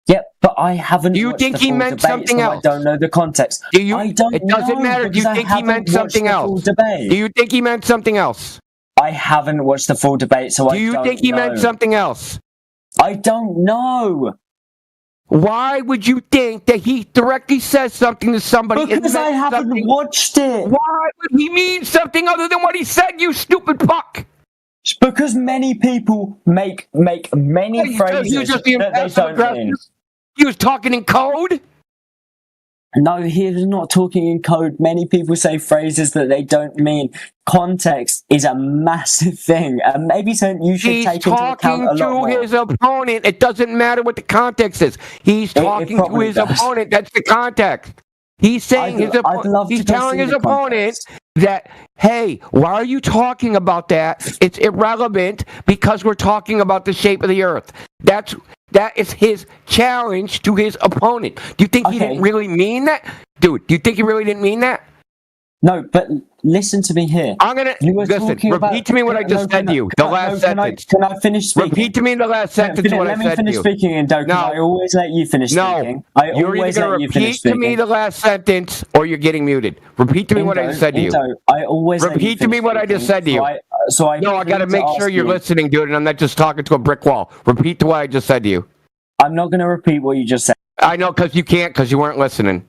Yeah, but I haven't. Do you think he meant something else? I don't know the context. Do you? I don't It doesn't know matter. Do you because think I he meant haven't something watched the else? full debate. Do you think he meant something else? I haven't watched the full debate, so I don't know. Do you think he meant something else? I don't know. Why would you think that he directly says something to somebody? Because I haven't watched it. Why would he mean something other than what he said, you stupid fuck? Because many people make many phrases that they don't mean. He was talking in code? No, he was not talking in code. Many people say phrases that they don't mean. Context is a massive thing, and maybe something you should take into account a lot more. He's talking to his opponent. It doesn't matter what the context is. He's talking to his opponent. That's the context. He's saying he's telling his opponent that, hey, why are you talking about that? It's irrelevant because we're talking about the shape of the earth. That is his challenge to his opponent. Do you think he didn't really mean that? Dude, do you think he really didn't mean that? No, but listen to me here. I'm gonna listen. Repeat to me what I just said to you. The last sentence. Can I finish speaking? Repeat to me the last sentence. What I said to you. Let me finish speaking, Indo. No, I always let you finish speaking. You're either gonna repeat to me the last sentence or you're getting muted. Repeat to me what I just said to you. I always repeat to me what I just said to you. No, I gotta make sure you're listening, dude, and I'm not just talking to a brick wall. Repeat to what I just said to you. I'm not gonna repeat what you just said. I know, because you can't, because you weren't listening.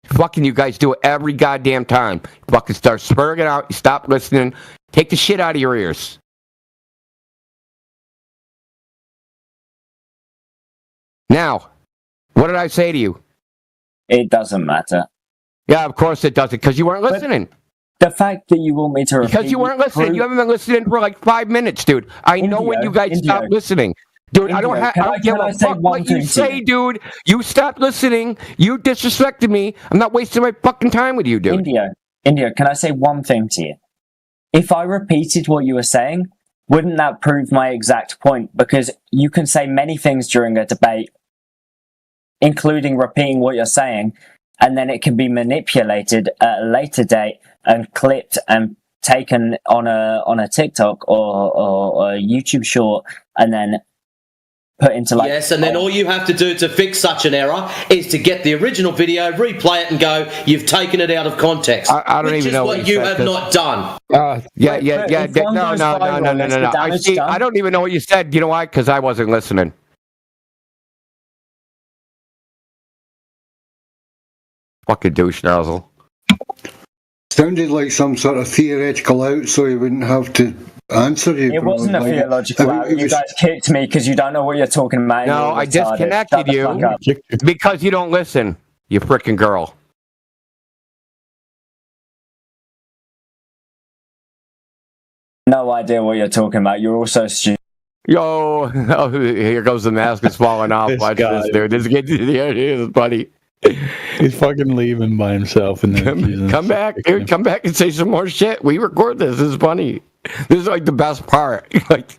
Fucking you guys do it every goddamn time. You fucking start spurring out, you stop listening, take the shit out of your ears. Now, what did I say to you? It doesn't matter. Yeah, of course it doesn't, because you weren't listening. The fact that you want me to repeat... Because you weren't listening. You haven't been listening for like 5 minutes, dude. I know when you guys stop listening. Dude, I don't give a fuck what you say, dude. You stopped listening. You disrespected me. I'm not wasting my fucking time with you, dude. India, can I say one thing to you? If I repeated what you were saying, wouldn't that prove my exact point? Because you can say many things during a debate, including repeating what you're saying, and then it can be manipulated at a later date and clipped and taken on a TikTok or a YouTube short, and then put into like... Yes, and then all you have to do to fix such an error is to get the original video, replay it, and go, you've taken it out of context. I don't even know what you have not done. No. I don't even know what you said. You know why? Because I wasn't listening. Fucking douche nozzle. Sounded like some sort of theoretical out, so he wouldn't have to answer you. It wasn't a theological out. You guys kicked me because you don't know what you're talking about. No, I disconnected you because you don't listen, you frickin' girl. No idea what you're talking about. You're also stupid. Yo, here goes the mask is falling off. Watch this, dude. This is funny. He's fucking leaving by himself, and then come back, dude. Come back and say some more shit. We record this. This is funny. This is like the best part. Like,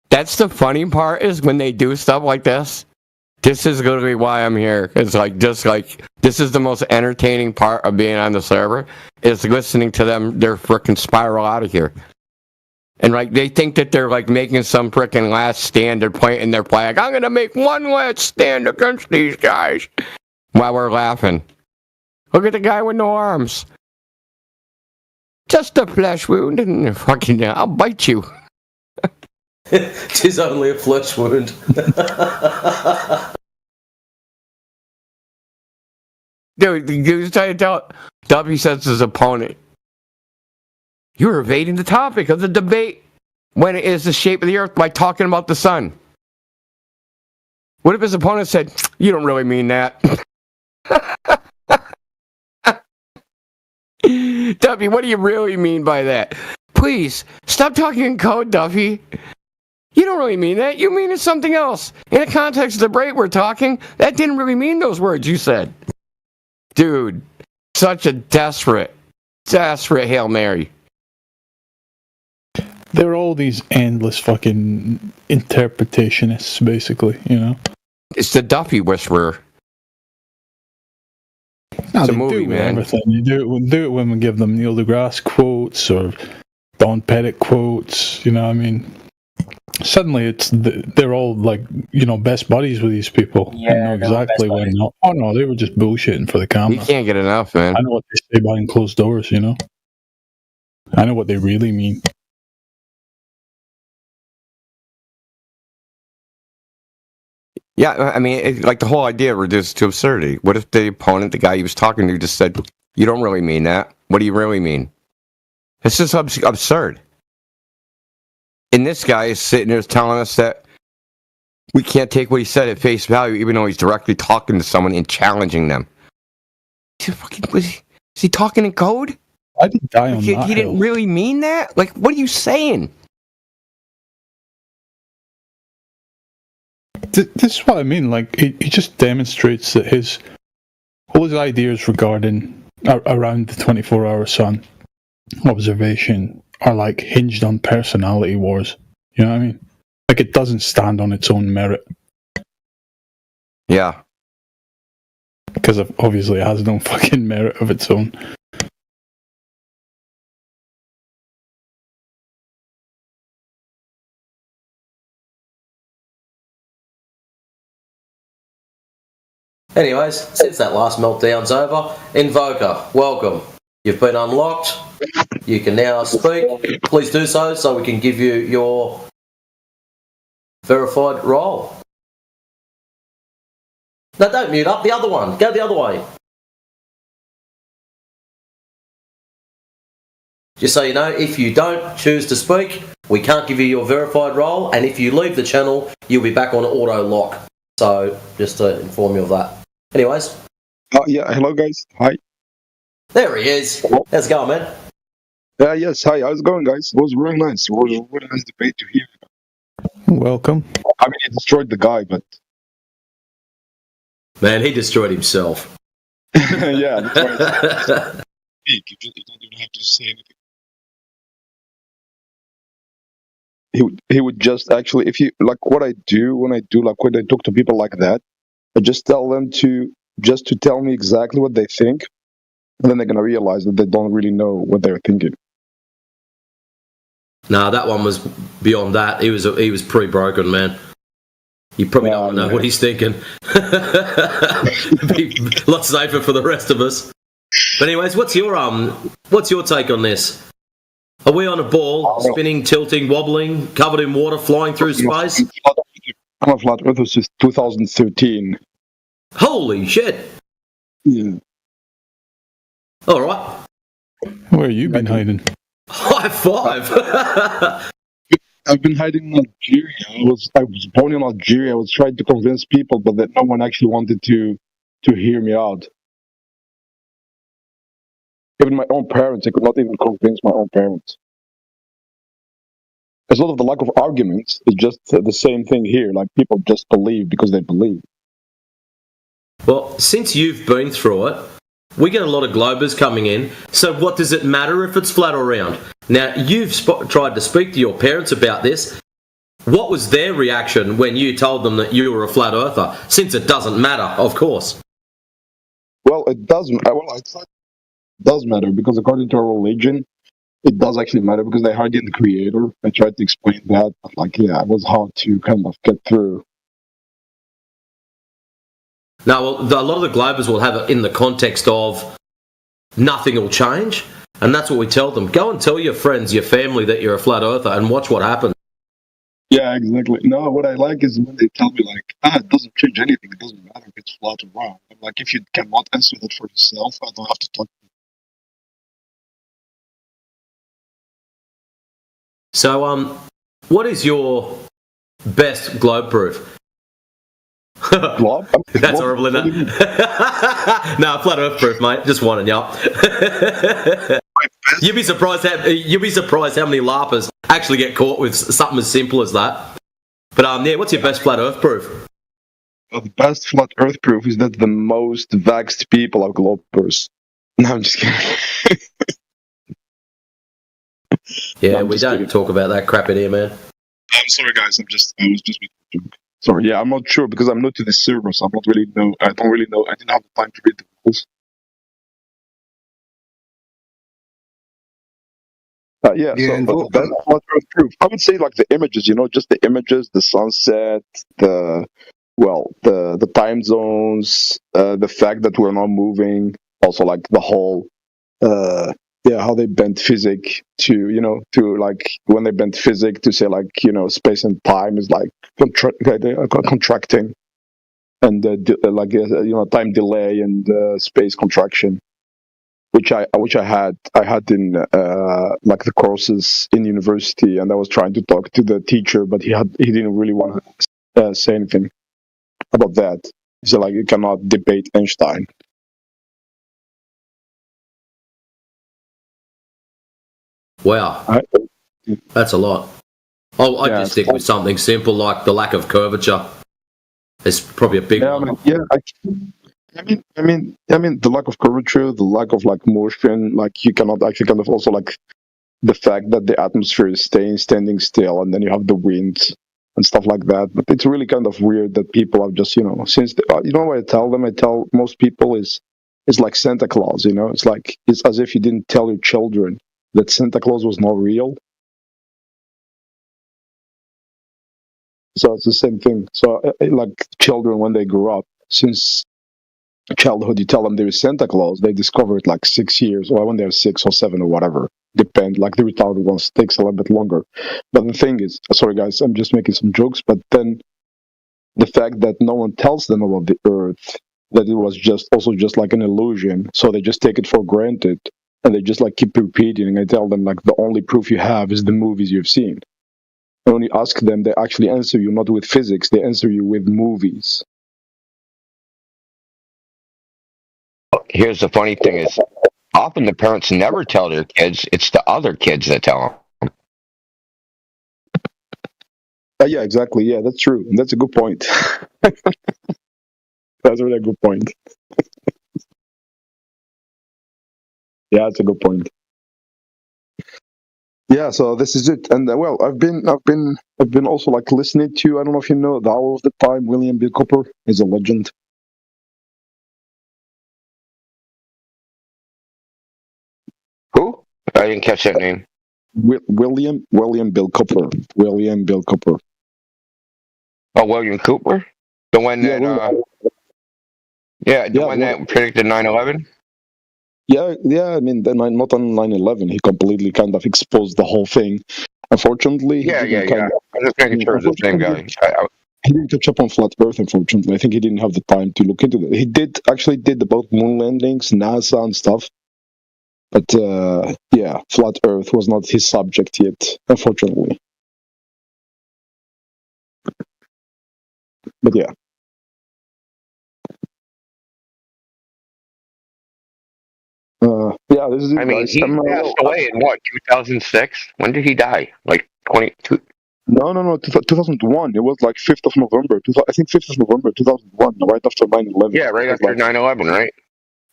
That's the funny part is when they do stuff like this. This is literally why I'm here. It's like, just like, this is the most entertaining part of being on the server, is listening to them, their frickin' spiral out of here. And like, they think that they're like making some frickin' last stand, they're pointing their flag, I'm gonna make one last stand against these guys, while we're laughing. Look at the guy with no arms. Just a flesh wound, and fucking, I'll bite you. Tis only a flesh wound. Dude, he was trying to tell Duffy says his opponent, you're evading the topic of the debate when it is the shape of the earth by talking about the sun. What if his opponent said, you don't really mean that? Duffy, what do you really mean by that? Please, stop talking in code, Duffy. You don't really mean that. You mean it's something else. In the context of the debate we're talking, that didn't really mean those words you said. Dude, such a desperate Hail Mary. They're all these endless fucking interpretationists, basically, you know? It's the Duffy Whisperer. No, It's a they movie, do it with man. everything. You do it when we give them Neil deGrasse quotes or Don Pettit quotes, you know what I mean? Suddenly they're all like, you know, best buddies with these people. Yeah, I know exactly when. Oh no, they were just bullshitting for the camera. You can't get enough, man. I know what they say behind closed doors, you know? I know what they really mean. Yeah, I mean, like the whole idea reduced to absurdity. What if the opponent, the guy he was talking to, just said, you don't really mean that. What do you really mean? It's just absurd. And this guy is sitting there telling us that we can't take what he said at face value, even though he's directly talking to someone and challenging them. Is he talking in code? I didn't die on He that didn't hill. really mean that? Like, what are you saying? This is what I mean. Like, he just demonstrates that all his ideas regarding around the 24-hour sun observation are like hinged on personality wars. You know what I mean? Like, it doesn't stand on its own merit. Yeah. Because obviously it has no fucking merit of its own. Anyways, since that last meltdown's over, Invoker, welcome. You've been unlocked. You can now speak. Please do so we can give you your verified role. No, don't mute up. The other one. Go the other way. Just so you know, if you don't choose to speak, we can't give you your verified role, and if you leave the channel, you'll be back on auto lock. So, just to inform you of that. Anyways. Yeah, hello guys. Hi. There he is. How's it going, man? Yes, hi. How's it going, guys? It was really nice. It was a really nice debate to hear. Welcome. I mean, he destroyed the guy, but... Man, he destroyed himself. Yeah, that's right. You don't even have to say anything. He would just actually, if you, like what I do when I talk to people like that, I just tell them to tell me exactly what they think, and then they're going to realize that they don't really know what they're thinking. Nah, that one was beyond that. He was pre-broken, man. You probably don't know what he's thinking. Be a lot safer for the rest of us. But anyways, what's your take on this? Are we on a ball, spinning, tilting, wobbling, covered in water, flying through space? I'm a flat earther since 2013. Holy shit! Yeah. All right. Where have you been hiding? High five! I've been hiding in Algeria. I was born in Algeria. I was trying to convince people, but that no one actually wanted to hear me out. Even my own parents, I could not even convince my own parents. It's not of the lack of arguments. It's just the same thing here. Like, people just believe because they believe. Well, since you've been through it, we get a lot of Globers coming in. So what does it matter if it's flat or round? Now, you've tried to speak to your parents about this. what was their reaction when you told them that you were a flat earther? Since it doesn't matter, of course. Well, it doesn't. It does matter because according to our religion, it does actually matter because they hired the creator. I tried to explain that, but like, yeah, it was hard to kind of get through. No, well, a lot of the Globers will have it in the context of nothing will change, and that's what we tell them. Go and tell your friends, your family that you're a flat earther and watch what happens. Yeah, exactly. No, what I like is when they tell me like, it doesn't change anything. It doesn't matter if it's flat or round. I'm like, if you cannot answer that for yourself, I don't have to talk to you. So, what is your best globe proof? Globe? That's horrible, isn't it? No, flat earth proof, mate. Just one and yup. You'd be surprised how many LARPers actually get caught with something as simple as that. But yeah, what's your best flat earth proof? Well, the best flat earth proof is that the most vexed people are globers. No, I'm just kidding. Yeah, we don't talk about that crap in here, man. I'm sorry, guys. I was just making. Sorry, yeah, I'm not sure because I'm new to this server, so I don't really know. I didn't have the time to read the rules. So the best flat earth proof, I would say like the images, just the images, the sunset, the time zones, the fact that we're not moving, also like the whole, how they bent physics to like when they bent physics to say like, space and time is like contracting, and time delay and space contraction. Which I had in like the courses in university, and I was trying to talk to the teacher, but he didn't really want to say anything about that. He said like you cannot debate Einstein. Wow, that's a lot. Oh, I just stick with something simple like the lack of curvature. It's probably a big one. I mean, the lack of curvature, the lack of like motion, like you cannot actually kind of also like the fact that the atmosphere is standing still, and then you have the wind and stuff like that. But it's really kind of weird that people are just, since what I tell them, I tell most people is like Santa Claus, it's like it's as if you didn't tell your children that Santa Claus was not real. So it's the same thing. So like children when they grow up, since childhood, you tell them there is Santa Claus, they discover it like 6 years, or when they're 6 or 7 or whatever. Depend, like the retarded ones takes a little bit longer. But the thing is, sorry guys, I'm just making some jokes, but then the fact that no one tells them about the Earth, that it was just like an illusion, so they just take it for granted, and they just like keep repeating, and I tell them like the only proof you have is the movies you've seen. And when you ask them, they actually answer you not with physics, they answer you with movies. Here's the funny thing is, often the parents never tell their kids, it's the other kids that tell them. Yeah, exactly. Yeah, that's true. And that's a good point. That's really a good point. Yeah, that's a good point. Yeah, so this is it. And well, I've been also like listening to, I don't know if you know, The Hour of the Time, William B. Cooper is a legend. Who? I didn't catch that name. William Bill Cooper. William Bill Cooper. Oh, William Cooper? The one that, that predicted 9/11? Yeah, I mean, not on 9/11. He completely kind of exposed the whole thing. Unfortunately, I'm just making sure it's the same guy. He didn't touch up on flat Earth, unfortunately. I think he didn't have the time to look into that. He did about moon landings, NASA and stuff. But flat Earth was not his subject yet, unfortunately. But yeah. This is it. I mean, guys. he passed away in what, 2006? When did he die? Like 22? No, 2001. It was like 5th of November. I think 5th of November, 2001, right after 9/11. Yeah, right after 9/11, right?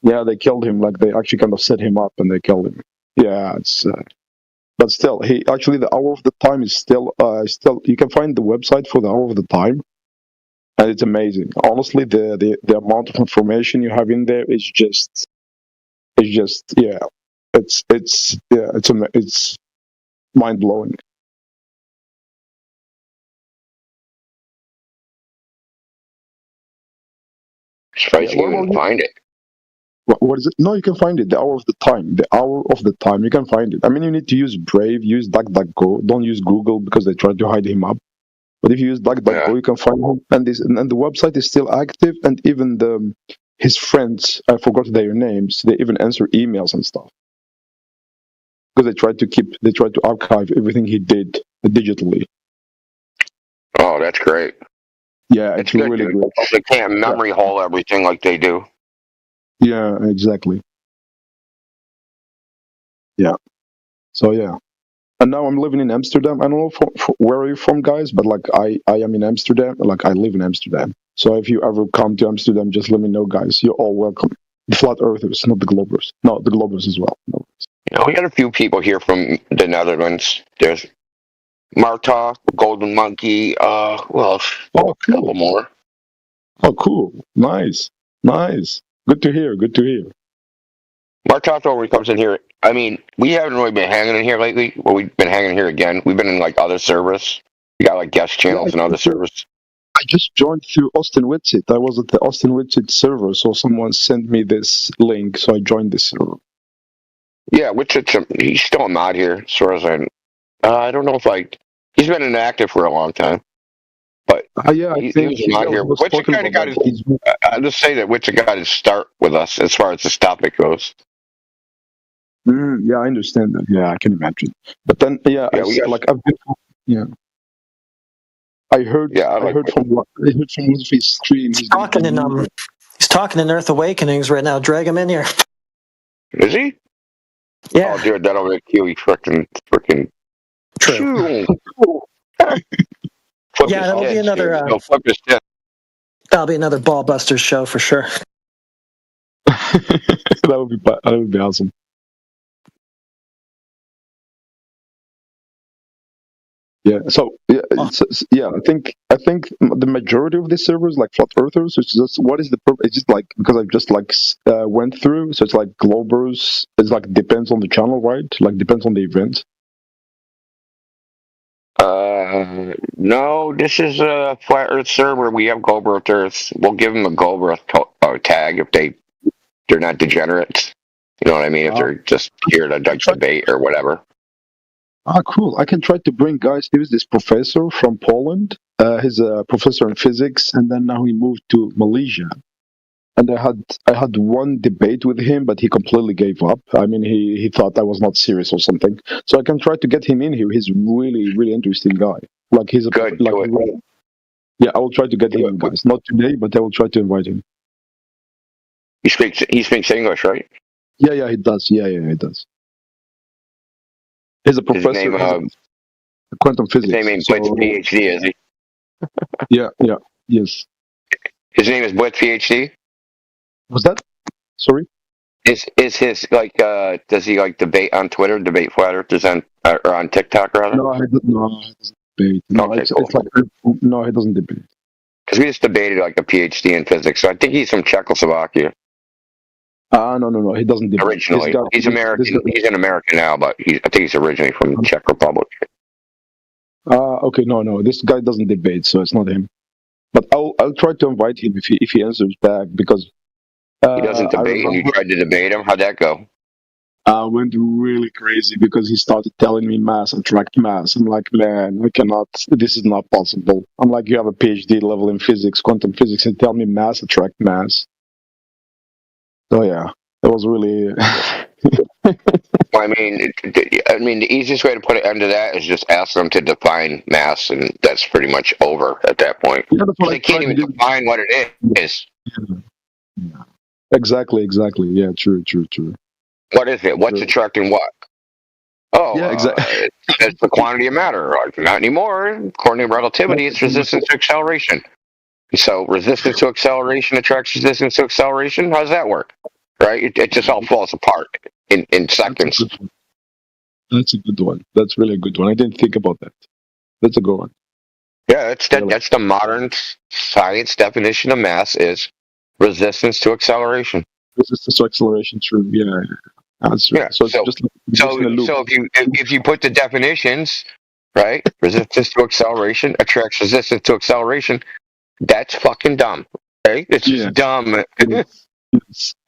Yeah, they killed him. Like they actually kind of set him up and they killed him. Yeah, it's. But still, he actually the hour of the time is still you can find the website for the hour of the time, and it's amazing. Honestly, the amount of information you have in there is just yeah, it's mind blowing. Surprised you can find it. What is it? No, you can find it. The hour of the time. The hour of the time. You can find it. I mean, you need to use Brave, use DuckDuckGo. Don't use Google because they try to hide him up. But if you use DuckDuckGo, you can find him. And the website is still active. And even his friends, I forgot their names. They even answer emails and stuff because they try to archive everything he did digitally. Oh, that's great. Yeah, it's good, really dude. great. They can't memory hole everything like they do. Yeah, exactly. Yeah. So yeah, and now I'm living in Amsterdam. I don't know where are you from, guys, but like I am in Amsterdam. Like I live in Amsterdam. So if you ever come to Amsterdam, just let me know, guys. You're all welcome. The flat earthers, not the globers. No, the globers as well. No. You know, we got a few people here from the Netherlands. There's Marta, Golden Monkey. Well, a couple more. Oh, cool. Nice. Good to hear. Marta always comes in here. I mean, we haven't really been hanging in here lately. Well, we've been hanging here again. We've been in like other servers. We got like guest channels and other servers. I just joined through Austin Witsit. I was at the Austin Witsit server, so someone sent me this link, so I joined this server. Yeah, he's still a mod here, as far as I don't know if he's been inactive for a long time. But yeah, I think he's not here. Witsit kind of got his. I'll just say that Witsit got his start with us as far as this topic goes. Yeah, I understand that. Yeah, I can imagine. But then, I heard from his stream. He's talking in Earth Awakenings right now. Drag him in here. Is he? Yeah. Oh, dude, that'll make you freaking. True. Yeah, that'll be another. That'll be another Ballbusters show for sure. that would be awesome. Yeah. So I think the majority of the servers like flat earthers. It's just what is the purpose? It's just like because I just went through. So it's like Globers. It's like depends on the channel, right? Like depends on the event. No, this is a flat Earth server. We have Goldberg Earth. We'll give them a Goldberg tag if they're not degenerates. You know what I mean? If they're just here to debate or whatever. Cool. I can try to bring guys. There is this professor from Poland. He's a professor in physics, and then now he moved to Malaysia. And I had one debate with him, but he completely gave up. I mean, he thought I was not serious or something. So I can try to get him in here. He's really, really interesting guy. Like he's good. Yeah, I will try to get him in, guys. Not today, but I will try to invite him. He speaks English, right? Yeah, he does. Yeah, he does. He's a professor. His name, quantum physics. His name is Blitz PhD, is he? Yeah, yes. His name is Blitz PhD. Was that? Sorry. Is his does he debate on Twitter, debate flat earthers or on TikTok rather? No, he doesn't debate. No, okay, it's like no, he doesn't debate. Because we just debated like a PhD in physics. So I think he's from Czechoslovakia. No, he doesn't debate. Originally, he's American. He's in America now, but I think he's originally from the Czech Republic. Okay, no, this guy doesn't debate, so it's not him. But I'll try to invite him if he answers back because. He doesn't debate, and you tried to debate him. How'd that go? I went really crazy because he started telling me mass attract mass. I'm like, man, we cannot. This is not possible. I'm like, you have a PhD level in physics, quantum physics, and tell me mass attract mass. So yeah, it was really. I mean, the easiest way to put an end to that is just ask them to define mass, and that's pretty much over at that point. Yeah, they can't even define what it is. Yeah. Exactly. Yeah, true. What is it? What's attracting what? Oh, yeah, exactly. It's the quantity of matter. Not anymore. According to relativity, it's resistance to acceleration. So resistance to acceleration attracts resistance to acceleration. How does that work? Right? It just all falls apart in seconds. That's a good one. That's really a good one. I didn't think about that. That's a good one. Yeah, that's the modern science definition of mass is resistance to acceleration. Resistance to acceleration, true. Yeah. That's true. Yeah. So it's just like in a loop. So if you put the definitions, right, resistance to acceleration attracts resistance to acceleration, that's fucking dumb. Okay? It's just dumb. It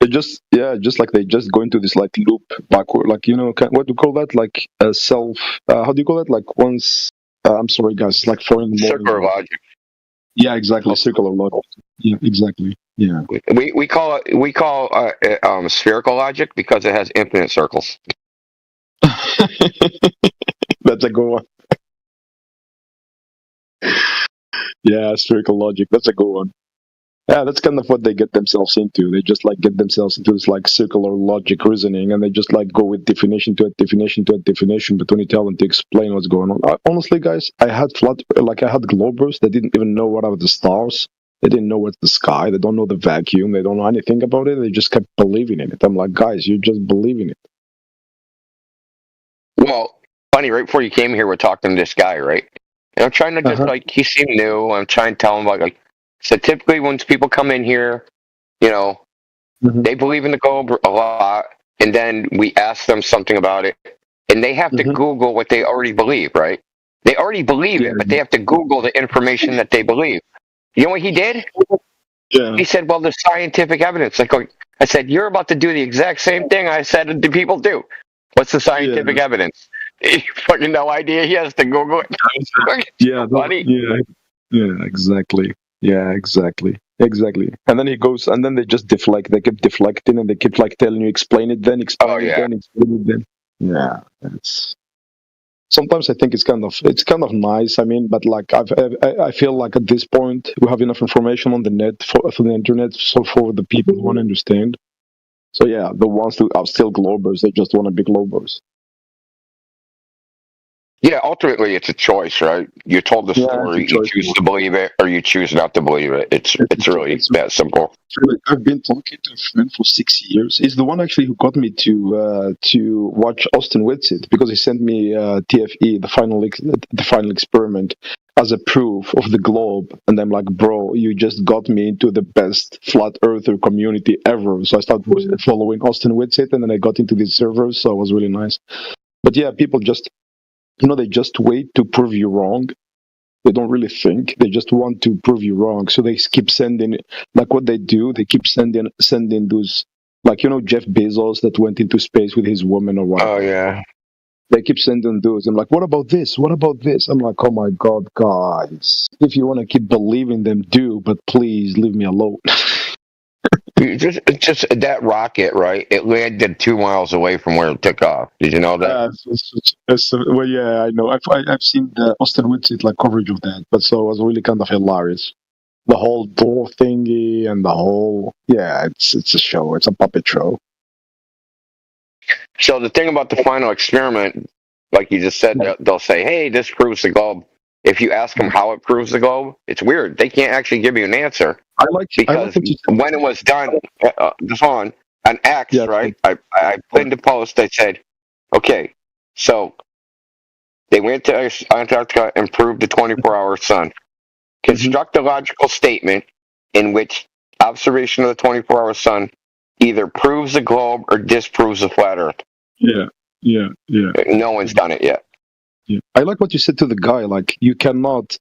just like they just go into this like loop backward, like what do you call that? Like self. How do you call that? Like once. I'm sorry, guys. It's like foreign circular logic. Yeah, exactly. Circular logic. Yeah, exactly. Yeah. We call spherical logic because it has infinite circles. That's a good one. Yeah, spherical logic. That's a good one. Yeah, that's kind of what they get themselves into. They just like get themselves into this like circular logic reasoning, and they just like go with definition to a definition to a definition. But when you tell them to explain what's going on, honestly, guys, I had globers that didn't even know what are the stars. They didn't know what's the sky. They don't know the vacuum. They don't know anything about it. They just kept believing in it. I'm like, guys, you just believe in it. Well, funny, right before you came here, we're talking to this guy, right? And I'm trying to just like, he seemed new. I'm trying to tell him about like, so typically when people come in here, they believe in the globe a lot, and then we ask them something about it, and they have to Google what they already believe, right? They already believe it, but they have to Google the information that they believe. You know what he did? Yeah. He said, well, there's scientific evidence. I said, you're about to do the exact same thing I said the people do. What's the scientific evidence? Fucking no idea. He has to Google it. Yeah, exactly. Yeah, exactly. And then he goes, and then they just deflect. They keep deflecting, and they keep like telling you, explain it then, explain it then. Yeah, it's. Sometimes I think it's kind of nice. I mean, but like I feel like at this point we have enough information on the net for the internet, so for the people who want to understand. So yeah, the ones who are still globers, they just want to be globers. Yeah, ultimately it's a choice, right? You're told the story, you choose to believe it, or you choose not to believe it. It's really that simple. I've been talking to a friend for 6 years. He's the one actually who got me to watch Austin Whitsitt, because he sent me TFE, the final experiment, as a proof of the globe. And I'm like, bro, you just got me into the best flat earther community ever. So I started following Austin Whitsitt, and then I got into these servers. So it was really nice. But yeah, people just. They just wait to prove you wrong. They don't really think. They just want to prove you wrong. So they keep sending, like what they do, they keep sending those, like, Jeff Bezos that went into space with his woman or whatever. Oh, yeah. They keep sending those. I'm like, what about this? What about this? I'm like, oh my God, guys. If you want to keep believing them, do, but please leave me alone. Just that rocket, right? It landed 2 miles away from where it took off. Did you know that? Well, yeah, I know. I've seen the Austin Whitsitt like coverage of that, but so it was really kind of hilarious. The whole door thingy and the whole it's a show. It's a puppet show. So the thing about the final experiment, like you just said, they'll say, "Hey, this proves the globe." If you ask them how it proves the globe, it's weird. They can't actually give you an answer. Because when it was done, just on X, right? I put in the post. I said, okay, so they went to Antarctica and proved the 24-hour sun. Construct a logical statement in which observation of the 24-hour sun either proves the globe or disproves the flat Earth. Yeah. No one's done it yet. Yeah. I like what you said to the guy. Like, you cannot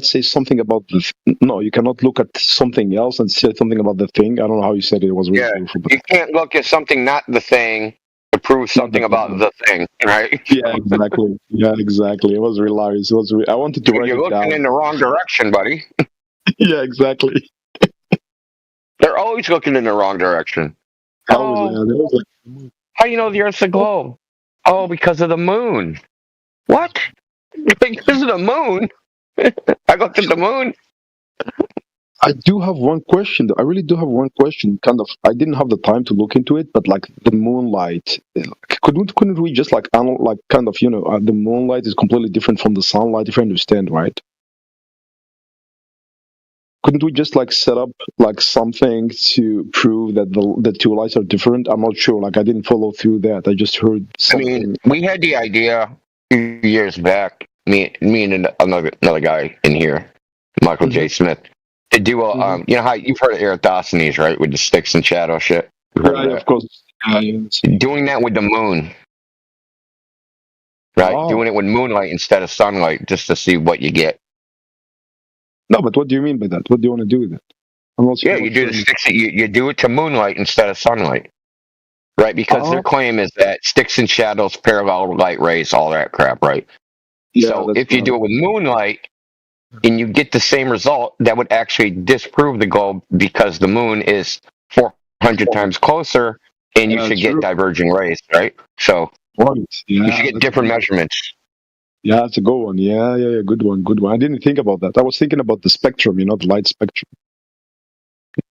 say something about you cannot look at something else and say something about the thing. I don't know how you said it. It was really beautiful, you can't look at something not the thing to prove something about the thing, right? Yeah, exactly. It was really hilarious. I wanted to write it down. You're looking in the wrong direction, buddy. Yeah, exactly. They're always looking in the wrong direction. How do you know the Earth's a globe? Oh, because of the moon. What? Because of the moon? I looked at the moon. I do have one question. I really do have one question. Kind of, I didn't have the time to look into it, but like the moonlight, couldn't we just the moonlight is completely different from the sunlight, if I understand right? couldn't we just like set up like something to prove that the two lights are different? I'm not sure. Like I didn't follow through that. I just heard something. I mean, we had the idea a few years back, me and another guy in here, Michael J. Smith, to do a you know how you've heard of Eratosthenes, right, with the sticks and shadow shit. Yeah, of course. Doing that with the moon, right? Doing it with moonlight instead of sunlight, just to see what you get. No, but what do you mean by that? What do you want to do with it? Yeah, you do the sticks. You do it to moonlight instead of sunlight, right? Because their claim is that sticks and shadows, parallel light rays, all that crap, right? Yeah, so if you do it with moonlight and you get the same result, that would actually disprove the globe because the moon is 400 times closer, and you should get diverging rays, right? So you should get different measurements. Yeah, that's a good one. Yeah, good one. I didn't think about that. I was thinking about the spectrum, the light spectrum.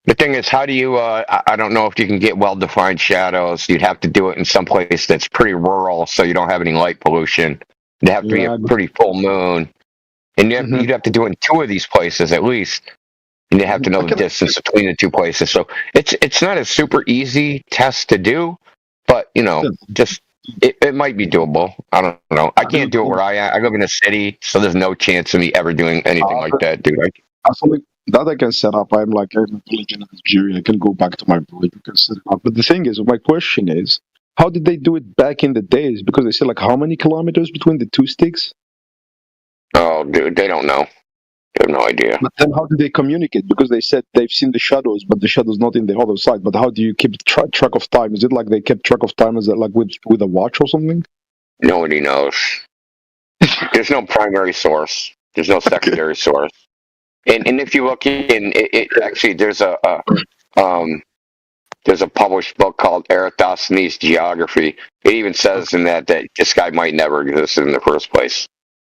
The thing is, how do you, I don't know if you can get well-defined shadows. You'd have to do it in some place that's pretty rural so you don't have any light pollution. It'd have to be a pretty full moon. And you'd have to do it in 2 of these places at least. And you have to know the distance between the 2 places. So it's not a super easy test to do, but, just... It might be doable. I don't know. I can't do it where I am. I live in a city, so there's no chance of me ever doing anything like that, dude. That I can set up. I'm a village in Algeria. I can go back to my village. We can set it up. But the thing is, my question is, how did they do it back in the days? Because they said, how many kilometers between the 2 sticks? Oh, dude, they don't know. They have no idea. But then how do they communicate? Because they said they've seen the shadows, but the shadows not in the other side. But how do you keep track of time? Is it like they kept track of time? Is it like with a watch or something? Nobody knows. There's no primary source. There's no secondary source. And if you look in, it actually there's a published book called Eratosthenes' Geography. It even says in that this guy might never exist in the first place.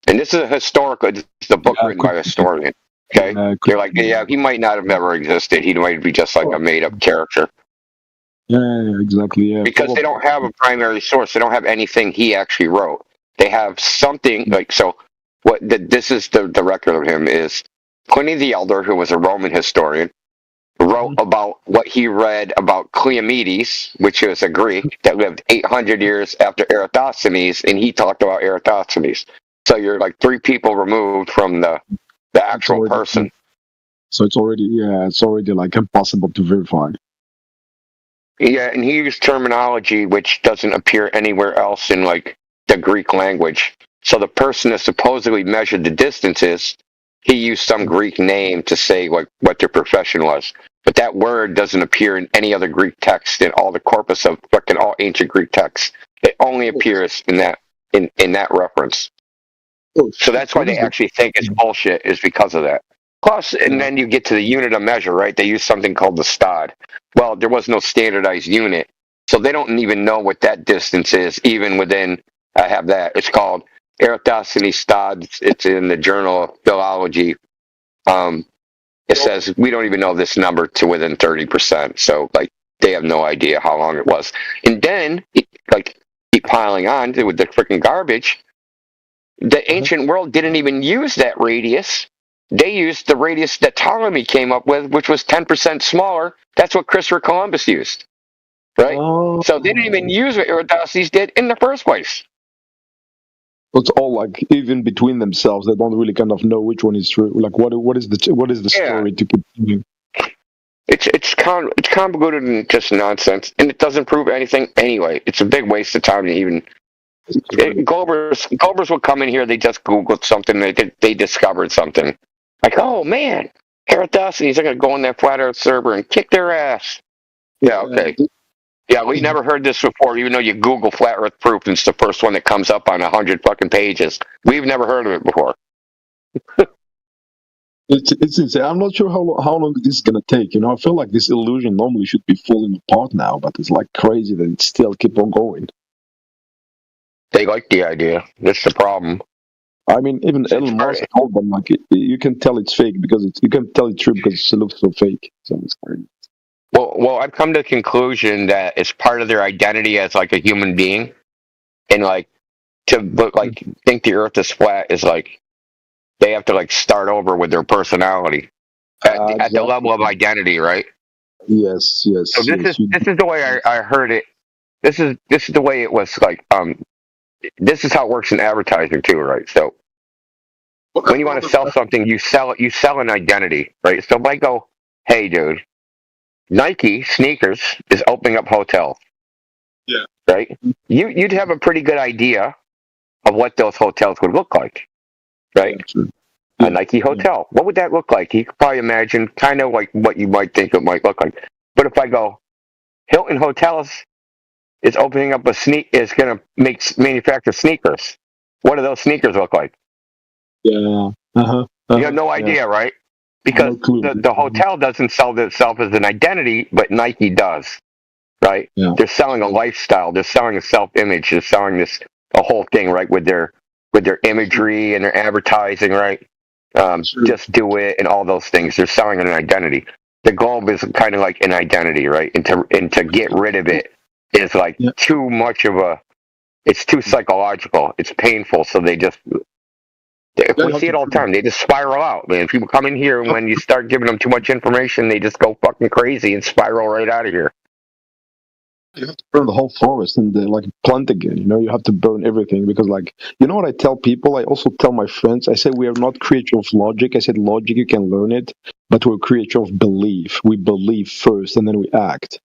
And this is a book written by a historian. Okay, you're like, he might not have ever existed. He might be just like a made-up character. Yeah, exactly. Yeah, because they don't have a primary source. They don't have anything he actually wrote. They have something this is the record of him is Pliny the Elder, who was a Roman historian, wrote about what he read about Cleomedes, which was a Greek that lived 800 years after Eratosthenes, and he talked about Eratosthenes. So you're like 3 people removed from the actual person. So it's already like impossible to verify. Yeah, and he used terminology which doesn't appear anywhere else in like the Greek language. So the person that supposedly measured the distances, he used some Greek name to say like what their profession was. But that word doesn't appear in any other Greek text in all the corpus of fucking all ancient Greek texts. It only appears in that reference. So that's why they actually think it's bullshit, is because of that. Plus, and then you get to the unit of measure, right? They use something called the stad. Well, there was no standardized unit, so they don't even know what that distance is, even within, I have that. It's called Eratosthenes stad. It's in the Journal of Philology. It says, we don't even know this number to within 30%, so, like, they have no idea how long it was. And then, keep piling on with the freaking garbage. The ancient world didn't even use that radius. They used the radius that Ptolemy came up with, which was 10% smaller. That's what Christopher Columbus used, right? So they didn't even use what Eratosthenes did in the first place. It's all like even between themselves, they don't really kind of know which one is true. Like what is the story to continue? It's convoluted and just nonsense, and it doesn't prove anything anyway. It's a big waste of time to even. Globers will come in here. They just Googled something. They discovered something. Like, oh man, Eratosthenes are gonna go on that flat Earth server and kick their ass. Yeah, okay. Yeah, we never heard this before. Even though you Google flat Earth proof, and it's the first one that comes up on 100 fucking pages. We've never heard of it before. It's insane. I'm not sure how long this is gonna take. I feel like this illusion normally should be falling apart now, but it's like crazy that it still keep on going. They like the idea. That's the problem. I mean, even Elon Musk told them like you can tell it's fake because you can tell it's true because it looks so fake. So it's crazy. Well, I've come to the conclusion that it's part of their identity as like a human being, and like think the Earth is flat is like they have to like start over with their personality. at the level of identity, right? Yes, yes. So this is the way I heard it. This is the way it was like. This is how it works in advertising too, right? So when you want to sell something, you sell it. You sell an identity, right? So if I go, hey, dude, Nike sneakers is opening up hotels. Yeah. Right. You'd have a pretty good idea of what those hotels would look like, right? A Nike hotel. What would that look like? You could probably imagine kind of like what you might think it might look like. But if I go, Hilton Hotels is opening up is going to manufacture sneakers. What do those sneakers look like? Yeah. You have no idea, right? Because the hotel doesn't sell itself as an identity, but Nike does, right? Yeah. They're selling a lifestyle. They're selling a self-image. They're selling a whole thing, right? With their imagery and their advertising, right? Just do it and all those things. They're selling an identity. The Globe is kind of like an identity, right? And to get rid of it is like too much of it's too psychological. It's painful. So they just, we see it all the time. They just spiral out, man. People come in here and when you start giving them too much information, they just go fucking crazy and spiral right out of here. You have to burn the whole forest and like plant again. You have to burn everything because, like, you know what I tell people? I also tell my friends. I say we are not creature of logic. I said logic you can learn it, but we're creature of belief. We believe first and then we act.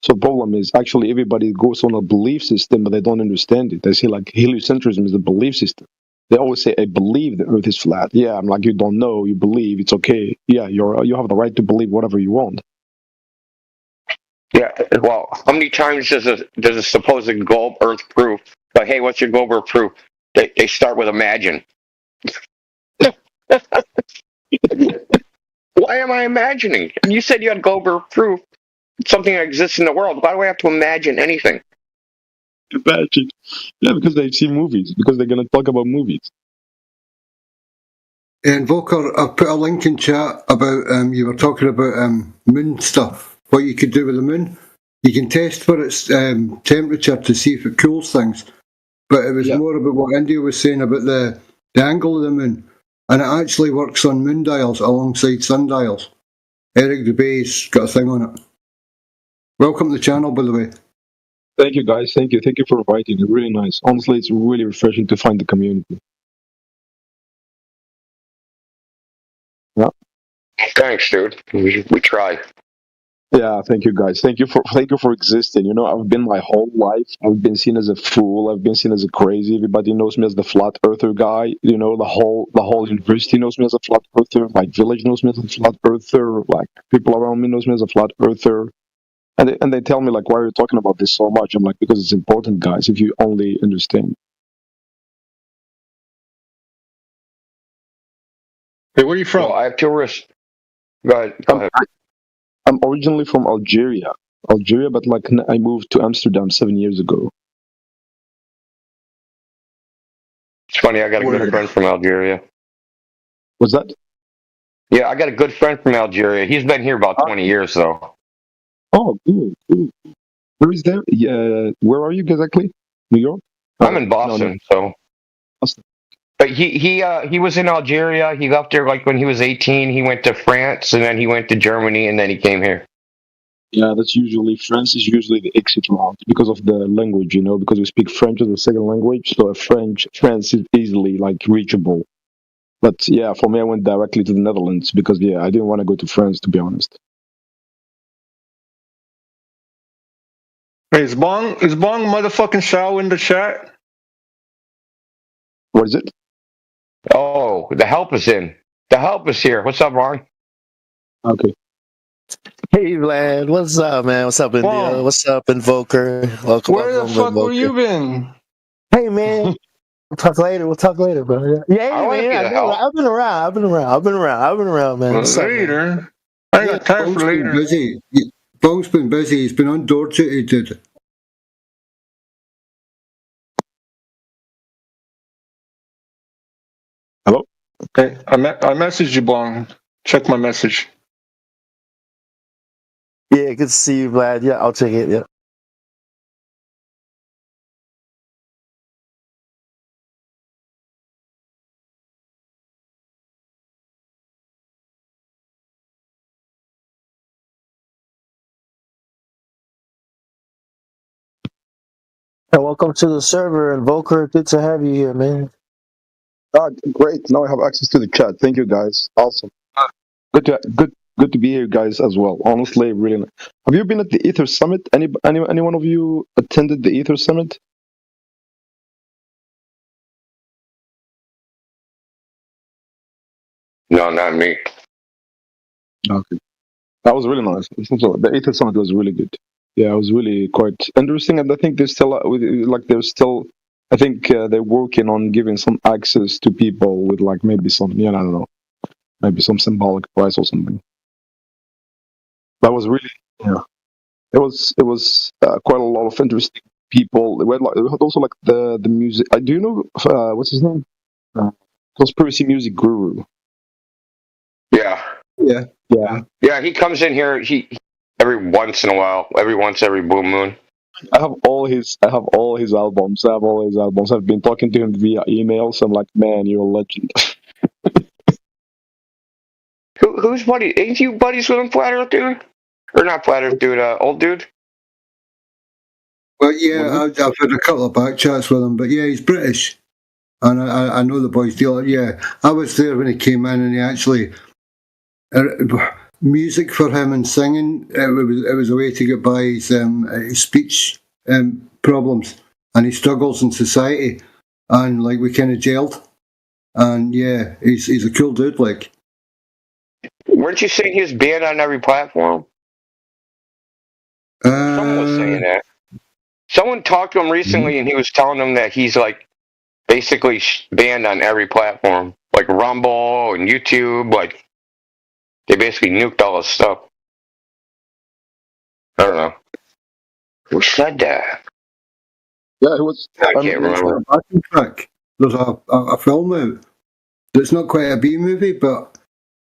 So the problem is actually everybody goes on a belief system, but they don't understand it. They say like heliocentrism is the belief system. They always say, "I believe the Earth is flat." Yeah, I'm like, you don't know, you believe. It's okay. Yeah, you have the right to believe whatever you want. Yeah, well, how many times does a supposed globe Earth proof? Like, hey, what's your globe Earth proof? They start with imagine. Why am I imagining? You said you had globe Earth proof, something that exists in the world. Why do I have to imagine anything? Imagine, yeah, because they've seen movies. Because they're gonna talk about movies. And Volker, I've put a link in chat about you were talking about moon stuff. What you could do with the moon, you can test for its temperature to see if it cools things. But it was more about what India was saying about the angle of the moon, and it actually works on moon dials alongside sundials. Eric Dubé's got a thing on it. Welcome to the channel, by the way. Thank you, guys. Thank you for inviting. It's really nice. Honestly, it's really refreshing to find the community. Yeah. Thanks, dude. We try. Yeah, thank you, guys. Thank you for existing. I've been my whole life. I've been seen as a fool. I've been seen as a crazy. Everybody knows me as the flat earther guy. The whole university knows me as a flat earther. My village knows me as a flat earther. Like people around me knows me as a flat earther. And they tell me like, why are you talking about this so much? I'm like, because it's important, guys. If you only understand. Hey, where are you from? Well, I have tourists. Go ahead. I'm originally from Algeria, but like I moved to Amsterdam 7 years ago. It's funny, I got a good friend from Algeria. What's that? Yeah, I got a good friend from Algeria. He's been here about 20 years, though. Oh, good. Where is that? Yeah, where are you exactly? New York? I'm in Boston, so. But he was in Algeria. He left there like when he was 18. He went to France, and then he went to Germany, and then he came here. Yeah, France is usually the exit route because of the language, because we speak French as a second language, so France is easily like reachable. But yeah, for me, I went directly to the Netherlands because I didn't want to go to France, to be honest. Hey, is Bong motherfucking Shao in the chat? What is it? Oh, the help is in. The help is here. What's up, Ron? Okay. Hey, Vlad. What's up, man? What's up, India? Wow. What's up, Invoker? Welcome. Where the fuck were you been? Hey, man. We'll talk later, bro. Yeah, man. I've been around, man. What's up, Later? I ain't got time for later. Busy. Bong's been busy. He's been on door duty, dude. Hello? Okay, I messaged you, Bong. Check my message. Yeah, good to see you, Vlad. Yeah, I'll check it. Yeah. Hey, welcome to the server, Invoker. Good to have you here, man. Great. Now I have access to the chat. Thank you, guys. Awesome. Good to be here, guys, as well. Honestly, really. Have you been at the Ether Summit? Any one of you attended the Ether Summit? No, not me. Okay. That was really nice. The Ether Summit was really good. Yeah, it was really quite interesting, and I think there's still I think they're working on giving some access to people with like maybe some, I don't know, maybe some symbolic price or something. That was really, yeah. It was quite a lot of interesting people. We had also like the music. Do you know what's his name? Conspiracy Music Guru. Yeah. Yeah. He comes in here. He every once in a while, every blue moon. I have all his albums. I've been talking to him via emails. I'm like, man, you're a legend. Who's buddy? Ain't you buddies with him, Flat Earth dude? Or not Flat Earth dude? Old dude. Well, yeah, I've had a couple of back chats with him, but yeah, he's British, and I know the boys deal. Yeah, I was there when he came in, and he actually music for him and singing. It was a way to get by his speech problems, and he struggles in society, and like we kind of gelled, and yeah, he's a cool dude. Like, Weren't you saying he was banned on every platform? Someone was saying that. Someone talked to him recently, and he was telling them that he's like basically banned on every platform, like Rumble and YouTube. Like they basically nuked all his stuff. I don't know. Who said that? Yeah, it was. I can't remember. Backing track. There's a film out. It's not quite a B movie, but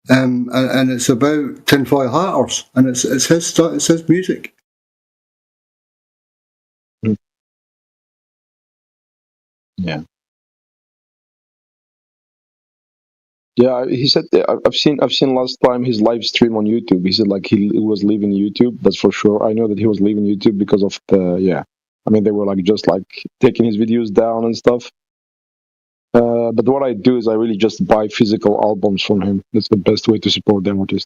and it's about tinfoil hatters, and it's his music. Yeah. Yeah, he said I've seen last time his live stream on YouTube. He said like he was leaving YouTube. That's for sure. I know that he was leaving YouTube because of I mean, they were like just like taking his videos down and stuff. But what I do is I really just buy physical albums from him. That's the best way to support the artist.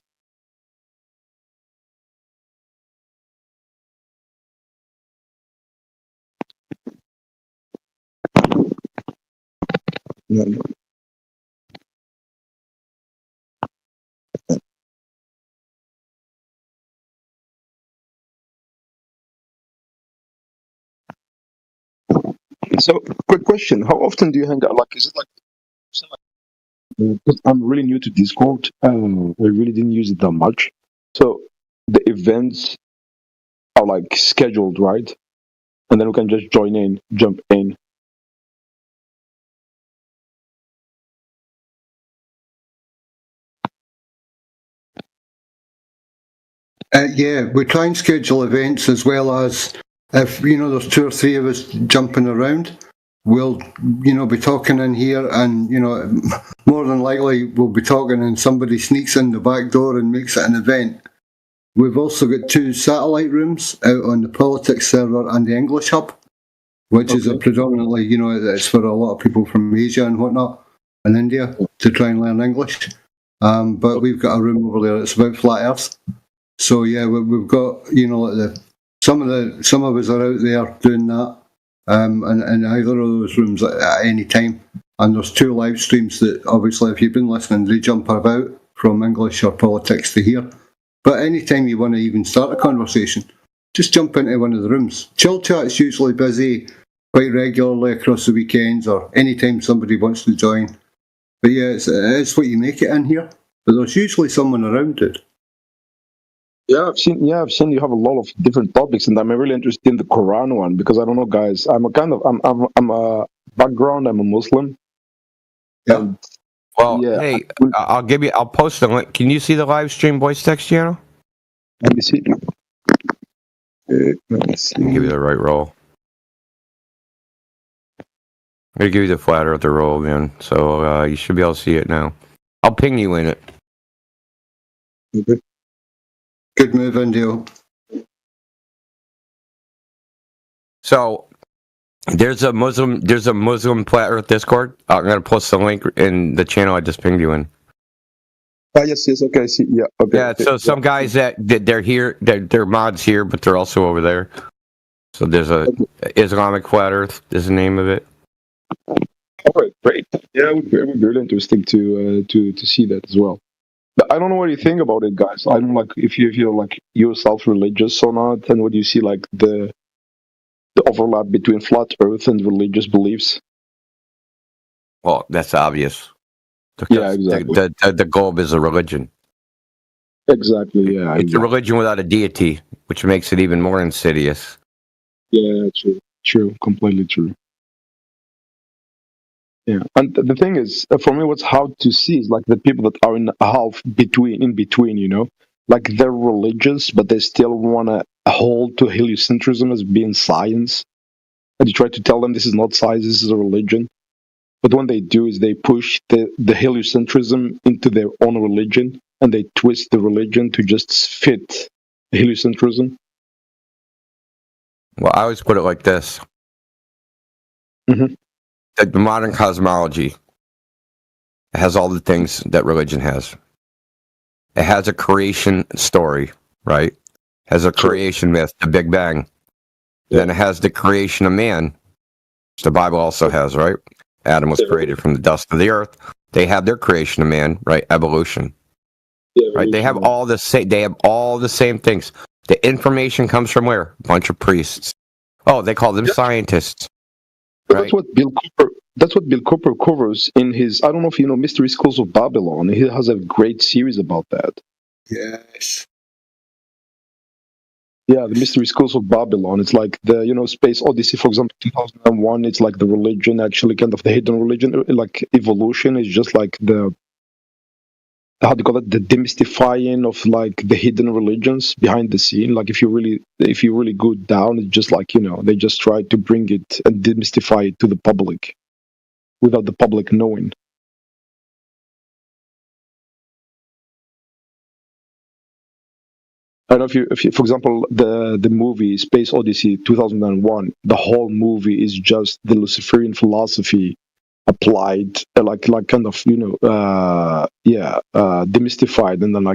Yeah. So, quick question: how often do you hang out? Like, is it like? Because I'm really new to Discord. I really didn't use it that much. So the events are like scheduled, right? And then we can just jump in. Yeah, we try and schedule events as well as if there's 2 or 3 of us jumping around, we'll be talking in here, and more than likely we'll be talking and somebody sneaks in the back door and makes it an event. We've also got 2 satellite rooms out on the politics server and the English hub, which is a predominantly it's for a lot of people from Asia and whatnot and India to try and learn English. But we've got a room over there that's about flat Earth. So yeah, we've got like some of us are out there doing that, and either of those rooms at any time. And there's 2 live streams that obviously, if you've been listening, they jump about from English or politics to here. But anytime you want to even start a conversation, just jump into one of the rooms. Chill Chat's usually busy quite regularly across the weekends or anytime somebody wants to join. But yeah, it's what you make it in here. But there's usually someone around it. Yeah, I've seen you have a lot of different topics, and I'm really interested in the Quran one because I don't know, guys. I'm a background. I'm a Muslim. Yeah. Well, hey, I'll post the link. Can you see the live stream voice text channel? Let me see. Give you the right role. I'm gonna give you the flat earther role, man. So you should be able to see it now. I'll ping you in it. Good move, Indio. So There's a Muslim Flat Earth Discord. I'm gonna post the link in the channel I just pinged you in. Yes, okay, I see. Yeah, okay. Yeah, so some guys that they're here, they're mods here, but they're also over there. So there's a Islamic Flat Earth is the name of it. All right, great. Yeah, it would be really interesting to see that as well. But I don't know what you think about it, guys. I don't like if you're like yourself religious or not, and what do you see like the overlap between flat Earth and religious beliefs? Well, that's obvious. Yeah, exactly. The globe is a religion. Exactly. Yeah, it's a religion without a deity, which makes it even more insidious. Yeah, true, completely true. Yeah, and the thing is, for me, what's hard to see is like the people that are in between, you know, like they're religious, but they still want to hold to heliocentrism as being science, and you try to tell them this is not science, this is a religion. But when they do is they push the heliocentrism into their own religion, and they twist the religion to just fit heliocentrism. Well, I always put it like this. Mm-hmm. The modern cosmology has all the things that religion has. It has a creation story, right? Has a creation myth, the Big Bang. Yeah. Then it has the creation of man, which the Bible also has, right? Adam was created from the dust of the earth. They have their creation of man, right? Evolution. Yeah, right? They have all the same. They have all the same things. The information comes from where? A bunch of priests. Oh, they call them scientists. Right? That's what Bill Cooper covers in his. I don't know if you know Mystery Schools of Babylon. He has a great series about that. Yes. Yeah, the Mystery Schools of Babylon. It's like the Space Odyssey, for example, 2001. It's like the religion, actually, kind of the hidden religion. Like evolution is just like the how do you call it? The demystifying of like the hidden religions behind the scene. Like if you really go down, it's just like they just try to bring it and demystify it to the public without the public knowing. I don't know if you, for example, the movie Space Odyssey 2001, the whole movie is just the Luciferian philosophy applied, like kind of demystified, and then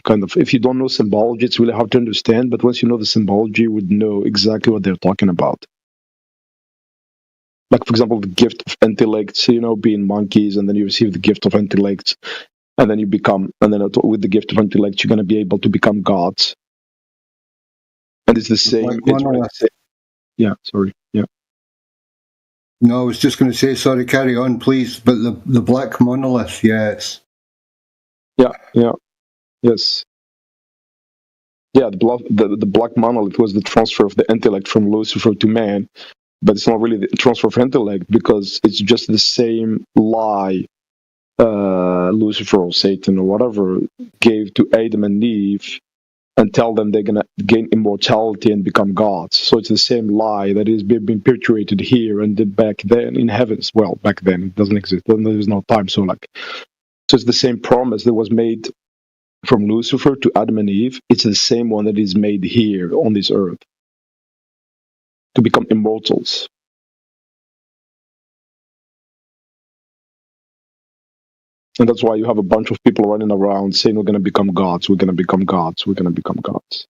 kind of if you don't know symbology, it's really hard to understand. But once you know the symbology, you would know exactly what they're talking about. Like for example, the gift of intellects, being monkeys, and then you receive the gift of intellects, and then you become, and then with the gift of intellect, you're going to be able to become gods. And it's the same. Yeah, sorry. Yeah. No, I was just going to say, sorry, carry on, please. But the black monolith, yes. Yeah, yes. Yeah, the black monolith was the transfer of the intellect from Lucifer to man, but it's not really the transfer of intellect because it's just the same lie Lucifer or Satan or whatever gave to Adam and Eve and tell them they're going to gain immortality and become gods. So it's the same lie that is being perpetuated here and back then in heavens. Well, back then it doesn't exist. There's no time. So it's the same promise that was made from Lucifer to Adam and Eve. It's the same one that is made here on this earth to become immortals. And that's why you have a bunch of people running around saying, we're going to become gods, we're going to become gods, we're going to become gods.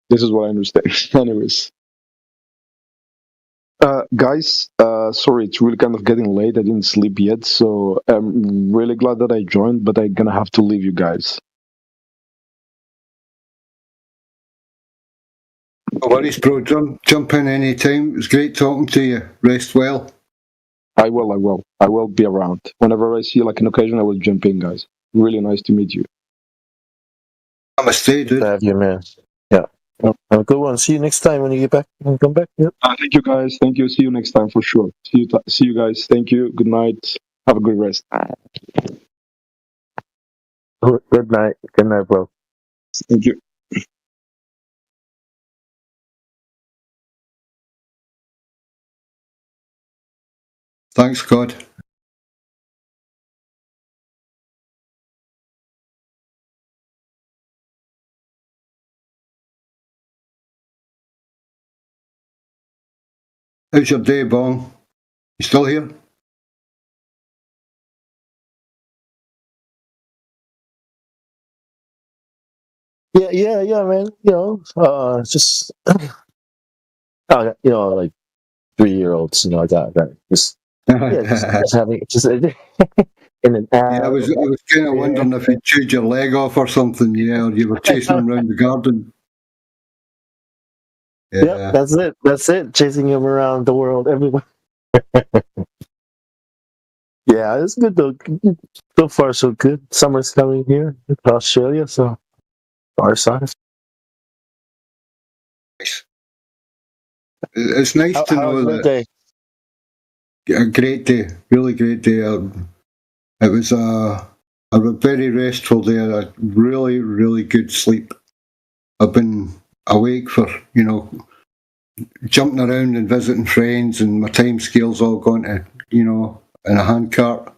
This is what I understand. Anyways. Guys, sorry, it's really kind of getting late. I didn't sleep yet, so I'm really glad that I joined, but I'm going to have to leave you guys. No worries, bro. Jump in any time. It was great talking to you. Rest well. I will be around. Whenever I see like an occasion, I will jump in, guys. Really nice to meet you. Namaste, dude. To have you, man. Yeah. Have a good one. See you next time when you get back. When you come back. Yep. Thank you, guys. Thank you. See you next time for sure. See you guys. Thank you. Good night. Have a good rest. Good night. Good night, bro. Thank you. Thanks, God. How's your day, Bong? You still here? Yeah, man. Just like 3-year-olds. I got just just having just in an Yeah, I was kind of wondering if you chewed your leg off or something. Yeah, or you were chasing him around the garden. Yeah, Yep, that's it. That's it. Chasing him around the world, everywhere. Yeah, it's good though. So far, so good. Summer's coming here to Australia, so our side. It's nice to know was your that. day? A great day, really great day. It was a very restful day. A really, really good sleep. I've been awake for jumping around and visiting friends, and my time scale's all gone to in a handcart,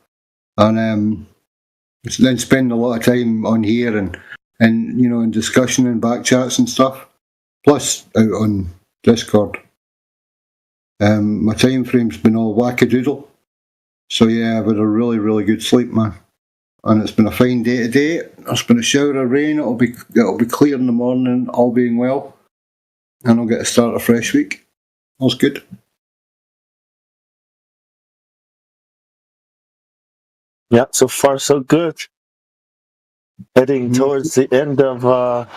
and then spending a lot of time on here and in discussion and back chats and stuff, plus out on Discord. My time frame's been all wackadoodle, so yeah, I've had a really, really good sleep, man, and it's been a fine day today. There's been a shower of rain. It'll be clear in the morning, all being well, and I'll get to start a fresh week. All's good. Yeah, so far so good. Heading towards the end of the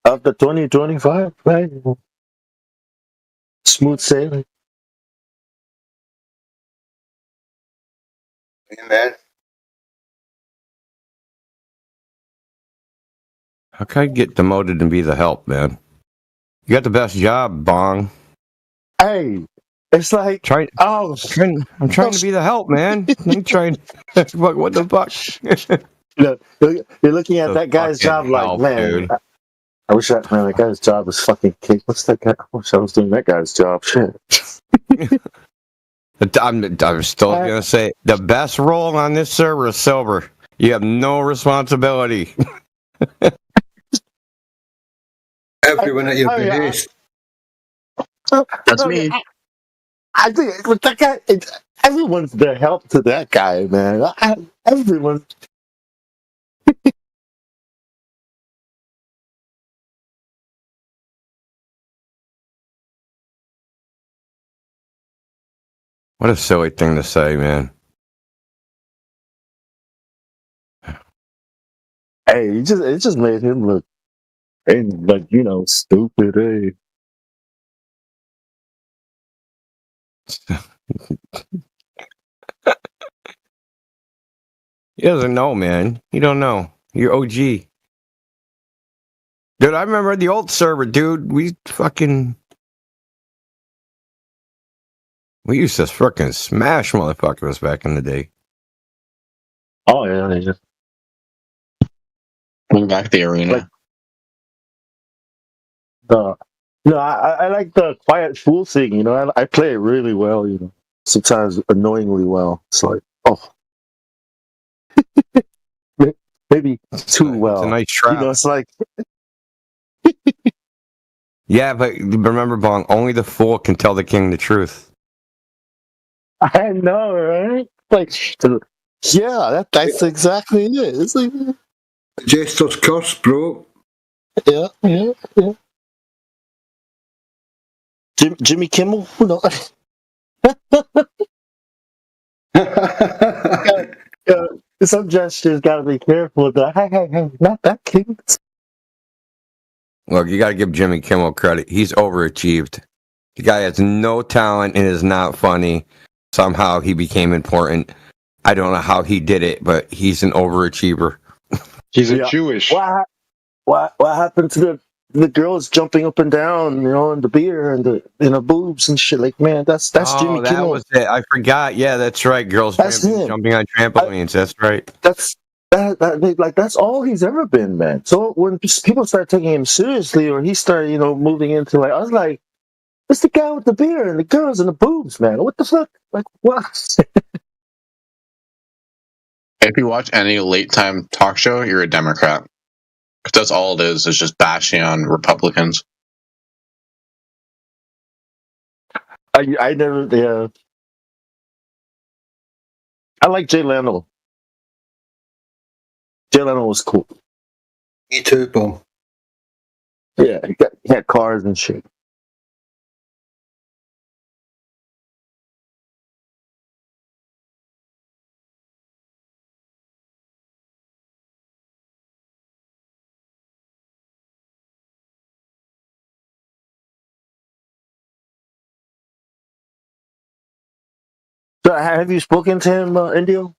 2025, right? Smooth sailing. Amen. How can I get demoted and be the help, man? You got the best job, Bong. Hey, it's like I'm trying to be the help, man. I'm trying. What the fuck? You're looking at The that guy's job fucking like, help, man. dude. I wish that guy's job was fucking cake. What's that guy? I wish I was doing that guy's job. Shit. I'm still gonna say the best role on this server is silver. You have no responsibility. Everyone at your behest. That's me. I think with that guy, everyone's their help to that guy, man. Everyone. What a silly thing to say, man. Hey, it just made him look, stupid. Hey. He doesn't know, man. You don't know. You're OG. Dude, I remember the old server, dude. We used to frickin' smash motherfuckers back in the day. Oh, yeah. Bring back the arena. I like the quiet fool thing. I play it really well. Sometimes annoyingly well. It's like, oh, maybe too well. It's a nice trap. It's like, yeah, but remember, Bong, only the fool can tell the king the truth. I know, right? Like, yeah, that's exactly it. It's like Jester's curse, bro. Yeah. Jimmy Kimmel? No. Some gestures gotta be careful. Hey, not that king. Look, you gotta give Jimmy Kimmel credit. He's overachieved. The guy has no talent and is not funny. Somehow he became important. I don't know how he did it, but he's an overachiever. He's a Jewish. What happened to the girls jumping up and down, in the beer and the boobs and shit? Like, man, that's Jimmy that Kimmel. was it. I forgot. Yeah, that's right. Girls jumping on trampolines. That's right. That's all he's ever been, man. So when people start taking him seriously, or he started, moving into I was like, it's the guy with the beer and the girls and the boobs, man. What the fuck? Like, what? If you watch any late time talk show, you're a Democrat. Because that's all it is just bashing on Republicans. I never. Yeah, I like Jay Leno. Jay Leno was cool. Me too, Bob. Yeah, he had cars and shit. So have you spoken to him, Indio?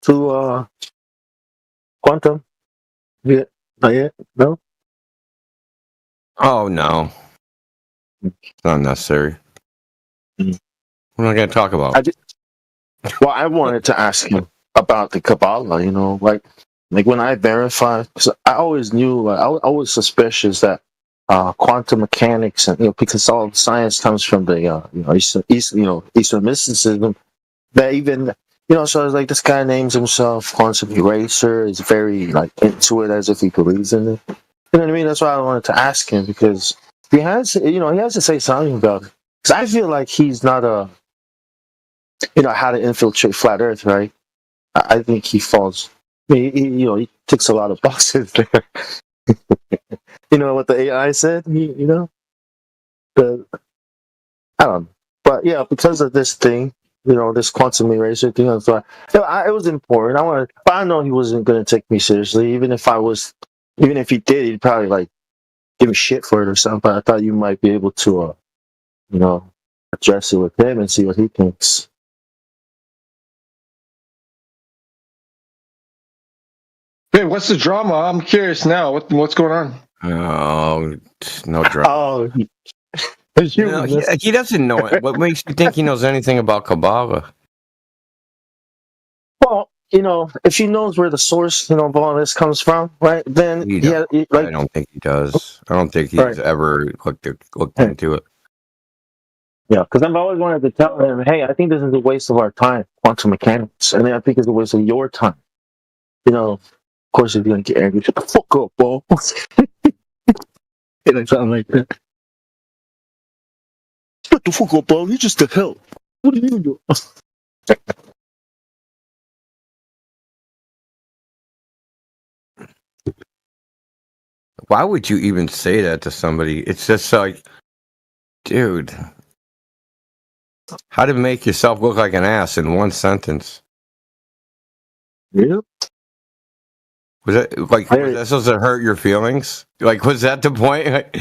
To Quantum? Yeah, not yet. No. Oh no, it's not necessary. Mm. We're not going to talk about. Well, I wanted to ask him about the Kabbalah. You know, like when I verified, because I always knew, like, I was always suspicious that quantum mechanics and because all science comes from the Eastern mysticism. That even so I was like, this guy names himself Quantum Eraser. Is very like into it as if he believes in it. You know what I mean? That's why I wanted to ask him because he has to say something about it. Because I feel like he's not how to infiltrate flat Earth, right? I think he falls. He ticks a lot of boxes there. You know what the AI said? I don't know. But yeah, because of this thing, this quantum eraser thing, I thought it was important. But I know he wasn't going to take me seriously. Even if he did, he'd probably like give me shit for it or something. But I thought you might be able to, address it with him and see what he thinks. Hey, what's the drama? I'm curious now. What's going on? Oh, no drama. Oh, he doesn't know it. What makes you think he knows anything about Kabbalah? Well, if he knows where the source, of all this comes from, right? Then I don't think he does. I don't think he's ever looked into it. Yeah, because I've always wanted to tell him, hey, I think this is a waste of our time, quantum mechanics. I think it's a waste of your time. Of course, if you're going to get angry, shut the fuck up, bro. Something like that. Shut the fuck up, bro. You're just a help. What are you doing? Why would you even say that to somebody? It's just like, dude, how to make yourself look like an ass in one sentence? Yep. Was that supposed to hurt your feelings? Like, was that the point? Like,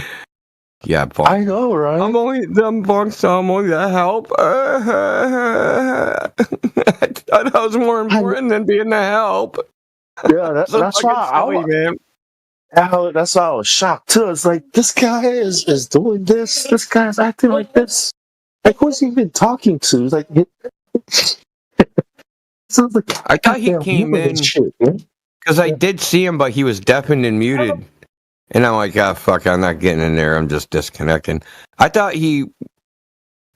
yeah, Bonk. I know, right? I'm only the help. I thought that was more important than being the help. Yeah, that's why that's why I was shocked too. It's like this guy is doing this. This guy's acting like this. Like, who's he even talking to? It's like sounds like I thought he came in because I did see him, but he was deafened and muted. And I'm like, fuck, I'm not getting in there. I'm just disconnecting. I thought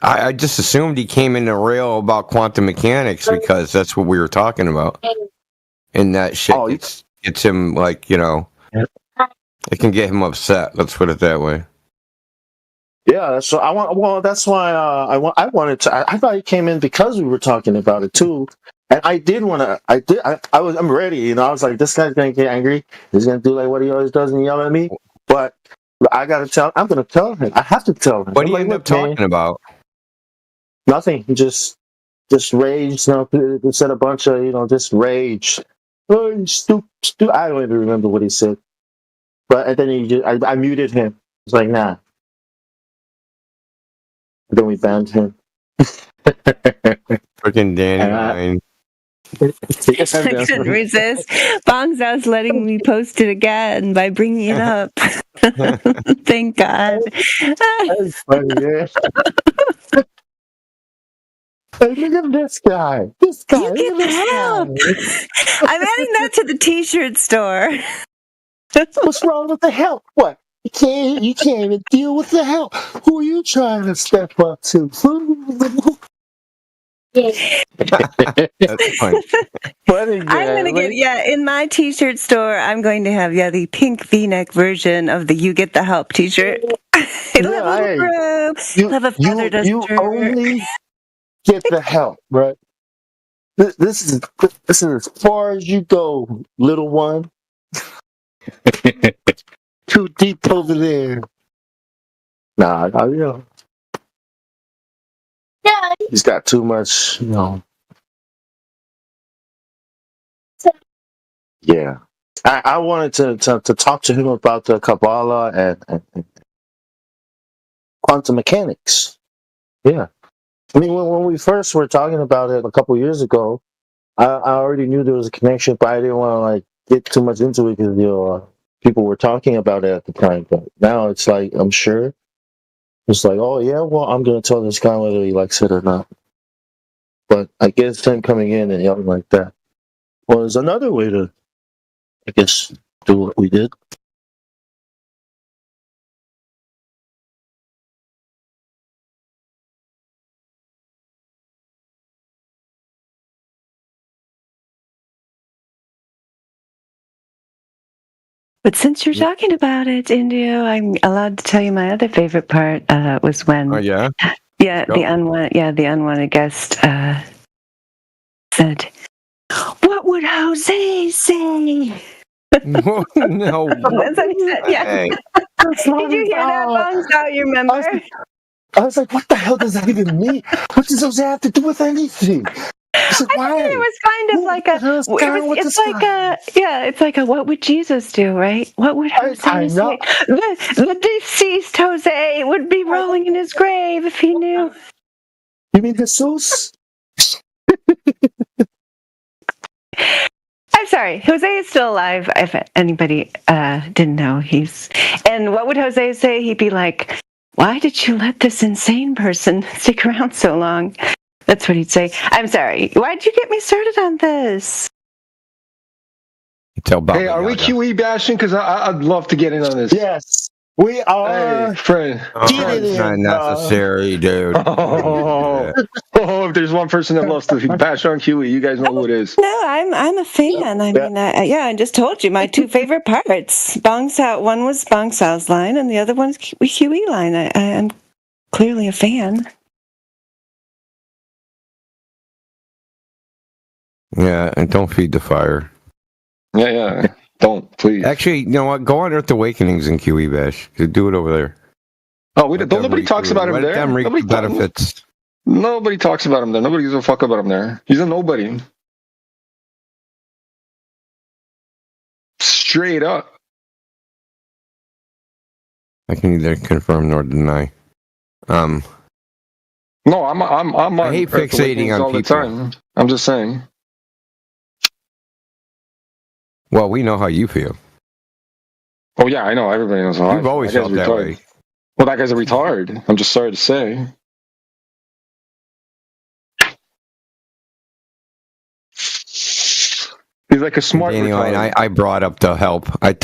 I just assumed he came in to rail about quantum mechanics because that's what we were talking about. And that shit gets him, like, it can get him upset. Let's put it that way. Yeah, that's what I want. Well, that's why I wanted to. I thought he came in because we were talking about it too, and I did want to. I'm ready. I was like, this guy's gonna get angry. He's gonna do like what he always does and yell at me. But I gotta tell. I'm gonna tell him. I have to tell him. What do you end up talking about? Nothing. Just rage. He said a bunch of just rage. Oh, stupid. I don't even remember what he said. But and then I muted him. It's like, nah. Then we banned him. Freaking Danny. I couldn't resist. Bong's letting me post it again by bringing it up. Thank God. That's funny, yeah. Hey, look at this guy. This guy. You get the help. I'm adding that to the t-shirt store. What's wrong with the help? What? You can't even deal with the help. Who are you trying to step up to? That's funny. I'm gonna get in my t-shirt store. I'm going to have the pink V-neck version of the "You Get the Help" t-shirt. He'll have a little broom. He'll have a feather duster. You only get the help, right? This is as far as you go, little one. Too deep over there. Nah, you know. He's got too much, you know. Yeah. I wanted to talk to him about the Kabbalah and quantum mechanics. Yeah. I mean, when we first were talking about it a couple years ago, I already knew there was a connection, but I didn't want to like get too much into it because people were talking about it at the time. But now it's like I'm sure it's like, oh yeah, well I'm gonna tell this guy whether he likes it or not. But I guess him coming in and yelling like that was another way to, I guess, do what we did. But since you're talking about it, Indio, I'm allowed to tell you my other favorite part was when. Oh yeah. Yeah, the unwanted guest said, "What would Jose say?" No. That's what he said. Yeah. Hey. Did you hear that, Bongs? How you remember? I was like, what the hell does that even mean? What does those have to do with anything? I said, why? It was kind of like it's like a what would Jesus do, right? What would Jose say? The deceased Jose would be rolling in his grave if he knew. You mean Jesus? I'm sorry, Jose is still alive. If anybody didn't know, and what would Jose say? He'd be like, "Why did you let this insane person stick around so long?" That's what he'd say. I'm sorry. Why'd you get me started on this? Hey, are we QE bashing? Because I'd love to get in on this. Yes, we are. Hey, friend. It's not necessary, dude. If there's one person that loves to bash on QE, you guys know who it is. No, I'm a fan. I mean, I just told you my two favorite parts. One was Bong Sao's line, and the other one's QE line. I'm clearly a fan. Yeah, and don't feed the fire. Yeah. Don't, please. Actually, you know what? Go on Earth Awakenings in QE Bash. Do it over there. Oh, nobody talks about him there. Nobody benefits. Nobody talks about him there. Nobody gives a fuck about him there. He's a nobody. Straight up. I can neither confirm nor deny. No, I'm I hate fixating on all people. the time. I'm just saying. Well, we know how you feel. Oh yeah, I know. Everybody knows how. You've always felt that way. Well, that guy's a retard. I'm just sorry to say. He's like a smart retard. I brought up the help. I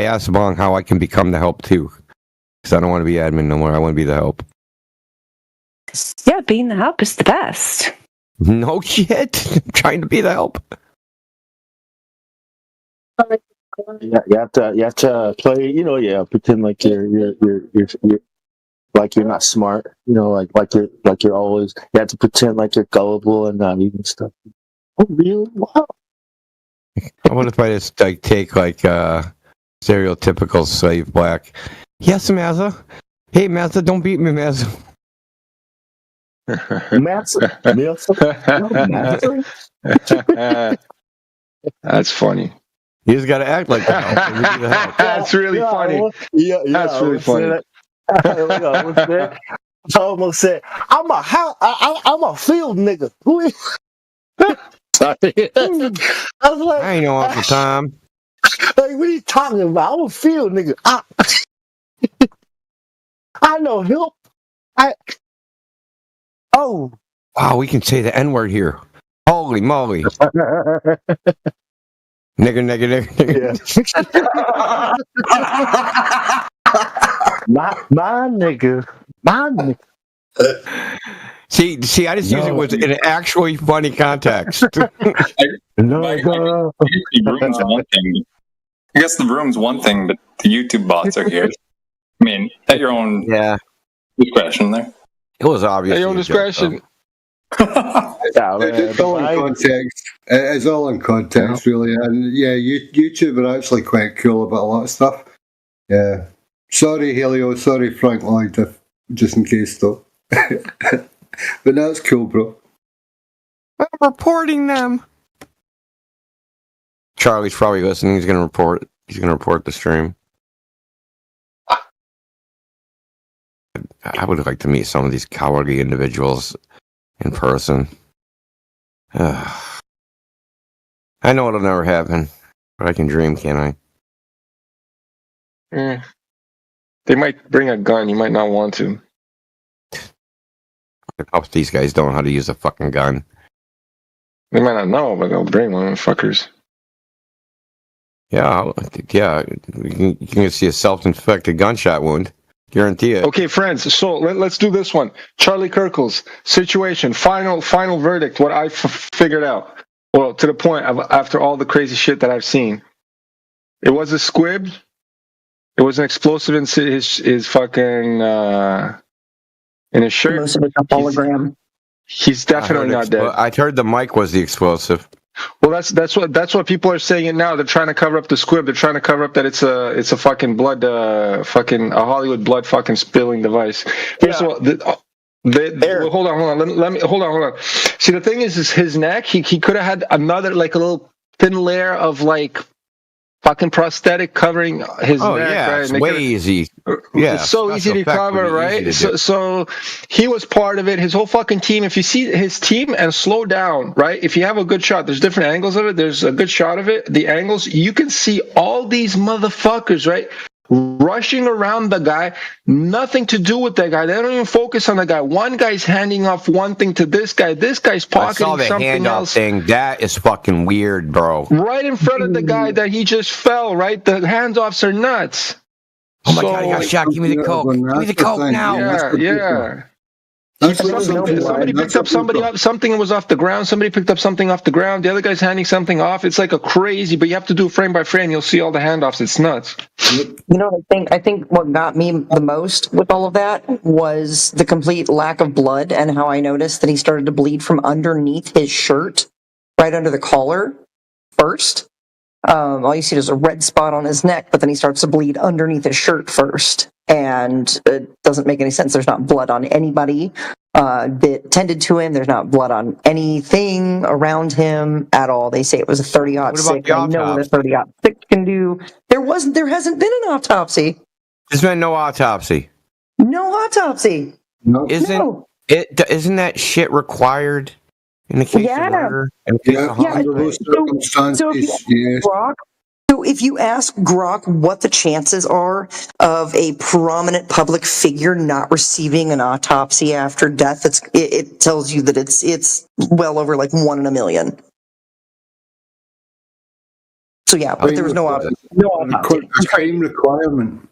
asked Bong how I can become the help too, because I don't want to be admin no more. I want to be the help. Yeah, being the help is the best. No shit. I'm trying to be the help. Yeah, you have to play. You know, pretend like you're like you're not smart. You know, like you're always. You have to pretend like you're gullible and naive and stuff. Oh, really? Wow. What if I just take stereotypical slave black? Yes, Mazza. Hey, Mazza, don't beat me, Mazza. That's funny. You just got to act like that. That's really funny. That's really funny. I almost said, I'm a field nigga. Sorry. I was like, I ain't no Uncle Tom. Like, what are you talking about? I'm a field nigga. I know help. Wow, we can say the N-word here. Holy moly. Nigger. My nigga. See, I just use it with in an actually funny context. I guess the room's one thing, but the YouTube bots are here. I mean, at your own discretion there. It was obvious. At your own discretion. It's all in context. It's all in context, really. And yeah, YouTube are actually quite cool about a lot of stuff. Yeah. Sorry, Helio. Sorry, Frank Lloyd, just in case, though. But that's cool, bro. I'm reporting them. Charlie's probably listening. He's gonna report the stream. I would like to meet some of these cowardly individuals in person. I know it'll never happen, but I can dream, can't I? They might bring a gun. You might not want to. Hope these guys don't know how to use a fucking gun. They might not know, but they'll bring one, fuckers. Yeah. You can see a self-inflicted gunshot wound. Guarantee it. Okay, friends. So let's do this one. Charlie Kirkle's situation. Final verdict. What I figured out. Well, to the point of after all the crazy shit that I've seen. It was a squib. It was an explosive in his fucking in his shirt. Most of it's a hologram. He's definitely not dead. I heard the mic was the explosive. Well, that's what people are saying it now. They're trying to cover up the squib. They're trying to cover up that it's a fucking blood, fucking a Hollywood blood fucking spilling device. First of all, hold on. Let me hold on. See, the thing is his neck. He could have had another like a little thin layer of like fucking prosthetic covering his neck. Yeah, right? it's way easy. Yeah, it's so easy to cover, right? So he was part of it. His whole fucking team. If you see his team and slow down, right? If you have a good shot, there's different angles of it. There's a good shot of it. The angles, you can see all these motherfuckers, right? Rushing around the guy, nothing to do with that guy. They don't even focus on the guy. One guy's handing off one thing to this guy. This guy's pocketing something else. Thing. That is fucking weird, bro. Right in front of the guy that he just fell. Right, the handoffs are nuts. Oh my god, I got shot. Give me the coke. Give me the coke now. Yeah. Somebody picked up somebody up. Something was off the ground. Somebody picked up something off the ground. The other guy's handing something off. It's like a crazy, but you have to do frame by frame. You'll see all the handoffs. It's nuts. You know, I think what got me the most with all of that was the complete lack of blood and how I noticed that he started to bleed from underneath his shirt, right under the collar first. All you see is a red spot on his neck, but then he starts to bleed underneath his shirt first. And it doesn't make any sense. There's not blood on anybody that tended to him. There's not blood on anything around him at all. They say it was a 30-06. I know what a 30-06 can do. There hasn't been an autopsy. There's been no autopsy. No autopsy. No. Isn't that shit required in the case of murder? So if you ask Grok what the chances are of a prominent public figure not receiving an autopsy after death, it tells you that it's well over like 1 in a million. So yeah, but there was no autopsy. Crime requirement.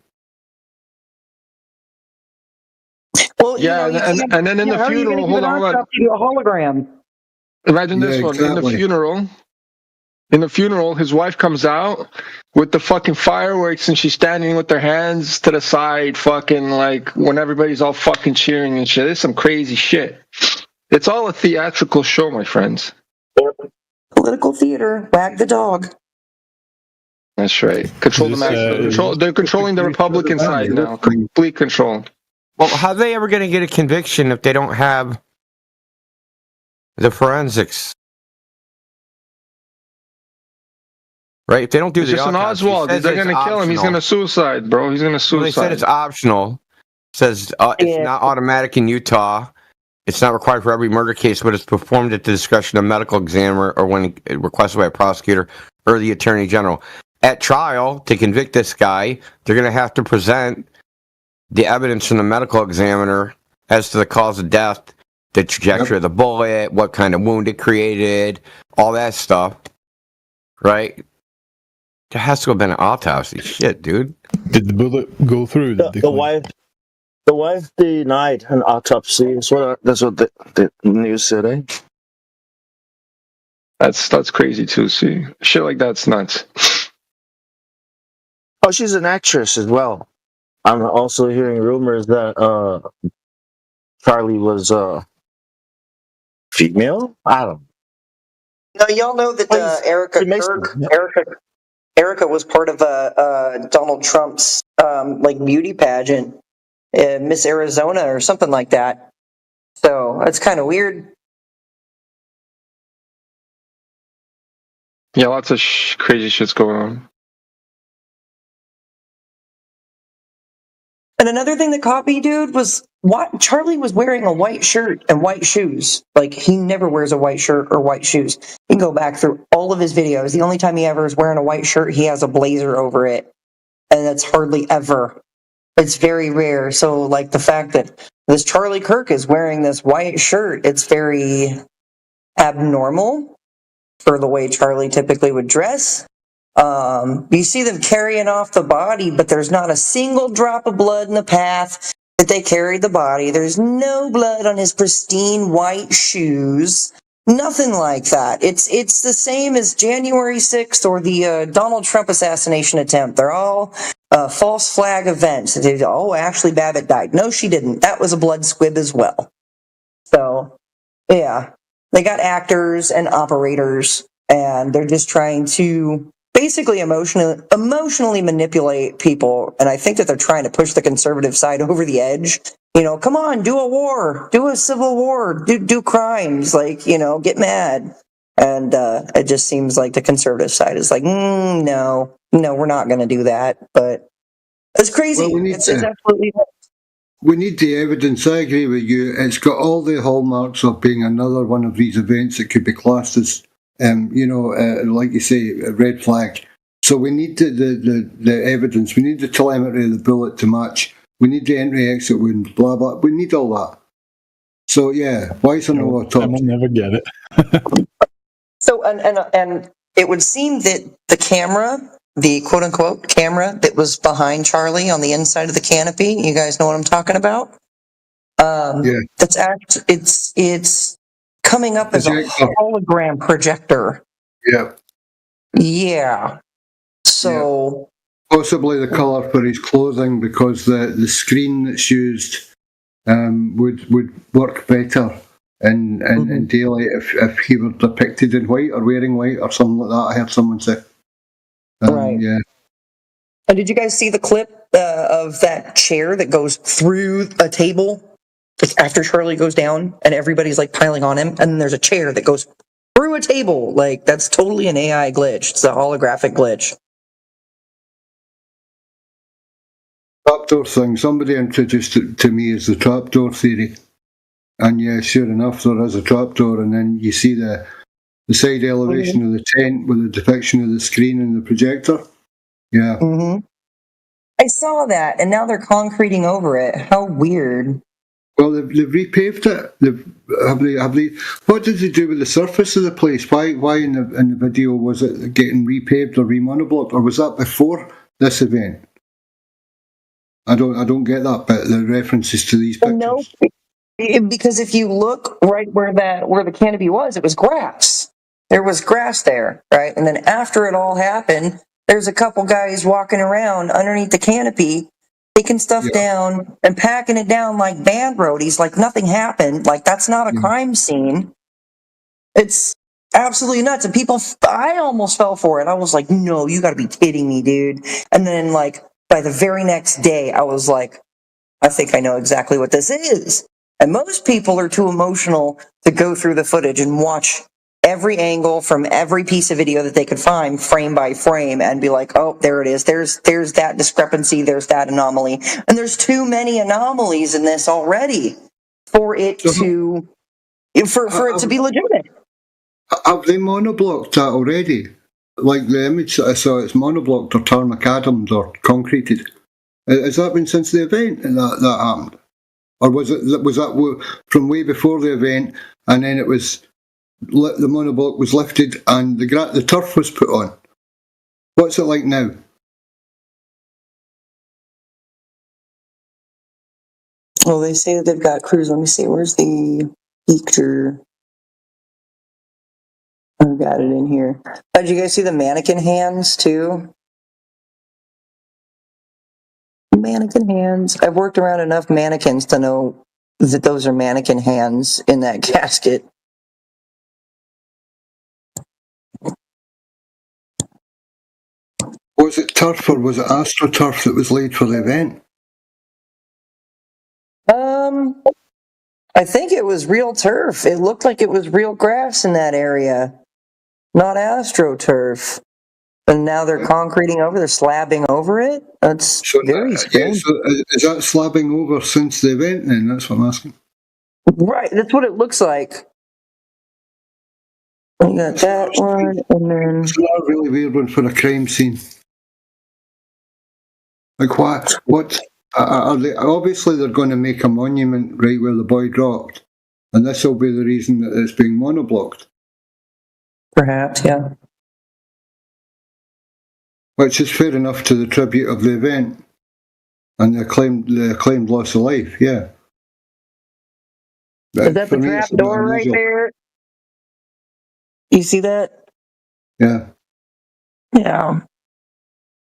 Well, yeah, and then in the funeral, hold on. A hologram. Imagine this one. Exactly. In the funeral, his wife comes out with the fucking fireworks and she's standing with her hands to the side, fucking like when everybody's all fucking cheering and shit. It's some crazy shit. It's all a theatrical show, my friends. Political theater. Wag the dog. That's right. Control the masses. They're controlling the Republican side now. Complete control. Well, how are they ever going to get a conviction if they don't have the forensics? Right? If they don't do it's just an Oswald. They're going to kill him. He's going to suicide, bro. He's going to suicide. Well, they said it's optional. It says it's not automatic in Utah. It's not required for every murder case, but it's performed at the discretion of a medical examiner or when requested by a prosecutor or the attorney general. At trial, to convict this guy, they're going to have to present the evidence from the medical examiner as to the cause of death, the trajectory of the bullet, what kind of wound it created, all that stuff. Right? There has to have been an autopsy. Shit, dude. Did the bullet go through? The wife denied an autopsy. That's what the news said, eh? That's crazy too. See, shit like that's nuts. Oh, she's an actress as well. I'm also hearing rumors that Charlie was female. I don't No, y'all know that Erica Kirk, Erica was part of Donald Trump's like beauty pageant, Miss Arizona or something like that. So that's kind of weird. Yeah, lots of crazy shit's going on. And another thing that caught me, dude, was what Charlie was wearing a white shirt and white shoes. Like, he never wears a white shirt or white shoes. You can go back through all of his videos. The only time he ever is wearing a white shirt, he has a blazer over it. And that's hardly ever. It's very rare. So, like, the fact that this Charlie Kirk is wearing this white shirt, it's very abnormal for the way Charlie typically would dress. You see them carrying off the body, but there's not a single drop of blood in the path that they carried the body. There's no blood on his pristine white shoes. Nothing like that. It's the same as January 6th or the Donald Trump assassination attempt. They're all false flag events. Oh, Ashley Babbitt died. No, she didn't. That was a blood squib as well. So, yeah. They got actors and operators, and they're just trying to basically emotionally manipulate people, and I think that they're trying to push the conservative side over the edge. You know, come on, do a war, do a civil war, do crimes, like, you know, get mad. And it just seems like the conservative side is like, no, we're not going to do that. But it's crazy. Well, it's absolutely. We need the evidence. I agree with you. It's got all the hallmarks of being another one of these events that could be classed as, like you say, a red flag. So we need the evidence. We need the telemetry of the bullet to match. We need the entry-exit wound, blah, blah. We need all that. So, yeah, why is there no autopsy? I will never get it. So, and it would seem that the camera, the quote-unquote camera that was behind Charlie on the inside of the canopy, you guys know what I'm talking about? Yeah. It's coming up as a hologram projector. Yeah. Yeah. So... Possibly the colour for his clothing, because the screen that's used would work better in daylight if he were depicted in white or wearing white or something like that. I heard someone say. Right. Yeah. And did you guys see the clip of that chair that goes through a table after Charlie goes down and everybody's like piling on him, and then there's a chair that goes through a table? Like, that's totally an AI glitch. It's a holographic glitch. Trapdoor thing. Somebody introduced it to me as the trapdoor theory. And yeah, sure enough, there is a trapdoor, and then you see the side elevation of the tent with the depiction of the screen and the projector. Yeah. I saw that, and now they're concreting over it. How weird. Well, they've repaved it. Have they? What did they do with the surface of the place? Why in the video was it getting repaved or remonoblocked, or was that before this event? I don't get that bit. The references to these pictures. No, because if you look right where the canopy was, it was grass. There was grass there, right? And then after it all happened, there's a couple guys walking around underneath the canopy, taking stuff down and packing it down like band roadies, like nothing happened. Like, that's not a crime scene. It's absolutely nuts. And I almost fell for it. I was like, no, you gotta be kidding me, dude. And then, like, by the very next day, I was like, I think I know exactly what this is. And most people are too emotional to go through the footage and watch every angle from every piece of video that they could find, frame by frame, and be like, oh, there it is. There's that discrepancy. There's that anomaly. And there's too many anomalies in this already for it to be legitimate. Have they monoblocked that already? Like the image that I saw, it's monoblocked or tarmacadammed or concreted. Has that been since the event that happened? Or was that from way before the event, and then it was the monoblock was lifted and the turf was put on? What's it like now? Well, they say that they've got crews. Let me see. Where's the picture? I've got it in here. Did you guys see the mannequin hands too? mannequin hands. I've worked around enough mannequins to know that those are mannequin hands in that casket. Was it turf or was it AstroTurf that was laid for the event? I think it was real turf. It looked like it was real grass in that area, not AstroTurf. And now they're concreting over, they're slabbing over it? That's very strange. So is that slabbing over since the event then? That's what I'm asking. Right, that's what it looks like. We got that one, and then... It's not a really weird one for a crime scene. Like what are they, obviously they're going to make a monument right where the boy dropped, and this will be the reason that it's being monoblocked. Perhaps, yeah. Which is fair enough to the tribute of the event and the acclaimed loss of life, yeah. But is that the trap door right there? You see that? Yeah. Yeah.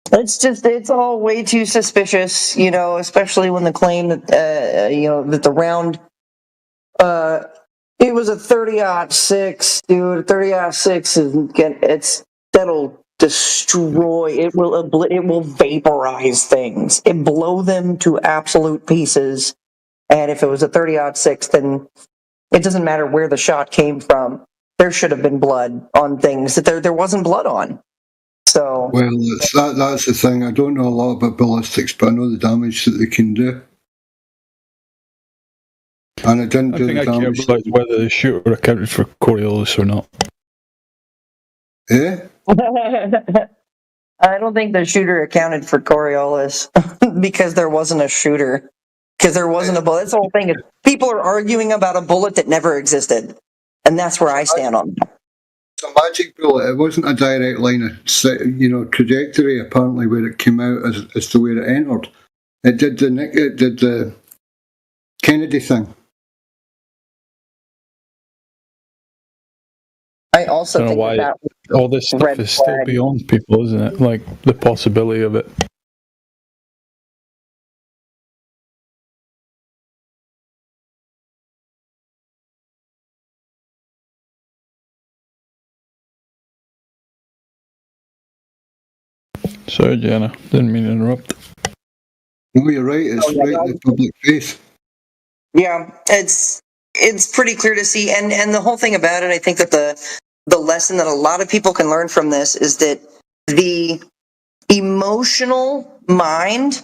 It's all way too suspicious, especially when the claim that, that the round, it was a 30-06, dude. A 30-06 that'll destroy, it will vaporize things. It blow them to absolute pieces. And if it was a 30-06, then it doesn't matter where the shot came from. There should have been blood on things that there wasn't blood on. So well, that's the thing. I don't know a lot about ballistics, but I know the damage that they can do. And it didn't do the damage. I care about whether the shooter accounted for Coriolis or not. Eh? I don't think the shooter accounted for Coriolis because there wasn't a shooter. Because there wasn't a bullet. That's the whole thing. People are arguing about a bullet that never existed. And that's where I stand on that. It's a magic bullet. It wasn't a direct line of trajectory, apparently, where it came out as to where it entered. It did the Kennedy thing. I also think why that all this stuff is still beyond people, isn't it? Like the possibility of it. Sorry, Jenna. Didn't mean to interrupt. No, you're right. It's right in the public face. Yeah, it's pretty clear to see. And the whole thing about it, I think that the lesson that a lot of people can learn from this is that the emotional mind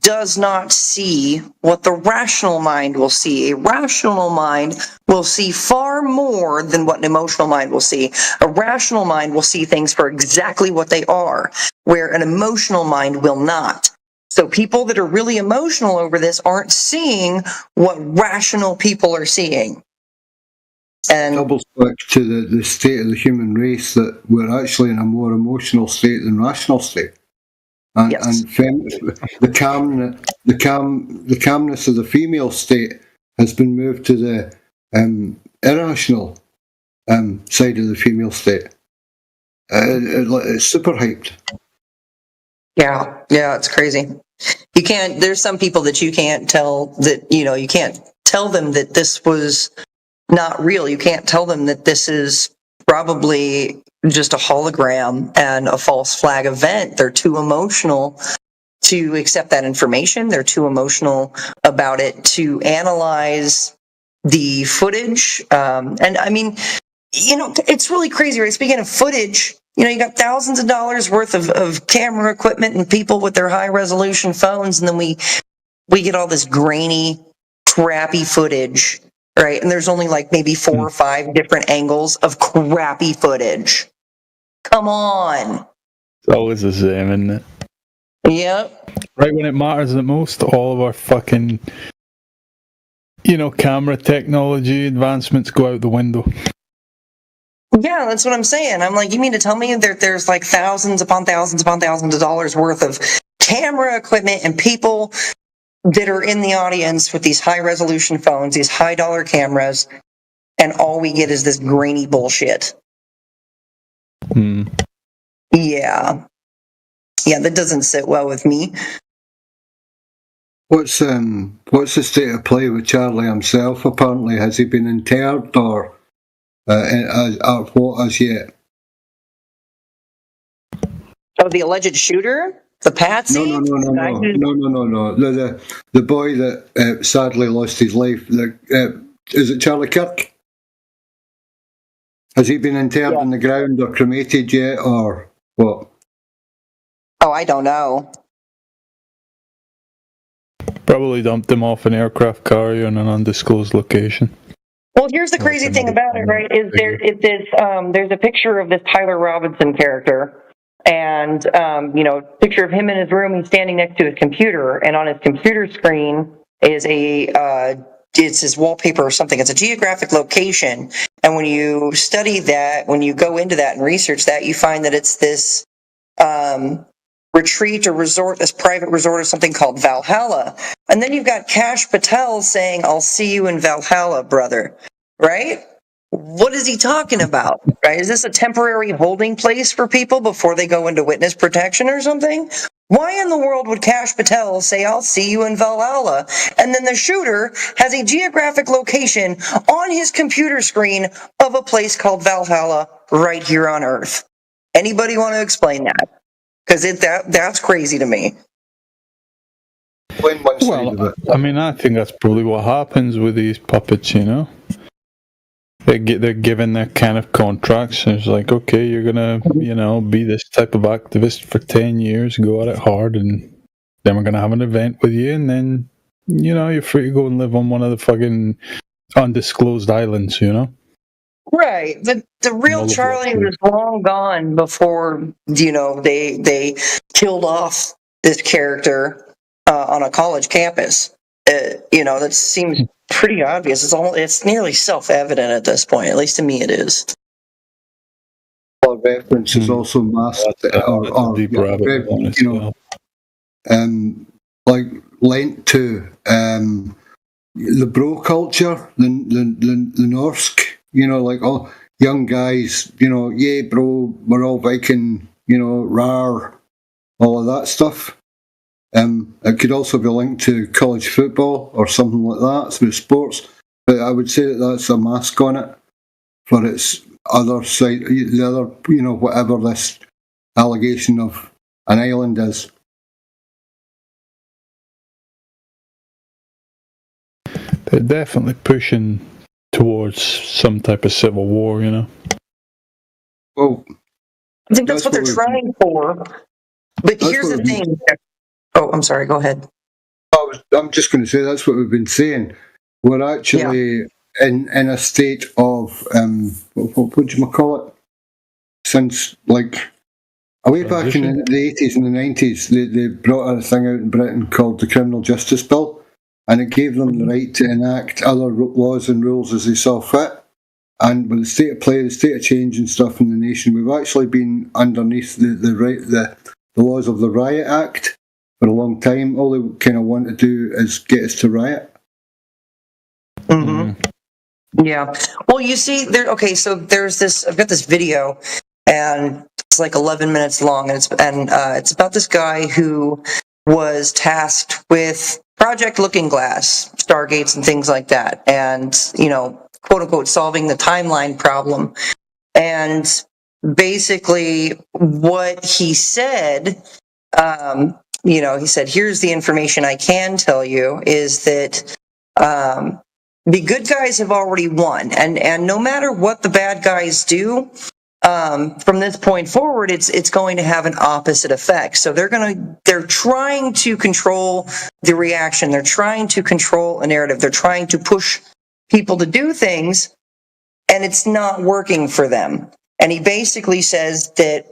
does not see what the rational mind will see. A rational mind will see far more than what an emotional mind will see. A rational mind will see things for exactly what they are, where an emotional mind will not. So people that are really emotional over this aren't seeing what rational people are seeing. And double back to the state of the human race, that we're actually in a more emotional state than rational state. And, yes. the calmness of the female state has been moved to the irrational side of the female state. It's super hyped. Yeah, it's crazy. You can't. There's some people that you can't tell that you can't tell them that this was not real. You can't tell them that this is probably just a hologram and a false flag event. They're too emotional to accept that information. They're too emotional about it to analyze the footage. And I mean, it's really crazy, right? Speaking of footage, you got thousands of dollars worth of camera equipment and people with their high resolution phones, and then we get all this grainy, crappy footage. Right, and there's only like maybe 4 or 5 different angles of crappy footage. Come on. It's always the same, isn't it? Yep. Right when it matters the most, all of our fucking, camera technology advancements go out the window. Yeah, that's what I'm saying. I'm like, you mean to tell me that there's like thousands upon thousands upon thousands of dollars worth of camera equipment and people that are in the audience with these high resolution phones, these high dollar cameras, and all we get is this grainy bullshit. Yeah, that doesn't sit well with me. What's the state of play with Charlie himself? Apparently, has he been interred or what as yet? Oh, the alleged shooter, the Patsy. No. The boy that sadly lost his life. Is it Charlie Kirk? Has he been interred in the ground or cremated yet, or what? Oh, I don't know. Probably dumped him off an aircraft carrier in an undisclosed location. Well, here's the crazy thing about it, right? Is there's a picture of this Tyler Robinson character, and picture of him in his room. He's standing next to his computer, and on his computer screen is it's his wallpaper or something. It's a geographic location, and when you study that, when you go into that and research that, you find that it's this retreat or resort, this private resort or something called Valhalla. And then you've got Kash Patel saying, "I'll see you in Valhalla, brother." Right? What is he talking about? Right? Is this a temporary holding place for people before they go into witness protection or something? Why in the world would Kash Patel say, "I'll see you in Valhalla," and then the shooter has a geographic location on his computer screen of a place called Valhalla right here on Earth? Anybody want to explain that? Because that's crazy to me. Well, I mean, I think that's probably what happens with these puppets, They're given their kind of contracts, and it's like, okay, you're gonna, be this type of activist for 10 years, go at it hard, and then we're gonna have an event with you, and then, you're free to go and live on one of the fucking undisclosed islands, Right. The real Charlie was long gone before, they killed off this character on a college campus. That seems pretty obvious. It's nearly self-evident at this point. At least to me, it is. Reference is also masked, lent to the bro culture, the Norsk. All young guys. Yeah, bro, we're all Viking. Rar, all of that stuff. It could also be linked to college football or something like that through sports, but I would say that that's a mask on it for its other side, the other, whatever this allegation of an island is. They're definitely pushing towards some type of civil war, Well, I think that's what they're trying for. But here's the thing. Oh, I'm sorry. Go ahead. I'm just going to say that's what we've been saying. We're actually in a state of what would you call it? Since way back in the 80s and the 90s, they brought a thing out in Britain called the Criminal Justice Bill, and it gave them the right to enact other laws and rules as they saw fit. And with the state of play, the state of change and stuff in the nation, we've actually been underneath the laws of the Riot Act for a long time. All they kind of want to do is get us to riot. Mm-hmm. Yeah. Well, you see, so there's this. I've got this video, and it's like 11 minutes long, and it's about this guy who was tasked with Project Looking Glass, Stargates, and things like that, and quote unquote solving the timeline problem. And basically, what he said. He said, here's the information I can tell you is that the good guys have already won. And no matter what the bad guys do, from this point forward, it's going to have an opposite effect. So they're trying to control the reaction. They're trying to control a narrative. They're trying to push people to do things, and it's not working for them. And he basically says that,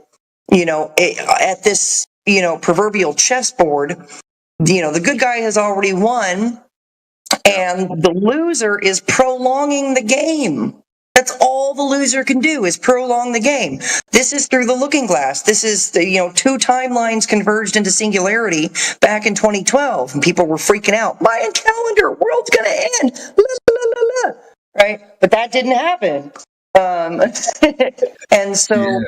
at this, proverbial chessboard, the good guy has already won, and the loser is prolonging the game. That's all the loser can do is prolong the game. This is through the looking glass. This is the, two timelines converged into singularity back in 2012, and people were freaking out. Mayan calendar, world's gonna end. La, la, la, la. Right? But that didn't happen. And so,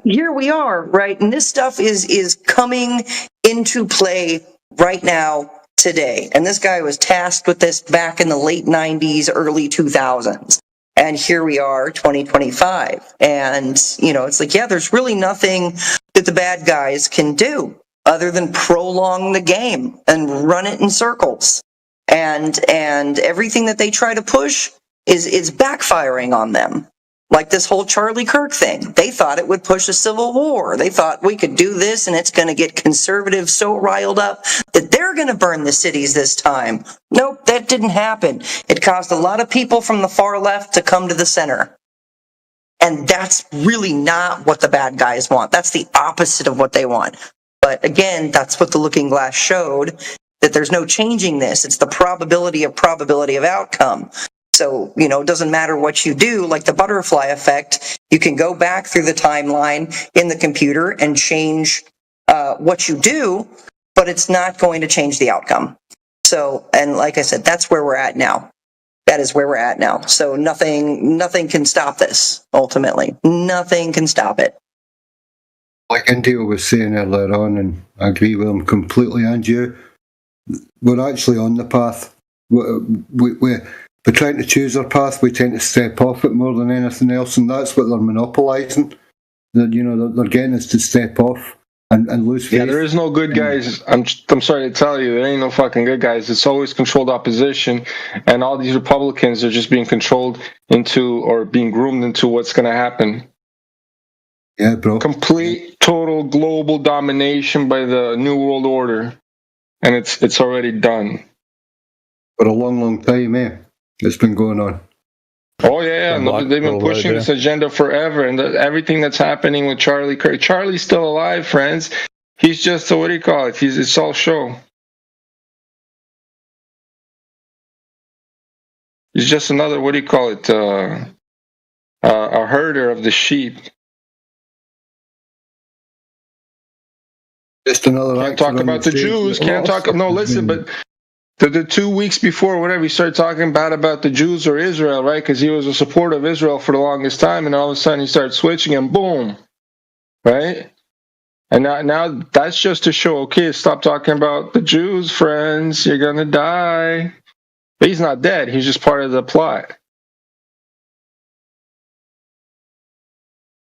here we are, right? And this stuff is coming into play right now today. And this guy was tasked with this back in the late 90s, early 2000s. And here we are, 2025. And, it's like, yeah, there's really nothing that the bad guys can do other than prolong the game and run it in circles. And everything that they try to push is backfiring on them. Like this whole Charlie Kirk thing. They thought it would push a civil war. They thought we could do this and it's going to get conservatives so riled up that they're going to burn the cities this time. Nope, that didn't happen. It caused a lot of people from the far left to come to the center. And that's really not what the bad guys want. That's the opposite of what they want. But again, that's what the Looking Glass showed, that there's no changing this. It's the probability of outcome. So, it doesn't matter what you do, like the butterfly effect, you can go back through the timeline in the computer and change what you do, but it's not going to change the outcome. So, and like I said, that's where we're at now. That is where we're at now. So nothing can stop this, ultimately. Nothing can stop it. Like Indio was saying earlier on, and I agree with him completely, and you, we're actually on the path. We're trying to choose our path, we tend to step off it more than anything else, and that's what they're monopolising. They're getting us to step off and lose faith. Yeah, there is no good guys. I'm sorry to tell you, there ain't no fucking good guys. It's always controlled opposition, and all these Republicans are just being controlled into or being groomed into what's going to happen. Yeah, bro. Complete, total global domination by the New World Order, and it's already done. For a long, long time, it's been going on. Oh yeah, no, they've been pushing this agenda forever, and everything that's happening with Charlie Kirk. Charlie's still alive, friends. He's just what do you call it? It's all show. He's just another what do you call it? A herder of the sheep. Just another. Can't talk about the Jews. Can't talk. No, listen, but. The 2 weeks before, whatever, he started talking bad about the Jews or Israel, right? Because he was a supporter of Israel for the longest time, and all of a sudden he started switching, and boom, right? And now that's just to show, okay, stop talking about the Jews, friends. You're gonna die. But he's not dead. He's just part of the plot.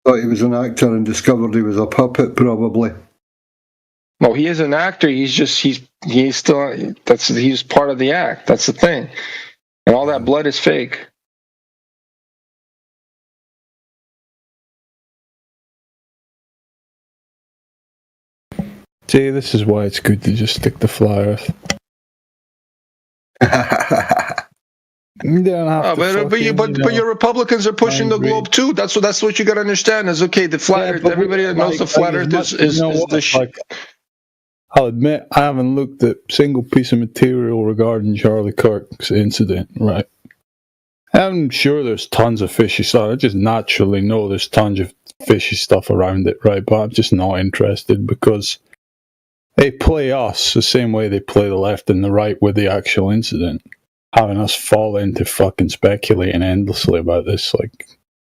Thought he was an actor and discovered he was a puppet, probably. No, he is an actor. He's still he's part of the act. That's the thing, and all that blood is fake. See, this is why it's good to just stick to flat Earth. But your Republicans are pushing the globe too. That's what you got to understand. Is okay. The flat Earth. Everybody that knows the flat Earth is the shit. I'll admit, I haven't looked at a single piece of material regarding Charlie Kirk's incident, right? I'm sure there's tons of fishy stuff. I just naturally know there's tons of fishy stuff around it, right? But I'm just not interested because they play us the same way they play the left and the right with the actual incident. Having us fall into fucking speculating endlessly about this, like...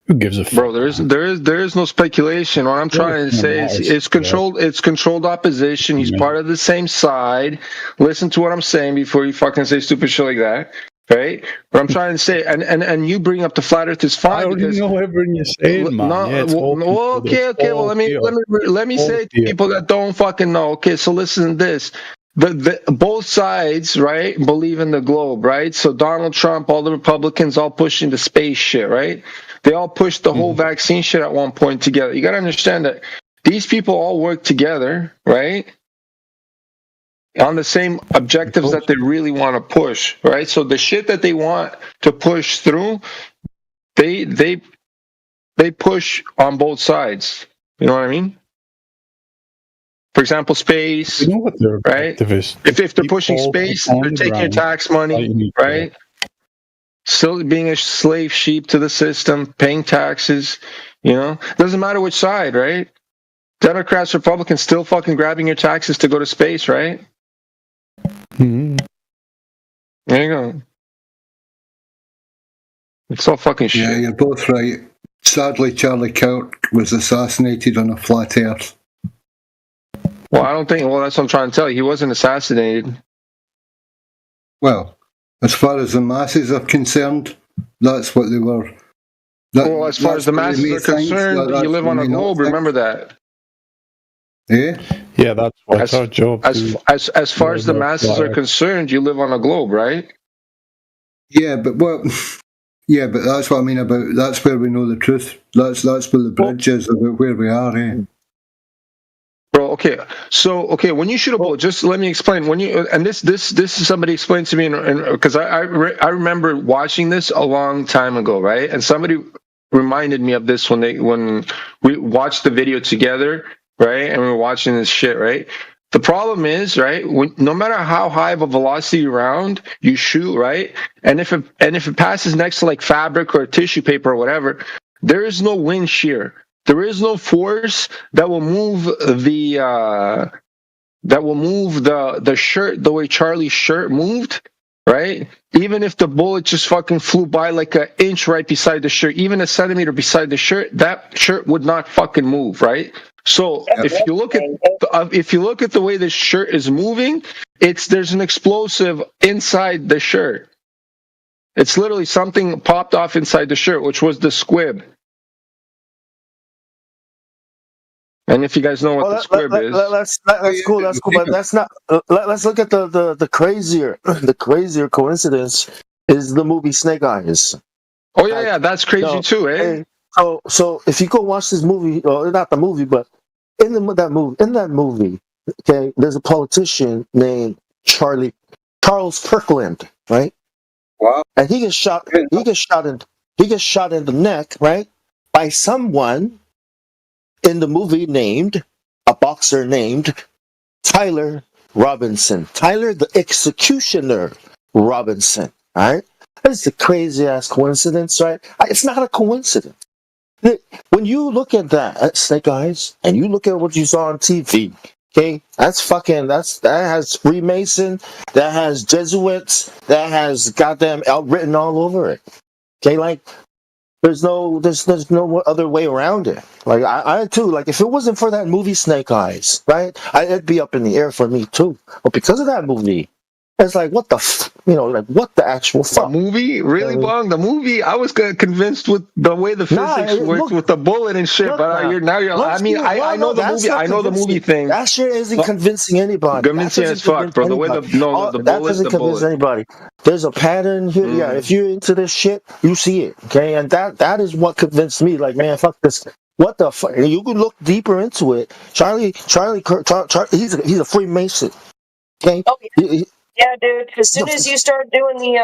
Who gives a fuck? Bro, there is no speculation. What I'm trying to say is it's controlled opposition. He's part of the same side. Listen to what I'm saying before you fucking say stupid shit like that. Right? But I'm trying to say, and you bring up the flat Earth is fine. I already know everything you're saying, man. Okay. Well, let me say to people that don't fucking know. Okay, so listen to this. Both sides, right, believe in the globe, right? So Donald Trump, all the Republicans, all pushing the space shit, right? They all pushed the whole vaccine shit at one point together. You got to understand that these people all work together, right? On the same objectives that they really want to push, right? So the shit that they want to push through, they push on both sides. You know what I mean? For example, space, right? If they're pushing space, they're taking your tax money, right? Still being a slave sheep to the system, paying taxes, doesn't matter which side, right? Democrats, Republicans, still fucking grabbing your taxes to go to space, right? Mm-hmm. There you go. It's all fucking shit. Yeah, you're both right. Sadly, Charlie Kirk was assassinated on a flat Earth. Well, I don't think. Well, that's what I'm trying to tell you. He wasn't assassinated. Well, as far as the masses are concerned, that's what they were. Well, as far as the masses are concerned, you live on a globe. Remember that. Yeah. Yeah, that's what's our job. As far as the masses are concerned, you live on a globe, right? Yeah, but yeah, but that's what I mean about. That's where we know the truth. That's where the bridge is about where we are. Bro, okay. So, when you shoot a bullet, just let me explain. When you and this is somebody explained to me, because I remember watching this a long time ago, right? And somebody reminded me of this when we watched the video together, right? And we were watching this shit, right? The problem is, right? No matter how high of a velocity round you shoot, right? And if it passes next to like fabric or tissue paper or whatever, there is no wind shear. There is no force that will move the shirt the way Charlie's shirt moved, right? Even if the bullet just fucking flew by like an inch right beside the shirt, even a centimeter beside the shirt, that shirt would not fucking move, right? So if you look at the way this shirt is moving, there's an explosive inside the shirt. It's literally something popped off inside the shirt, which was the squib. And if you guys know what the squib is, that's cool. That's cool, but that's not. Let's look at the crazier coincidence is the movie Snake Eyes. Oh yeah, that's crazy too, eh? So if you go watch this movie, or not the movie, but in that movie, okay, there's a politician named Charles Kirkland, right? Wow. And he gets shot in the neck, right, by someone in the movie a boxer named Tyler Robinson. Tyler the Executioner Robinson, all right? That's a crazy-ass coincidence, right? It's not a coincidence. When you look at Snake Eyes, and you look at what you saw on TV, okay, that has Freemason, that has Jesuits, that has goddamn written all over it. Okay, like, there's no other way around it. Like, I too, like, if it wasn't for that movie Snake Eyes, right, it'd be up in the air for me too. But because of that movie, it's like, what what the actual fuck? The movie? Really, Bong? The movie? I was convinced with the way the physics worked with the bullet and shit, but I know the movie. I know the movie thing. That shit isn't convincing anybody. Convincing as fuck, bro. The way the bullet. That doesn't convince anybody. There's a pattern here. Yeah, if you're into this shit, you see it. Okay, and that is what convinced me. Like, man, fuck this. What the fuck? And you can look deeper into it. Charlie, he's a Freemason. Okay. Oh, yeah. Yeah, dude. As soon as you start doing the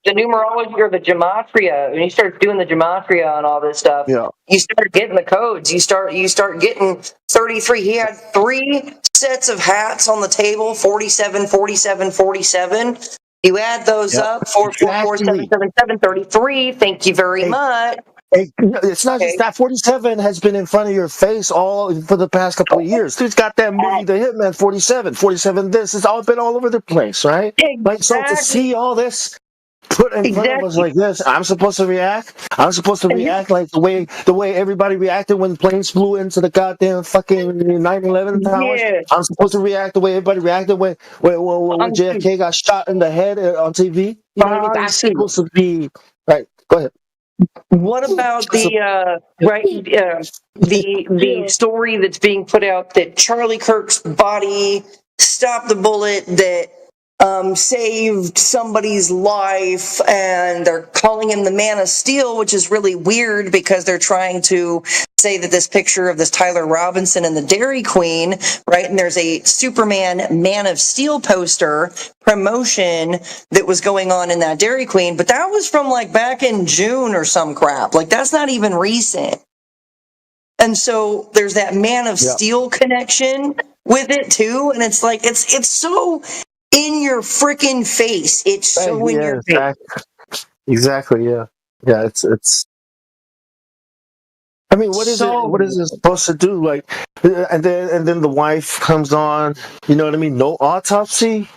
numerology or the gematria, when you start doing the gematria and all this stuff, you start getting the codes. You start getting 33. He had 3 sets of hats on the table: 47, 47, 47. You add those up: 4, 4, 4, 7, 7, 7, 33. Thank you very much. It's not just that. 47 has been in front of your face all for the past couple of years. Dude's got that movie, The Hitman. 47 this. It's all been all over the place, right? Exactly. Like, so to see all this put in front of us like this, I'm supposed to react. I'm supposed to react like the way everybody reacted when planes flew into the goddamn fucking 9/11 towers. Yeah. I'm supposed to react the way everybody reacted when JFK got shot in the head on TV. You know what I mean? That's supposed to be right. Go ahead. What about the story that's being put out that Charlie Kirk's body stopped the bullet that saved somebody's life, and they're calling him the Man of Steel, which is really weird because they're trying to say that this picture of this Tyler Robinson and the Dairy Queen, right? And there's a Superman Man of Steel poster promotion that was going on in that Dairy Queen, but that was from like back in June or some crap. Like, that's not even recent. And so there's that Man of Steel connection with it too, and it's like it's so in your freaking face. It's so in your face. Exactly. Yeah. It's. I mean, what is it supposed to do? Like, and then the wife comes on. You know what I mean? No autopsy.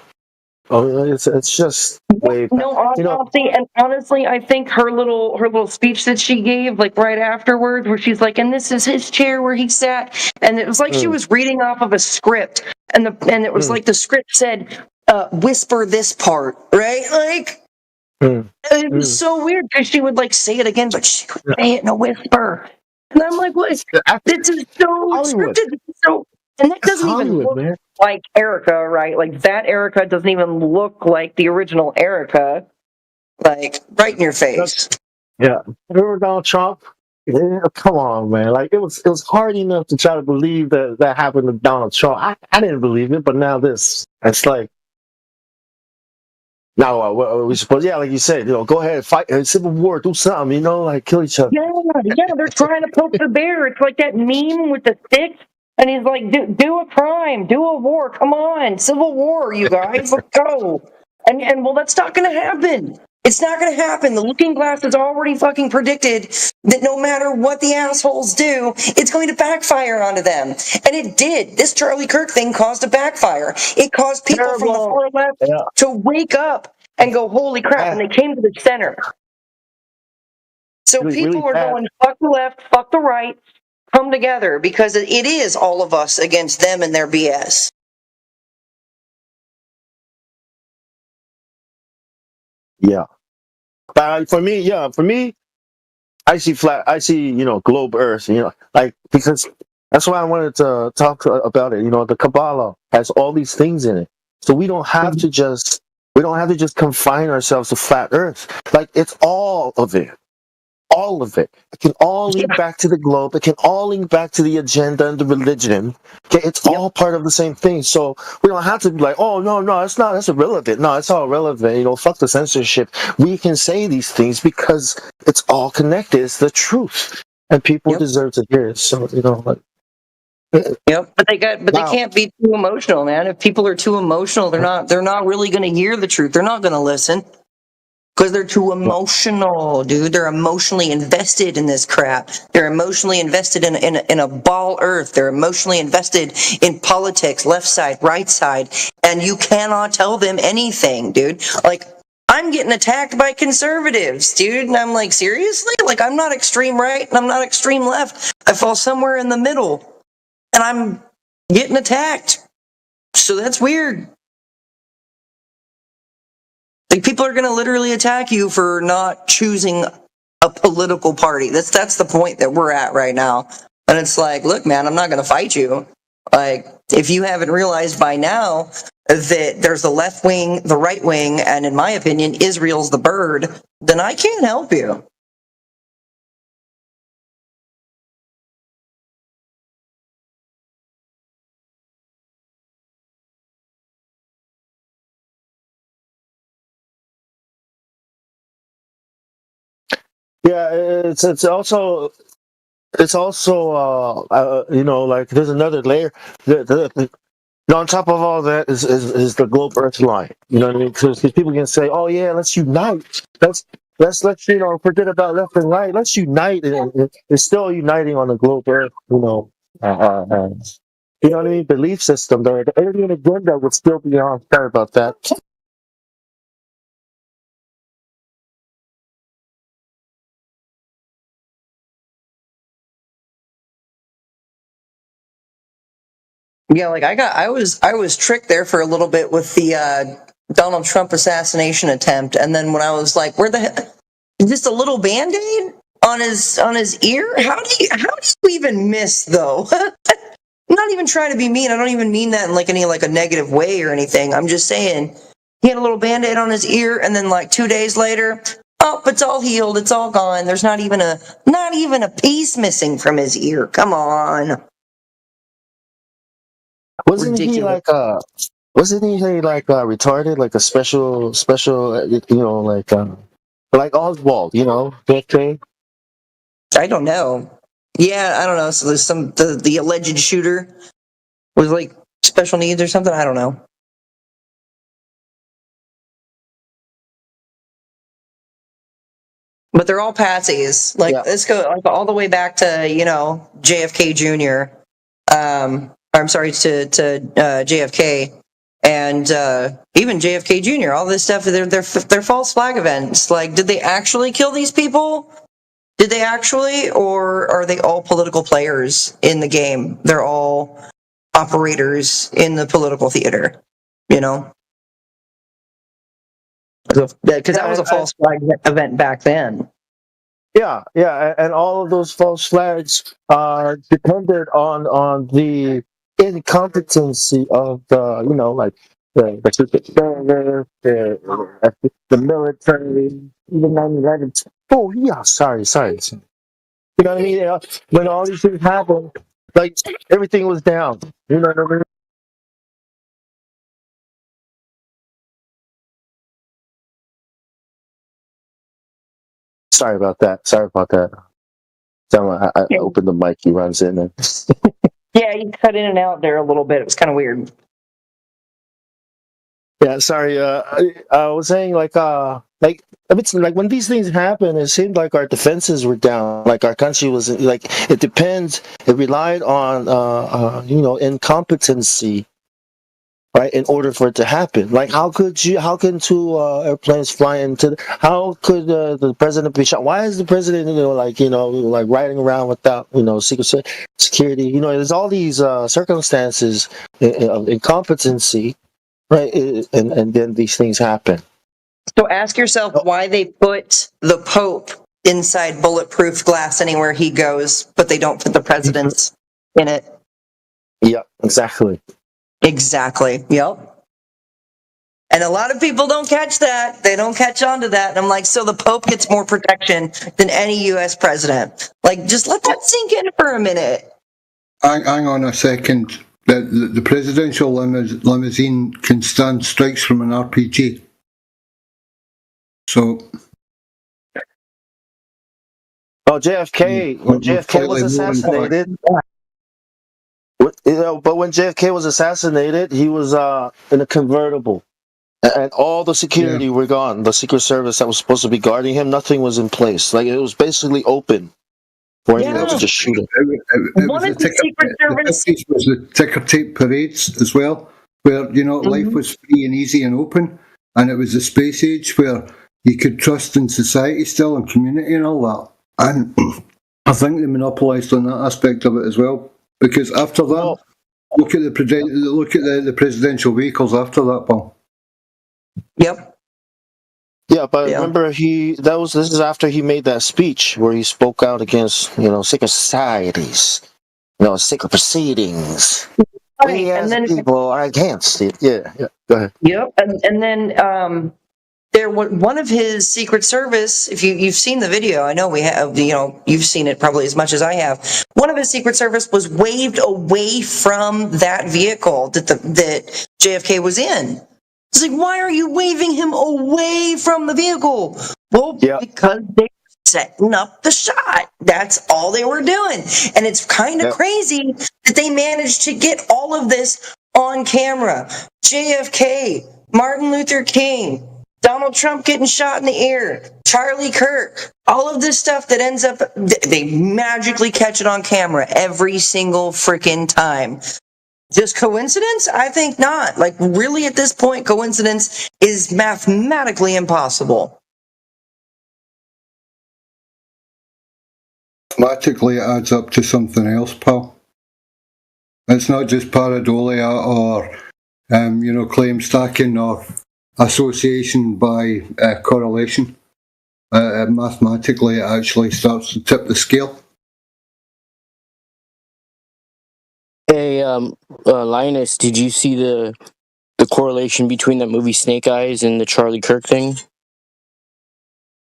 Oh, it's just way no autopsy. And honestly, I think her little speech that she gave, like right afterwards, where she's like, "And this is his chair where he sat," and it was like she was reading off of a script, and it was like the script said, whisper this part, right? Like, it was so weird because she would like say it again, but she would say it in a whisper. And I'm like, what? This is so scripted. This is so, and that doesn't even look like Erica, right? Like that Erica doesn't even look like the original Erica. Like right in your face. Yeah. Remember Donald Trump? Yeah, come on, man. Like it was hard enough to try to believe that happened to Donald Trump. I didn't believe it, but now this. It's like now what are we supposed? Yeah, like you said, go ahead, fight civil war, do something, like kill each other. Yeah, they're trying to poke the bear. It's like that meme with the stick, and he's like, do a crime, do a war, come on, civil war, you guys, let's go. And well, that's not going to happen. It's not going to happen. The Looking Glass has already fucking predicted that no matter what the assholes do, it's going to backfire onto them. And it did. This Charlie Kirk thing caused a backfire. It caused people from the far left to wake up and go, holy crap, and they came to the center. So people are going, fuck the left, fuck the right, come together, because it is all of us against them and their BS. Yeah. But for me, I see globe Earth, because that's why I wanted to talk about it. The Kabbalah has all these things in it. So we don't have to just confine ourselves to flat Earth. Like it's all of it. All of it. It can all link back to the globe. It can all link back to the agenda and the religion. Okay, it's all part of the same thing. So we don't have to be like, oh no, it's not. That's irrelevant. No, it's all relevant. Fuck the censorship. We can say these things because it's all connected. It's the truth, and people deserve to hear it. So Yep, but they can't be too emotional, man. If people are too emotional, they're not really going to hear the truth. They're not going to listen. Because they're too emotional, dude. They're emotionally invested in this crap. They're emotionally invested in a ball earth. They're emotionally invested in politics, left side, right side. And you cannot tell them anything, dude. Like, I'm getting attacked by conservatives, dude. And I'm like, seriously? Like, I'm not extreme right and I'm not extreme left. I fall somewhere in the middle. And I'm getting attacked. So that's weird. Like people are going to literally attack you for not choosing a political party. That's the point that we're at right now. And it's like, look, man, I'm not going to fight you. Like, if you haven't realized by now that there's the left wing, the right wing, and in my opinion, Israel's the bird, then I can't help you. Yeah, it's also like there's another layer. On top of all that is the globe Earth line. You know what I mean? Because people can say, "Oh yeah, let's unite. Let's forget about left and right. Let's unite." And it's still uniting on the globe Earth. You know what I mean? Belief system. The alien agenda would still be on. Sorry about that. Yeah, like I was tricked there for a little bit with the Donald Trump assassination attempt, and then when I was like, "Where the hell? Just a little Band-Aid on his ear? How do you even miss though?" I'm not even trying to be mean. I don't even mean that in like any like a negative way or anything. I'm just saying he had a little Band-Aid on his ear, and then like 2 days later, oh, it's all healed. It's all gone. There's not even a piece missing from his ear. Come on. Wasn't he like retarded, like a special, like Oswald, JFK? I don't know. Yeah, I don't know. So there's the alleged shooter was like special needs or something. I don't know. But they're all patsies. Like let's go like all the way back to JFK Jr. I'm sorry to JFK and even JFK Jr. All this stuff. They're false flag events. Like, did they actually kill these people? Did they actually, or are they all political players in the game? They're all operators in the political theater, Because that was a false flag event back then. Yeah, and all of those false flags are dependent on the incompetency of the, like the Secret Service, the military, even 9/11. Oh yeah, sorry. You know what I mean? When all these things happened, like everything was down. You know what I mean? Sorry about that. So I opened the mic. He runs in and. Yeah, you cut in and out there a little bit. It was kind of weird. Yeah, sorry. I was saying it's like when these things happen, it seemed like our defenses were down. Like our country was like it depends. It relied on incompetency, right? In order for it to happen. Like how can two airplanes fly into? How could the president be shot? Why is the president riding around without secret security? There's all these circumstances of incompetency. Right, and then these things happen. So ask yourself why they put the Pope inside bulletproof glass anywhere he goes, but they don't put the presidents in it. Yeah, exactly. Exactly. Yep. And a lot of people don't catch that. They don't catch on to that. And I'm like, so the Pope gets more protection than any U.S. president. Like, just let that sink in for a minute. Hang on a second. The presidential limousine can stand strikes from an RPG. So. Oh, JFK. When JFK was assassinated. But when JFK was assassinated, he was in a convertible. And all the security were gone. The Secret Service that was supposed to be guarding him, nothing was in place. Like, it was basically open. Or anyone to just shoot him. It was the ticker tape parades as well, where life was free and easy and open, and it was a space age where you could trust in society still and community and all that. And I think they monopolised on that aspect of it as well, because after that, look at the presidential vehicles after that, Paul. Yep. Yeah, but remember this is after he made that speech where he spoke out against, secret societies, secret proceedings. Right, we as people are against it. Yeah, go ahead. Yep, and then one of his Secret Service, if you've seen the video, I know we have, you've seen it probably as much as I have. One of his Secret Service was waved away from that vehicle that JFK was in. It's like, why are you waving him away from the vehicle? Well, because they were setting up the shot. That's all they were doing. And it's kind of crazy that they managed to get all of this on camera. JFK, Martin Luther King, Donald Trump getting shot in the ear, Charlie Kirk, all of this stuff that ends up, they magically catch it on camera every single freaking time. Just coincidence? I think not. Like, really, at this point, coincidence is mathematically impossible. Mathematically, it adds up to something else, pal. It's not just pareidolia or, claim stacking or association by correlation. Mathematically, it actually starts to tip the scale. Hey, Linus, did you see the correlation between that movie Snake Eyes and the Charlie Kirk thing?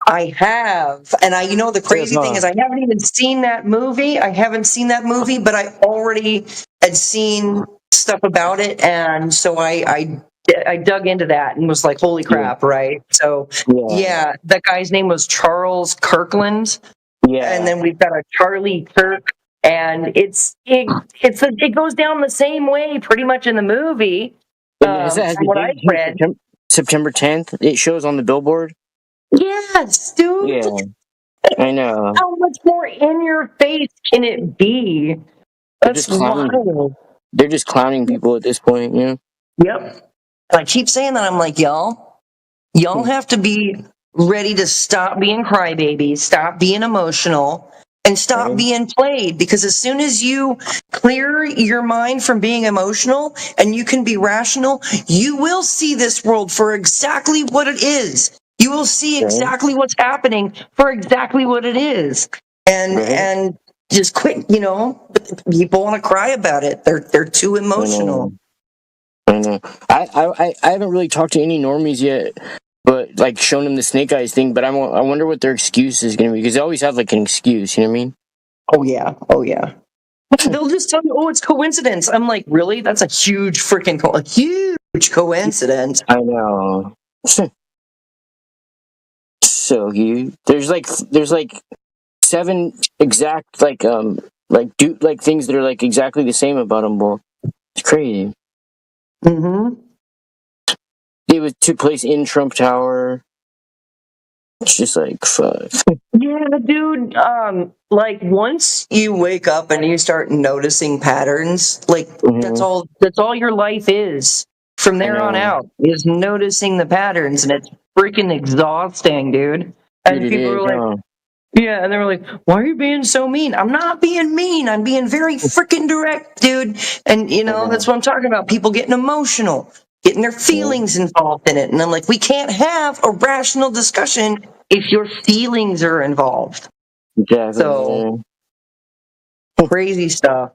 I have, and the crazy thing is I haven't even seen that movie. I haven't seen that movie, but I already had seen stuff about it, and so I dug into that and was like, holy crap, right? So, that guy's name was Charles Kirkland. Yeah. And then we've got a Charlie Kirk, and it goes down the same way pretty much in the movie. From what I've read. September 10th, it shows on the billboard. Yes, dude. Yeah, I know. How much more in your face can it be? That's wild. They're just clowning people at this point, yeah. Yep. And I keep saying that. I'm like, y'all have to be ready to stop being crybabies, stop being emotional, and stop being played, because as soon as you clear your mind from being emotional and you can be rational, you will see this world for exactly what it is. You will see exactly what's happening for exactly what it is. And just quit, people want to cry about it. They're too emotional. I know. I haven't really talked to any normies yet, but like shown them the Snake Eyes thing. But I wonder what their excuse is going to be, because they always have like an excuse. You know what I mean? Oh yeah. They'll just tell you, "Oh, it's coincidence." I'm like, really? That's a huge freaking huge coincidence. I know. So there's like 7 exact like things that are like exactly the same about them. Both. It's crazy. Mm-hmm. It took place in Trump Tower. It's just like fuck. Yeah, dude. Like once you wake up and you start noticing patterns, like that's all your life is from there on out, is noticing the patterns, and it's freaking exhausting, dude. And Dude, people are like, yeah, and they were like, "Why are you being so mean?" I'm not being mean. I'm being very freaking direct, dude. And that's what I'm talking about. People getting emotional, getting their feelings involved in it, and I'm like, we can't have a rational discussion if your feelings are involved. Exactly. So crazy stuff.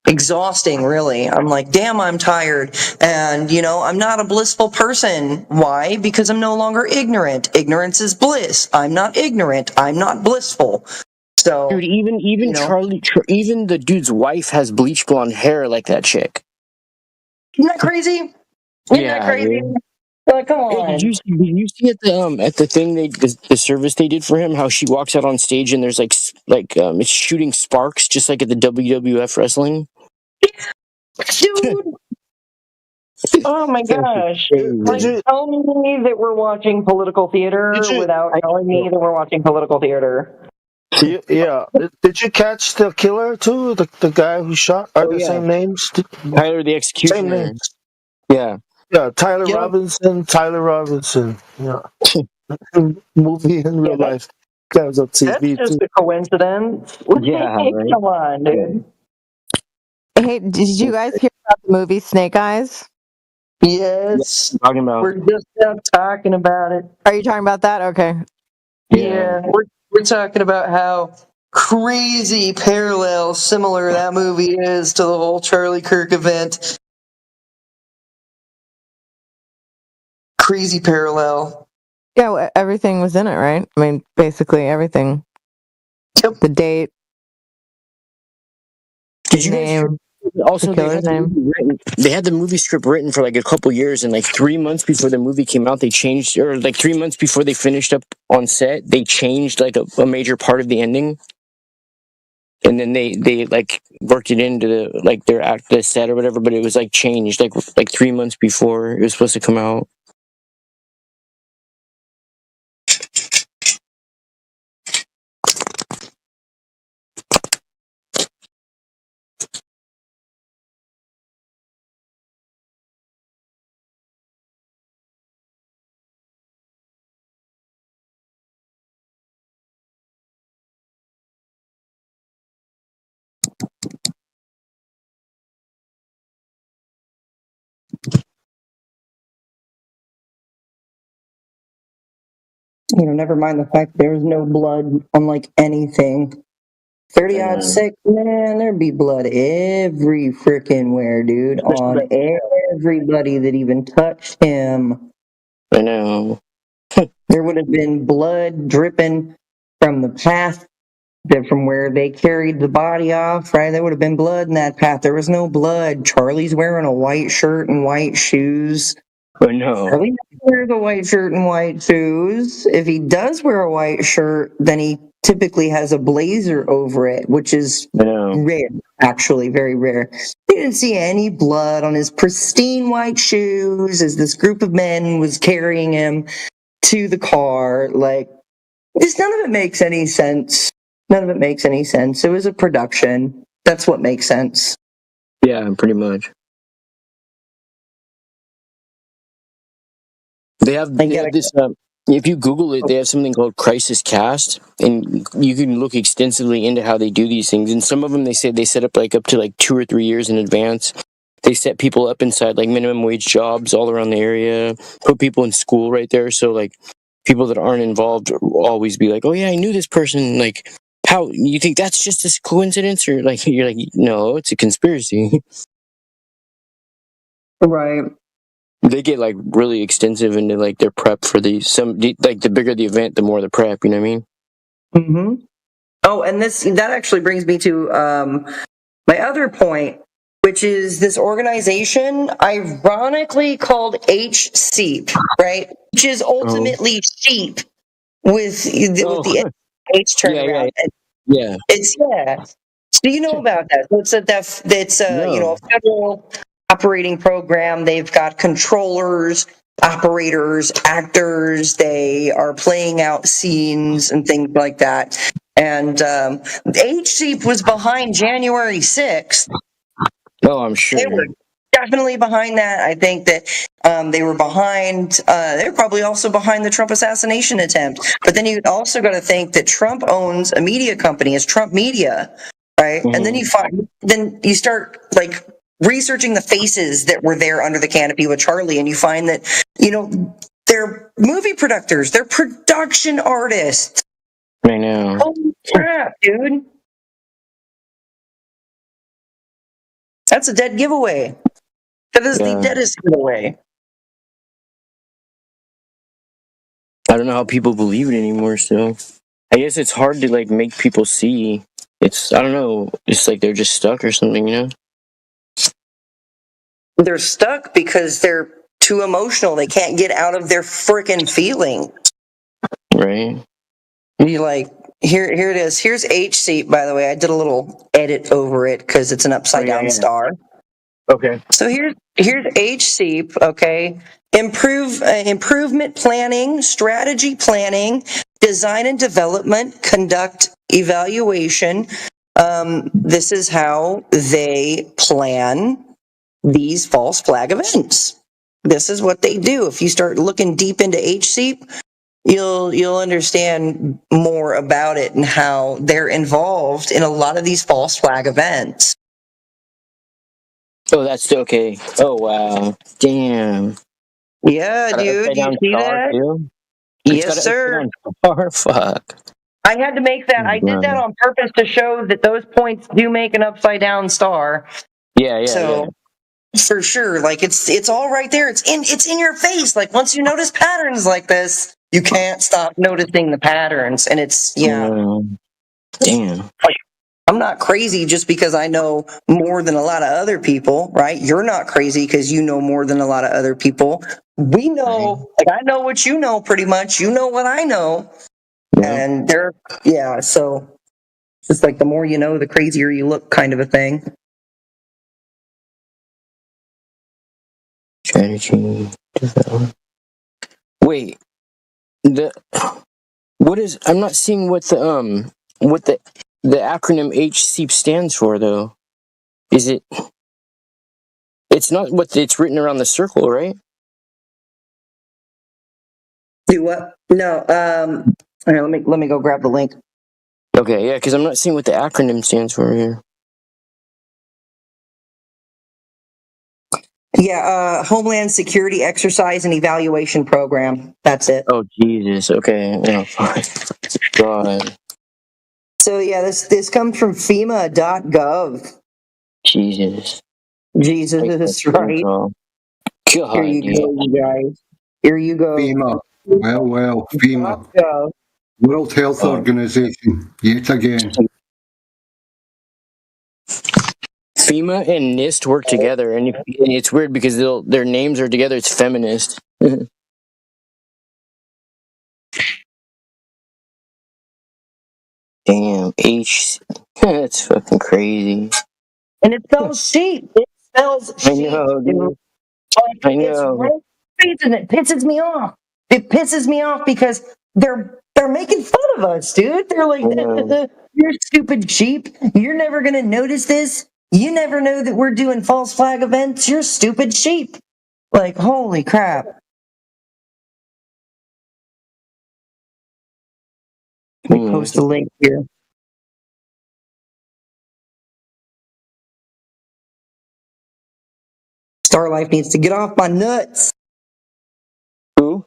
Exhausting, really. I'm like, damn, I'm tired. And, I'm not a blissful person. Why? Because I'm no longer ignorant. Ignorance is bliss. I'm not ignorant. I'm not blissful. So, dude, even Charlie, even the dude's wife has bleach blonde hair like that chick. Isn't that crazy? Isn't that crazy? Dude. Like, come on. Hey, did you see at the thing the service they did for him, how she walks out on stage and there's it's shooting sparks just like at the WWF wrestling? Dude. Oh my gosh. Like, tell me that we're watching political theater without telling me that we're watching political theater. Yeah. Did you catch the killer too? The guy who shot? Are the same names? Tyler the Executioner. Same names. Yeah. Yeah, Tyler Robinson. Yeah. Movie in real life. That was on TV That's just too. a coincidence. Yeah, right? Come on, dude. Hey, did you guys hear about the movie Snake Eyes? Yes. Talking about. We're just talking about it. Are you talking about that? Okay. Yeah, we're talking about how crazy parallel similar that movie is to the whole Charlie Kirk event. Crazy parallel. Yeah, everything was in it, right? I mean, basically everything. Yep. The date. Did you name? Also, they had the movie script written for like a couple years, and like 3 months before the movie came out, they changed, or like 3 months before they finished up on set, they changed like a major part of the ending, and then they like worked it into the set or whatever. But it was like changed like 3 months before it was supposed to come out. Never mind the fact there was no blood on like anything. 30 odd sick, man, there'd be blood every freaking where, dude, on everybody that even touched him. I know. There would have been blood dripping from the path, from where they carried the body off, right? There would have been blood in that path. There was no blood. Charlie's wearing a white shirt and white shoes. I know. Charlie wears a white shirt and white shoes. If he does wear a white shirt, then he typically has a blazer over it, which is rare, actually, very rare. You didn't see any blood on his pristine white shoes as this group of men was carrying him to the car. Like, none of it makes any sense. None of it makes any sense. It was a production. That's what makes sense. Yeah, pretty much. They have this if you Google it, they have something called Crisis Cast, and you can look extensively into how they do these things. And some of them, they say they set up up to 2 or 3 years in advance. They set people up inside minimum wage jobs all around the area, put people in school right there. So people that aren't involved will always be like, "Oh yeah, I knew this person." How you think that's just a coincidence, or you're like, no, it's a conspiracy. Right. They get really extensive into their prep for these. The bigger the event, the more the prep. You know what I mean? Mm-hmm. Oh, and that actually brings me to my other point, which is this organization, ironically called HSEEP, right? Which is ultimately sheep with the H turnaround. Yeah. It's So you know about that? So it's a federal operating program. They've got controllers, operators, actors. They are playing out scenes and things like that. And HSEEP was behind January 6th. Oh, I'm sure. They were definitely behind that. I think that they were behind. They were probably also behind the Trump assassination attempt. But then you also got to think that Trump owns a media company. It's Trump Media, right? And then you start researching the faces that were there under the canopy with Charlie, and you find that they're movie producers, they're production artists. I know. Holy crap, dude! That's a dead giveaway. That is the deadest giveaway. I don't know how people believe it anymore. So, I guess it's hard to make people see. I don't know. It's they're just stuck or something, you know? They're stuck because they're too emotional. They can't get out of their frickin' feeling. Right. You here it is. Here's HSEEP, by the way. I did a little edit over it because it's an upside down star. Okay. So here's HSEEP, okay? Improvement planning, strategy planning, design and development, conduct evaluation. This is how they plan these false flag events. This is what they do. If you start looking deep into HSEEP, you'll understand more about it and how they're involved in a lot of these false flag events. Oh, that's okay. Oh, wow. Damn. Yeah, dude. You see that? Too? Yes, sir. Fuck. I had to make that. I did that on purpose to show that those points do make an upside down star. Yeah. For sure. It's all right there. It's in your face. Once you notice patterns like this, you can't stop noticing the patterns. And it's Damn. I'm not crazy just because I know more than a lot of other people, right? You're not crazy because you know more than a lot of other people. We know, I know what you know pretty much. You know what I know. And so it's the more you know, the crazier you look kind of a thing. Strategy development. Wait. I'm not seeing what the acronym HSEEP stands for, though. Is it? It's not what it's written around the circle, right? Do what? No. Here, let me go grab the link. Okay, yeah, because I'm not seeing what the acronym stands for here. Yeah, Homeland Security Exercise and Evaluation Program. That's it. Oh, Jesus. Okay. No, God. So, yeah, this comes from FEMA.gov. Jesus, right? God, Here you go, you guys. Here you go. FEMA. Well, FEMA. World Health Organization. Yet again. FEMA and NIST work together, and it's weird because their names are together. It's feminist. Damn, that's fucking crazy. And it spells sheep. It spells sheep. I know, dude. I know. And it pisses me off. It pisses me off because they're making fun of us, dude. They're like, you're stupid sheep. You're never gonna notice this. You never know that we're doing false flag events. You're stupid sheep. Holy crap. Let me post a link here. Starlife needs to get off my nuts. Who?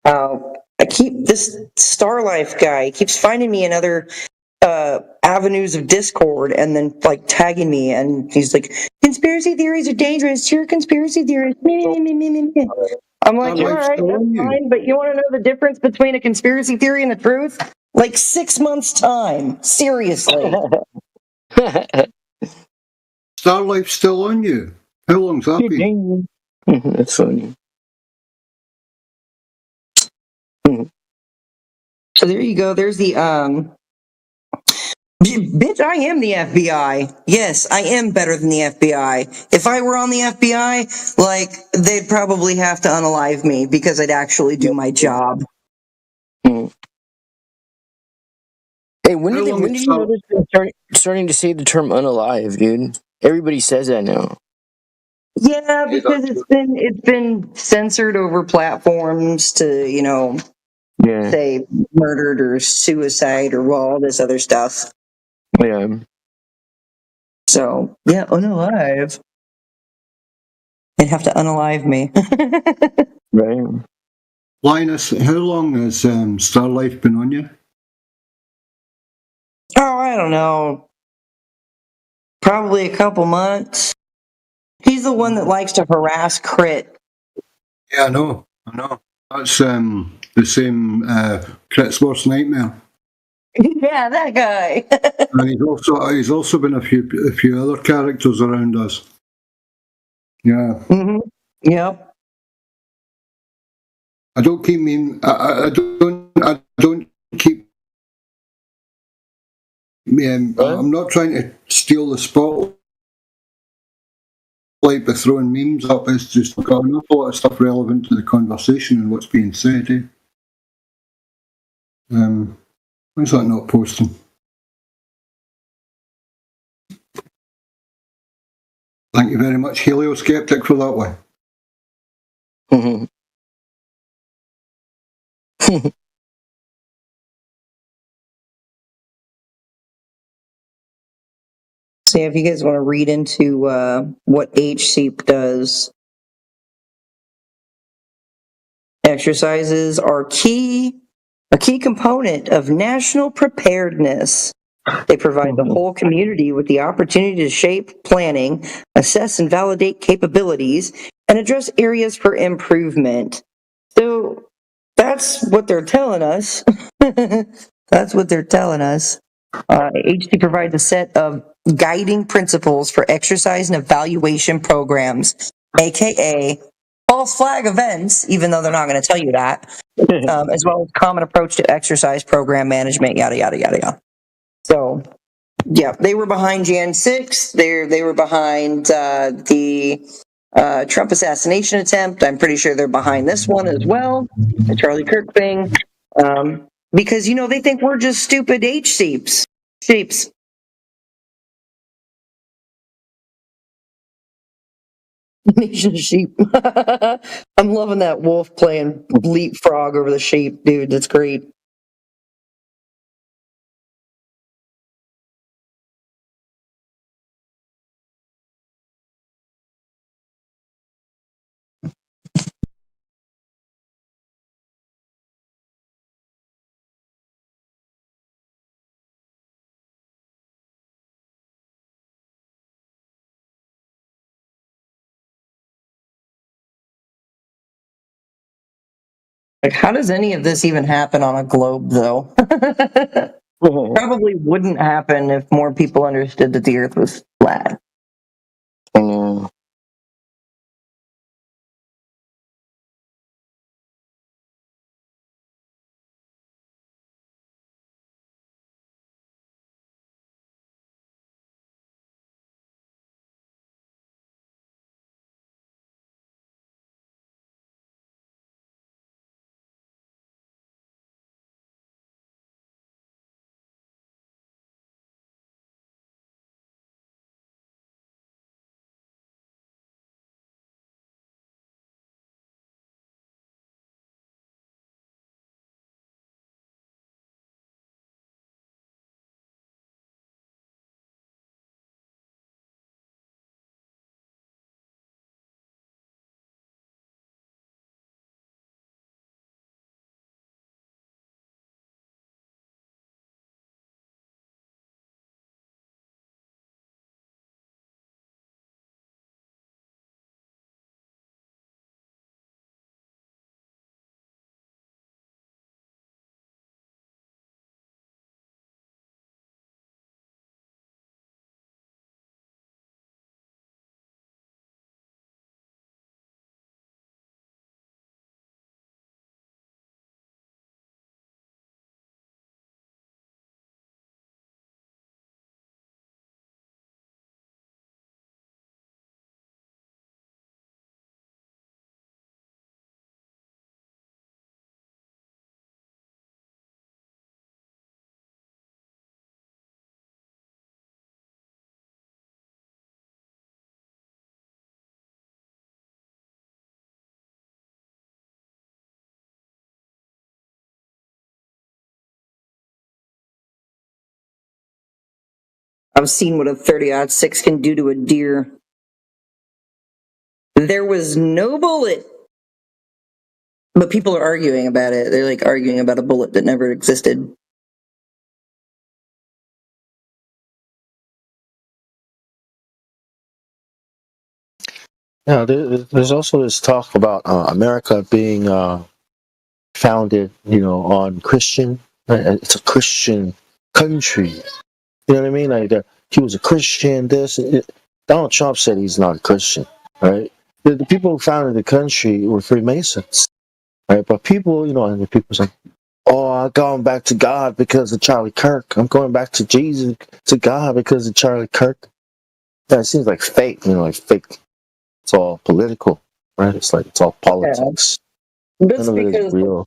I keep this Starlife guy. He keeps finding me in other avenues of Discord and then like tagging me, and he's like, "Conspiracy theories are dangerous. You're a conspiracy theorist." I'm like, all right, that's fine, but you want to know the difference between a conspiracy theory and the truth? Like 6 months' time. Seriously. Starlife's still on you. How long's that been? That's funny. So there you go. There's the bitch, I am the FBI. Yes, I am better than the FBI. If I were on the FBI, like, they'd probably have to unalive me because I'd actually do my job. Hey, when did you notice them starting to say the term unalive, dude? Everybody says that now. Yeah, because it's been censored over platforms to, say murdered or suicide or all this other stuff. Yeah. So, yeah, unalive. They'd have to unalive me. Right. Linus, how long has Starlife been on you? Oh, I don't know. Probably a couple months. He's the one that likes to harass Crit. Yeah, I know. That's the same Crit's worst nightmare. Yeah, that guy. And he's also been a few other characters around us. Yeah. Mm-hmm. Yep. I don't keep I'm not trying to steal the spotlight by throwing memes up. It's just got an awful lot of stuff relevant to the conversation and what's being said. Why is that not posting? Thank you very much, Helioskeptic, for that one. So yeah, if you guys want to read into what HSEEP does, exercises are a key component of national preparedness. They provide the whole community with the opportunity to shape planning, assess and validate capabilities, and address areas for improvement. So that's what they're telling us. That's what they're telling us. HT provides a set of guiding principles for exercise and evaluation programs, aka false flag events, even though they're not going to tell you that, as well as common approach to exercise program management, yada, yada, yada, yada. So, yeah, they were behind Jan 6. They were behind the Trump assassination attempt. I'm pretty sure they're behind this one as well, the Charlie Kirk thing. Because, they think we're just stupid H-sheeps. Sheeps. Nation of sheep. I'm loving that wolf playing leapfrog over the sheep, dude. That's great. Like, how does any of this even happen on a globe, though? Probably wouldn't happen if more people understood that the Earth was flat. I've seen what a 30-06 can do to a deer. There was no bullet. But people are arguing about it. They're like arguing about a bullet that never existed. Yeah, there's also this talk about America being founded, on Christian. It's a Christian country. You know what I mean? Like he was a Christian. Donald Trump said he's not a Christian, right? The people who founded the country were Freemasons, right? But people, and the people say, "Oh, I'm going back to God because of Charlie Kirk. I'm going back to Jesus, to God because of Charlie Kirk." Yeah, it seems like fake, like fake. It's all political, right? It's like it's all politics. Yeah. That's because real.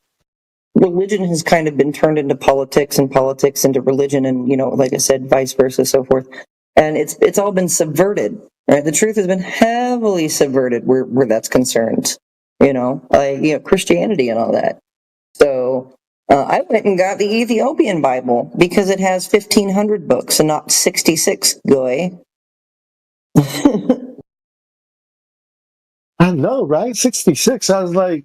Religion has kind of been turned into politics and politics into religion, and like I said, vice versa, so forth. And it's all been subverted, right? The truth has been heavily subverted where that's concerned. Christianity and all that. So I went and got the Ethiopian Bible because it has 1,500 books and not 66. Goy. I know, right? 66. I was like,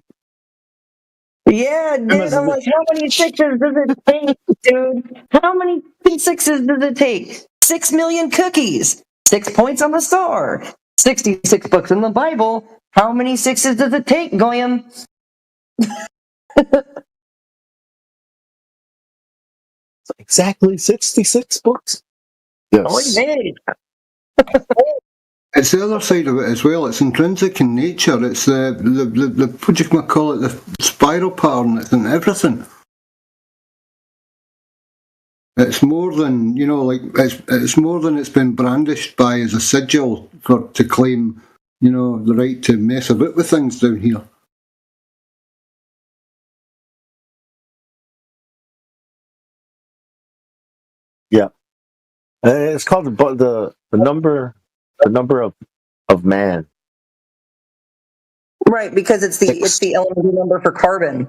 yeah, dude. I'm like, how many sixes does it take, dude? How many sixes does it take? 6 million cookies. 6 points on the star. 66 books in the Bible. How many sixes does it take, Goyim? Exactly 66 books? Yes. It's the other side of it as well. It's intrinsic in nature. It's the what do you call it? The spiral pattern. It's in everything. It's more than it's more than it's been brandished by as a sigil to claim the right to mess about with things down here. Yeah, it's called the number of man. Right, because it's the elementary number for carbon.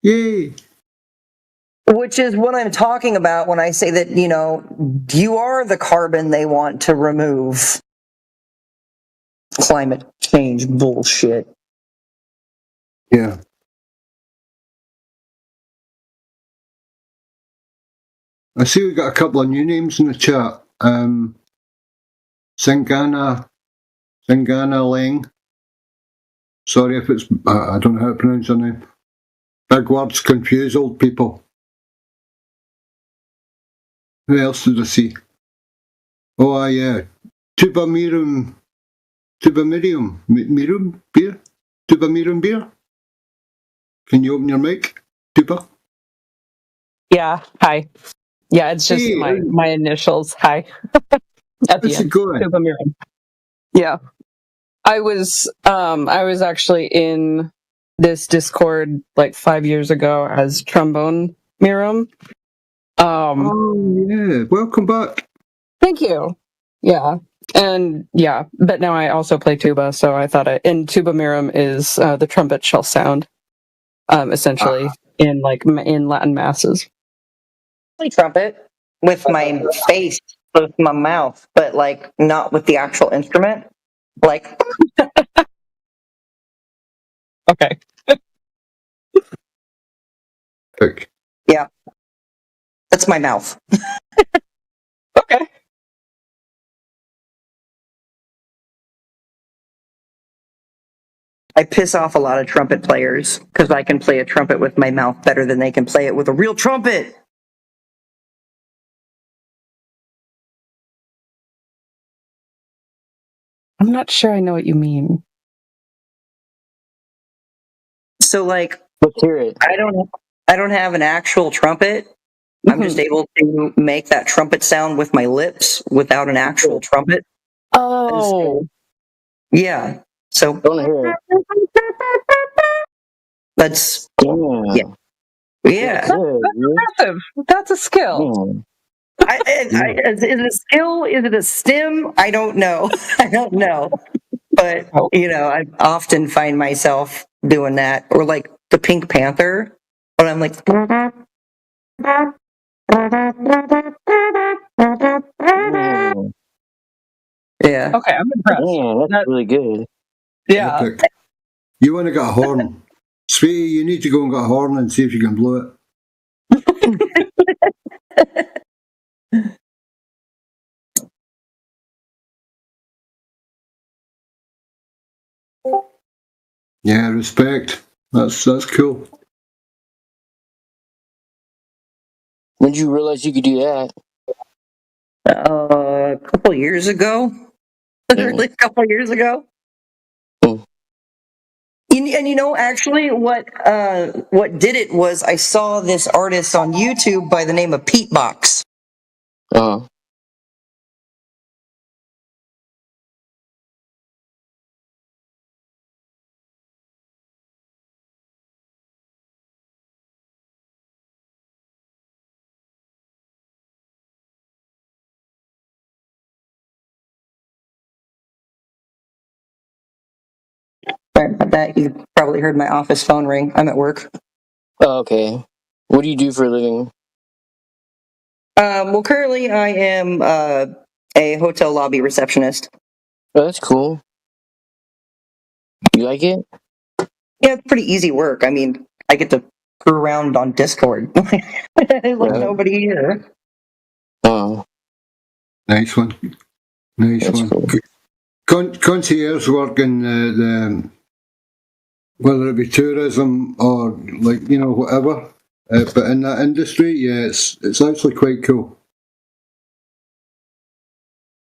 Yay! Which is what I'm talking about when I say that you are the carbon they want to remove. Climate change bullshit. Yeah. I see we got a couple of new names in the chat. Singana Leng. Sorry if it's I don't know how to pronounce her name. Big words confuse old people. Who else did I see? Oh yeah. Tuba Miriam Beer? Tuba Miriam Beer? Can you open your mic? Tuba? Yeah, hi. Yeah, it's just my initials. Hi. At the end. Tuba Miriam. Yeah. I was actually in this Discord like 5 years ago as Trombone Miriam. Oh yeah, welcome back. Thank you. Yeah. And yeah, but now I also play tuba, so I thought and Tuba Miriam is the trumpet shall sound, essentially in Latin masses. I play trumpet with my face, with my mouth, but not with the actual instrument. Okay. Yeah. That's my mouth. Okay. I piss off a lot of trumpet players because I can play a trumpet with my mouth better than they can play it with a real trumpet. I'm not sure I know what you mean. So Let's hear it. I don't have an actual trumpet. I'm just able to make that trumpet sound with my lips without an actual trumpet. Oh. Yeah. So that's yeah. That's impressive. That's a skill. Is it a skill? Is it a stim? I don't know. But I often find myself doing that, or like the Pink Panther, when I'm like, Yeah. Okay, I'm impressed. Yeah, that's really good. Yeah. Epic. You want to get a horn. Sweetie, you need to go and get a horn and see if you can blow it. Yeah, respect. That's cool. When did you realize you could do that? A couple years ago. Literally a couple years ago. And you know, actually, what did it was I saw this artist on YouTube by the name of Pete Box. Sorry about that. You probably heard my office phone ring. I'm at work. Oh, okay. What do you do for a living? Well, currently I am a hotel lobby receptionist. Oh, that's cool. You like it? Yeah, it's pretty easy work. I mean, I get to screw around on Discord. Like nobody here. Oh. Nice one. Nice one. Cool. Concierge work in the whether it be tourism or whatever, but in that industry, yeah, it's actually quite cool.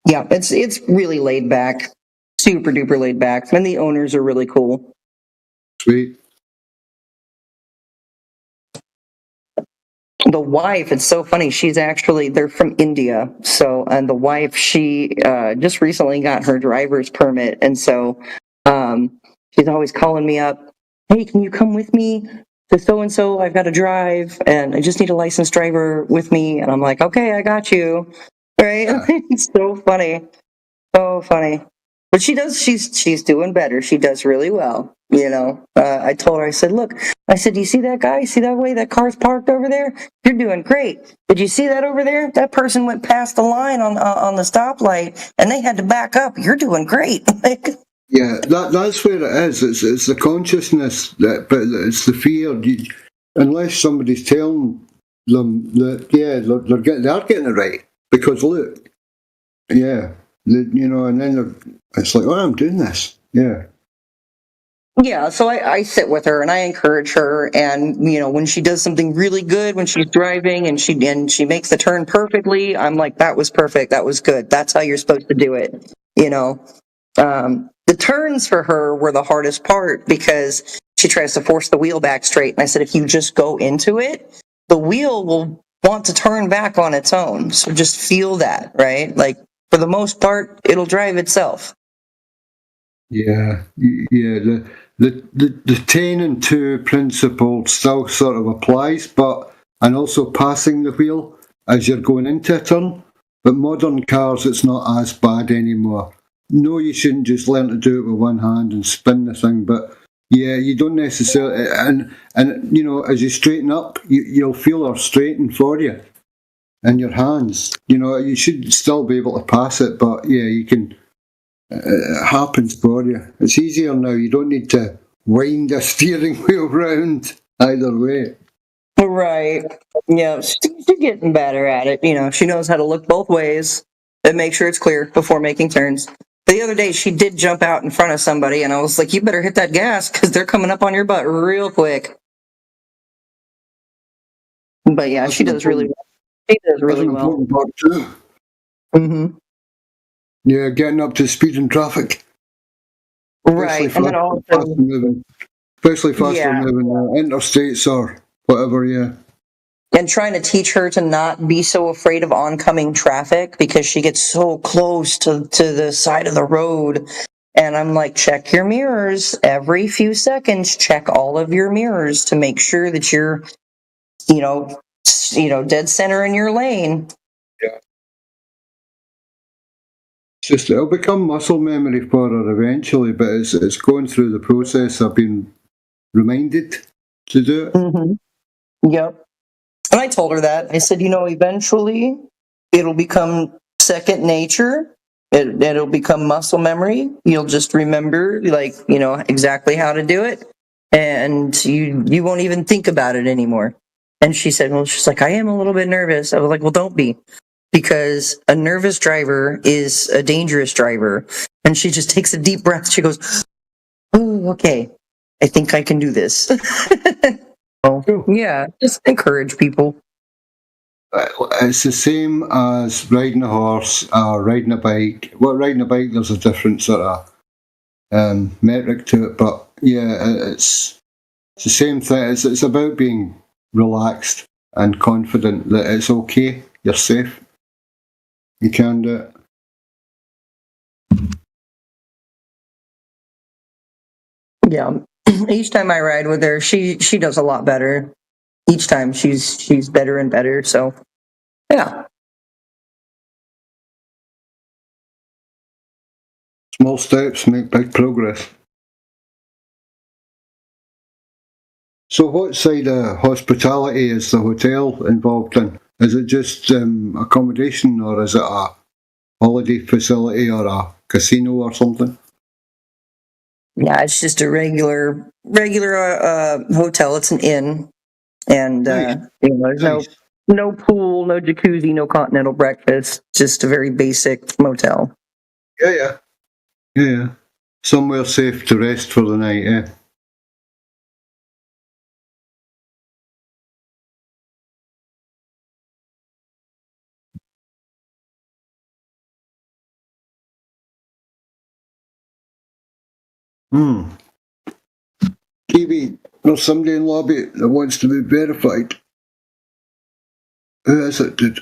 Yeah, it's really laid back, super duper laid back, and the owners are really cool. Sweet. The wife, it's so funny. They're from India. And the wife, she just recently got her driver's permit. And so she's always calling me up. Hey, can you come with me to so-and-so? I've got to drive and I just need a licensed driver with me. And I'm like, okay, I got you. Right? It's so funny. So funny. But she's doing better. She does really well. I told her, I said, look, do you see that guy? See that way that car's parked over there? You're doing great. Did you see that over there? That person went past the line on the stoplight and they had to back up. You're doing great. Yeah, that's where it is. It's the consciousness, but it's the fear. Unless somebody's telling them that, they are getting it right. Because look, yeah, and then it's like, oh, I'm doing this. Yeah. Yeah, so I sit with her and I encourage her, and when she does something really good, when she's driving and she makes the turn perfectly, I'm like, that was perfect, that was good, that's how you're supposed to do it. The turns for her were the hardest part because she tries to force the wheel back straight, and I said, if you just go into it, the wheel will want to turn back on its own. So just feel that, right? Like for the most part, it'll drive itself. Yeah. The 10 and 2 principle still sort of applies, and also passing the wheel as you're going into a turn. But modern cars, it's not as bad anymore. No, you shouldn't just learn to do it with one hand and spin the thing, but yeah, you don't necessarily, and as you straighten up, you'll feel her straighten for you in your hands. You should still be able to pass it, but yeah, you can. It happens for you. It's easier now. You don't need to wind a steering wheel round either way. Right. Yeah, she's getting better at it. She knows how to look both ways and make sure it's clear before making turns. The other day, she did jump out in front of somebody, and I was like, you better hit that gas because they're coming up on your butt real quick. But yeah, she does really well. She does really well. Mm-hmm. Yeah, getting up to speed in traffic. Right, and then also especially faster moving interstates or whatever. Yeah. And trying to teach her to not be so afraid of oncoming traffic because she gets so close to the side of the road. And I'm like, check your mirrors every few seconds. Check all of your mirrors to make sure that you're, dead center in your lane. Yeah. It'll become muscle memory for her eventually, but it's going through the process of being reminded to do it. Mm-hmm. Yep. And I told her that. I said, eventually it'll become second nature. It'll become muscle memory. You'll just remember, like, exactly how to do it, and you won't even think about it anymore. And she said, well, she's like, I am a little bit nervous. I was like, well, don't be, because a nervous driver is a dangerous driver. And she just takes a deep breath. She goes, oh, okay, I think I can do this. Oh, yeah, just encourage people. It's the same as riding a horse or riding a bike. Well, riding a bike, there's a different sort of metric to it, but yeah, it's the same thing. It's about being relaxed and confident that it's okay, you're safe, you can do it. Yeah, each time I ride with her, she does a lot better. Each time she's better and better. So, yeah. Small steps make big progress. So, what side of hospitality is the hotel involved in? Is it just accommodation, or is it a holiday facility or a casino or something? Yeah, it's just a regular hotel. It's an inn, and there's no pool, no jacuzzi, no continental breakfast. Just a very basic motel. Yeah. Somewhere safe to rest for the night, yeah. TV, there's somebody in lobby that wants to be verified. Who is it, dude?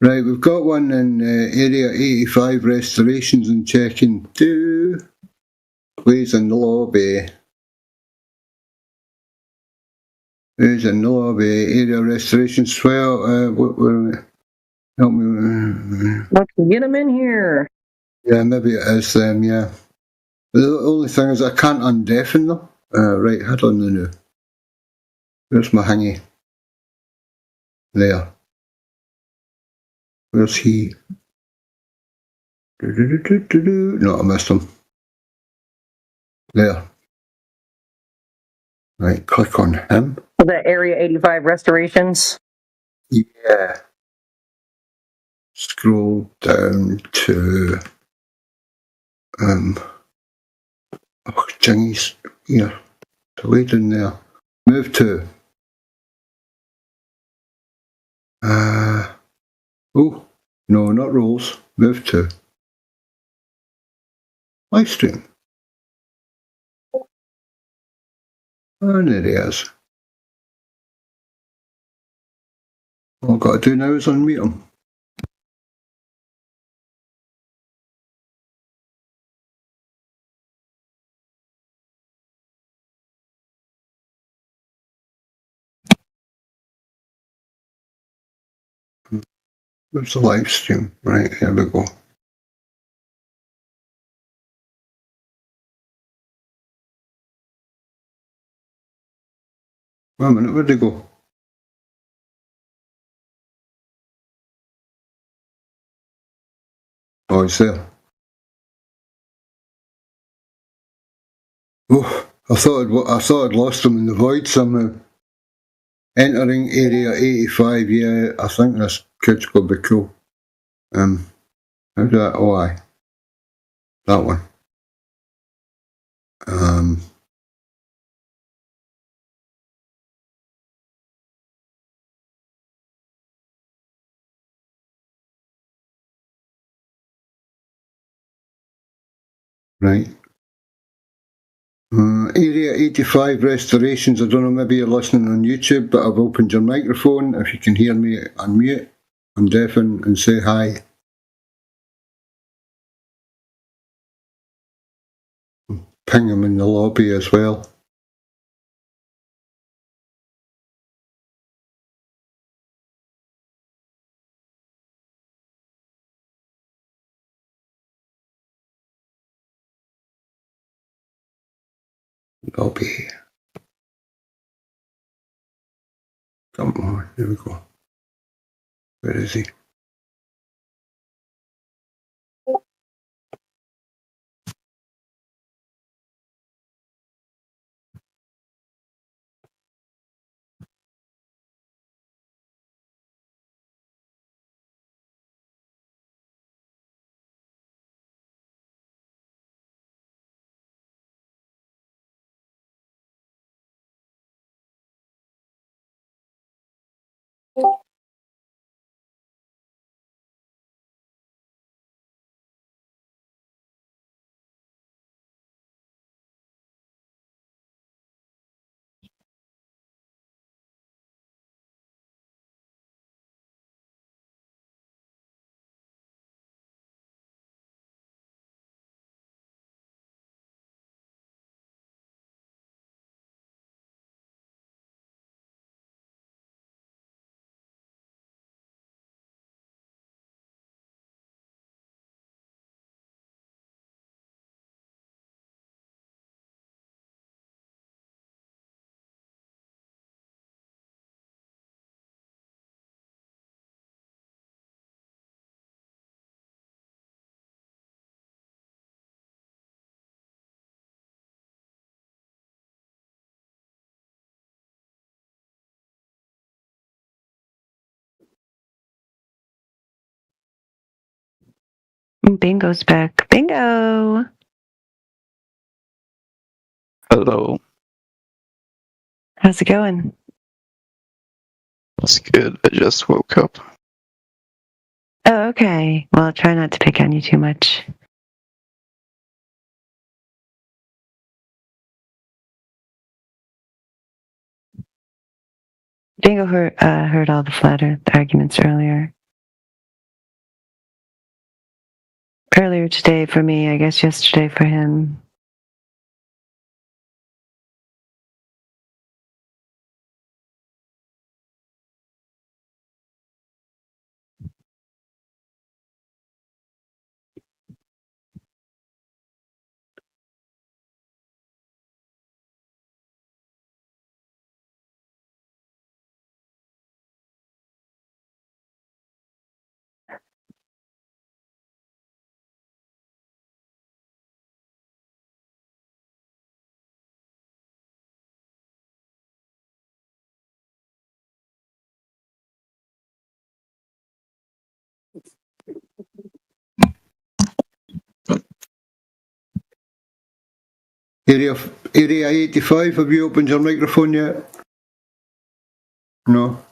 Right, we've got one in Area 85 Restorations and Checking 2. Please in the lobby. Who's in the lobby? Area Restorations 12. Help me. Let's get them in here. Yeah, maybe it is them, yeah. The only thing is I can't undeafen them. Right, hold on now. Where's my hangy? There. Where's he? No, I missed him. There. Right, click on him. The Area 85 restorations. Yeah. Scroll down to Jingy's here. Delete in there. Move to oh no, not roles. Move to live stream. And there he is. All I've got to do now is unmute him. Where's the live stream? Right, here we go. Wait a minute, where'd they go? Oh, he's there. Oh, I thought I'd lost him in the void somehow. Entering Area 85, yeah, I think this kid's gonna be cool. How do I? Oh, aye. That one. Right. Area 85 Restorations. I don't know, maybe you're listening on YouTube, but I've opened your microphone. If you can hear me, unmute, undeafen, and say hi. Ping him in the lobby as well. I'll be here. Come on, here we go. Where is he? Bingo's back. Bingo! Hello. How's it going? That's good. I just woke up. Oh, okay. Well, I'll try not to pick on you too much. Bingo heard all the flat Earth arguments earlier. Earlier today for me, I guess yesterday for him. Area 85, have you opened your microphone yet? No.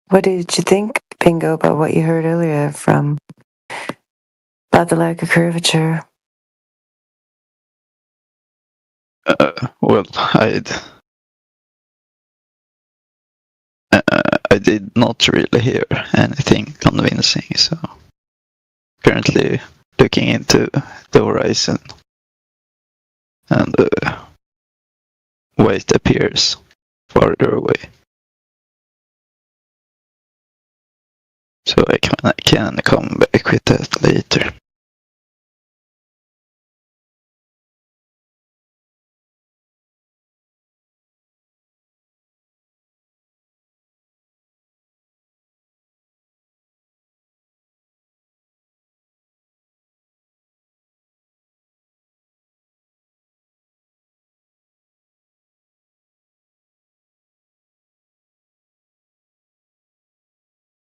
What did you think, Bingo, about what you heard earlier about the lack of curvature? Well, I did not really hear anything convincing, so currently looking into the horizon, and white appears farther away. So I can come back with that later.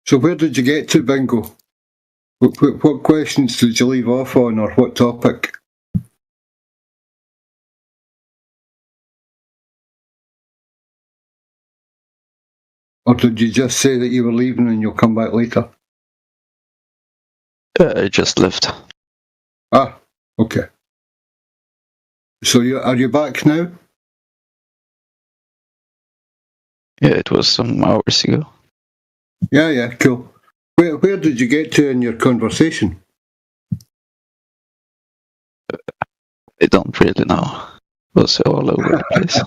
So where did you get to, Bingo? What questions did you leave off on, or what topic? Or did you just say that you were leaving and you'll come back later? I just left. Ah, okay. So are you back now? Yeah, it was some hours ago. Yeah, cool. Where did you get to in your conversation? I don't really know. It was all over the place.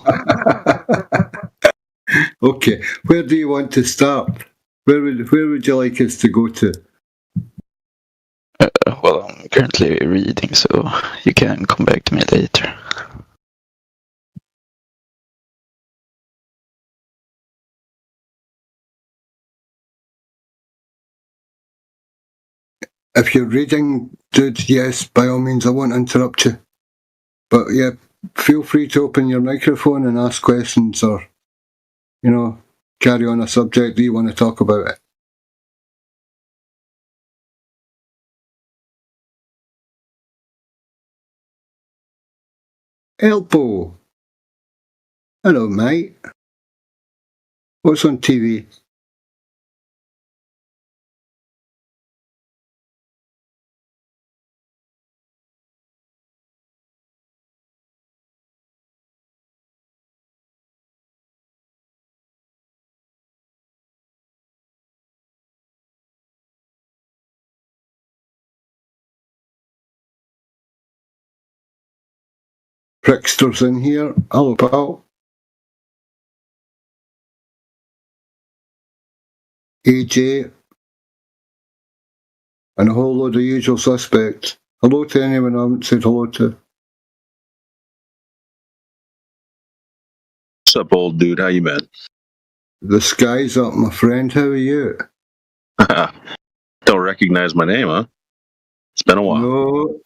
Okay, where do you want to start? Where would you like us to go to? Well, I'm currently reading, so you can come back to me later. If you're reading, dude, yes, by all means, I won't interrupt you. But yeah, feel free to open your microphone and ask questions or, carry on a subject that you want to talk about it. Elbow. Hello, mate. What's on TV? Prickster's in here. Hello, pal. AJ. And a whole load of usual suspects. Hello to anyone I haven't said hello to. What's up, old dude? How you been? The sky's up, my friend. How are you? Don't recognize my name, huh? It's been a while. No.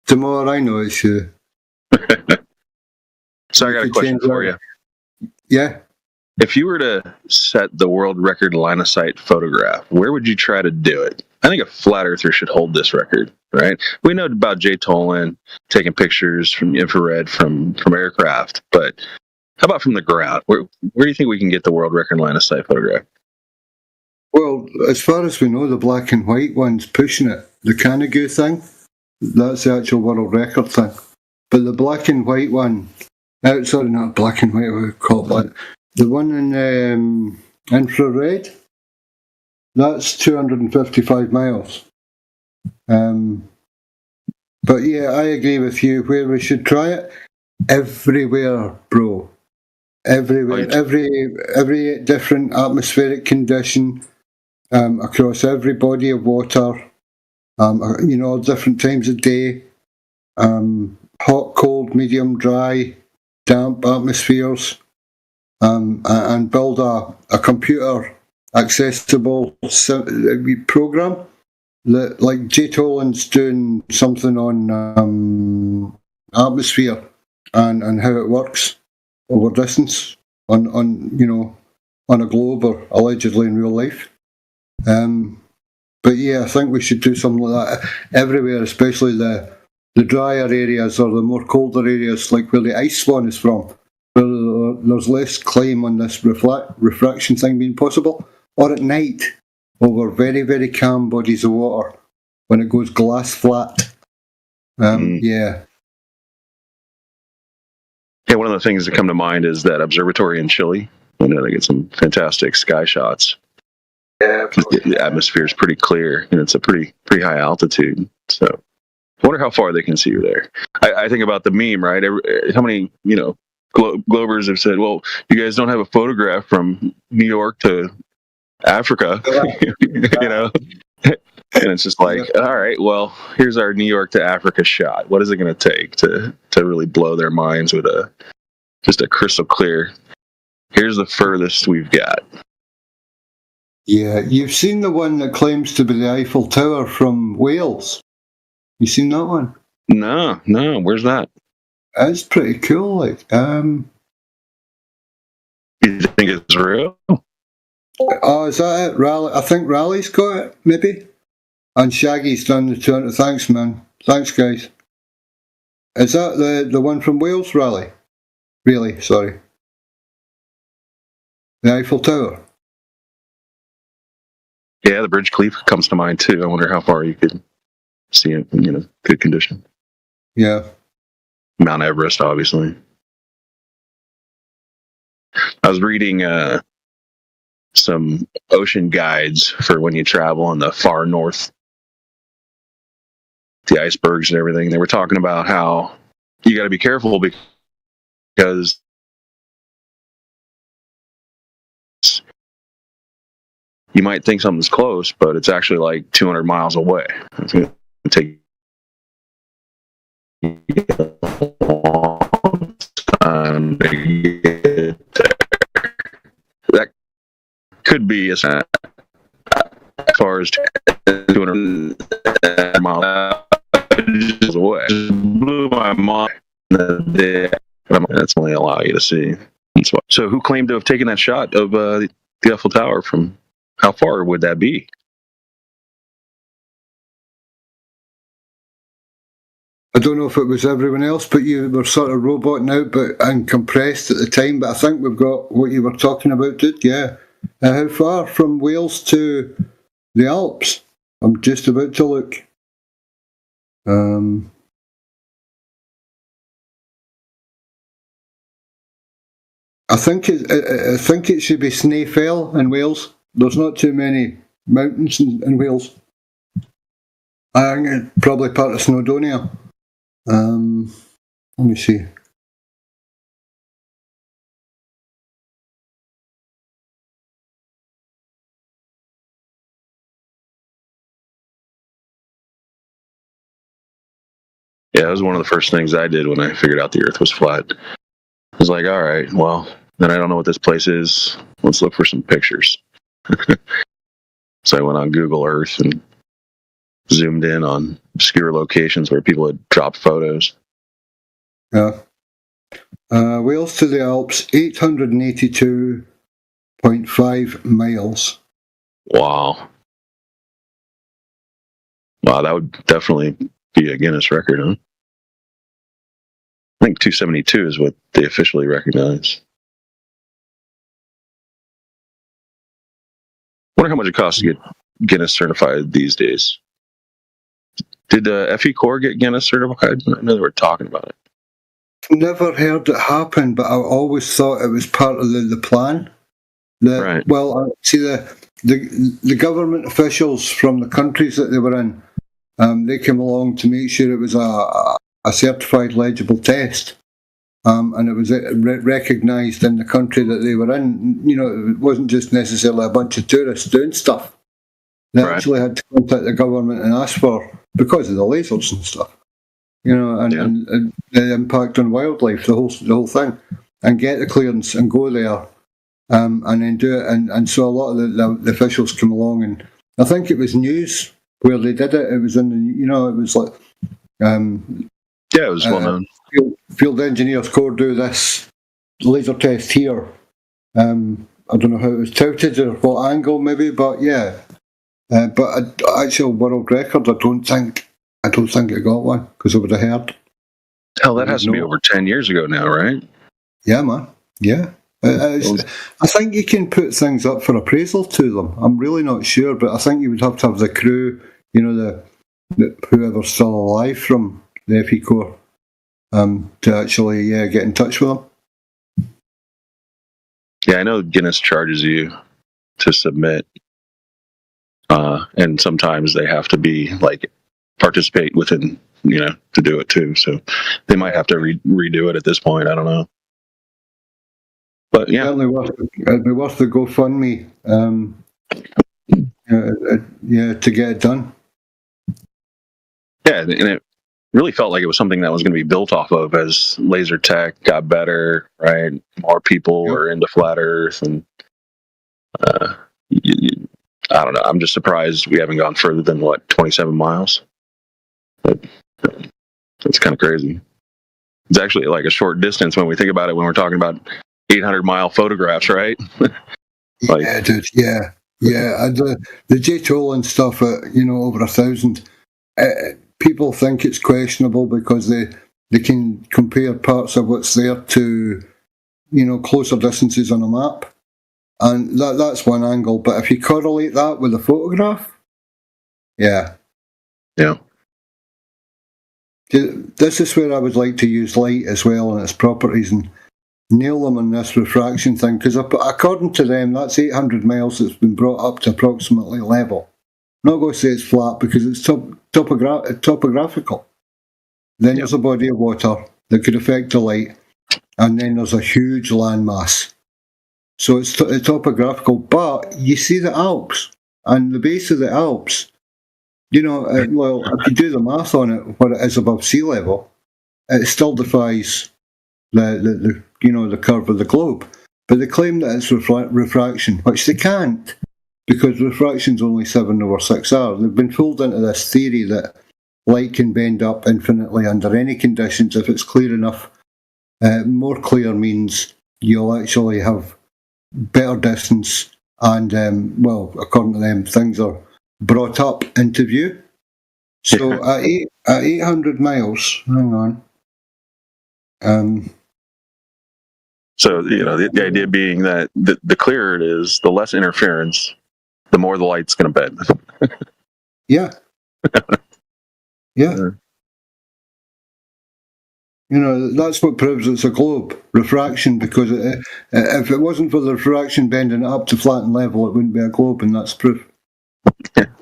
Tomorrow I know it's you. So I got a question for you. Yeah? If you were to set the world record line of sight photograph, where would you try to do it? I think a flat earther should hold this record, right? We know about Jay Tolan taking pictures from infrared from aircraft, but how about from the ground? Where do you think we can get the world record line of sight photograph? Well, as far as we know, the black and white one's pushing it. The Canigoo thing, that's the actual world record thing. But the black and white one, sorry, not black and white, we call it. The one in infrared, that's 255 miles. But yeah, I agree with you. Where we should try it? Everywhere, bro. Everywhere. Every different atmospheric condition, across every body of water, different times of day, hot, cold, medium, dry, damp atmospheres. And build a computer accessible program that, like Jay Tolan's doing something on atmosphere and how it works over distance on a globe or allegedly in real life. But yeah, I think we should do something like that everywhere, especially the drier areas or the more colder areas, like where the ice swan is from. There's less claim on this refraction thing being possible, or at night over very, very calm bodies of water when it goes glass flat. Yeah. Yeah, one of the things that come to mind is that observatory in Chile. They get some fantastic sky shots. Yeah, the atmosphere is pretty clear, and it's a pretty high altitude. So I wonder how far they can see you there. I think about the meme, right? How many Globers have said, well, you guys don't have a photograph from New York to Africa, and it's just like, all right, well, here's our New York to Africa shot. What is it going to take to really blow their minds with just a crystal clear, here's the furthest we've got. Yeah, you've seen the one that claims to be the Eiffel Tower from Wales. You seen that one? No, where's that? It's pretty cool, You think it's real? Oh, is that it? Raleigh? I think Raleigh's got it, maybe. And Shaggy's done the 200. Thanks, man. Thanks, guys. Is that the one from Wales, Raleigh? Really? Sorry. The Eiffel Tower. Yeah, the Burj Khalifa comes to mind too. I wonder how far you could see it in good condition. Yeah. Mount Everest, obviously. I was reading some ocean guides for when you travel in the far north the icebergs and everything. They were talking about how you got to be careful because you might think something's close, but it's actually like 200 miles away. It's going to take time to get there. That could be as far as 200 miles away. It blew my mind. That's only allow you to see. So who claimed to have taken that shot of the Eiffel Tower? From how far would that be? I don't know if it was everyone else, but you were sort of roboting out and compressed at the time, but I think we've got what you were talking about, dude. Yeah. How far from Wales to the Alps? I'm just about to look. I think it should be Snaefell in Wales. There's not too many mountains in Wales. I think it's probably part of Snowdonia. Let me see. Yeah, that was one of the first things I did when I figured out the Earth was flat. I was like, all right, well, then I don't know what this place is. Let's look for some pictures. So I went on Google Earth and zoomed in on obscure locations where people had dropped photos. Yeah. Wales to the Alps, 882.5 miles. Wow. Wow, that would definitely be a Guinness record, huh? I think 272 is what they officially recognize. Wonder how much it costs to get Guinness certified these days. Did FE Corps get Guinness certified? I know they were talking about it. Never heard it happen, but I always thought it was part of the plan. Right. Well, see, the government officials from the countries that they were in, they came along to make sure it was a certified legible test, and it was recognised in the country that they were in. You know, it wasn't just necessarily a bunch of tourists doing stuff. They actually had to contact the government and ask for, because of the lasers and stuff, you know, and the impact on wildlife, the whole thing, and get the clearance and go there, and then do it. And so a lot of the officials come along, and I think it was News where they did it. It was in, you know, it was like, yeah, it was well known. Field Engineers Corps do this laser test here. I don't know how it was touted or what angle, maybe, but yeah. But actual world record, I don't think it got one, because I would have heard. Hell, that has to be over 10 years ago now, right? Yeah, man. Yeah. I think you can put things up for appraisal to them. I'm really not sure, but I think you would have to have the crew, you know, the whoever's still alive from the FE Corps, to actually get in touch with them. Yeah, I know Guinness charges you to submit, and sometimes they have to be like participate within, you know, to do it too. So they might have to redo it at this point. I don't know. But yeah, it'd be worth the GoFundMe, to get it done. Yeah, and it really felt like it was something that was going to be built off of as laser tech got better, right? More people were into flat Earth, and I don't know. I'm just surprised we haven't gone further than 27 miles. But that's kind of crazy. It's actually like a short distance when we think about it. When we're talking about 800-mile photographs, right? Yeah, dude. Yeah. And the J-Toll and stuff at, you know, over 1,000. People think it's questionable because they can compare parts of what's there to, you know, closer distances on a map, and that's one angle. But if you correlate that with a photograph, yeah. This is where I would like to use light as well and its properties and nail them on this refraction thing, because according to them, that's 800 miles that's been brought up to approximately level. I'm not going to say it's flat because it's topographical. Then there's a body of water that could affect the light, and then there's a huge landmass. So it's topographical, but you see the Alps, and the base of the Alps, well, if you do the math on it, what it is above sea level, it still defies the curve of the globe. But they claim that it's refraction, which they can't, because refraction's only 7/6 hours. They've been fooled into this theory that light can bend up infinitely under any conditions if it's clear enough. More clear means you'll actually have better distance, and according to them, things are brought up into view. So at 800 miles, hang on. So the idea being that the clearer it is, the less interference, the more the light's going to bend. Yeah. Yeah. That's what proves it's a globe. Refraction, because if it wasn't for the refraction bending it up to flat and level, it wouldn't be a globe, and that's proof. Here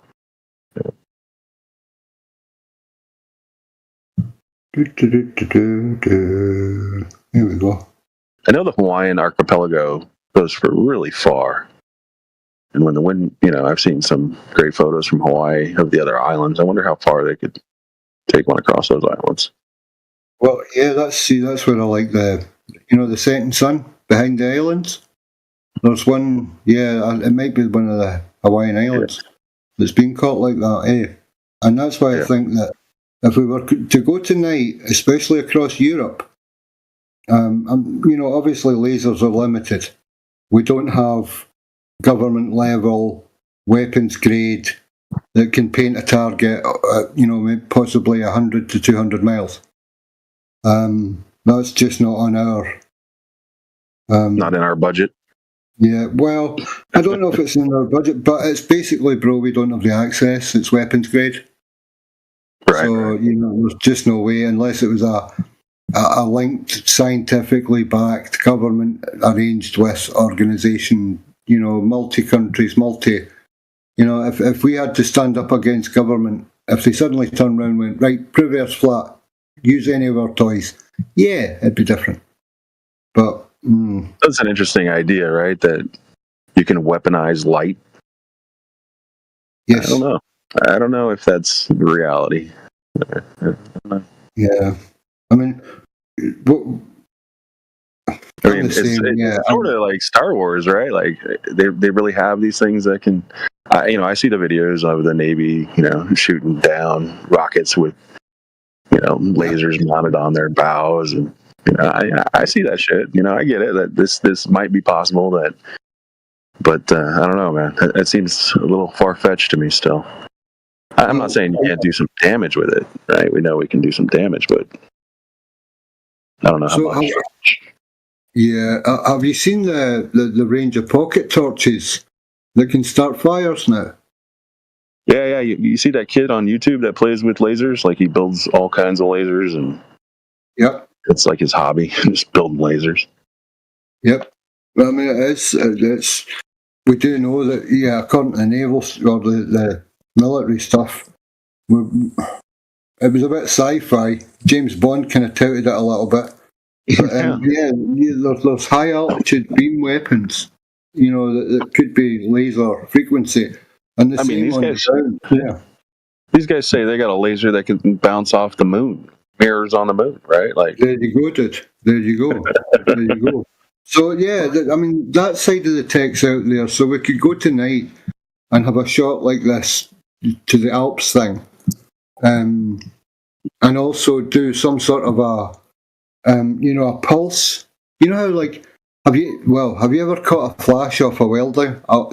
we go. I know the Hawaiian archipelago goes for really far. And when the wind, I've seen some great photos from Hawaii of the other islands. I wonder how far they could take one across those islands. Well, yeah, that's where I like the setting sun behind the islands. There's one, it might be one of the Hawaiian islands that's been caught like that, And that's why I think that if we were to go tonight, especially across Europe, obviously lasers are limited. We don't have government level weapons grade that can paint a target, possibly 100 to 200 miles. That's just not on our. Not in our budget. Yeah, well, I don't know if it's in our budget, but it's basically, bro, we don't have the access. It's weapons grade. Right. So, there's just no way, unless it was a linked, scientifically backed, government arranged with organisation, multi-countries, if we had to stand up against government, if they suddenly turned around and went, right, reverse flat, use any of our toys, it'd be different. But that's an interesting idea, right? That you can weaponize light. Yes. I don't know if that's reality. Yeah. I mean, it's sort of like Star Wars, right? Like they really have these things that can. I see the videos of the Navy, shooting down rockets with, lasers mounted on their bows, and I see that shit. I get it that this might be possible. But I don't know, man. It seems a little far fetched to me still. I'm not saying you can't do some damage with it, right? We know we can do some damage, but I don't know how much. Have you seen the range of pocket torches that can start fires now? Yeah. You see that kid on YouTube that plays with lasers? Like he builds all kinds of lasers, and it's like his hobby, just building lasers. Yep. I mean, it's we do know that according to the naval or the military stuff, it was a bit sci-fi. James Bond kind of touted it a little bit. But, there's high altitude beam weapons, that could be laser frequency, and these guys say they got a laser that can bounce off the moon, mirrors on the moon, right? Like there you go, dude. There you go. So that side of the tech's out there. So we could go tonight and have a shot like this to the Alps thing, and also do some sort of a pulse. How have you ever caught a flash off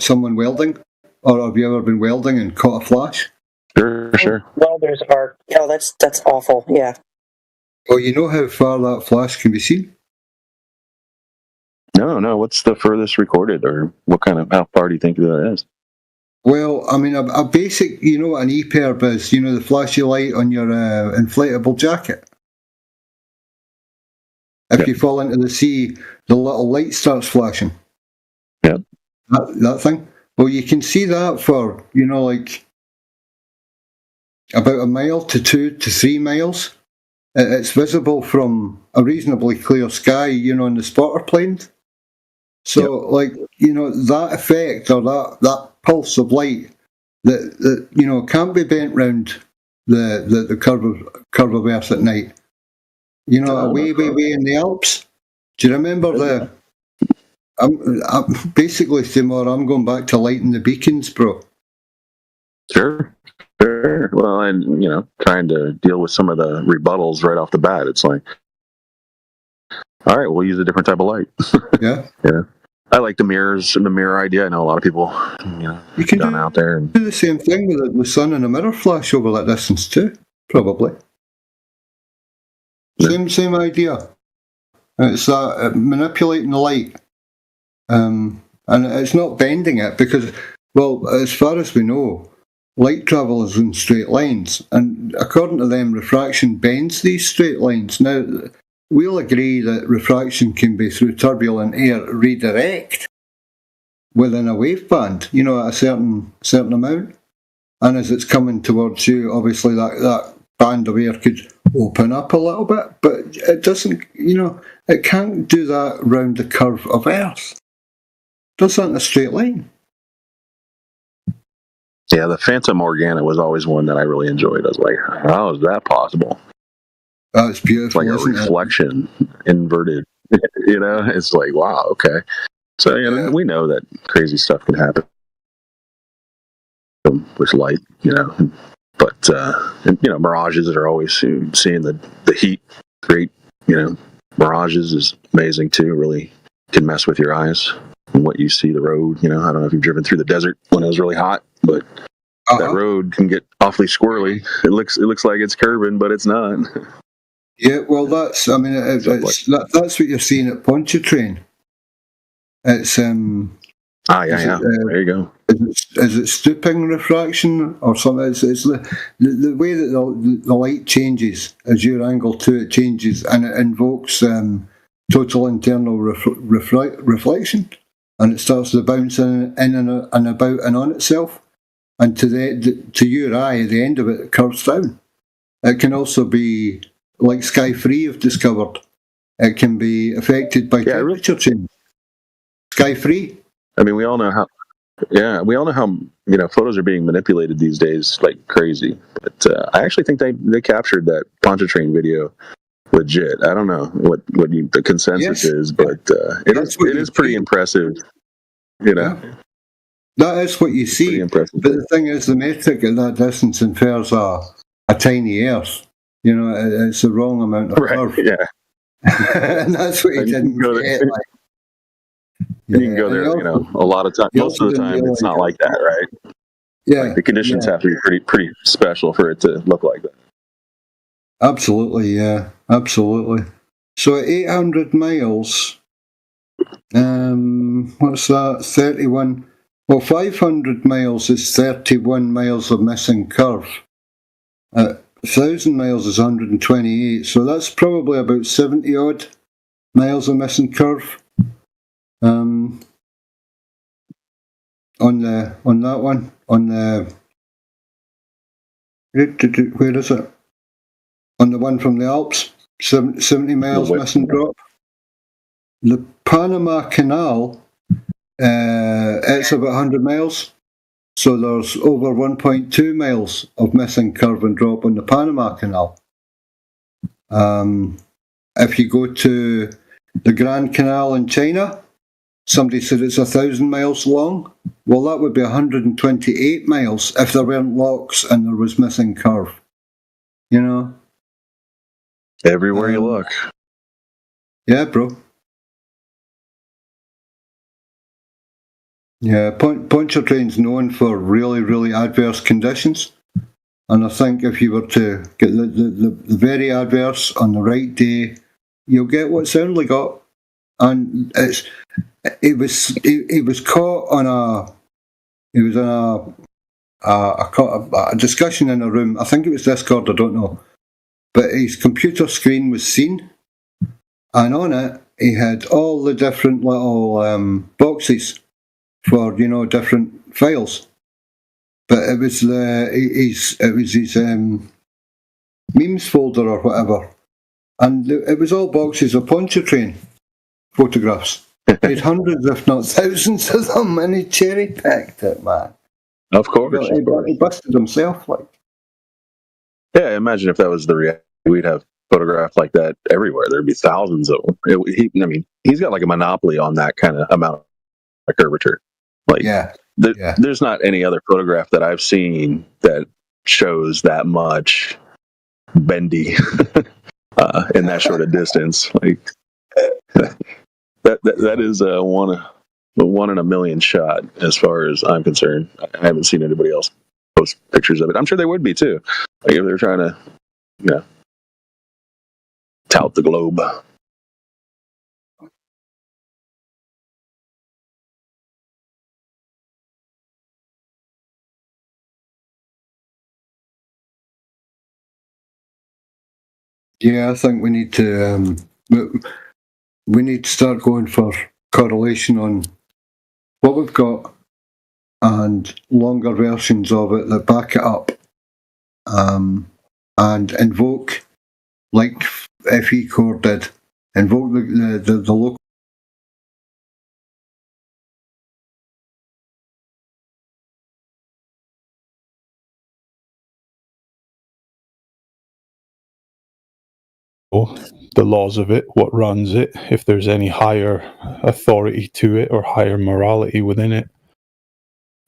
someone welding, or have you ever been welding and caught a flash? Sure. Welders are that's awful. Yeah. Well, you know how far that flash can be seen? No. What's the furthest recorded, or how far do you think that is? Well, I mean, a basic, what an EPIRB is, the flashy light on your inflatable jacket. If you fall into the sea, the little light starts flashing. Yeah. That thing. Well, you can see that for, about a mile to 2 to 3 miles. It's visible from a reasonably clear sky, in the spotter planes. So, that effect or that pulse of light that can't be bent round the curve of Earth at night. Way in the Alps. Do you remember I'm basically, Timor, I'm going back to lighting the beacons, bro. Sure. Well, and trying to deal with some of the rebuttals right off the bat. It's like, all right, we'll use a different type of light. Yeah. Yeah. I like the mirror idea. I know a lot of people, you can done out there. Do the same thing with the sun and a mirror flash over that distance too, probably. Yeah. Same idea. It's manipulating the light, and it's not bending it because, well, as far as we know, light travels in straight lines, and according to them, refraction bends these straight lines. Now, we'll agree that refraction can be through turbulent air redirect within a waveband, at a certain amount. And as it's coming towards you, obviously that band of air could open up a little bit, but it doesn't, it can't do that round the curve of Earth. It does that in a straight line. Yeah, the Fata Morgana was always one that I really enjoyed. I was like, how is that possible? Oh, it's beautiful. It's like a reflection, inverted. It's like, wow, okay. So, we know that crazy stuff can happen with light, but, mirages are always seeing the heat create, mirages is amazing too. Really can mess with your eyes and what you see the road. I don't know if you've driven through the desert when it was really hot, but that road can get awfully squirrely. It looks like it's curving, but it's not. Yeah, well, that's what you're seeing at Pontchartrain. It's yeah. There you go. Is it stooping refraction or something? It's the way that the light changes as your angle to it changes, and it invokes total internal reflection, and it starts to bounce in and about and on itself, and to your eye, the end of it curves down. It can also be, like Sky Free have discovered, it can be affected by temperature change. Sky Free. I mean, we all know how photos are being manipulated these days like crazy. But I actually think they captured that Pontchartrain video legit. I don't know what the consensus is, but it is pretty impressive. Yeah. That is what you see. But the thing is, the metric at that distance infers a tiny Earth. It's the wrong amount of curve. Yeah. And that's what you didn't get. You can go there, a lot of time. Most of the time, it's not like that, right? Yeah. The conditions have to be pretty special for it to look like that. Absolutely, yeah. Absolutely. So at 800 miles, what's that? 31. Well, 500 miles is 31 miles of missing curve. 1,000 miles is 128, so that's probably about 70 odd miles of missing curve. On that one, where is it? On the one from the Alps, 70 miles missing drop. The Panama Canal, it's about 100 miles. So there's over 1.2 miles of missing curve and drop on the Panama Canal. If you go to the Grand Canal in China, somebody said it's 1,000 miles long. Well, that would be 128 miles if there weren't locks and there was missing curve. Everywhere you look. Yeah, bro. Yeah, Pontchartrain's known for really, really adverse conditions. And I think if you were to get the very adverse on the right day, you'll get what Soundly got. And he was caught on a discussion in a room. I think it was Discord, I don't know. But his computer screen was seen, and on it he had all the different little boxes for different files. but it was his memes folder or whatever, and it was all boxes of Pontchartrain photographs. He had hundreds, if not thousands, of them, and he cherry picked it, man. Of course, he busted himself, like. Yeah, imagine if that was the reality. We'd have photographs like that everywhere. There'd be thousands of them. He's got like a monopoly on that kind of amount of curvature. Like, there's not any other photograph that I've seen that shows that much bendy in that short a distance. Like that is a one in a million shot, as far as I'm concerned. I haven't seen anybody else post pictures of it. I'm sure they would be too. Like if they're trying to, tout the globe. Yeah, I think we need to start going for correlation on what we've got and longer versions of it that back it up, and invoke, like FE Core did, invoke the local. The laws of it, what runs it, if there's any higher authority to it or higher morality within it,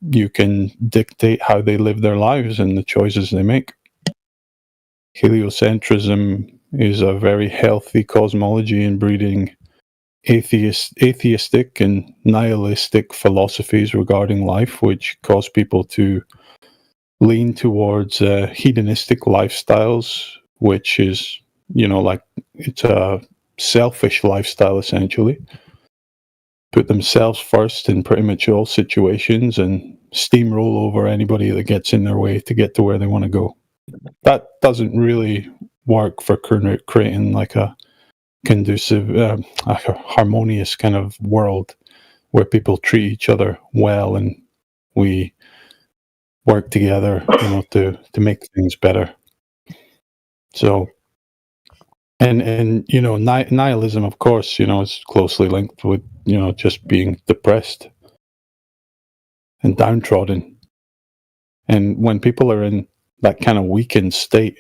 you can dictate how they live their lives and the choices they make. Heliocentrism is a very healthy cosmology in breeding atheistic and nihilistic philosophies regarding life, which cause people to lean towards hedonistic lifestyles, which is, like it's a selfish lifestyle essentially. Put themselves first in pretty much all situations and steamroll over anybody that gets in their way to get to where they want to go. That doesn't really work for creating like a conducive, like a harmonious kind of world where people treat each other well and we work together, to make things better. So, and nihilism, of course, is closely linked with just being depressed and downtrodden. And when people are in that kind of weakened state,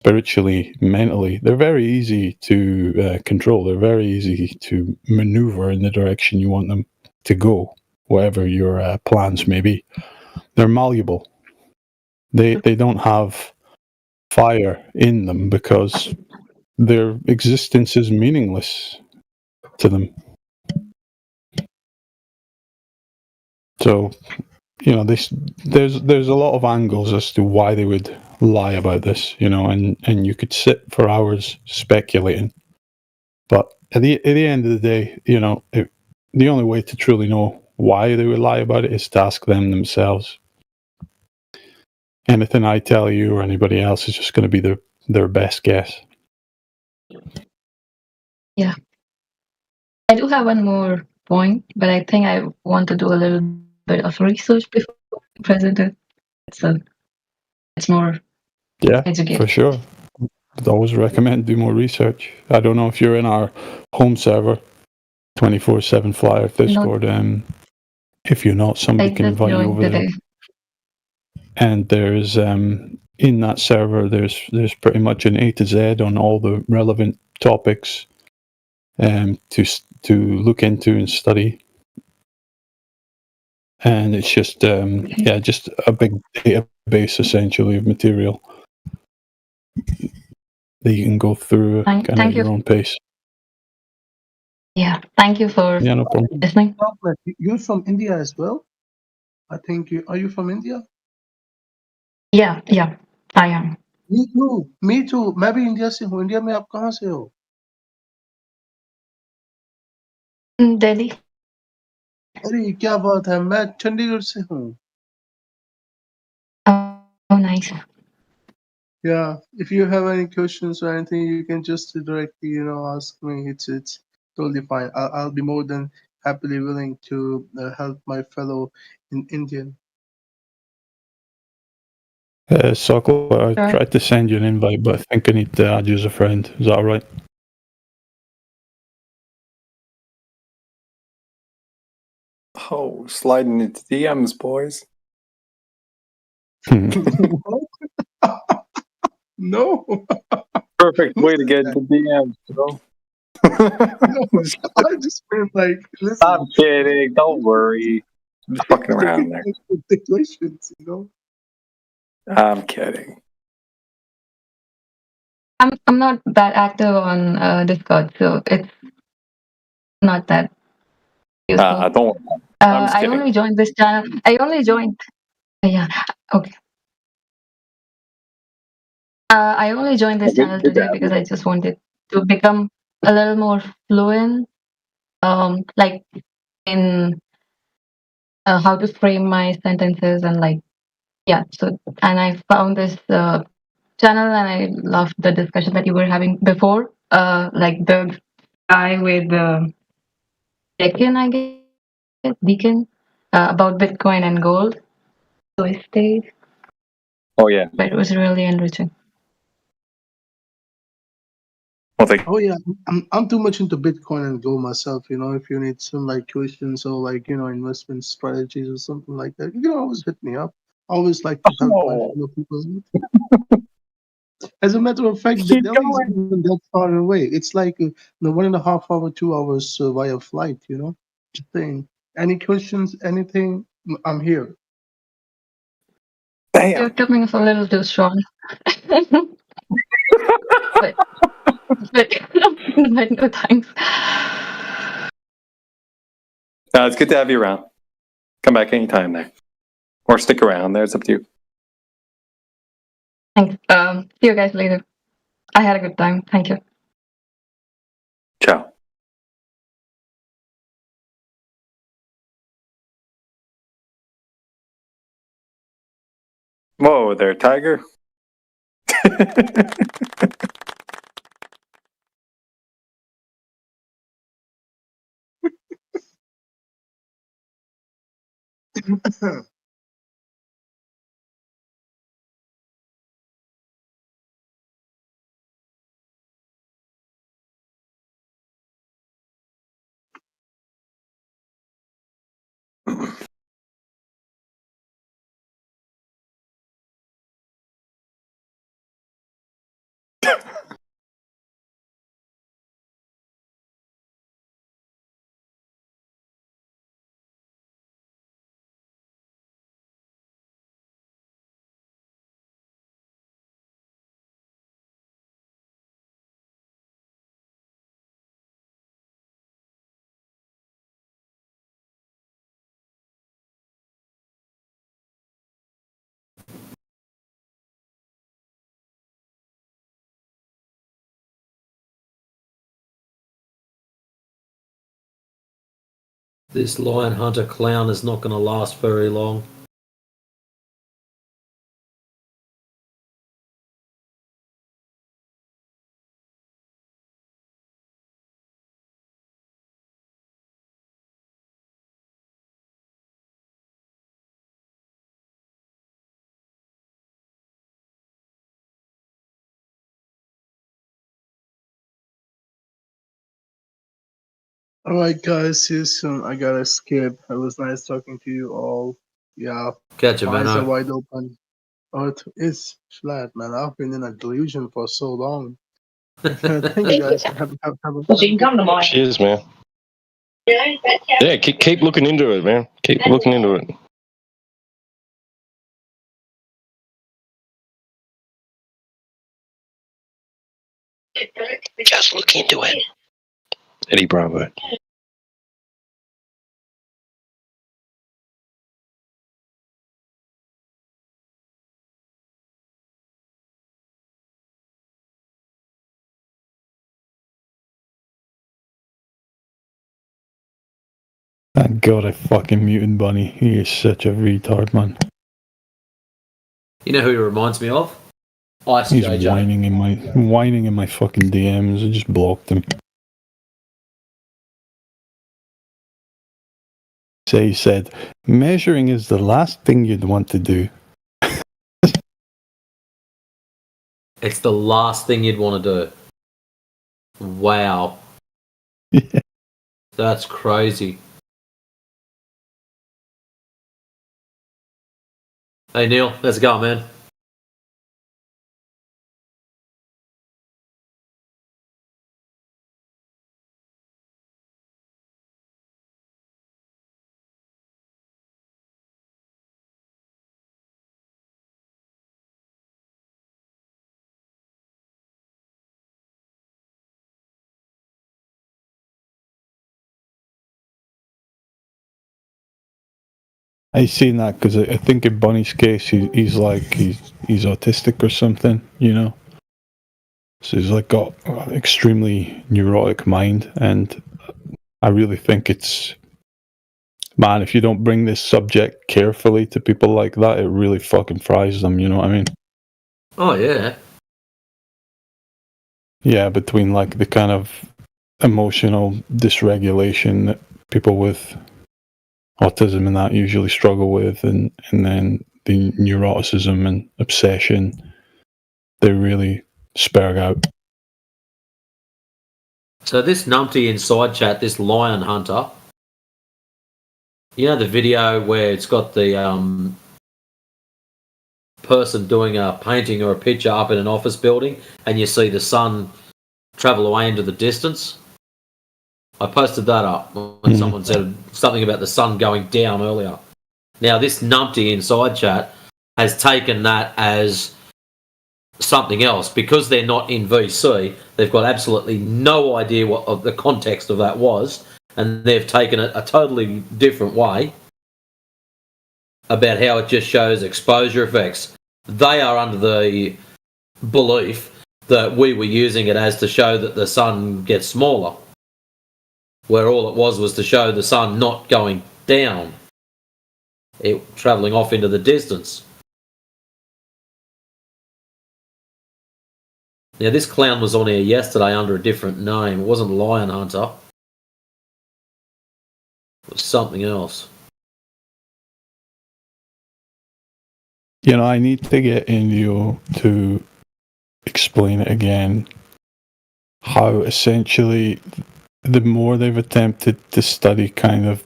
spiritually, mentally, they're very easy to control. They're very easy to maneuver in the direction you want them to go, whatever your plans may be. They're malleable. They don't have fire in them because their existence is meaningless to them. So, there's a lot of angles as to why they would lie about this, and you could sit for hours speculating. But at the end of the day, the only way to truly know why they would lie about it is to ask them themselves. Anything I tell you or anybody else is just going to be their best guess. Yeah. I do have one more point, but I think I want to do a little bit of research before I present it. So it's more educated. For sure. I'd always recommend do more research. I don't know if you're in our home server, 24/7 Fly Earth Discord. If you're not, somebody can invite you over there. And there's in that server, there's pretty much an A to Z on all the relevant topics to look into and study. And it's just just a big database essentially of material that you can go through at your own pace. Yeah, thank you for no problem. listening. You're from India as well? I think are you from India? Yeah, I am. Me too. मैं भी India से हूँ. India में आप कहाँ से हो? Delhi. अरे क्या बात है, मैं चंडीगढ़ से हूँ. Oh, nice. Yeah, if you have any questions or anything, you can just directly, ask me. It's totally fine. I'll be more than happily willing to help my fellow Indian. Sokol, I Sure. tried to send you an invite, but I think I need to add you as a friend. Is that alright? Oh, sliding into DMs, boys. No. Perfect way to get into DMs, bro. No, I just meant like, listen. I'm kidding. Don't worry. I'm just fucking around there. The questions, you know. I'm kidding. I'm not that active on Discord, so it's not that useful. Don't worry. I'm just I kidding. only joined this channel. I only joined. Yeah. Okay. I only joined this channel today because I just wanted to become a little more fluent, like in how to frame my sentences and like, yeah. So, and I found this channel and I loved the discussion that you were having before. Like the guy with Deacon, I guess, Deacon, about Bitcoin and gold. So I stayed. Oh yeah. But it was really enriching. Oh yeah, I'm too much into Bitcoin and gold myself. You know, if you need some like questions or like investment strategies or something like that, you can always hit me up. I always like to help my fellow people. As a matter of fact, the Delhi isn't even that far away. It's like 1.5 hour, 2 hours via flight. You know, just saying. Any questions? Anything? I'm here. You're coming off a little too strong. but no thanks. It's good to have you around. Come back anytime there. Or stick around there. It's up to you. Thanks. See you guys later. I had a good time. Thank you. Ciao. Whoa there, Tiger. This lion hunter clown is not going to last very long. All right, guys. See you soon. I gotta skip. It was nice talking to you all. Yeah. Catch you, Eyes are Benno. wide open. Earth is flat, man. I've been in a delusion for so long. Thank you guys. Have a Cheers, man. Yeah, keep looking into it, man. Keep looking into it. Just look into it. Eddie Bravo. Thank God I fucking muted Bunny. He is such a retard, man. You know who he reminds me of? Ice He's JJ. whining in my fucking DMs. I just blocked him. So he said, measuring is the last thing you'd want to do. It's the last thing you'd want to do. Wow. That's crazy. Hey Neil, how's it going, man? I seen that because I think in Bunny's case, he's autistic or something, you know. So he's like got an extremely neurotic mind, and I really think it's, man, if you don't bring this subject carefully to people like that, it really fucking fries them. You know what I mean? Oh yeah. Yeah, between like the kind of emotional dysregulation that people with autism and that usually struggle with, and then the neuroticism and obsession, they really spurg out. So this numpty inside chat, this lion hunter, you know the video where it's got the person doing a painting or a picture up in an office building, and you see the sun travel away into the distance? I posted that up when someone said something about the sun going down earlier. Now, this numpty inside chat has taken that as something else. Because they're not in VC, they've got absolutely no idea what the context of that was, and they've taken it a totally different way about how it just shows exposure effects. They are under the belief that we were using it as to show that the sun gets smaller, where all it was to show the sun not going down, it travelling off into the distance. Now, this clown was on here yesterday under a different name. It wasn't Lion Hunter. It was something else. You know, I need to get Indio to explain it again, how essentially the more they've attempted to study kind of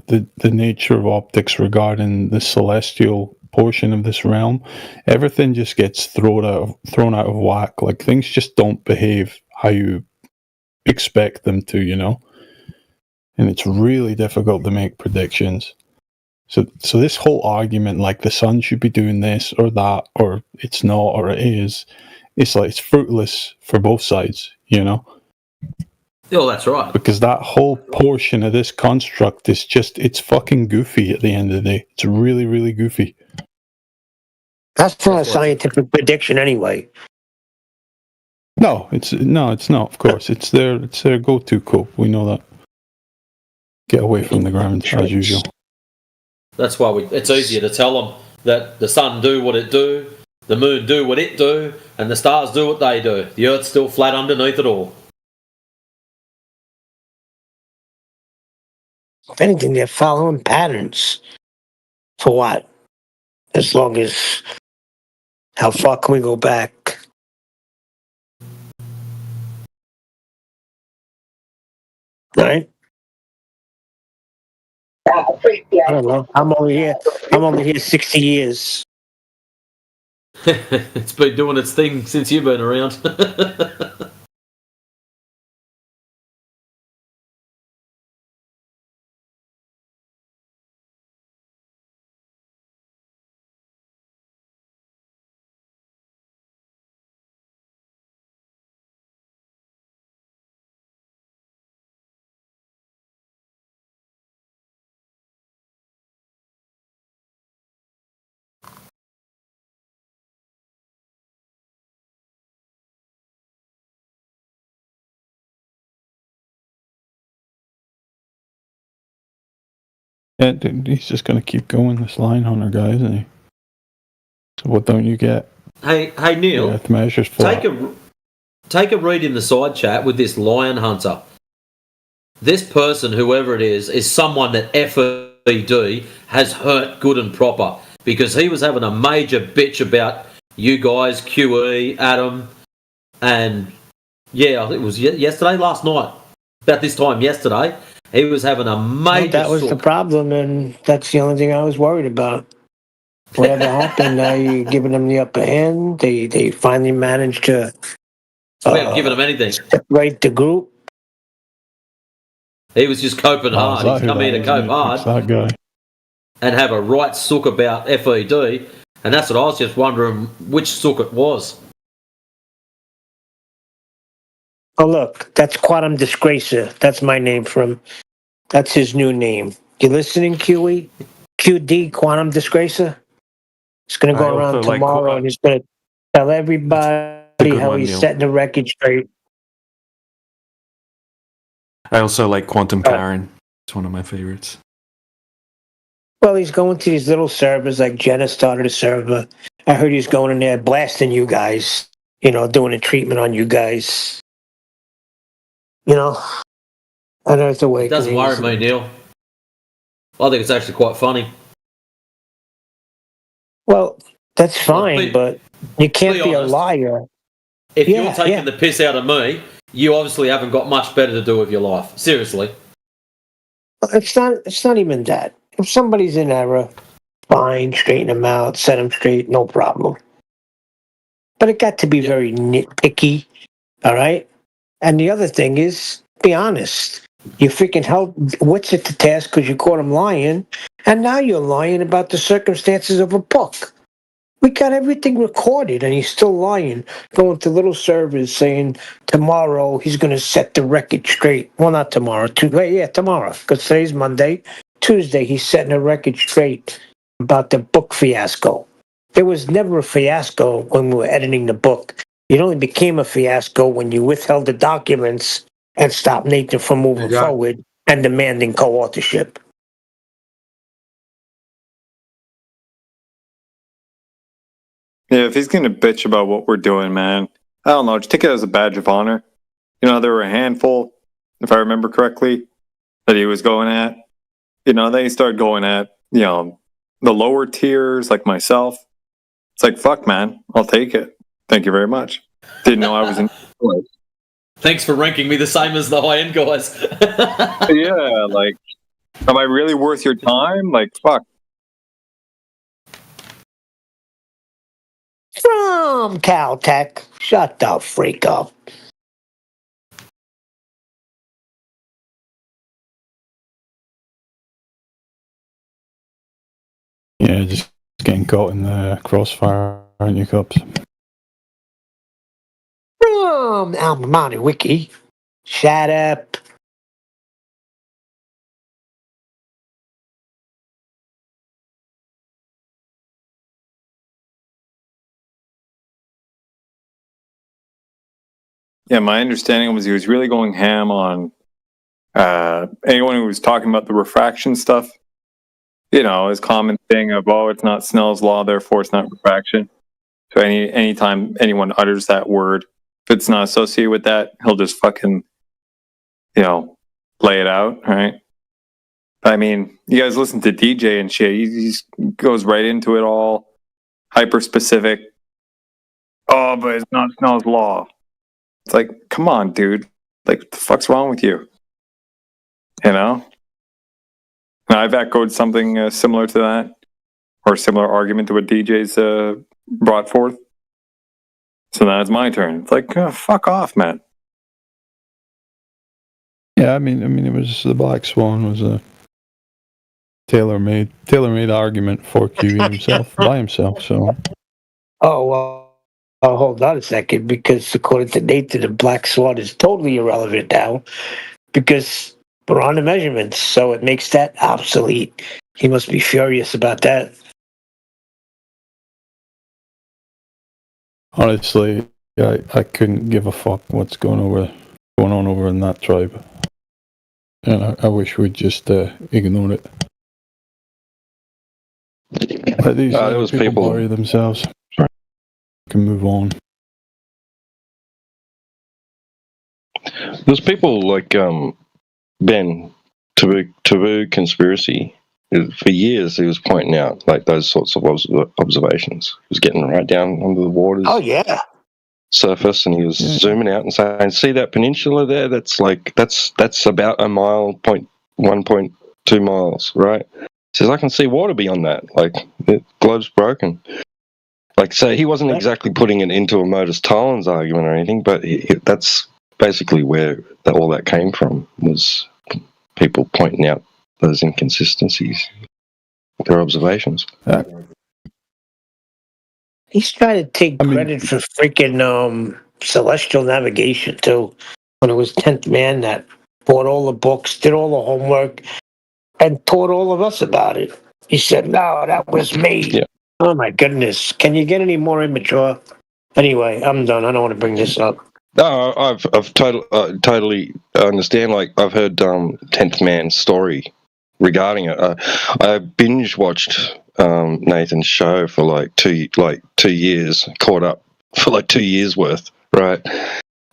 the nature of optics regarding the celestial portion of this realm, everything just gets thrown out of whack. Like, things just don't behave how you expect them to, you know? And it's really difficult to make predictions. So this whole argument, like the sun should be doing this or that, or it's not, or it is, it's like it's fruitless for both sides, you know? Oh, that's right. Because that whole portion of this construct is just, it's fucking goofy at the end of the day. It's really, really goofy. That's not a scientific prediction anyway. No, it's not, of course. It's their go-to cope. We know that. Get away from the ground, as usual. That's why it's easier to tell them that the sun do what it do, the moon do what it do, and the stars do what they do. The earth's still flat underneath it all. If anything, they're following patterns. For what? As long as... How far can we go back? Right? I don't know. I'm only here 60 years. It's been doing its thing since you've been around. Yeah, he's just going to keep going, this line hunter guy, isn't he? So what don't you get? Hey Neil, Yeah, the measure's flat. take a read in the side chat with this lion hunter. This person, whoever it is someone that FED has hurt good and proper, because he was having a major bitch about you guys, QE, Adam, and yeah, it was last night, about this time yesterday. He was having a major. That was the problem, and that's the only thing I was worried about. Whatever happened, now you're giving them the upper hand. They finally managed to. We haven't given him anything. Separate the group. He was just coping hard. He's come here to cope hard. That guy. And have a right sook about FED, and that's what I was just wondering which sook it was. Oh look, that's Quantum Disgracer. That's my name for him. That's his new name. You listening, QE? QD, Quantum Disgracer? He's going to go around tomorrow and he's going to tell everybody how he's setting the record straight. I also like Quantum Karen. It's one of my favorites. Well, he's going to these little servers, like Jenna started a server. I heard he's going in there blasting you guys, doing a treatment on you guys. Unearth It Awakening. doesn't worry me, Neil. I think it's actually quite funny. Well, that's fine, but you can't be a liar. If you're taking the piss out of me, you obviously haven't got much better to do with your life. Seriously. It's not even that. If somebody's in error, fine, straighten them out, set them straight, no problem. But it got to be very nitpicky, all right? And the other thing is, be honest. You freaking held wits at the task because you caught him lying, and now you're lying about the circumstances of a book. We got everything recorded, and he's still lying, going to little servers saying tomorrow he's going to set the record straight. Well, not tomorrow. Tomorrow, because today's Monday. Tuesday, he's setting a record straight about the book fiasco. There was never a fiasco when we were editing the book. It only became a fiasco when you withheld the documents and stopped Nathan from moving forward and demanding co-authorship. Yeah, if he's going to bitch about what we're doing, man, I don't know. Just take it as a badge of honor. There were a handful, if I remember correctly, that he was going at. Then he started going at, the lower tiers like myself. It's like, fuck, man, I'll take it. Thank you very much. Didn't know I was in. Thanks for ranking me the same as the high-end guys. Yeah, like, am I really worth your time? Like, fuck. From Caltech. Shut the freak up. Yeah, just getting caught in the crossfire, aren't you, Cups? From Alma Mater Wiki. Shut up. Yeah, my understanding was he was really going ham on anyone who was talking about the refraction stuff. His common thing of, it's not Snell's law, therefore it's not refraction. So anytime anyone utters that word, if it's not associated with that, he'll just fucking, lay it out, right? I mean, you guys listen to DJ and shit. He just goes right into it all, hyper specific. Oh, but it's not Snell's law. It's like, come on, dude. Like, what the fuck's wrong with you? And I've echoed something similar to that, or a similar argument to what DJ's brought forth. So now it's my turn. It's like, fuck off, man. Yeah, I mean, it was the Black Swan was a tailor-made argument for QE himself by himself. So, hold on a second, because according to Nathan, the Black Swan is totally irrelevant now, because we're on the measurements, so it makes that obsolete. He must be furious about that. Honestly, I couldn't give a fuck what's going on over in that tribe, and I wish we'd just ignore it. Let these those people worry themselves. Can move on. Those people like Ben Taboo Conspiracy For years, he was pointing out like those sorts of observations. He was getting right down under the waters. Oh yeah. Surface, and he was zooming out and saying, "See that peninsula there? That's about a mile, 1.2 miles, right?" He says, "I can see water beyond that. Like the globe's broken." Like, so he wasn't exactly putting it into a Modus Tollens argument or anything, but that's basically where all that came from, was people pointing out those inconsistencies, their observations. He's trying to take credit for freaking celestial navigation too. When it was 10th Man that bought all the books, did all the homework, and taught all of us about it. He said, "No, that was me." Yeah. Oh my goodness! Can you get any more immature? Anyway, I'm done. I don't want to bring this up. No, I've totally understand. Like, I've heard 10th Man's story regarding it. I binge watched Nathan's show for like 2 years, caught up for like 2 years worth, right?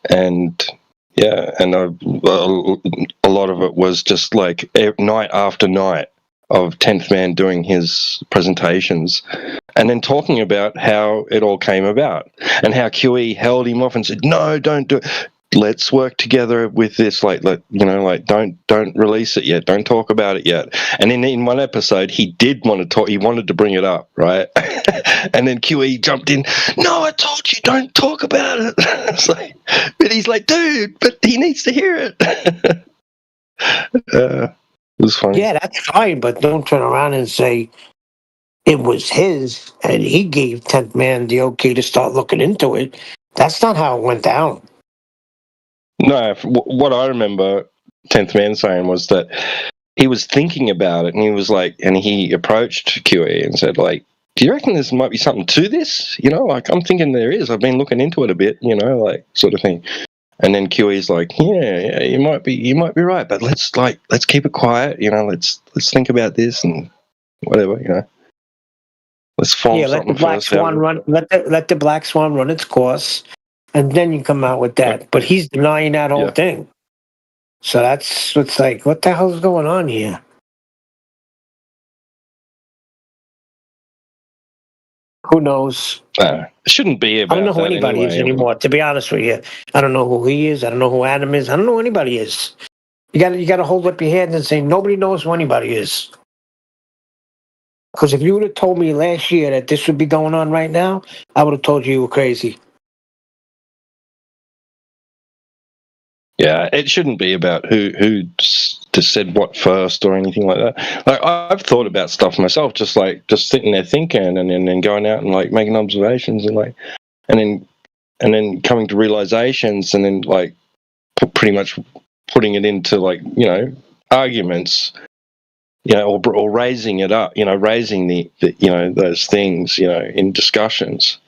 And yeah, and a lot of it was just like night after night of 10th Man doing his presentations and then talking about how it all came about and how QE held him off and said, "No, don't do it. Let's work together with this. Like don't release it yet. Don't talk about it yet." And then in one episode, he did want to talk. He wanted to bring it up, right? And then QE jumped in. "No, I told you, don't talk about it." It's like, but he's like, "Dude, but he needs to hear it." It was funny. Yeah, that's fine, but don't turn around and say it was his and he gave 10th Man the okay to start looking into it. That's not how it went down. No, what I remember 10th Man saying was that he was thinking about it, and he was like, and he approached QE and said, like, "Do you reckon there might be something to this? You know, like, I'm thinking there is. I've been looking into it a bit, you know, like, sort of thing." And then QE's like, yeah, you might be right, but let's keep it quiet, you know, let's think about this and whatever, you know. Let's form let something the Black first. Swan run. Let the Black Swan run its course, and then you come out with that. But he's denying that whole thing. So it's like, what the hell's going on here? Who knows? It shouldn't be about I don't know who that anybody is anyway. anymore. To be honest with you, I don't know who he is. I don't know who Adam is. I don't know who anybody is. You got to hold up your hands and say nobody knows who anybody is. Because if you would have told me last year that this would be going on right now, I would have told you were crazy. Yeah, it shouldn't be about who just said what first or anything like that. Like, I've thought about stuff myself, just sitting there thinking and then going out and like making observations and then coming to realizations and then like pretty much putting it into like, you know, arguments, you know, or raising it up, you know, raising the you know, those things, you know, in discussions.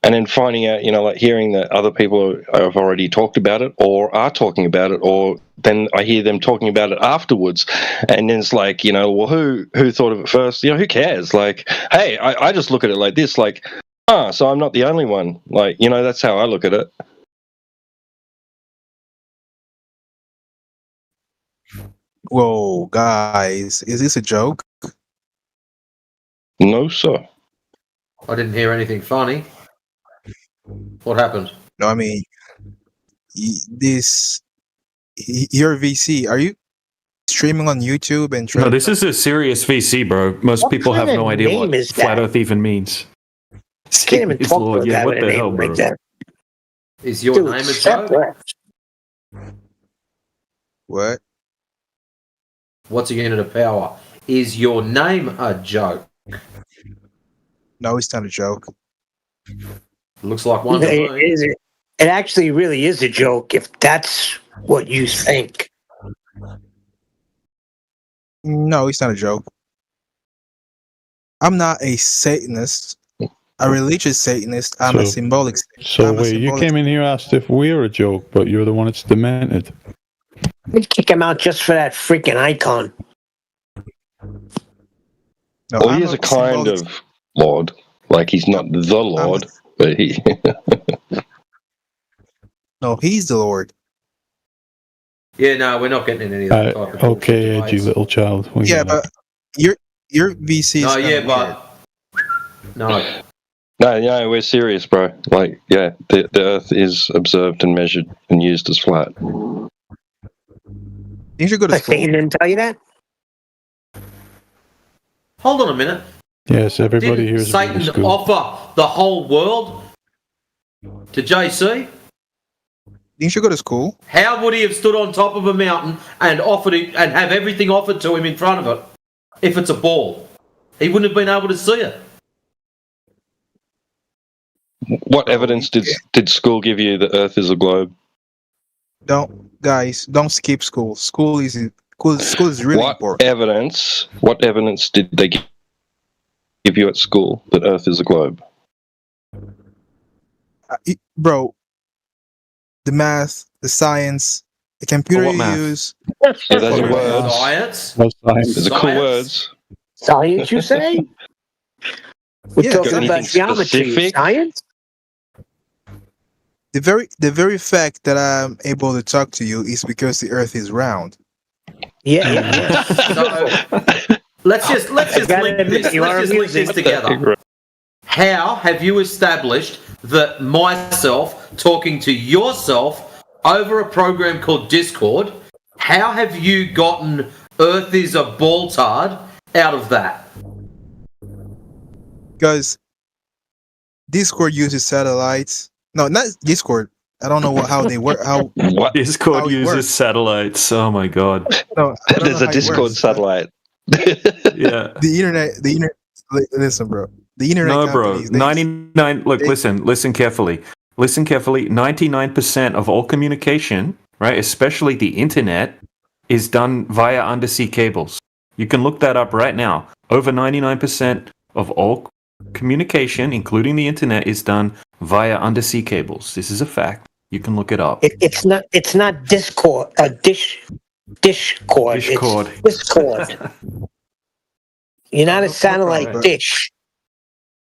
And then finding out, you know, like hearing that other people have already talked about it or are talking about it, or then I hear them talking about it afterwards. And then it's like, you know, well, who thought of it first? You know, who cares? Like, hey, I just look at it like this, like, so I'm not the only one. Like, you know, that's how I look at it. Whoa, guys, is this a joke? No, sir. I didn't hear anything funny. What happened? No, I mean, your VC, are you streaming on YouTube and No, this is a serious VC, bro. Most people have no idea what flat Earth even means. Can't even talk Lord, about yeah, what a the name hell, bro? like that. Is your Dude, name a step joke? What? What's a unit of power? Is your name a joke? No, it's not a joke. Looks like one to me. It actually really is a joke if that's what you think. No, it's not a joke. I'm not a Satanist, a religious Satanist. I'm a symbolic. So wait, you came in here asked if we're a joke, but you're the one that's demented. We'd kick him out just for that freaking icon. No, well, he is a kind of Lord. Like, he's not the Lord, but he... No, he's the Lord. Yeah, no, we're not getting in any of that type of Okay, edgy little child. Yeah, but Your VC is No, kinda yeah, weird. but no. No, we're serious, bro. Like, yeah, the Earth is observed and measured and used as flat. You should go to school. Satan didn't tell you that? Hold on a minute. Yes, everybody Didn't here is going to Satan school. offer the whole world to JC? You should go to school. How would he have stood on top of a mountain and offered it and have everything offered to him in front of it if it's a ball? He wouldn't have been able to see it. What evidence did school give you that Earth is a globe? Don't skip school. School is really important. What evidence did they give you at school that Earth is a globe? Bro, the math, the science, the computer What you math? use. Yeah, those are words. Science? Those are cool words. Science, you say? We're Yeah, talking got about anything geometry. specific? Science? The very fact that I'm able to talk to you is because the Earth is round. Yeah. So, let's just link this together. How have you established that myself talking to yourself over a program called Discord, how have you gotten Earth is a ball-tard out of that? Because Discord uses satellites. No, not Discord. I don't know how they work. What? Discord uses satellites. Oh my god. No, I don't There's know a how it Discord works. satellite. Yeah. The internet. Listen, bro. The internet. No, bro. companies, they- 99. Look, listen carefully. Listen carefully. 99% of all communication, right, especially the internet, is done via undersea cables. You can look that up right now. Over 99% of all communication, including the internet, is done via undersea cables. This is a fact. You can look it up. It's not Discord. Discord. Discord. It's Discord. You're not a satellite dish.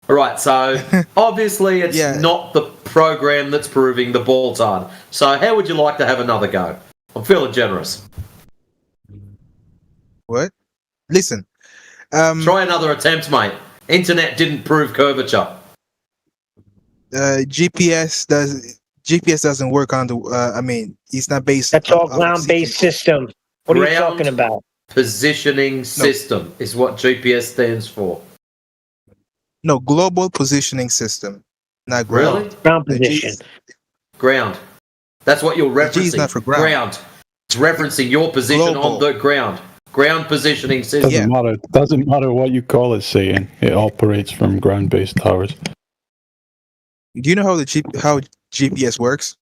All right, so obviously it's not the program that's proving the ball-tard. So how would you like to have another go? I'm feeling generous. What? Listen. Try another attempt, mate. Internet didn't prove curvature. GPS doesn't work on the. It's not based. That's all ground-based system. What are you talking about? Positioning system is what GPS stands for. No, global positioning system, not ground. Really? Ground position. Ground. That's what you're referencing. G is not for ground. It's referencing your position on the ground. Ground positioning system. Doesn't matter what you call it, Satan. It operates from ground-based towers. Do you know how how GPS works?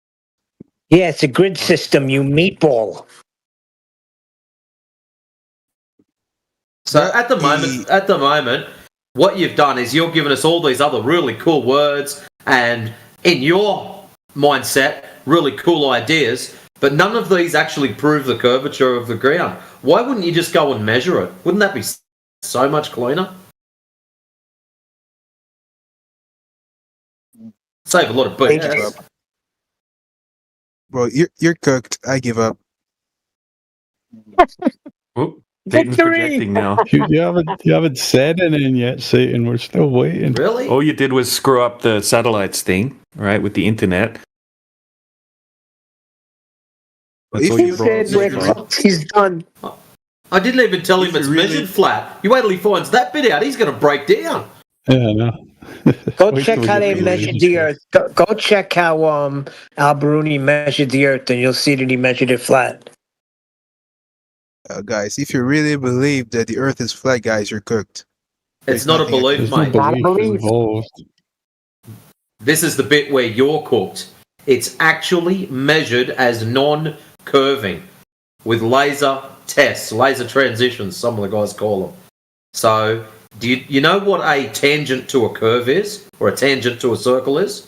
Yeah, it's a grid system, you meatball. So at the moment, what you've done is you're giving us all these other really cool words and in your mindset, really cool ideas, but none of these actually prove the curvature of the ground. Why wouldn't you just go and measure it? Wouldn't that be so much cleaner? Save a lot of BS. Bro, you're cooked. I give up. Satan's projecting now. You haven't said anything yet, Satan. We're still waiting. Really? All you did was screw up the satellites thing, right, with the internet. That's all you brought so far. He's done. I didn't even tell him it's measured flat. You wait till he finds that bit out. He's going to break down. Yeah, no. Go check how they measured the Earth. Go check how Al-Biruni measured the Earth, and you'll see that he measured it flat. Guys, if you really believe that the Earth is flat, guys, you're cooked. It's not a belief, mate. Involved. This is the bit where you're cooked. It's actually measured as non-curving with laser tests, laser transitions, some of the guys call them. So, do you know what a tangent to a curve is, or a tangent to a circle is?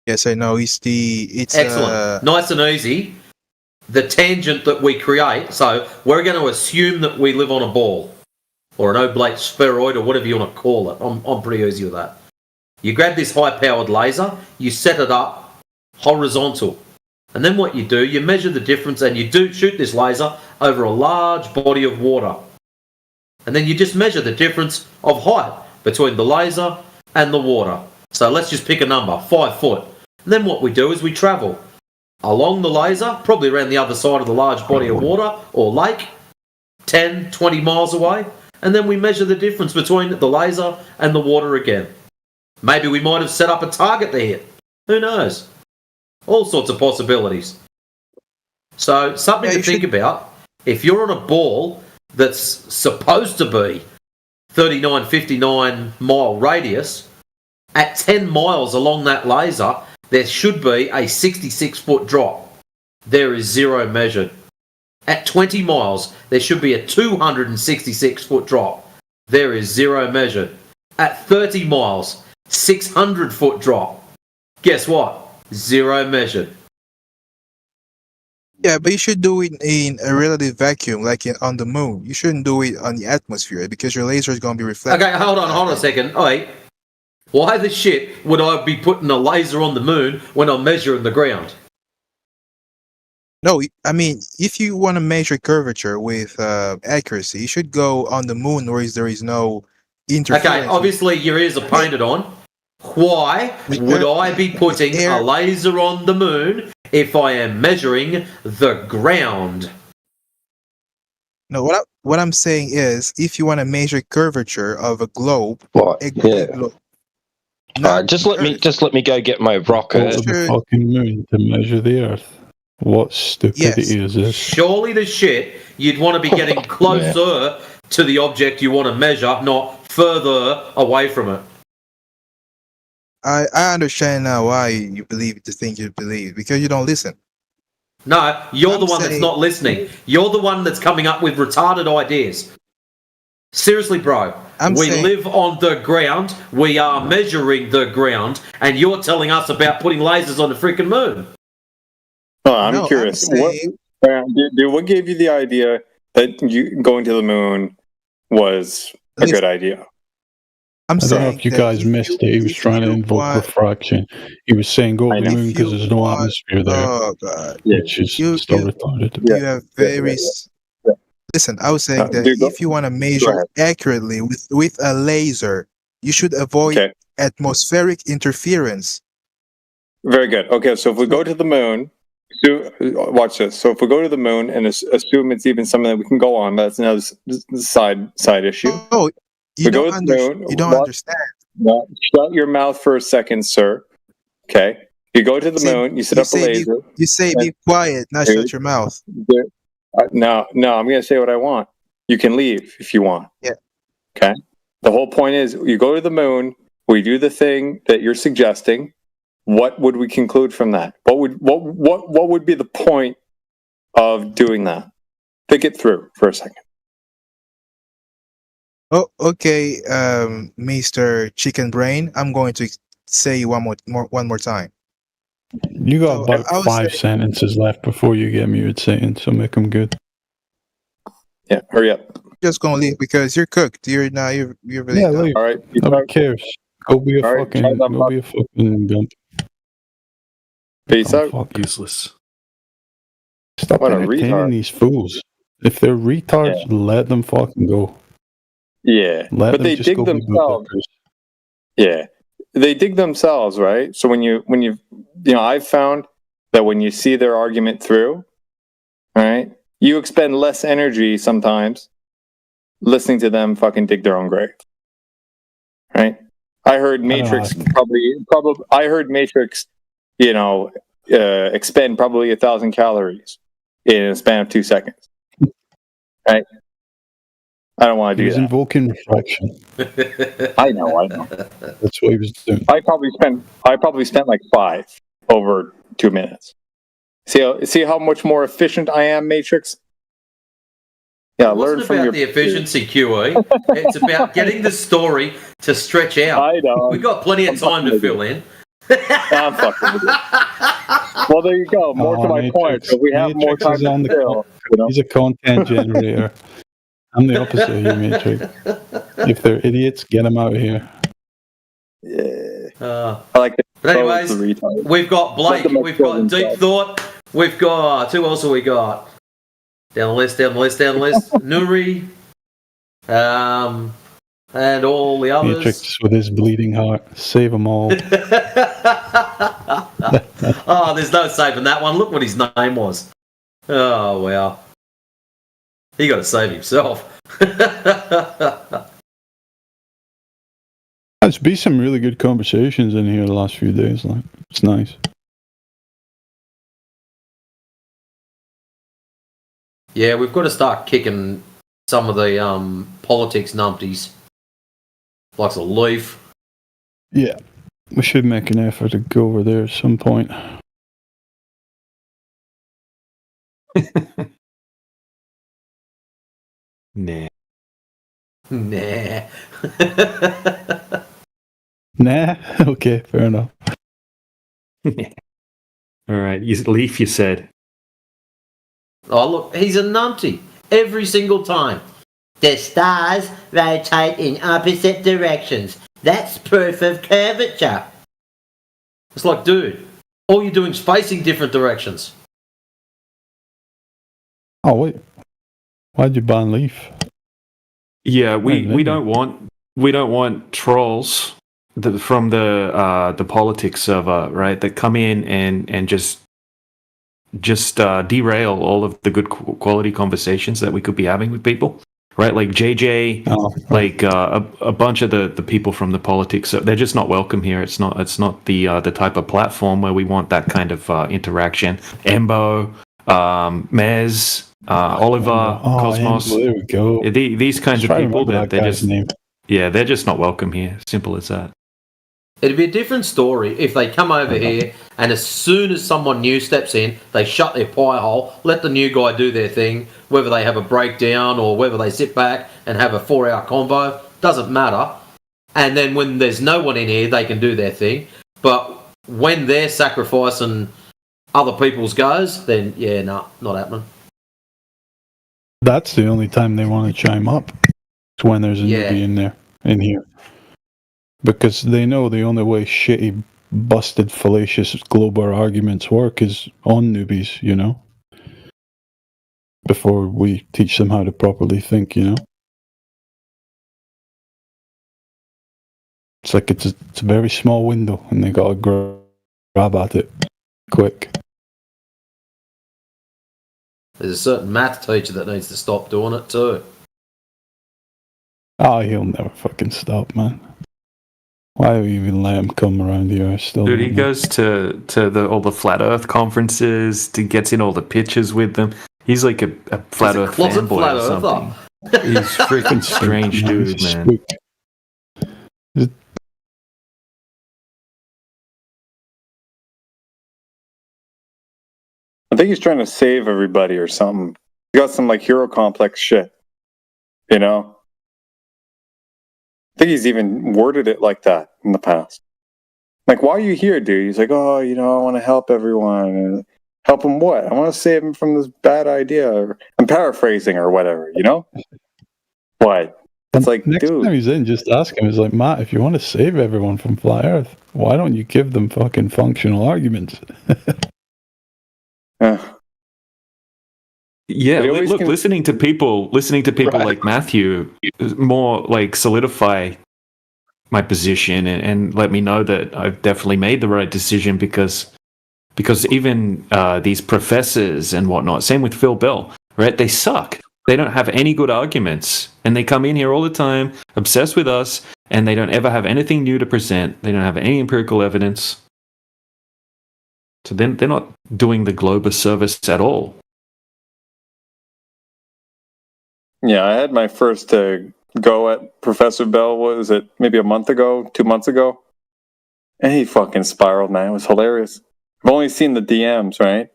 Yes, I know. It's excellent, nice and easy. The tangent that we create. So we're going to assume that we live on a ball, or an oblate spheroid, or whatever you want to call it. I'm pretty easy with that. You grab this high-powered laser, you set it up horizontal, and then what you do, you measure the difference, and you shoot this laser over a large body of water. And then you just measure the difference of height between the laser and the water. So let's just pick a number, 5 foot. And then what we do is we travel along the laser, probably around the other side of the large body of water or lake, 10, 20 miles away, and then we measure the difference between the laser and the water again. Maybe we might have set up a target to hit. Who knows? All sorts of possibilities. So something to think about. If you're on a ball that's supposed to be 39, 59 mile radius, at 10 miles along that laser, there should be a 66 foot drop. There is 0 measured. At 20 miles, there should be a 266 foot drop. There is 0 measured. At 30 miles, 600 foot drop. Guess what? 0 measured. Yeah, but you should do it in a relative vacuum, like on the moon. You shouldn't do it on the atmosphere because your laser is going to be reflected. Okay, hold on a second. Wait. Why the shit would I be putting a laser on the moon when I'm measuring the ground? No, I mean, if you want to measure curvature with accuracy, you should go on the moon where there is no interference. Okay, obviously your ears are painted on. Why would I be putting a laser on the moon if I am measuring the ground? No, what I'm saying is, if you want to measure curvature of a globe, just let me go get my rocket. The fucking moon to measure the Earth. What stupidity is this? Surely the shit you'd want to be getting closer to the object you want to measure, not further away from it. I understand now why you believe the thing you believe, because you don't listen. No, you're the one that's not listening. You're the one that's coming up with retarded ideas. Seriously, bro. We live on the ground. We are measuring the ground, and you're telling us about putting lasers on the freaking moon. Oh, I'm curious. What gave you the idea that going to the moon was a good idea? I don't know if you guys missed it. He was trying to invoke refraction. He was saying go to the moon because there's no atmosphere there. Oh, God. Which is still retarded. You have very... Listen, I was saying that if you want to measure accurately with a laser, you should avoid atmospheric interference. Very good. Okay, so if we go to the moon, watch this. So if we go to the moon and assume it's even something that we can go on, that's another side issue. Oh, you don't understand. No, shut your mouth for a second, sir. Okay. You go to the moon, you set up a laser. You say be quiet, not shut your mouth. No, I'm going to say what I want. You can leave if you want. Yeah. Okay. The whole point is you go to the moon, we do the thing that you're suggesting. What would we conclude from that? What would be the point of doing that? Think it through for a second. Oh, okay, Mr. Chicken Brain. I'm going to say one more time. You got about 5 sentences left before you get muted, Satan, so make them good. Yeah, hurry up. Just gonna leave because you're cooked. You're really done. Leave. All right. Nobody cares. Go be a fucking gump. Peace out. Useless. Stop entertaining these fools. If they're retards, let them fucking go. Yeah, but they dig themselves. Yeah, they dig themselves, right? So when you I've found that when you see their argument through, right, you expend less energy sometimes listening to them fucking dig their own grave, right? I heard Matrix I heard Matrix, expend probably 1,000 calories in a span of 2 seconds, right? I don't want to do that. He was invoking refraction. I know. That's what he was doing. I probably spent like 5 over 2 minutes. See how much more efficient I am, Matrix? Yeah, learn from your... the efficiency, QE. It's about getting the story to stretch out. I know. We've got plenty of time to fill in. I'm fucking with it. Well, there you go. More to my point. So we have more time to fill. He's a content generator. I'm the opposite of you, Matrix. If they're idiots, get them out of here. Yeah. I like it. But anyways, we've got Blake, we've got Deep Thought, we've got... Who else have we got? Down the list. Nuri, And all the others. Matrix with his bleeding heart. Save them all. Oh, there's no saving that one. Look what his name was. Oh, wow. He got to save himself. There's been some really good conversations in here the last few days. Like, it's nice. Yeah, we've got to start kicking some of the politics numpties. Like a Leaf. Yeah. We should make an effort to go over there at some point. Nah. Nah. Nah? Okay, fair enough. All right, Leaf, you said. Oh, look, he's a numpty. Every single time. The stars rotate in opposite directions. That's proof of curvature. It's like, dude, all you're doing is facing different directions. Oh, wait. Why'd you ban Leaf? Yeah, we don't want trolls from the politics server, right? That come in and just derail all of the good quality conversations that we could be having with people, right? Like JJ, like a bunch of the people from the politics, they're just not welcome here. It's not the type of platform where we want that kind of interaction. Embo, Mez, Oliver, Cosmos. There we go. These kinds of people that they're just name. Yeah, they're just not welcome here. Simple as that. It'd be a different story if they come over here and as soon as someone new steps in, they shut their pie hole, let the new guy do their thing, whether they have a breakdown or whether they sit back and have a 4-hour convo, doesn't matter. And then when there's no one in here, they can do their thing. But when they're sacrificing other people's goes, then yeah, no, not happening. That's the only time they want to chime up. It's when there's a newbie in here. Because they know the only way shitty, busted, fallacious global arguments work is on newbies, you know? Before we teach them how to properly think, you know? It's like it's a very small window, and they gotta grab at it quick. There's a certain math teacher that needs to stop doing it too. Oh, he'll never fucking stop, man. Why do we even let him come around here? I still Dude, he goes to all the flat Earth conferences, gets in all the pictures with them. He's like a flat Earth fanboy flat or something. He's freaking strange dude, man. I think he's trying to save everybody or something. He got some like hero complex shit, you know? I think he's even worded it like that in the past. Like, why are you here, dude? He's like, oh, you know, I want to help everyone. And help him what? I want to save him from this bad idea. I'm paraphrasing or whatever, you know? What? It's like, next dude. time he's in, just ask him. He's like, Matt, if you want to save everyone from flat Earth, why don't you give them fucking functional arguments? Yeah, look, listening to people like Matthew more like solidify my position and let me know that I've definitely made the right decision because even these professors and whatnot, same with Phil Bell, right? They suck. They don't have any good arguments, and they come in here all the time, obsessed with us, and they don't ever have anything new to present. They don't have any empirical evidence. So they're not doing the globe a service at all. Yeah, I had my first go at Professor Bell, what was it, maybe a month ago, 2 months ago? And he fucking spiraled, man. It was hilarious. I've only seen the DMs, right?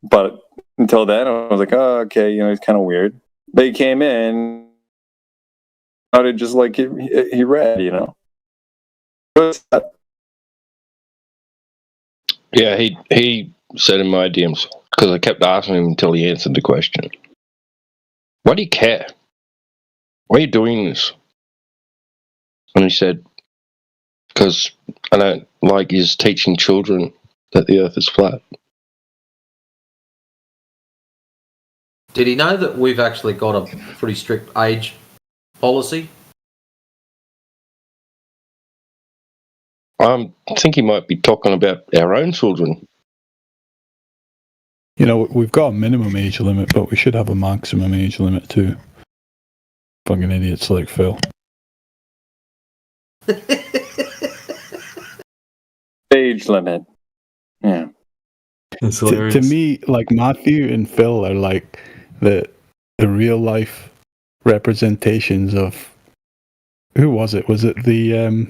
But until then, I was like, oh, okay, you know, he's kind of weird. But he came in, started just like he read, you know? Yeah, he said in my DMs, because I kept asking him until he answered the question. Why do you care? Why are you doing this? And he said, because I don't like his teaching children that the earth is flat. Did he know that we've actually got a pretty strict age policy? I think he might be talking about our own children. You know, we've got a minimum age limit, but we should have a maximum age limit too. Fucking idiots like Phil. Age limit. Yeah. To me, like Matthew and Phil are like the real life representations of who was it? Was it the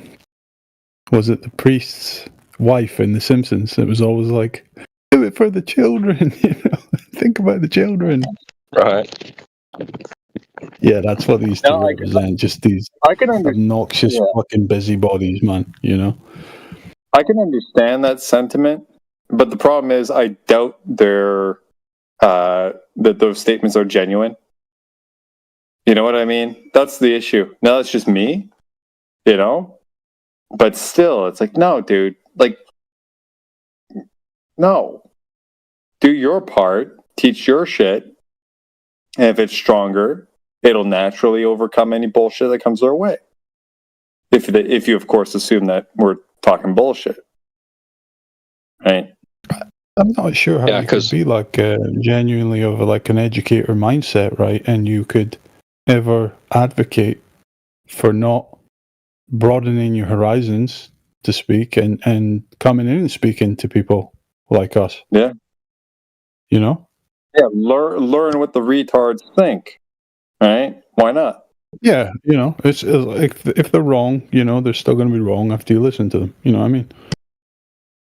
priest's wife in The Simpsons? It was always like, do it for the children, you know. Think about the children. Right. Yeah, that's what these two represent. Just these obnoxious fucking busybodies, man, you know. I can understand that sentiment, but the problem is I doubt that those statements are genuine. You know what I mean? That's the issue. Now that's just me, you know? But still, it's like, no, dude. Like, no. Do your part. Teach your shit. And if it's stronger, it'll naturally overcome any bullshit that comes their way. If you, of course, assume that we're talking bullshit. Right? I'm not sure how you could be like genuinely of like an educator mindset, right? And you could ever advocate for not broadening your horizons to speak and coming in and speaking to people like us. Yeah. You know? Yeah, learn what the retards think. Right? Why not? Yeah, you know, it's if they're wrong, you know, they're still going to be wrong after you listen to them. You know what I mean?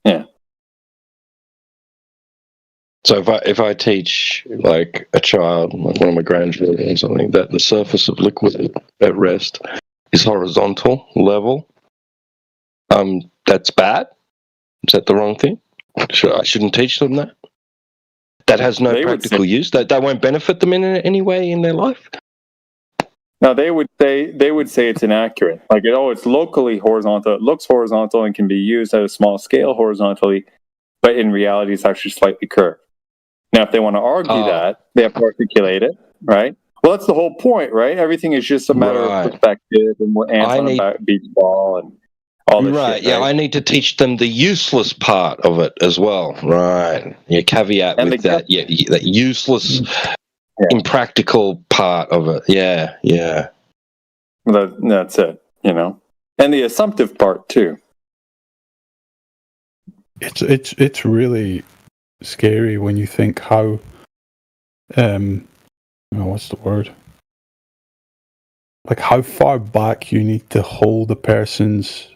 Yeah. So if I teach like a child, like one of my grandchildren or something, that the surface of liquid at rest is horizontal, level, that's bad? Is that the wrong thing? I shouldn't teach them that? That has no practical use? That won't benefit them in any way in their life? No, they would say it's inaccurate. Like, it's locally horizontal. It looks horizontal and can be used at a small scale horizontally, but in reality, it's actually slightly curved. Now, if they want to argue that, they have to articulate it, right? Well, that's the whole point, right? Everything is just a matter of perspective and what ants on a beach ball and all this shit. Right? Yeah, I need to teach them the useless part of it as well. Right. Yeah, caveat and with that. Yeah, that useless, impractical part of it. Yeah, yeah. That's it, you know? And the assumptive part, too. It's really scary when you think how what's the word, like how far back you need to hold a person's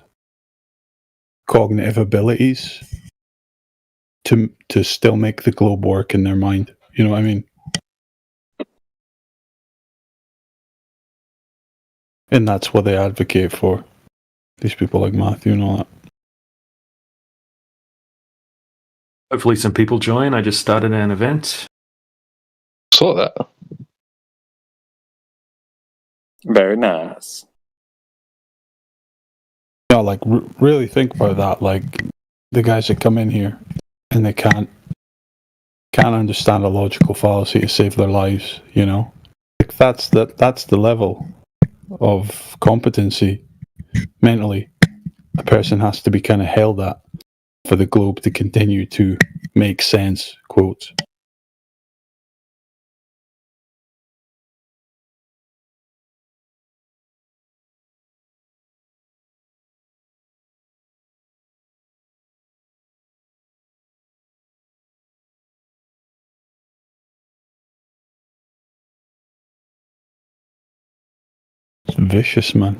cognitive abilities to still make the globe work in their mind. You know what I mean? And that's what they advocate for, these people like Matthew and all that. Hopefully some people join. I just started an event. Saw that. Very nice. Yeah, like really think about that. Like the guys that come in here and they can't understand a logical fallacy to save their lives. You know, like that's the level of competency mentally a person has to be kind of held at for the globe to continue to make sense. Quotes. It's vicious, man.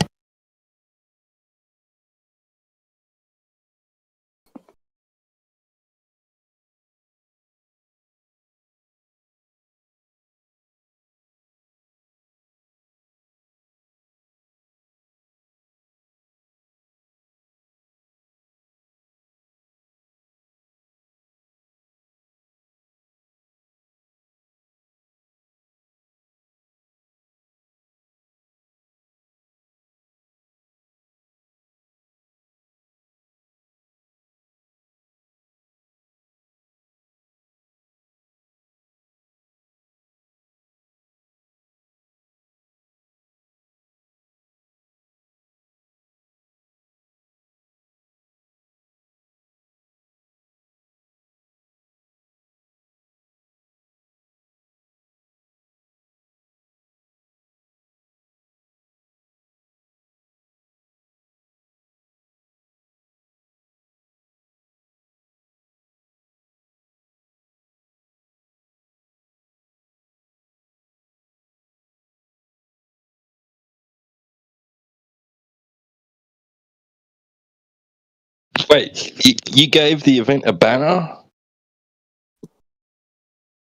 Wait, you gave the event a banner?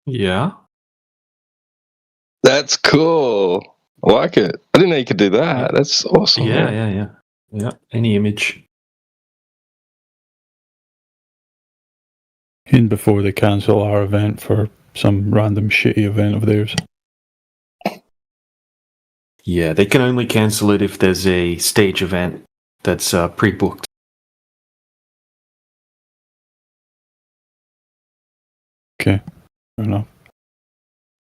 Yeah. That's cool. I like it. I didn't know you could do that. That's awesome. Yeah. Any image. In before they cancel our event for some random shitty event of theirs. Yeah, they can only cancel it if there's a stage event that's pre-booked. Okay, fair enough.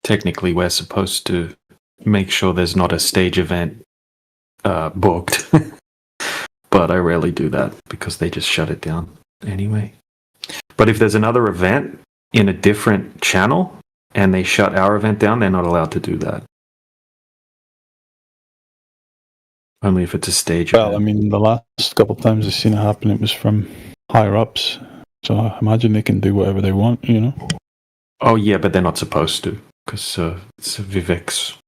Technically, we're supposed to make sure there's not a stage event booked. But I rarely do that because they just shut it down anyway. But if there's another event in a different channel and they shut our event down, they're not allowed to do that. Only if it's a stage event. Well, I mean, the last couple of times I've seen it happen, it was from higher ups. So I imagine they can do whatever they want, you know? Oh, yeah, but they're not supposed to because it's Vivek's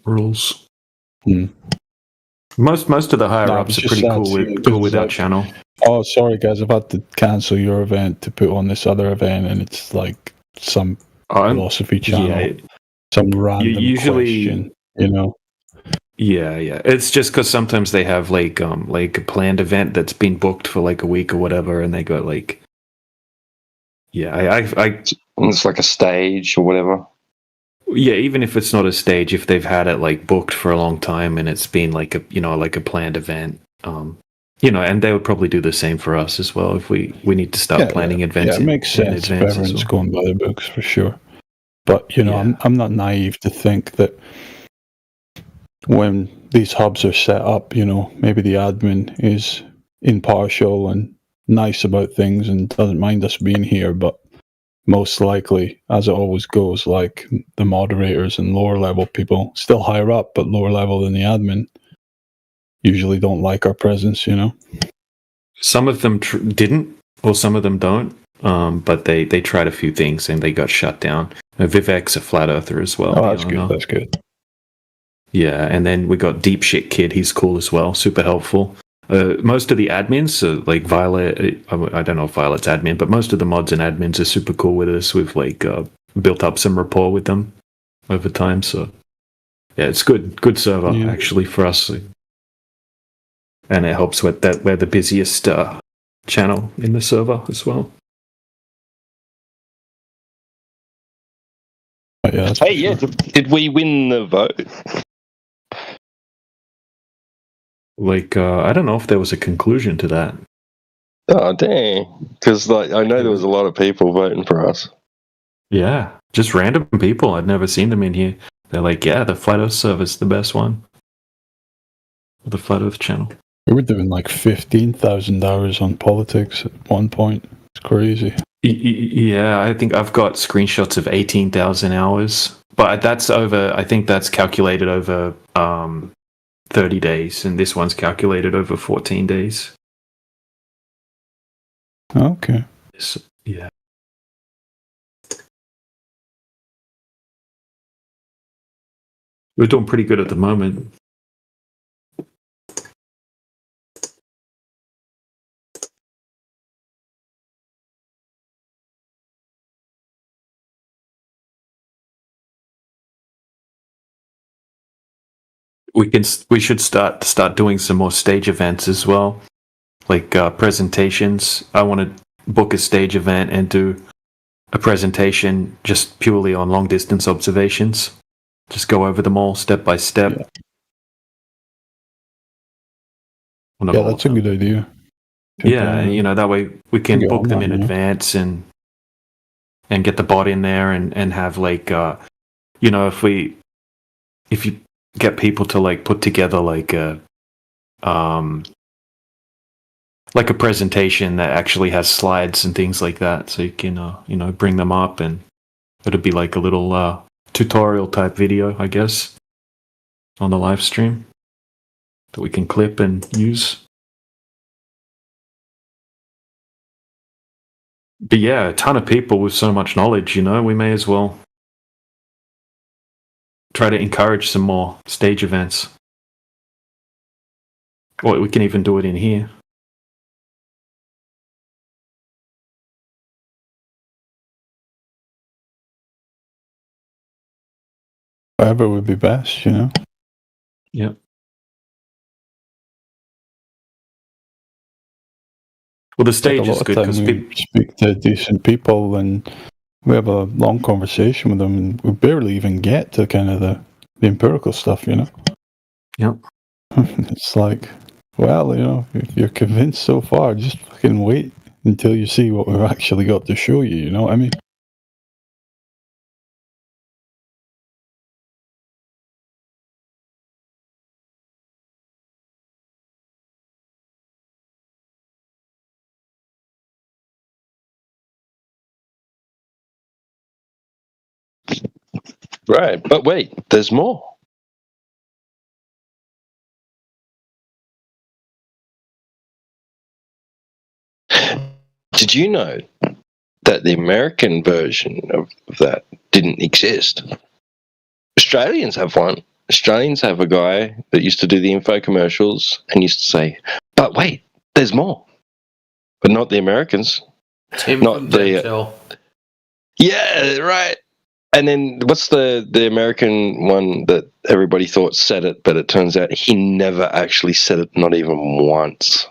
rules. Most of the higher ups are pretty cool with that channel. Oh, sorry guys, I've had to cancel your event to put on this other event, and it's like some philosophy channel, some random question, you know. Yeah. It's just because sometimes they have like a planned event that's been booked for like a week or whatever, and they go like, it's like a stage or whatever. Yeah, even if it's not a stage, if they've had it like booked for a long time and it's been like a planned event, and they would probably do the same for us as well if we need to start planning events. Yeah, it makes sense if everyone's going by the books for sure. But I'm not naive to think that when these hubs are set up, maybe the admin is impartial and nice about things and doesn't mind us being here, but most likely, as it always goes, like the moderators and lower level people, still higher up, but lower level than the admin, usually don't like our presence, Some of them didn't, or some of them don't, but they tried a few things and they got shut down. Vivek's a flat earther as well. Oh, that's good. That's good. Yeah, and then we got Deep Shit Kid. He's cool as well, super helpful. Most of the admins, like Violet, I don't know if Violet's admin, but most of the mods and admins are super cool with us. We've built up some rapport with them over time. So yeah, it's good server actually for us, and it helps with that we're the busiest channel in the server as well. Did we win the vote? I don't know if there was a conclusion to that. Oh, dang. Because I know there was a lot of people voting for us. Yeah, just random people. I'd never seen them in here. They're like, yeah, the Flat Earth server's the best one. The Flat Earth channel. We were doing like 15,000 hours on politics at one point. It's crazy. Yeah, I think I've got screenshots of 18,000 hours. But I think that's calculated over 30 days, and this one's calculated over 14 days. Okay. Yeah. We're doing pretty good at the moment. We should start doing some more stage events as well, like presentations. I want to book a stage event and do a presentation just purely on long distance observations. Just go over them all step by step. Yeah, that's a good idea. Yeah, that way we can book them in advance and get the bot in there and have if you get people to put together a presentation that actually has slides and things like that, so you can bring them up, and it'll be like a little tutorial type video, I guess, on the live stream that we can clip and use. But yeah, a ton of people with so much knowledge, we may as well try to encourage some more stage events. Or we can even do it in here. whatever would be best, you know. Yeah. Well, the stage is good because we speak to decent people and we have a long conversation with them, and we barely even get to kind of the empirical stuff, you know. Yep. It's like, well, you know, if you're convinced so far, just fucking wait until you see what we've actually got to show you. You know what I mean? Right, but wait, there's more. Did you know that the American version of that didn't exist? Australians have one. Australians have a guy that used to do the info commercials and used to say, but wait, there's more. But not the Americans. Tim not from the Dentel. Yeah, right. And then what's the American one that everybody thought said it, but it turns out he never actually said it, not even once.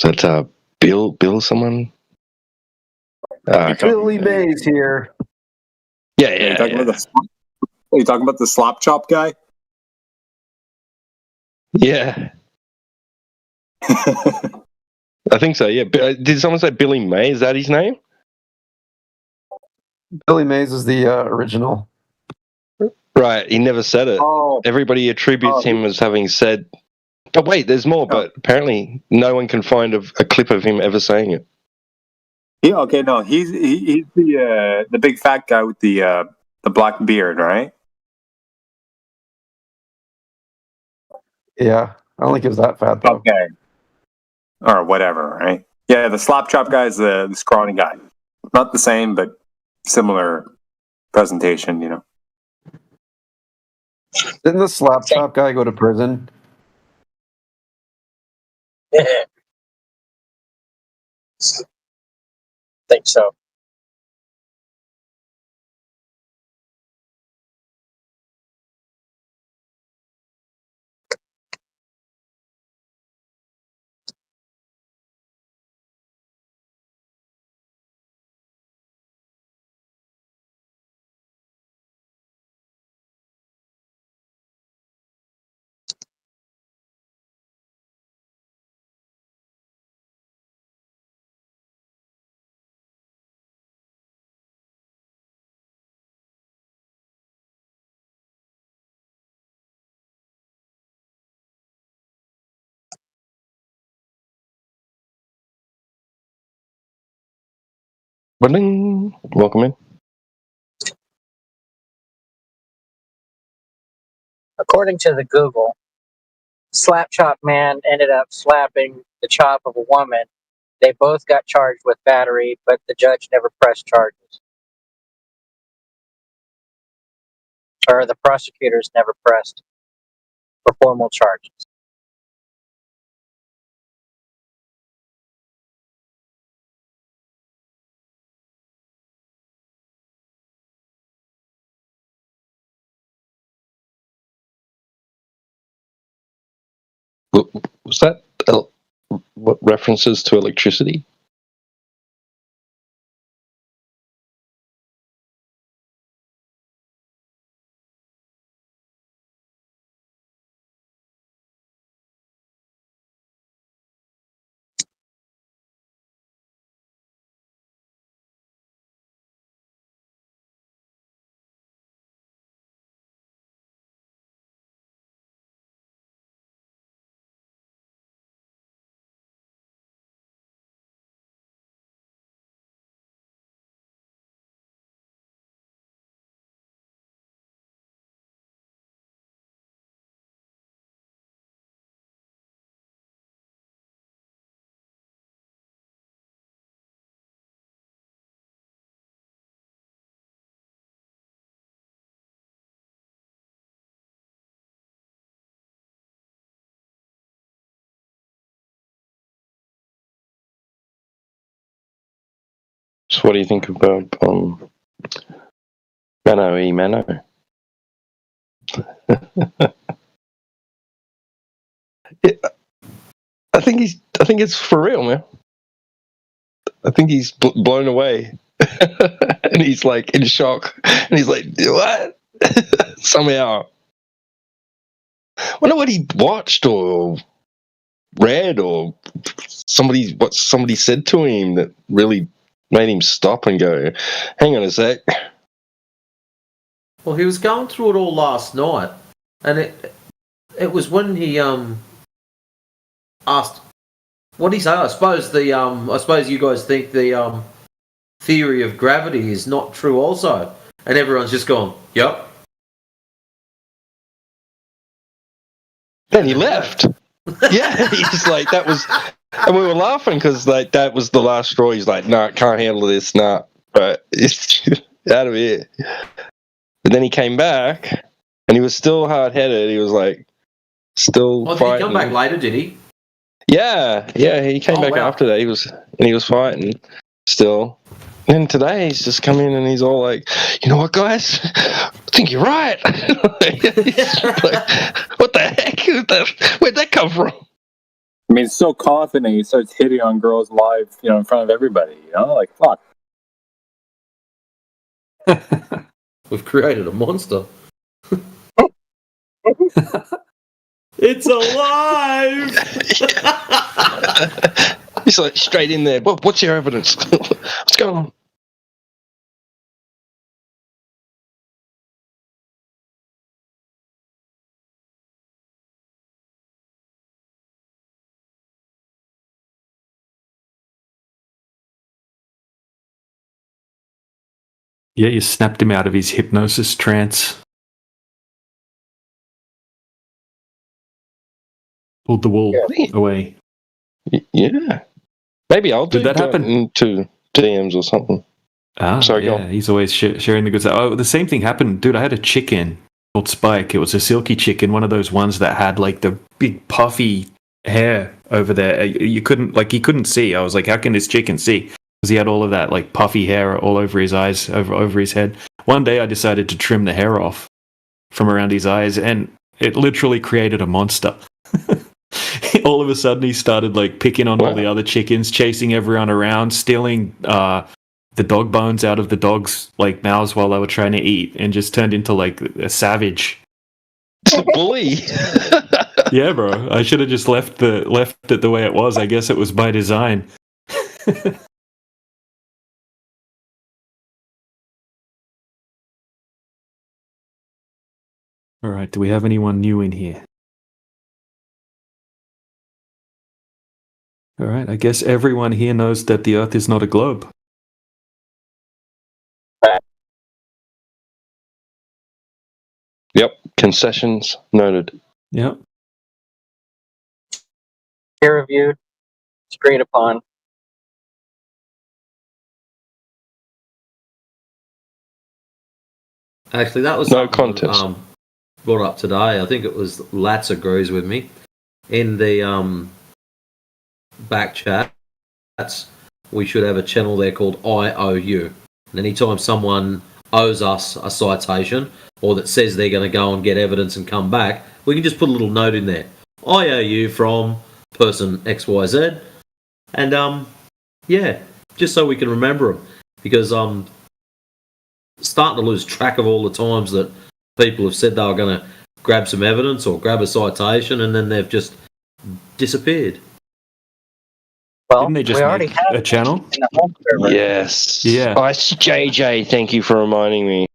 Is that Bill someone? Billy Mays here. Yeah. Are you talking about the slop chop guy? Yeah. I think so, yeah. Did someone say Billy May? Is that his name? Billy Mays is the original. Right, he never said it. Oh. Everybody attributes him as having said, but wait, there's more, but apparently no one can find a clip of him ever saying it. Yeah, okay, no, he's the big fat guy with the black beard, right? Yeah, I don't think it was that fat though. Okay. Or whatever, right? Yeah, the slop chop guy is the scrawny guy. Not the same, but similar presentation, you know. Didn't the slap chop guy go to prison? Think so. Welcome in. According to the Google, Slap Chop Man ended up slapping the chop of a woman. They both got charged with battery, but the judge never pressed charges. Or the prosecutors never pressed for formal charges. Was that what references to electricity? So what do you think about Mano. I think it's for real, man. I think he's blown away, and he's like in shock, and he's like, "What?" Somehow, I wonder what he watched or read or what somebody said to him that really made him stop and go, "Hang on a sec." Well, he was going through it all last night, and it was when he asked, what did he say? I suppose you guys think the theory of gravity is not true also, and everyone's just gone, "Yep." Then he left. Yeah, he's like, that was, and we were laughing because like that was the last straw. He's like, "No, can't handle this, nah, but it's out of here." But then he came back, and he was still hard-headed. He was like, still Did fighting. he come back later? Did he? Yeah, he came back after that. He was fighting still. And today he's just come in and he's all like, "You know what, guys? I think you're right." Like, what the heck? Where'd that come from? I mean, he's so confident he starts hitting on girls live, in front of everybody. Like fuck. We've created a monster. It's alive! He's like straight in there. What's your evidence? What's going on? Yeah, you snapped him out of his hypnosis trance. Pulled the wool away. Yeah. Maybe I'll Did that happen? Into DMs or something. Sorry, yeah, he's always sharing the good stuff. Oh, the same thing happened, dude. I had a chicken called Spike. It was a silky chicken, one of those ones that had like the big puffy hair over there. He couldn't see. I was like, how can this chicken see? Because he had all of that like puffy hair all over his eyes, over his head. One day I decided to trim the hair off from around his eyes, and it literally created a monster. All of a sudden he started like picking on all the other chickens, chasing everyone around, stealing the dog bones out of the dogs' like mouths while they were trying to eat, and just turned into like a savage. It's a bully. Yeah, bro. I should have just left it the way it was. I guess it was by design. All right. Do we have anyone new in here? All right. I guess everyone here knows that the Earth is not a globe. Yep. Concessions noted. Yep. Peer reviewed. Agreed upon. Actually, that was no contest. Brought up today. I think it was Lats agrees with me in the back chats. We should have a channel there called IOU. And anytime someone owes us a citation or that says they're going to go and get evidence and come back, we can just put a little note in there. IOU from person XYZ. And yeah, just so we can remember them. Because starting to lose track of all the times that people have said they were going to grab some evidence or grab a citation and then they've just disappeared. Well, didn't they just make a channel? Yes. Yeah. Oh, it's JJ. Thank you for reminding me.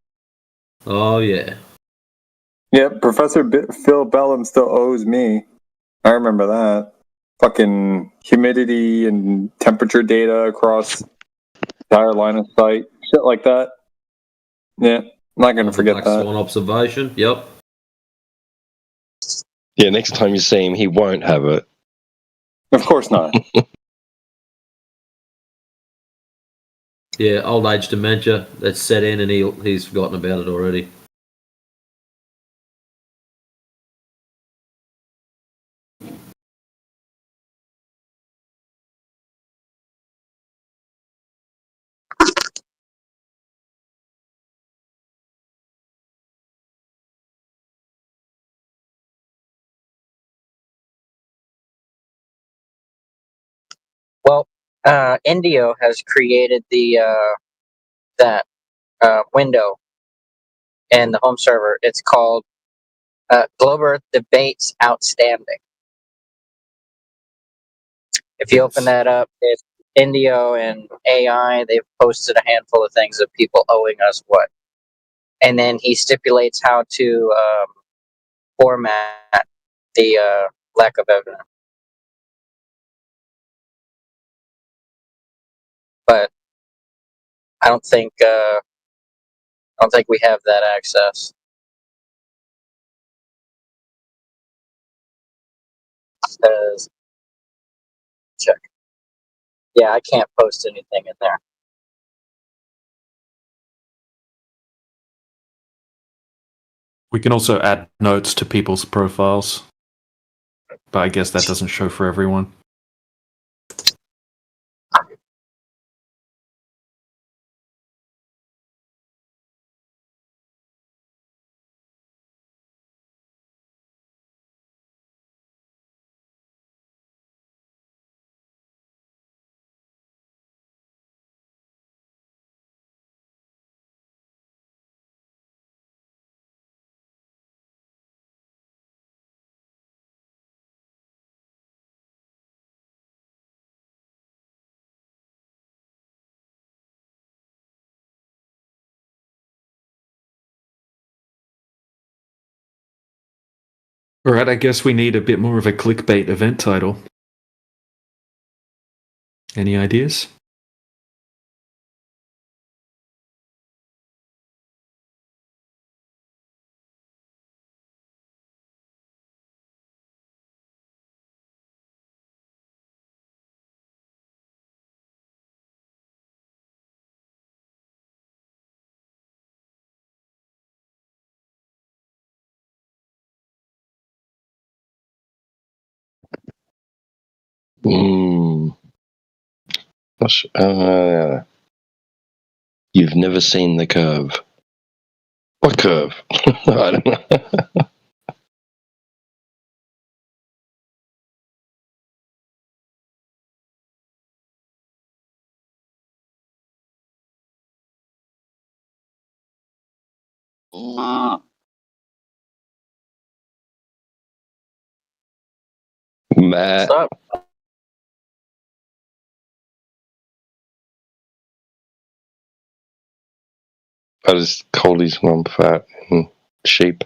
Oh, yeah. Yeah, Professor Phil Bellum still owes me. I remember that. Fucking humidity and temperature data across the entire line of sight. Shit like that. Yeah, I'm not going to forget Black that. Swan observation, yep. Yeah, next time you see him, he won't have it. Of course not. Yeah, old age dementia that's set in and he's forgotten about it already. Indio has created the that window in the home server. It's called Globe Earth Debates Outstanding. If you open that up, it's Indio and AI. They've posted a handful of things of people owing us what, and then he stipulates how to format the lack of evidence. But I don't think we have that access. Says check. Yeah, I can't post anything in there. We can also add notes to people's profiles, but I guess that doesn't show for everyone. All right, I guess we need a bit more of a clickbait event title. Any ideas? You've never seen the curve. What curve? I don't know. Matt. Stop. I just called his mum fat and sheep.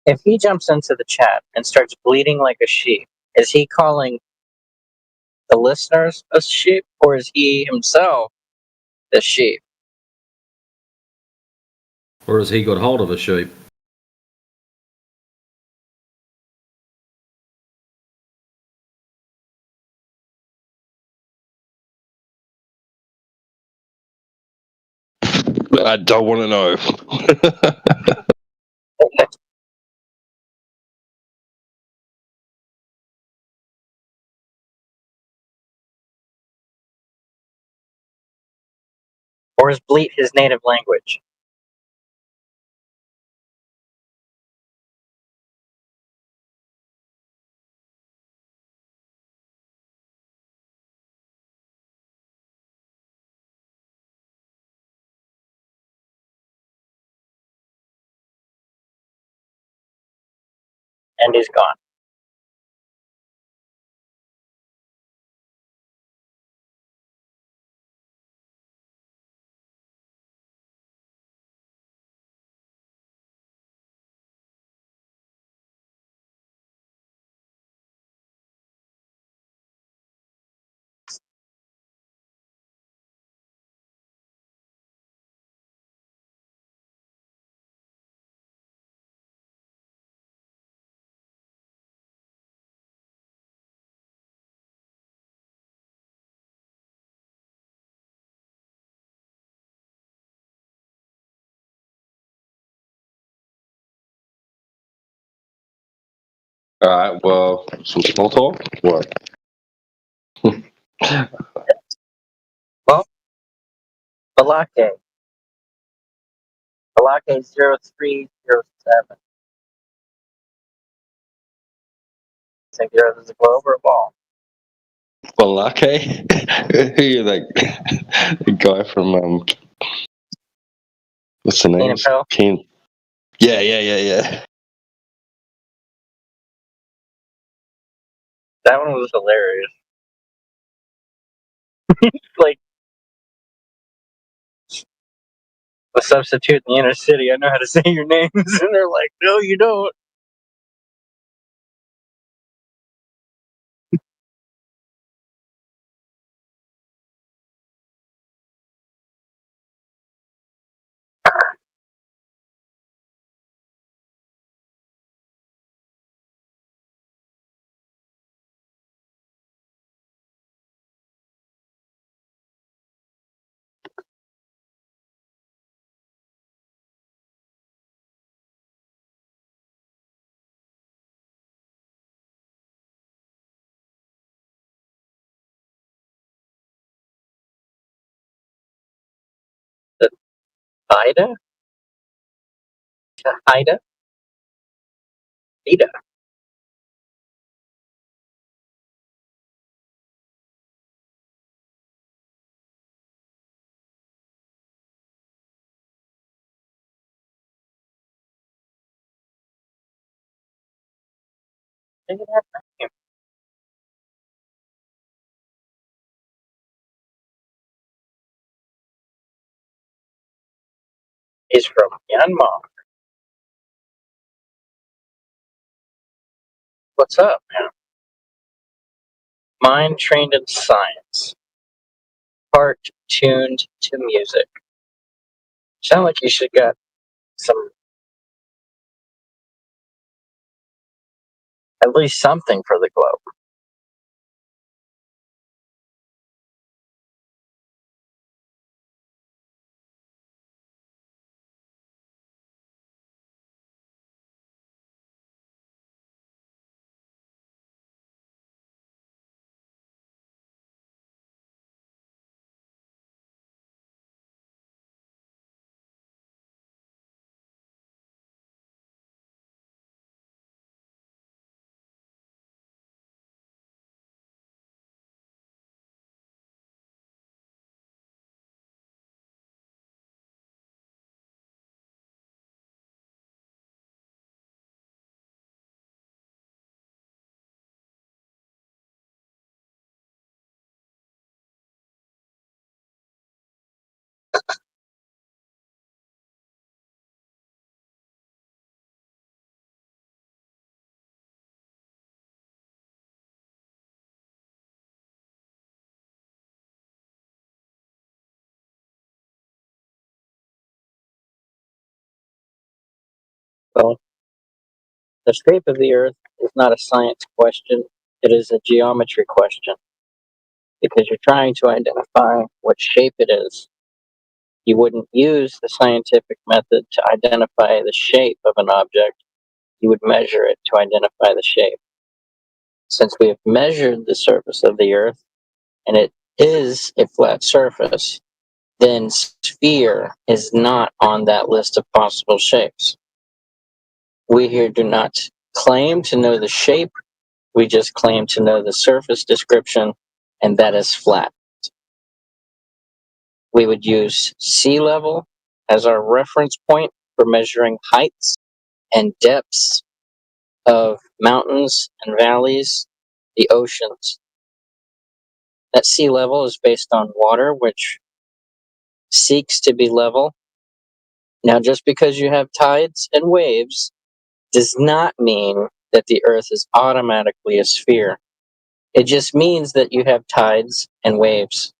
If he jumps into the chat and starts bleating like a sheep, is he calling the listeners a sheep, or is he himself the sheep? Or has he got hold of a sheep? I don't want to know. Or is bleat his native language? And he's gone. All right. Well, some small talk. What? Well, Balake. Balake 0307. Think the Earth is a globe or a ball? Balake? Who you like? The guy from what's the name? Keen. Yeah. That one was hilarious. Like a substitute in the inner city. I know how to say your names, and they're like, "No, you don't." The Ida, Ida, Ida. Look at that name. He's from Myanmar. What's up, man? Mind trained in science, heart tuned to music. Sound like you should got some, at least something for the globe. Well, the shape of the Earth is not a science question, it is a geometry question. Because you're trying to identify what shape it is. You wouldn't use the scientific method to identify the shape of an object, you would measure it to identify the shape. Since we have measured the surface of the Earth, and it is a flat surface, then sphere is not on that list of possible shapes. We here do not claim to know the shape, we just claim to know the surface description, and that is flat. We would use sea level as our reference point for measuring heights and depths of mountains and valleys, the oceans. That sea level is based on water, which seeks to be level. Now, just because you have tides and waves does not mean that the Earth is automatically a sphere. It just means that you have tides and waves.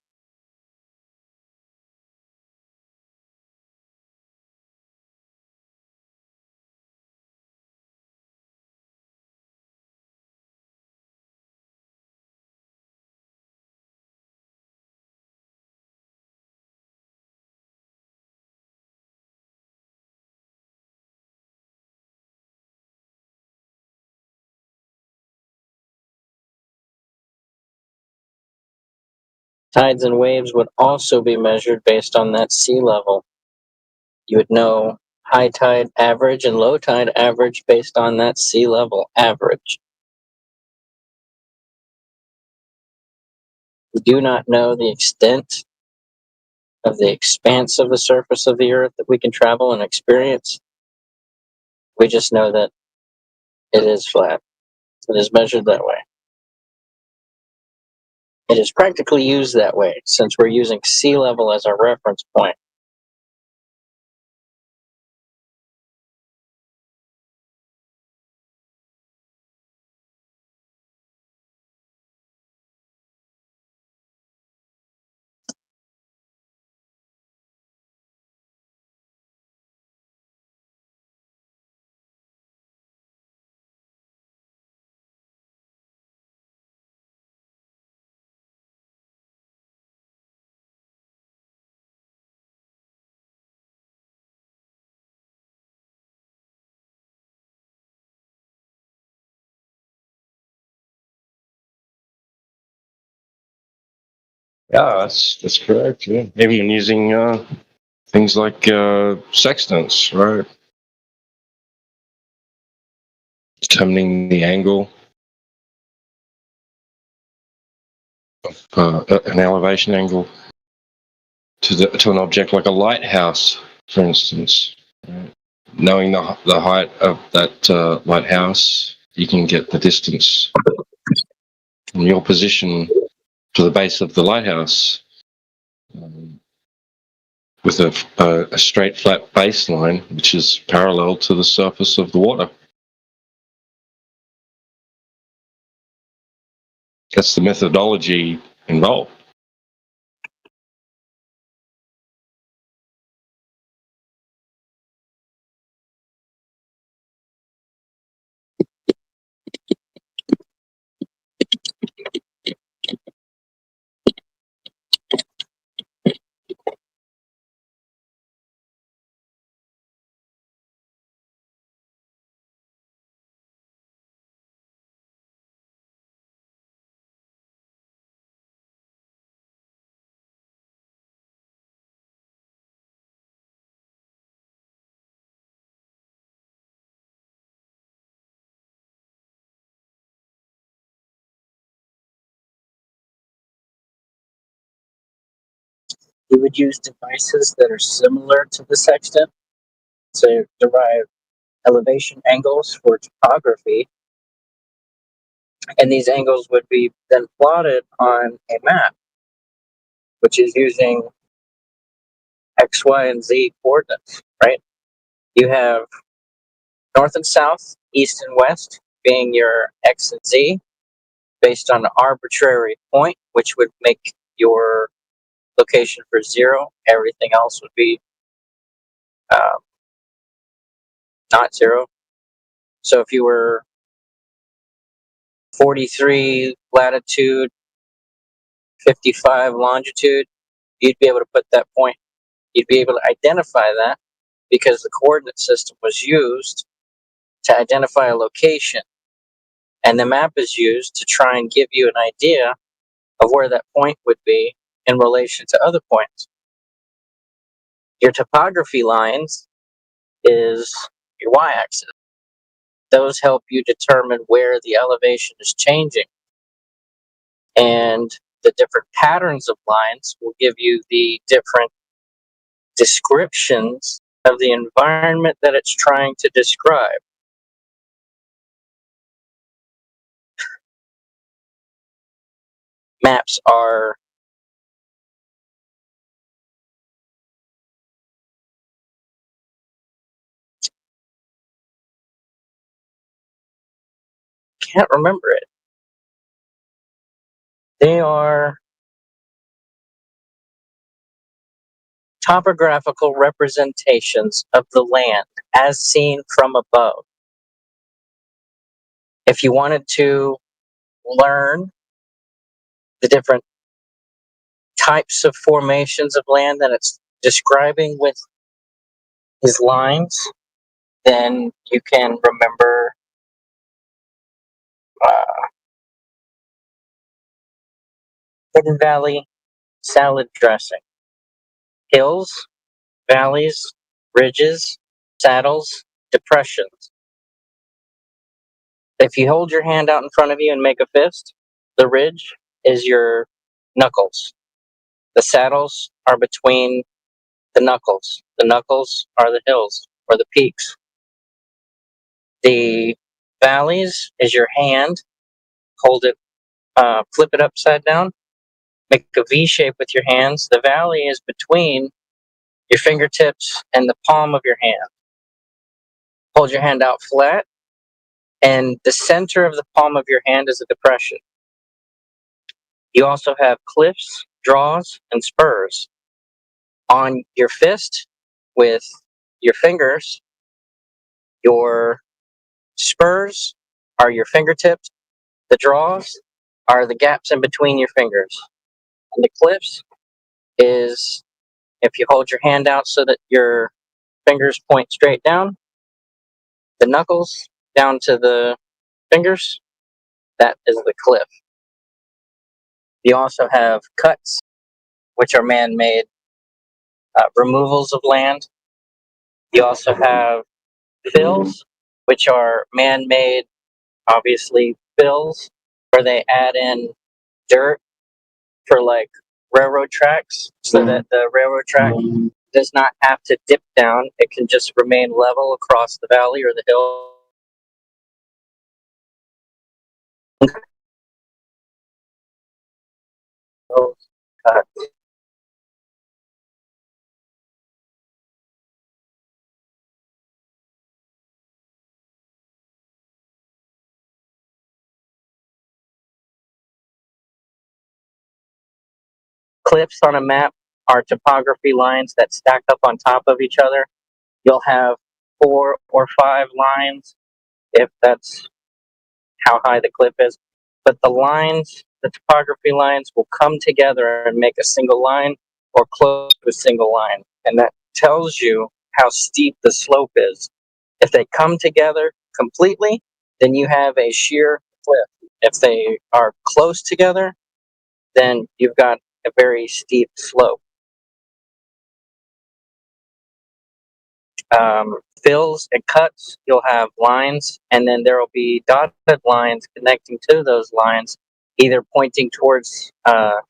Tides and waves would also be measured based on that sea level. You would know high tide average and low tide average based on that sea level average. We do not know the extent of the expanse of the surface of the Earth that we can travel and experience. We just know that it is flat. It is measured that way. It is practically used that way since we're using sea level as our reference point. Yeah, that's correct. Yeah, even when using things like sextants, right? Determining the angle of an elevation angle to an object like a lighthouse, for instance. Right? Knowing the height of that lighthouse, you can get the distance from your position to the base of the lighthouse with a straight flat baseline which is parallel to the surface of the water. That's the methodology involved. You would use devices that are similar to the sextant to derive elevation angles for topography, and these angles would be then plotted on a map, which is using X, Y, and Z coordinates, right? You have north and south, east and west being your X and Z based on an arbitrary point, which would make your location for 0. Everything else would be not 0. So if you were 43 latitude, 55 longitude, you'd be able to put that point. You'd be able to identify that because the coordinate system was used to identify a location. And the map is used to try and give you an idea of where that point would be in relation to other points. Your topography lines is your y-axis. Those help you determine where the elevation is changing. And the different patterns of lines will give you the different descriptions of the environment that it's trying to describe. Maps are can't remember it. They are topographical representations of the land as seen from above. If you wanted to learn the different types of formations of land that it's describing with his lines, then you can remember Hidden Valley salad dressing. Hills, valleys, ridges, saddles, depressions. If you hold your hand out in front of you and make a fist, the ridge is your knuckles. The saddles are between the knuckles. The knuckles are the hills or the peaks. The valleys is your hand. Hold it, flip it upside down. Make a V shape with your hands. The valley is between your fingertips and the palm of your hand. Hold your hand out flat, and the center of the palm of your hand is a depression. You also have cliffs, draws, and spurs. On your fist, with your fingers, your spurs are your fingertips. The draws are the gaps in between your fingers. And the cliffs is if you hold your hand out so that your fingers point straight down, the knuckles down to the fingers, that is the cliff. You also have cuts, which are man-made removals of land. You also have fills, which are man-made, obviously, fills, where they add in dirt for like railroad tracks so that the railroad track does not have to dip down. It can just remain level across the valley or the hill. Cuts. Cliffs on a map are topography lines that stack up on top of each other. You'll have 4 or 5 lines if that's how high the cliff is. But the lines, the topography lines, will come together and make a single line or close to a single line. And that tells you how steep the slope is. If they come together completely, then you have a sheer cliff. If they are close together, then you've got a very steep slope. Fills and cuts, you'll have lines, and then there will be dotted lines connecting to those lines, either pointing towards, they'll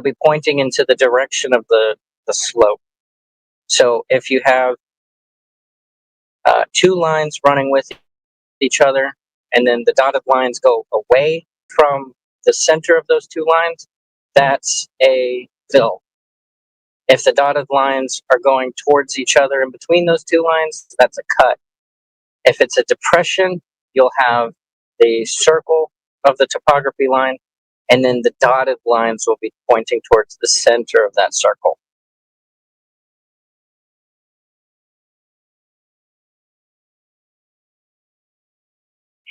be pointing into the direction of the slope. So if you have 2 lines running with each other, and then the dotted lines go away from the center of those 2 lines, that's a fill. If the dotted lines are going towards each other in between those 2 lines, that's a cut. If it's a depression, you'll have the circle of the topography line, and then the dotted lines will be pointing towards the center of that circle.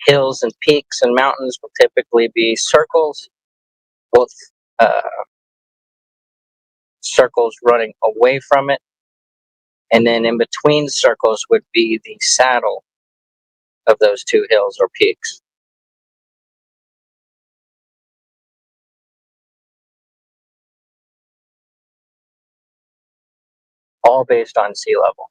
Hills and peaks and mountains will typically be circles, both circles running away from it, and then in between circles would be the saddle of those 2 hills or peaks. All based on sea level.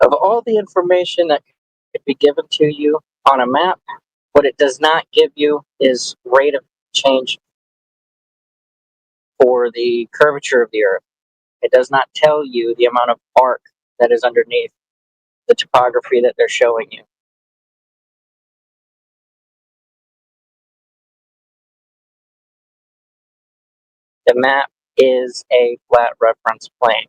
Of all the information that could be given to you on a map, what it does not give you is rate of change for the curvature of the Earth. It does not tell you the amount of arc that is underneath the topography that they're showing you. The map is a flat reference plane.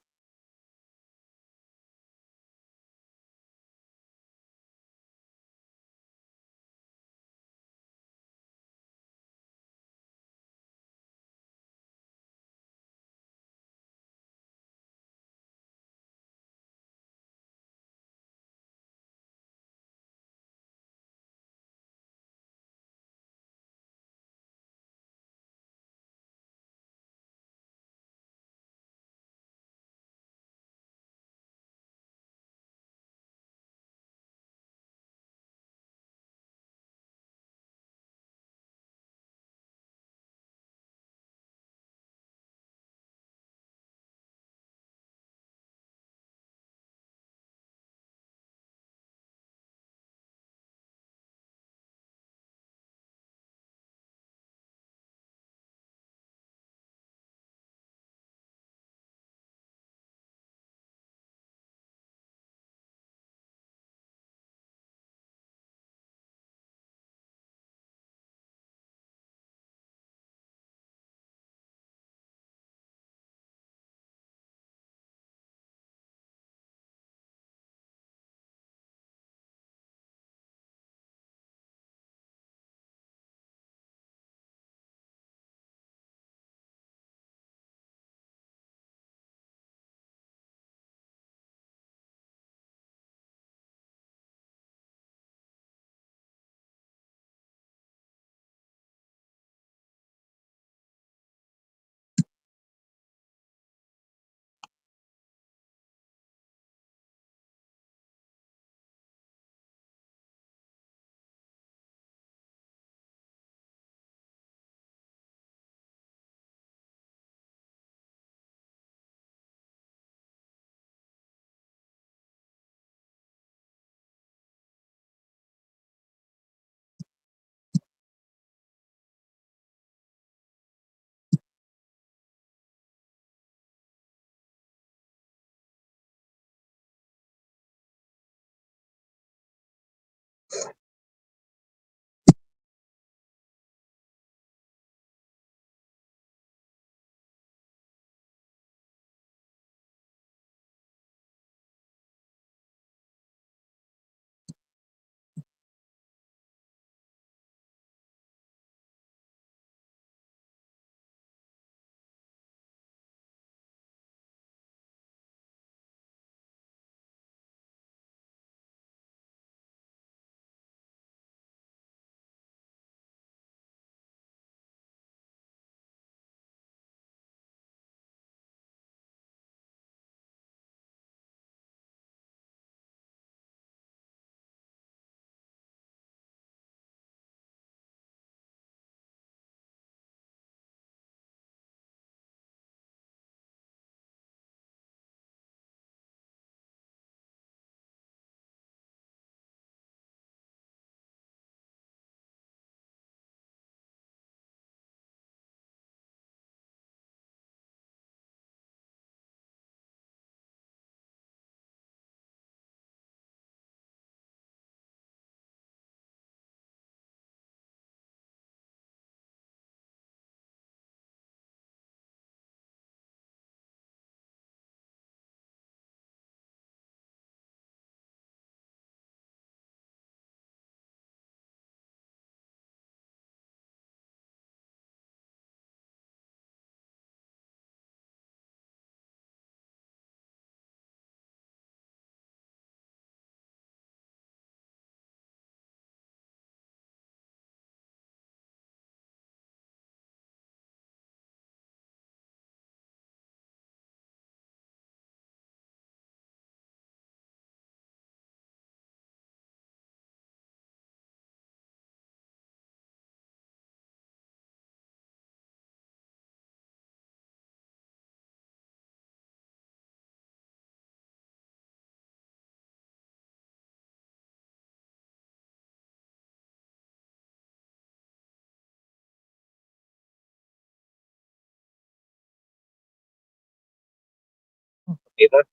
Eva?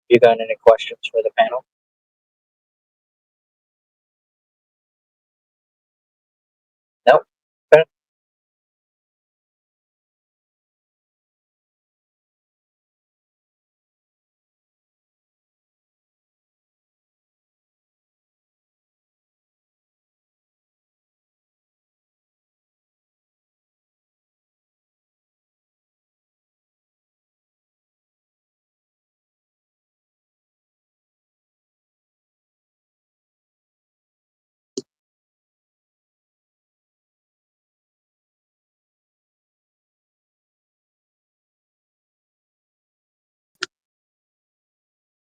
You got any questions for the panel? Nope. Okay.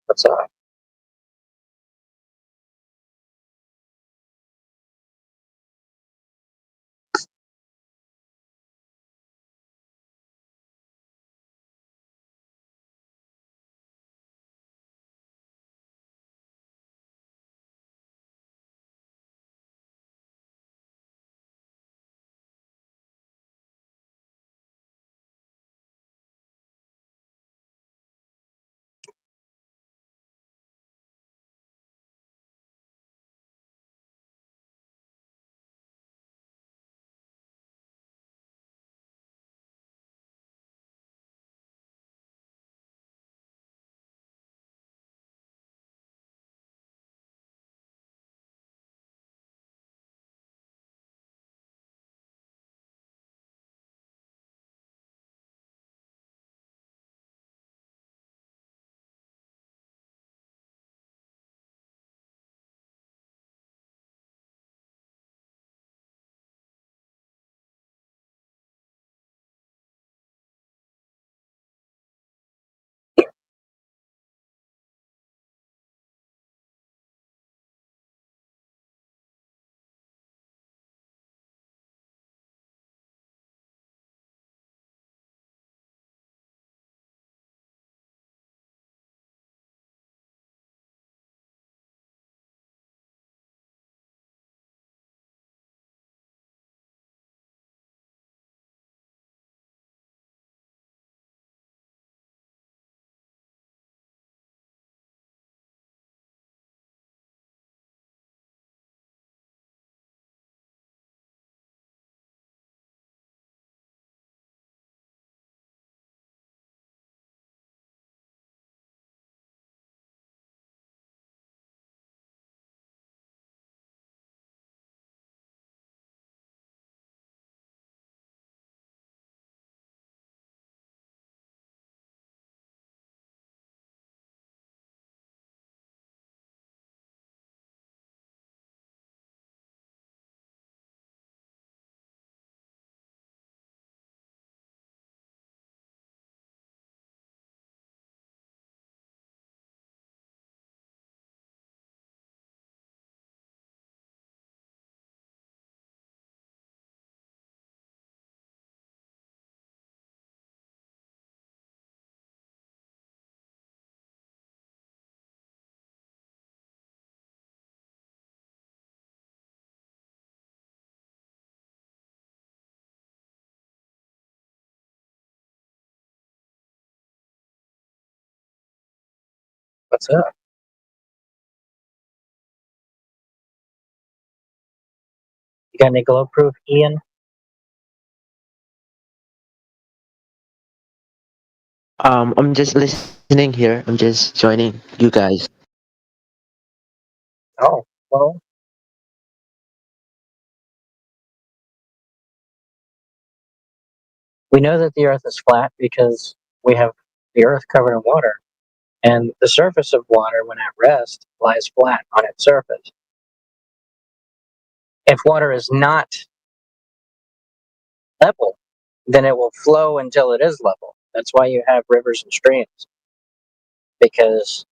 What's up? What's up? You got any glow proof, Ian? I'm just listening here. I'm just joining you guys. Oh, well. We know that the Earth is flat because we have the Earth covered in water, and the surface of water, when at rest, lies flat on its surface. If water is not level, then it will flow until it is level. That's why you have rivers and streams, because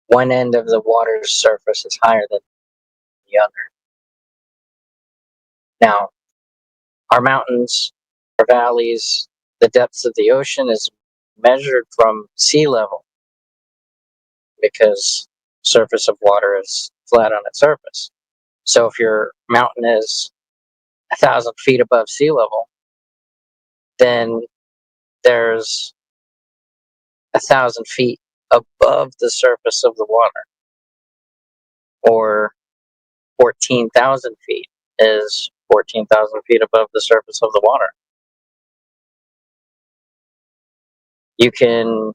one end of the water's surface is higher than the other. Now, our mountains, our valleys, the depths of the ocean is measured from sea level, because surface of water is flat on its surface. So if your mountain is 1,000 feet above sea level, then there's 1,000 feet above the surface of the water, or 14,000 feet is 14,000 feet above the surface of the water. You can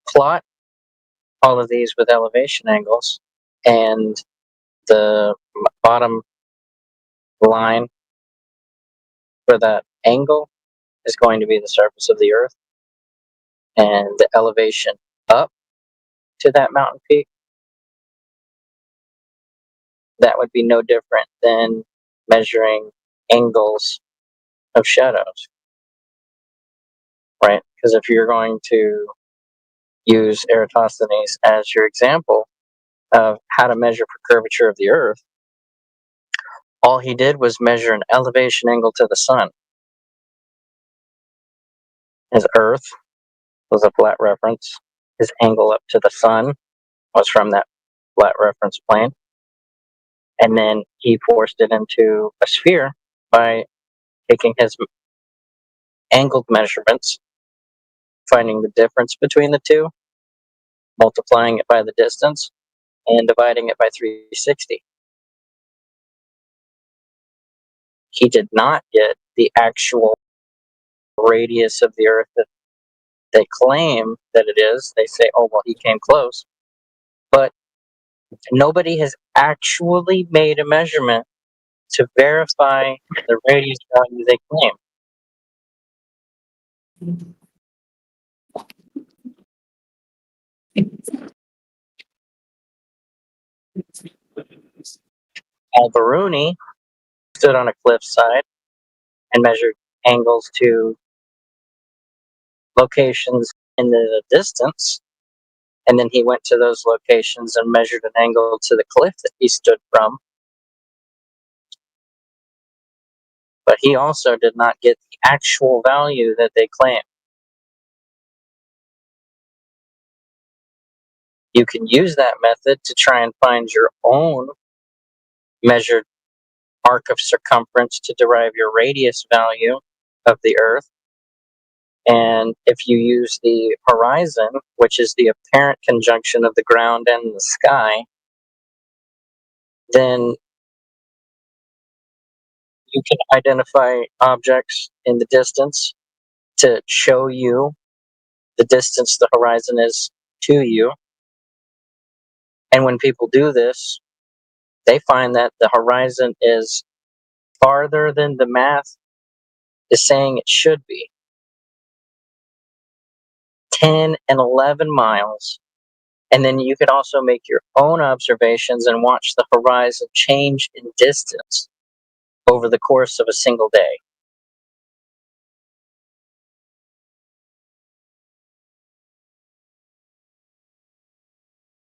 plot all of these with elevation angles, and the bottom line for that angle is going to be the surface of the earth, and the elevation up to that mountain peak, that would be no different than measuring angles of shadows, right? Because if you're going to use Eratosthenes as your example of how to measure for curvature of the earth, all he did was measure an elevation angle to the sun. His earth was a flat reference. His angle up to the sun was from that flat reference plane. And then he forced it into a sphere by taking his angled measurements, finding the difference between the two, multiplying it by the distance, and dividing it by 360. He did not get the actual radius of the earth that they claim that it is. They say, oh, well, he came close. But nobody has actually made a measurement to verify the radius value they claim. Al-Biruni stood on a cliffside and measured angles to locations in the distance, and then he went to those locations and measured an angle to the cliff that he stood from. But he also did not get the actual value that they claim. You can use that method to try and find your own measured arc of circumference to derive your radius value of the Earth. And if you use the horizon, which is the apparent conjunction of the ground and the sky, then you can identify objects in the distance to show you the distance the horizon is to you. And when people do this, they find that the horizon is farther than the math is saying it should be. 10 and 11 miles. And then you could also make your own observations and watch the horizon change in distance over the course of a single day.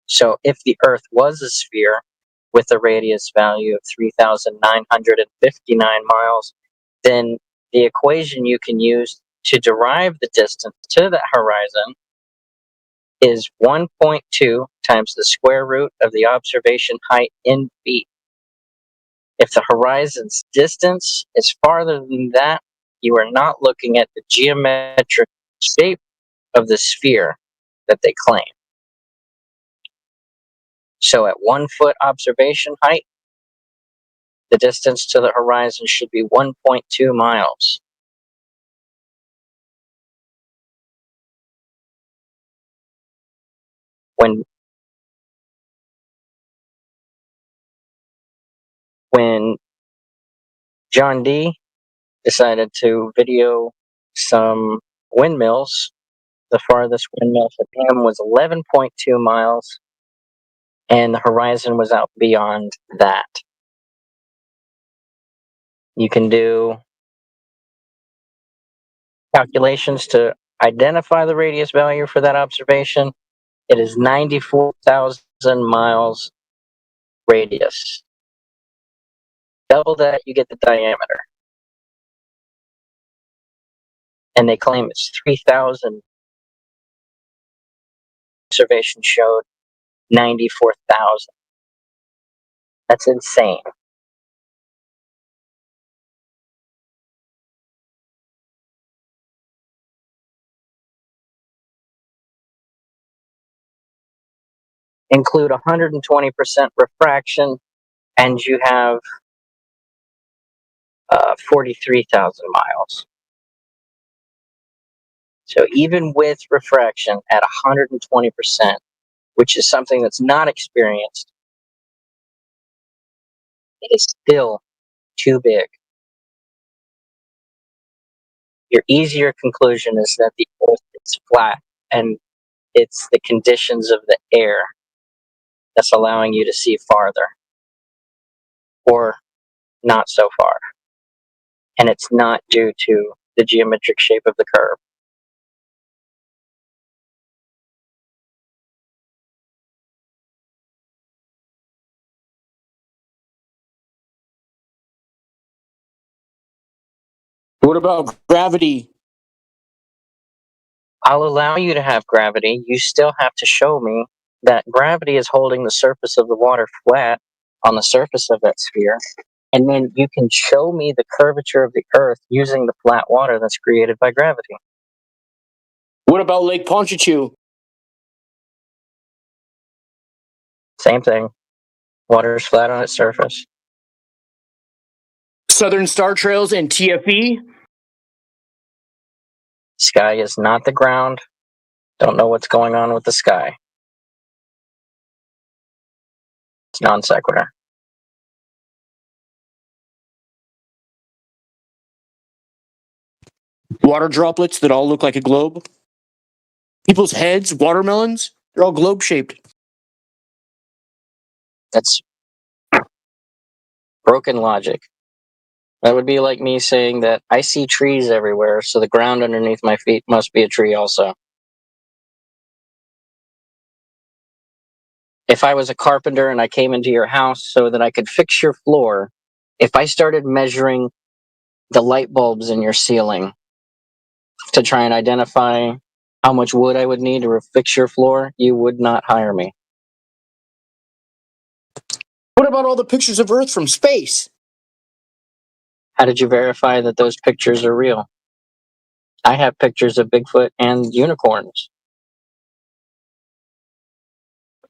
So if the Earth was a sphere with a radius value of 3,959 miles, then the equation you can use to derive the distance to that horizon is 1.2 times the square root of the observation height in feet. If the horizon's distance is farther than that, you are not looking at the geometric shape of the sphere that they claim. So at 1 foot observation height, the distance to the horizon should be 1.2 miles. When John Dee decided to video some windmills, the farthest windmill for him was 11.2 miles, and the horizon was out beyond that. You can do calculations to identify the radius value for that observation. It is 94,000 miles radius. Double that, you get the diameter. And they claim it's 3,000. Observation showed 94,000. That's insane. Include 120% refraction, and you have 43,000 miles. So even with refraction at 120%, which is something that's not experienced, it is still too big. Your easier conclusion is that the Earth is flat, and it's the conditions of the air that's allowing you to see farther, or not so far. And it's not due to the geometric shape of the curve. What about gravity? I'll allow you to have gravity. You still have to show me that gravity is holding the surface of the water flat on the surface of that sphere. And then you can show me the curvature of the Earth using the flat water that's created by gravity. What about Lake Pontchartrain? Same thing. Water is flat on its surface. Southern Star Trails and TFE? Sky is not the ground. Don't know what's going on with the sky. It's non sequitur. Water droplets that all look like a globe? People's heads, watermelons, they're all globe shaped. That's broken logic. That would be like me saying that I see trees everywhere, so the ground underneath my feet must be a tree also. If I was a carpenter and I came into your house so that I could fix your floor, if I started measuring the light bulbs in your ceiling to try and identify how much wood I would need to fix your floor, you would not hire me. What about all the pictures of Earth from space? How did you verify that those pictures are real? I have pictures of Bigfoot and unicorns.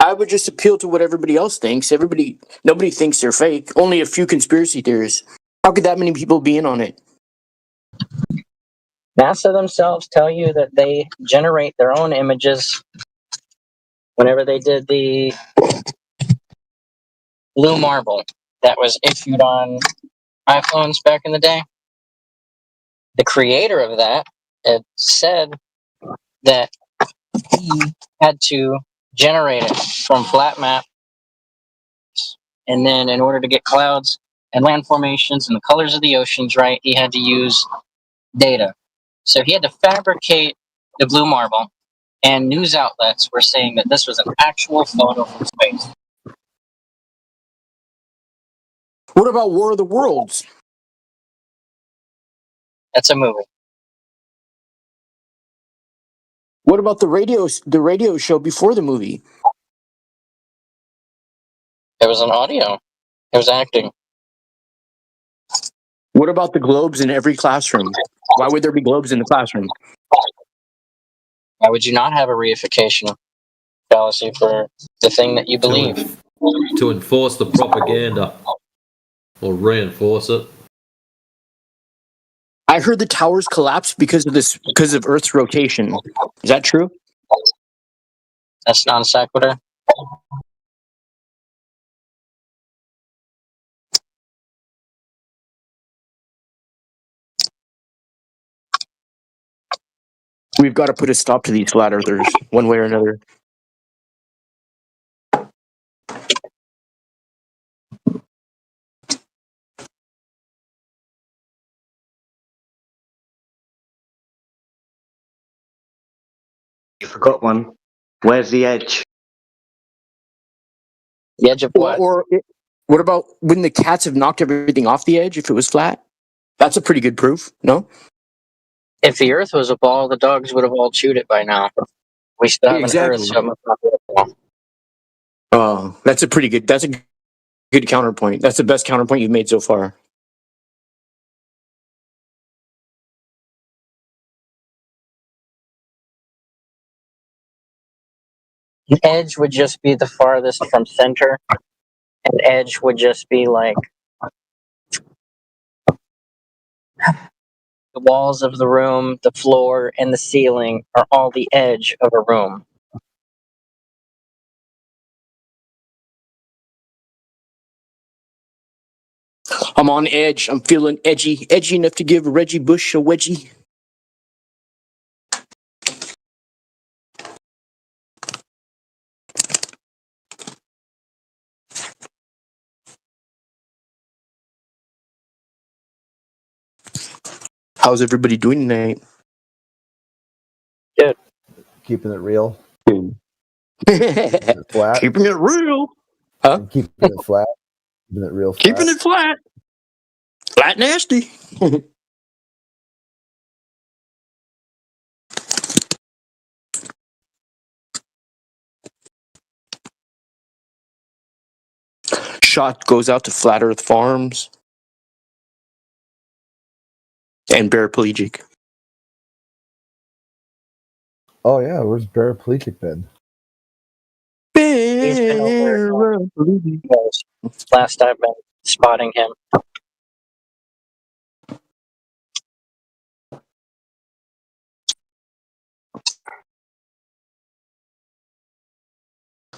I would just appeal to what everybody else thinks. Nobody thinks they're fake. Only a few conspiracy theorists. How could that many people be in on it? NASA themselves tell you that they generate their own images. Whenever they did the blue marble that was issued on iPhones back in the day, the creator of that had said that he had to generate it from flat maps, and then in order to get clouds and land formations and the colors of the oceans right, he had to use data. So he had to fabricate the blue marble, and news outlets were saying that this was an actual photo from space. What about War of the Worlds? That's a movie. What about the radio show before the movie? It was an audio. It was acting. What about the globes in every classroom? Why would there be globes in the classroom? Why would you not have a reification fallacy for the thing that you believe? To enforce the propaganda or reinforce it. I heard the towers collapsed because of Earth's rotation. Is that true? That's non sequitur. We've got to put a stop to these flat earthers, one way or another. You forgot one. Where's the edge? The edge of what? Or what about when the cats have knocked everything off the edge if it was flat? That's a pretty good proof, no? If the Earth was a ball, the dogs would have all chewed it by now. We still have an Earth, so it must not be a ball. Oh, that's a pretty good. That's a good counterpoint. That's the best counterpoint you've made so far. Edge would just be the farthest from center, and edge would just be like the walls of the room, the floor, and the ceiling are all the edge of a room. I'm on edge. I'm feeling edgy enough to give Reggie Bush a wedgie. How's everybody doing tonight? Good. Keeping it real. Keeping it flat. Keeping it real. Huh? And keeping it flat. Keeping it real flat. Keeping it flat. Flat nasty. Shot goes out to Flat Earth Farms and Paraplegic. Oh yeah, where's Paraplegic been? He's been over last I've been spotting him.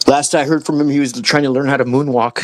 Last I heard from him, he was trying to learn how to moonwalk.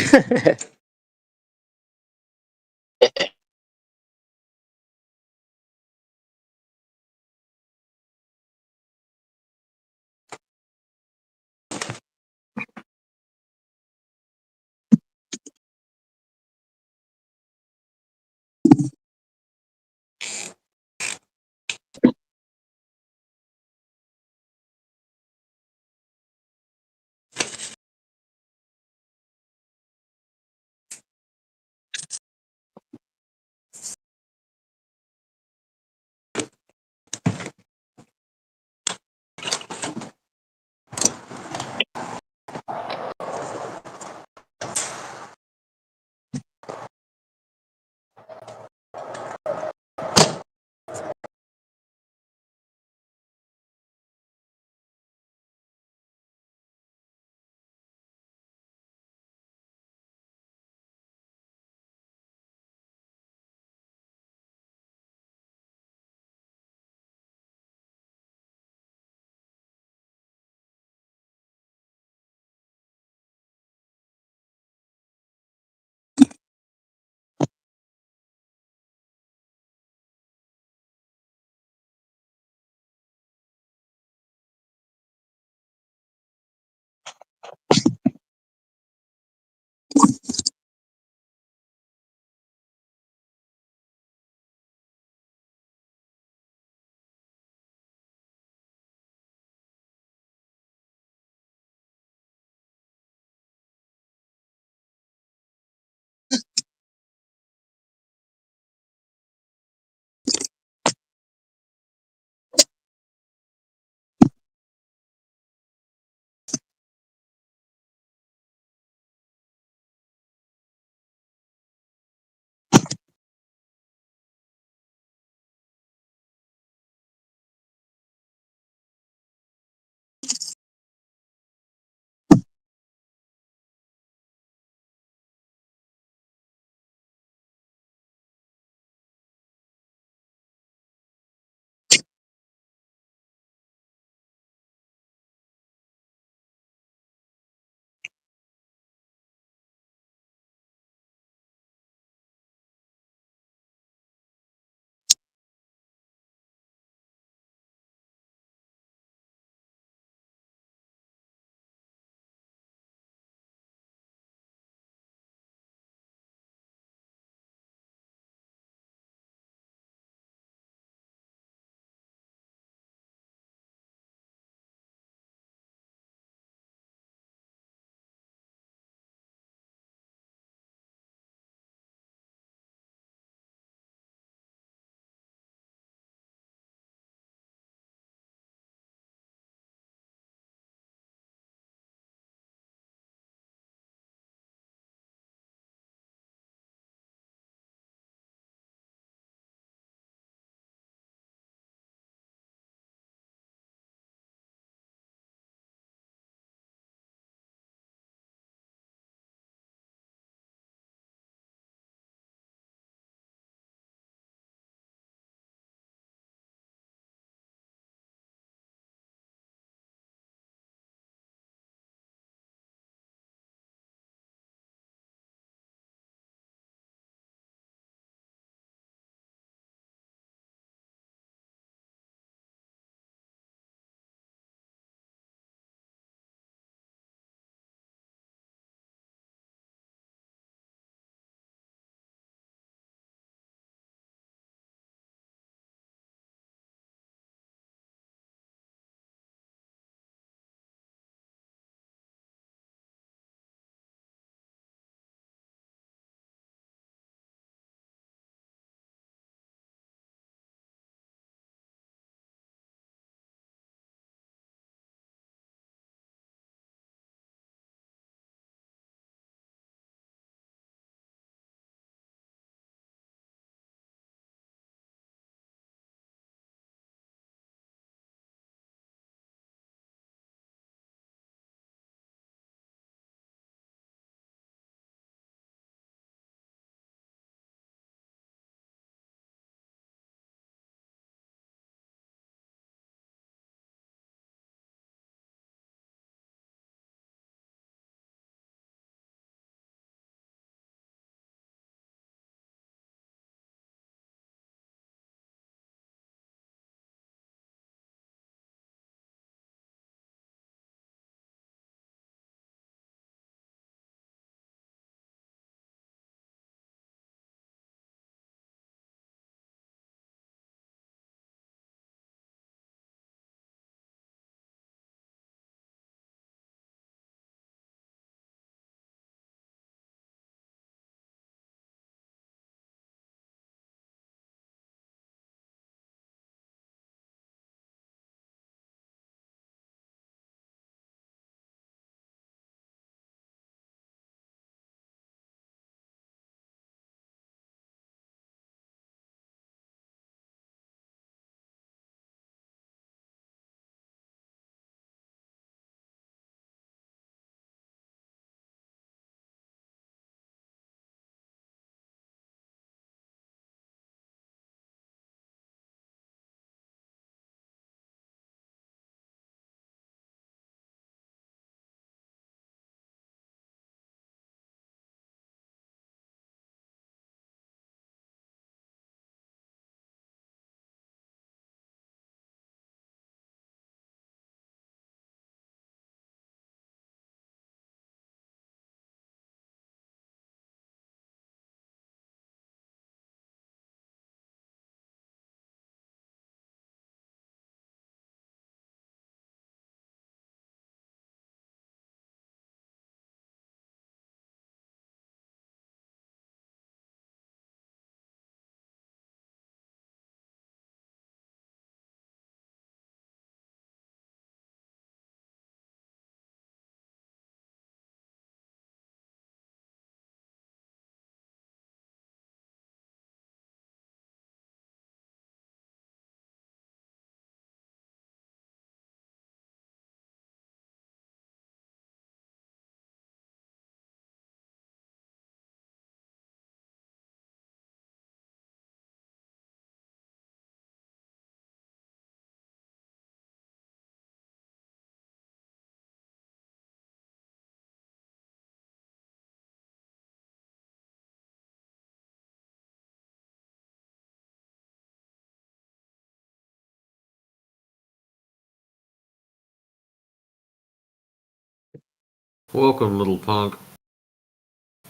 Welcome, little punk.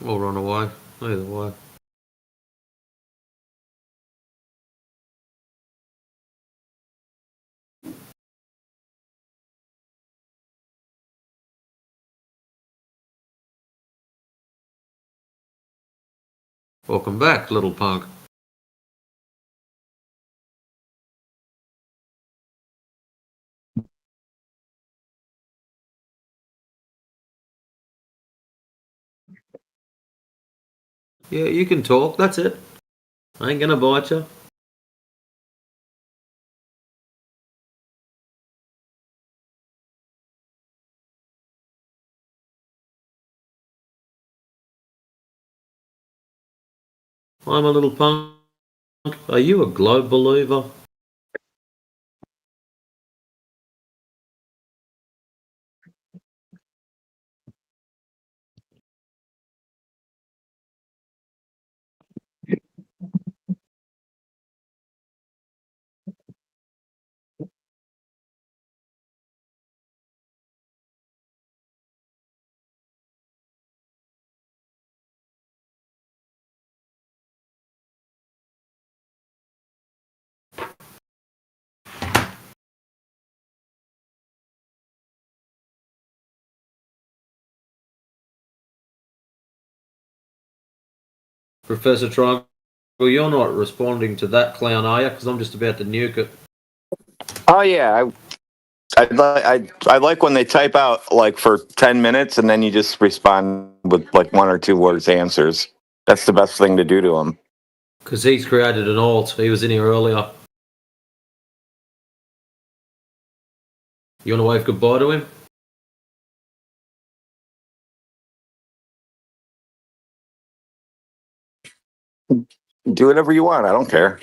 Or run away. Either way. Welcome back, little punk. Yeah, you can talk. That's it. I ain't gonna bite you. I'm a little punk. Are you a globe believer? Professor Triangle, you're not responding to that clown, are you? Because I'm just about to nuke it. Oh yeah, I like when they type out like for 10 minutes and then you just respond with like 1 or 2 words answers. That's the best thing to do to them. Because he's created an alt. He was in here earlier. You want to wave goodbye to him? Do whatever you want. I don't care.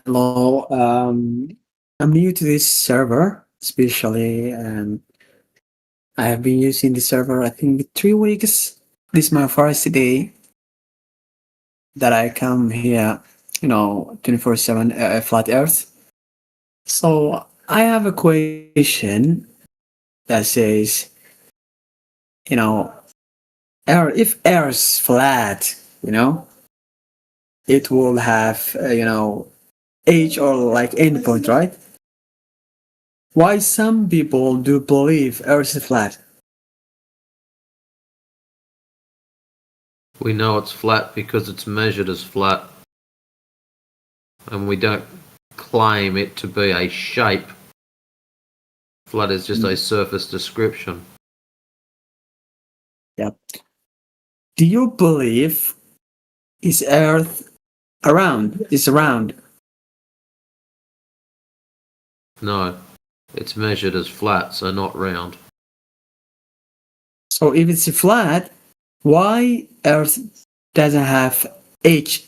Hello. I'm new to this server, especially, and I have been using the server, I think, 3 weeks. This is my first day that I come here, 24/7 flat Earth. So I have a question that says, if Earth's flat, it will have, age or like endpoint, right? Why some people do believe Earth is flat? We know it's flat because it's measured as flat. And we don't claim it to be a shape. Flat is just a surface description. Yep. Do you believe is Earth around? Is round? No. It's measured as flat, so not round. So if it's flat, why Earth doesn't have age?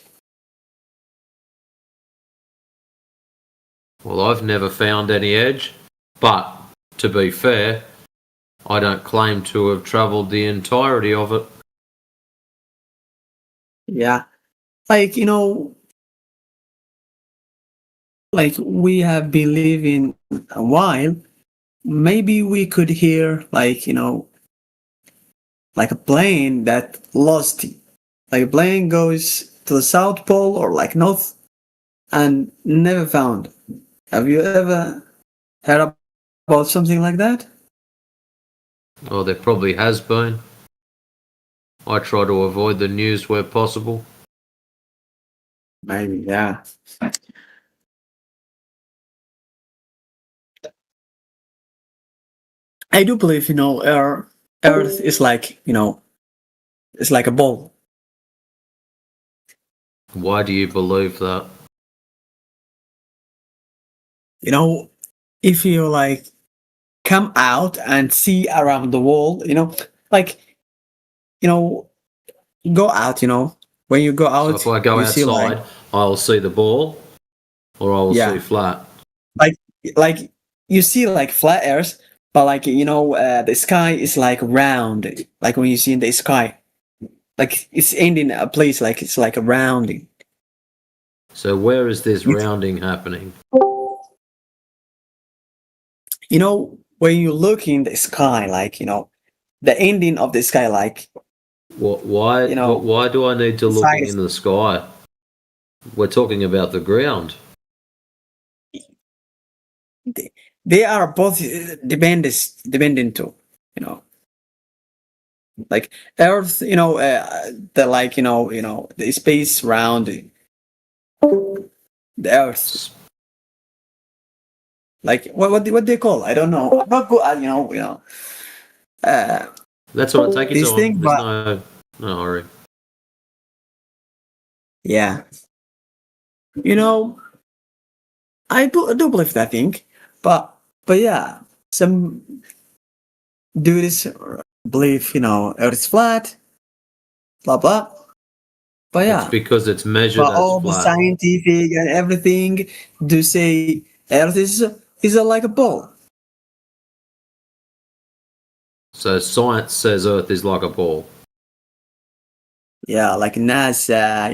Well, I've never found any edge, but to be fair, I don't claim to have travelled the entirety of it. Yeah. Like, like we have been living a while, maybe we could hear like a plane that lost, like a plane goes to the South Pole or like North and never found. Have you ever heard about something like that? Oh, there probably has been. I try to avoid the news where possible. Maybe, yeah. I do believe, Earth is like, it's like a ball. Why do you believe that? If you like come out and see around the world, go out, when you go out. So if I go outside, see, I'll see the ball, or I'll see flat. Like you see like flat Earth, but like the sky is like round. Like when you see in the sky, like it's ending a place, like it's like a rounding. So where is this rounding happening? When you look in the sky, like the ending of the sky, like why do I need to look in the sky? We're talking about the ground. They are both dependent to, like Earth, the like the space round the Earth. Like what they call? I don't know. I'm not good at That's all right. Take your this time. thing, There's no hurry. Yeah. I do believe that thing, but yeah, some dudes believe Earth is flat, blah blah. But yeah, It's because it's measured but as all the flat. scientific and everything do say Earth is like a ball. So science says Earth is like a ball. Yeah, like NASA,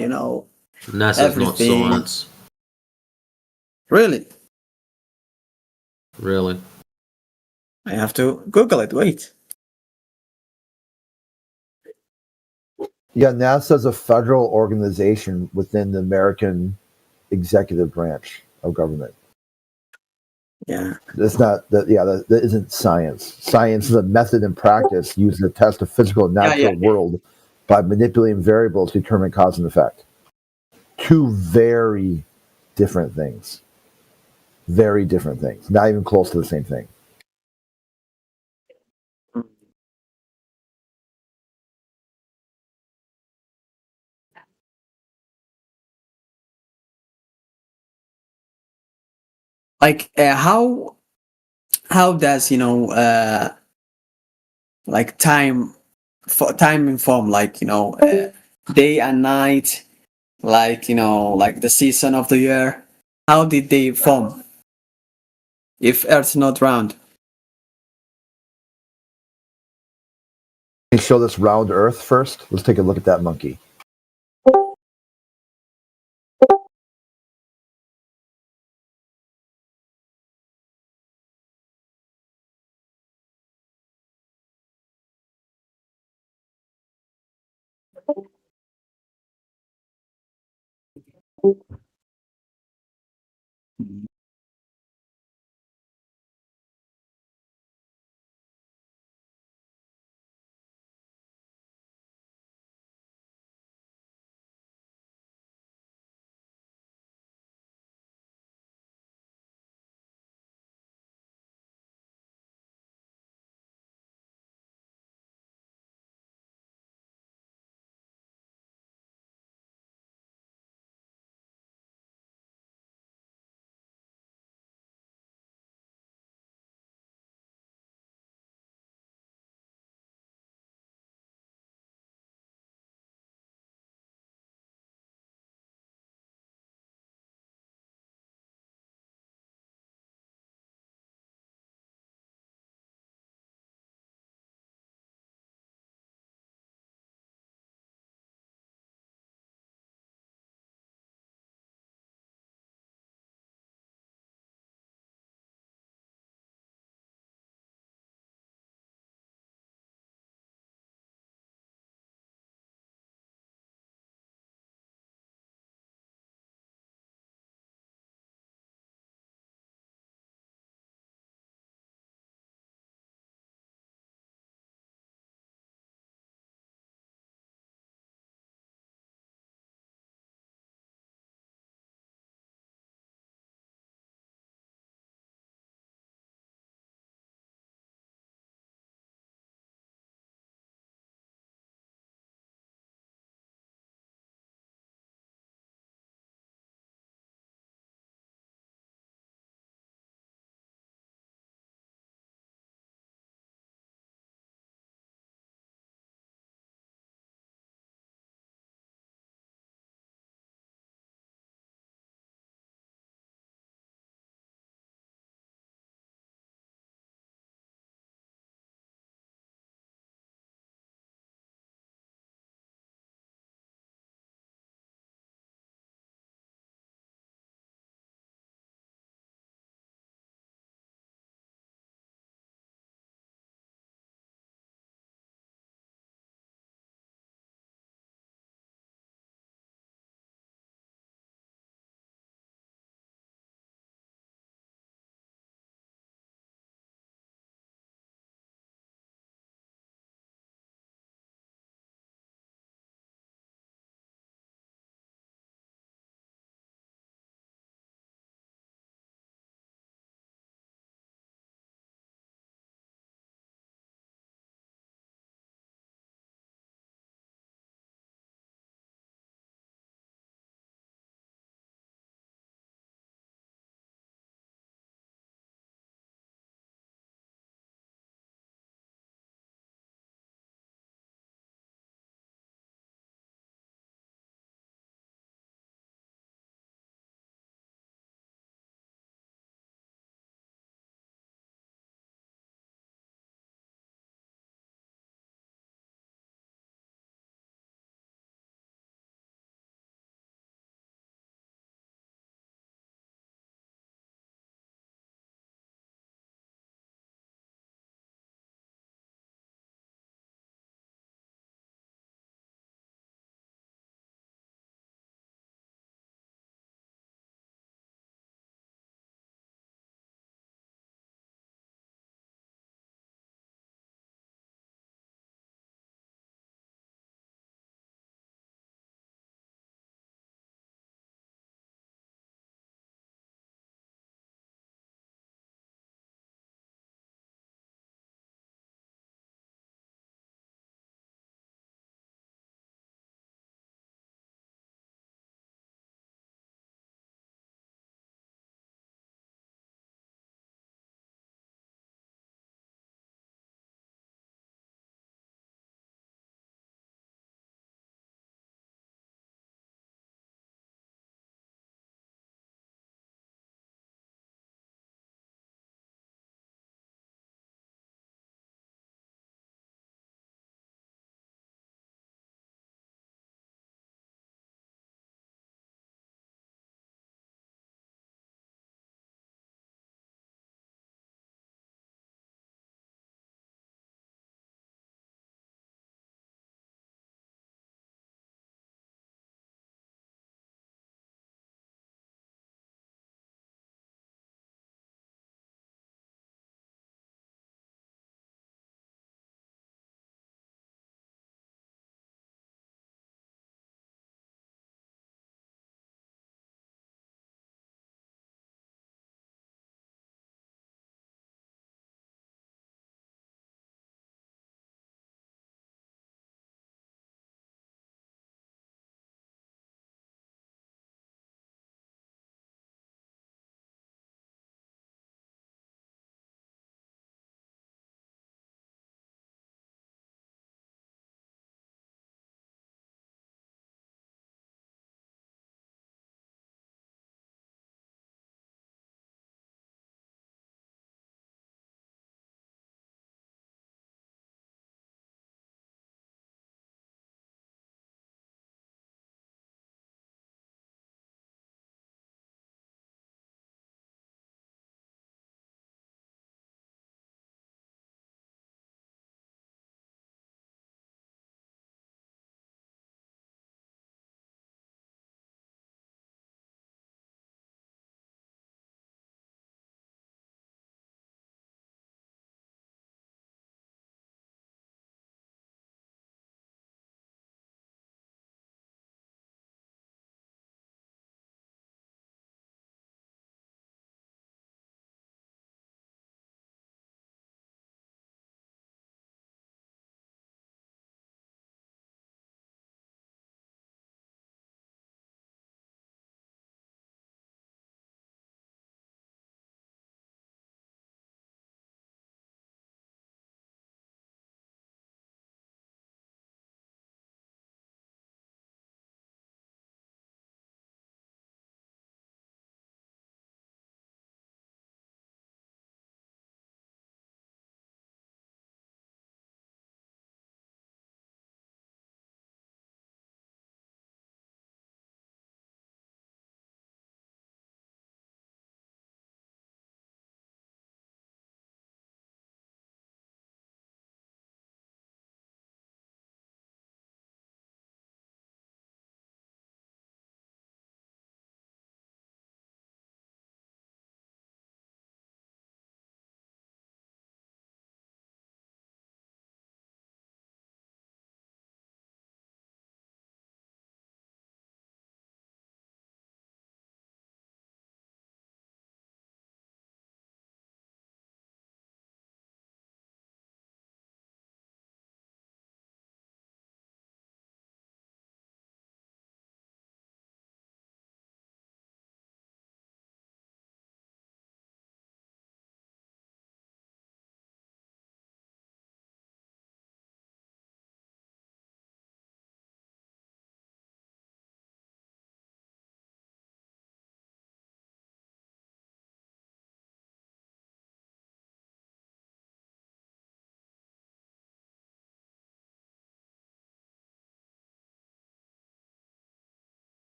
NASA's everything. not science. Really? Really? I have to Google it. Wait. Yeah, NASA is a federal organization within the American executive branch of government. Yeah. That's not that. Yeah, that isn't science. Science is a method and practice used to test the physical and natural world by manipulating variables to determine cause and effect. Two very different things. Very different things. Not even close to the same thing. Like how does like time inform like day and night, like like the season of the year, how did they form? If Earth's not round. Can you show this round Earth first? Let's take a look at that monkey.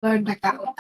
Learn account.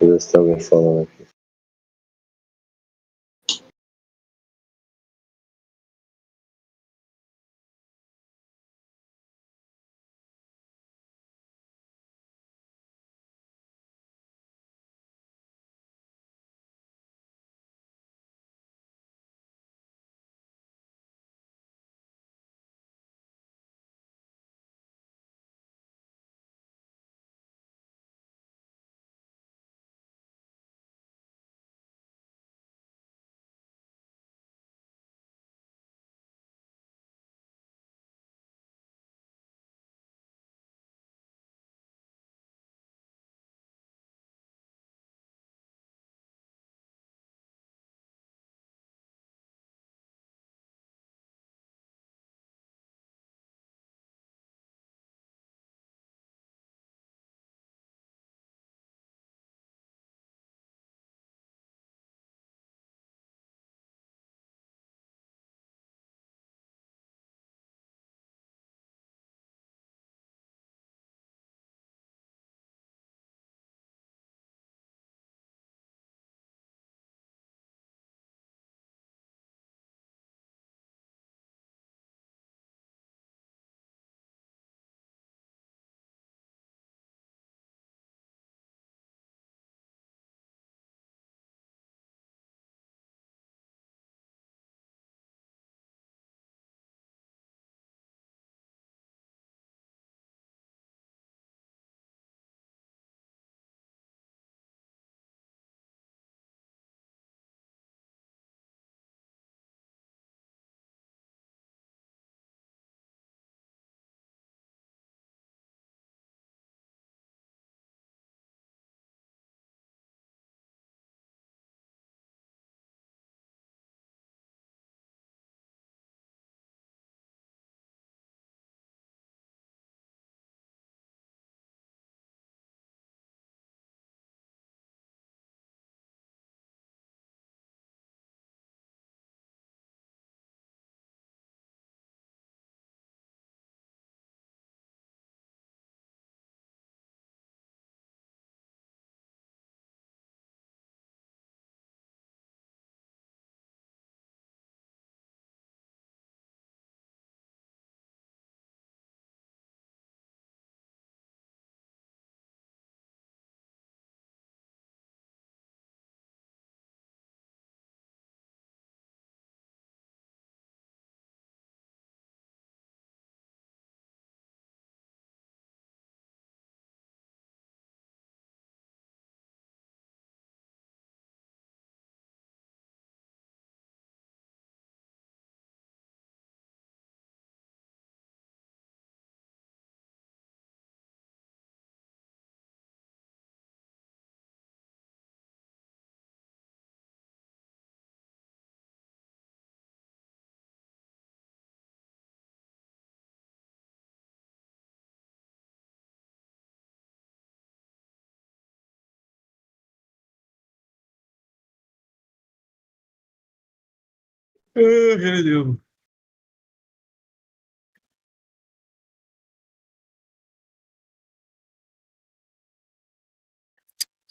Is it still gonna follow?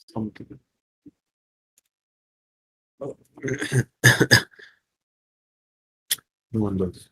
Something. No one does.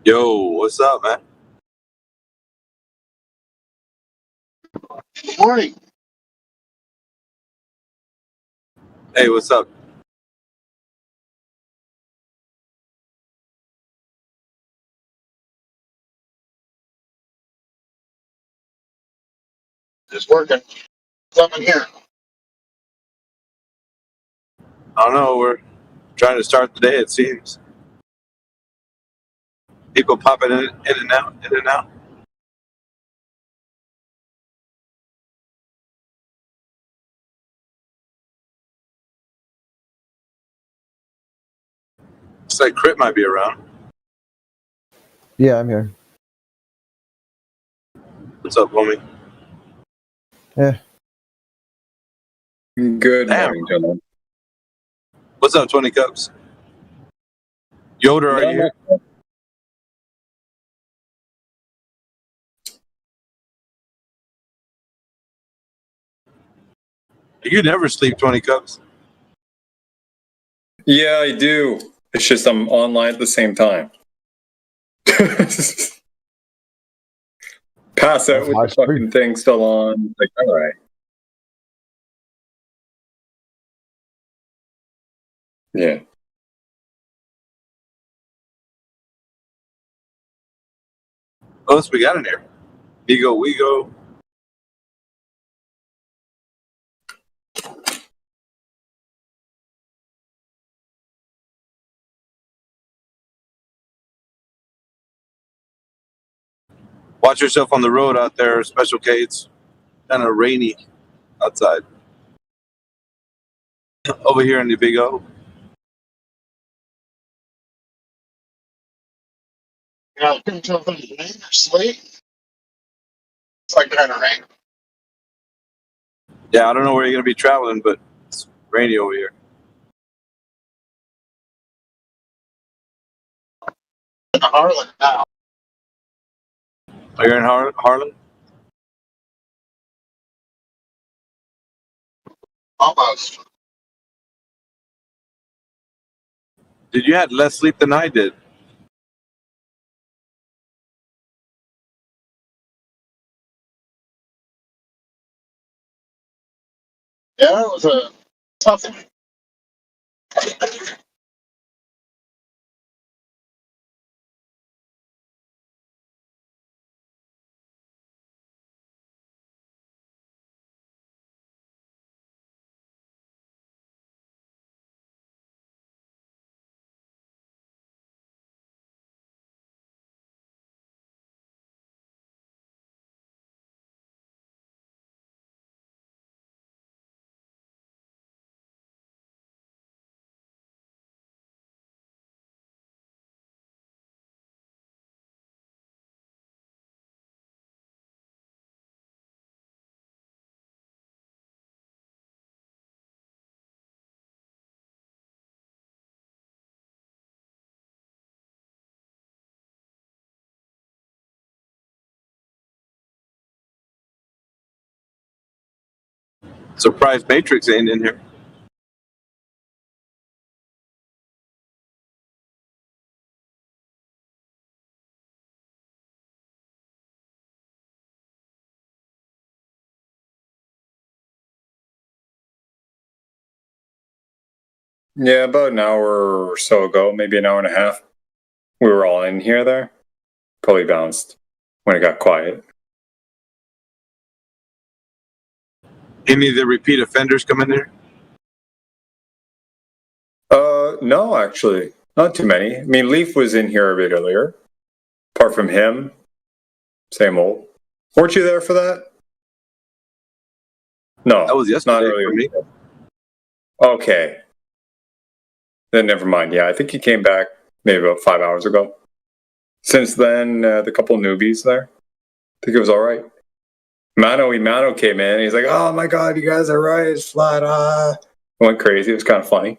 Yo, what's up, man? Good morning. Hey, what's up? Just working. Something here. I don't know. We're trying to start the day, it seems. People popping in and out, in and out. Looks like Crit might be around. Yeah, I'm here. What's up, homie? Yeah. Good morning, gentlemen. What's up, 20 Cups? Yoder, are you here? You never sleep, 20 Cups. Yeah, I do. It's just I'm online at the same time. Pass out with the fucking thing still on. Like, all right. Yeah. What else we got in here? Ego, Wego. Watch yourself on the road out there, Special K. It's kind of rainy outside. Over here in the Big O. I couldn't tell if it was rain or sleet. It's like kind of rain. Yeah, I don't know where you're going to be traveling, but it's rainy over here. In Harlan now. Are you in Harlan? Almost. Did you had less sleep than I did? Yeah, it was a tough one. Surprise Matrix ain't in here. Yeah, about an hour or so ago, maybe an hour and a half. We were all in here there. Probably bounced when it got quiet. Any of the repeat offenders come in there? No, actually. Not too many. I mean, Leaf was in here a bit earlier. Apart from him, same old. Weren't you there for that? No. That was yesterday not earlier. for me. Okay. Then never mind. Yeah, I think he came back maybe about 5 hours ago. Since then, the couple newbies there. I think it was all right. Mano came in. He's like, "Oh my god, you guys are right. It's flat." Went crazy. It was kind of funny.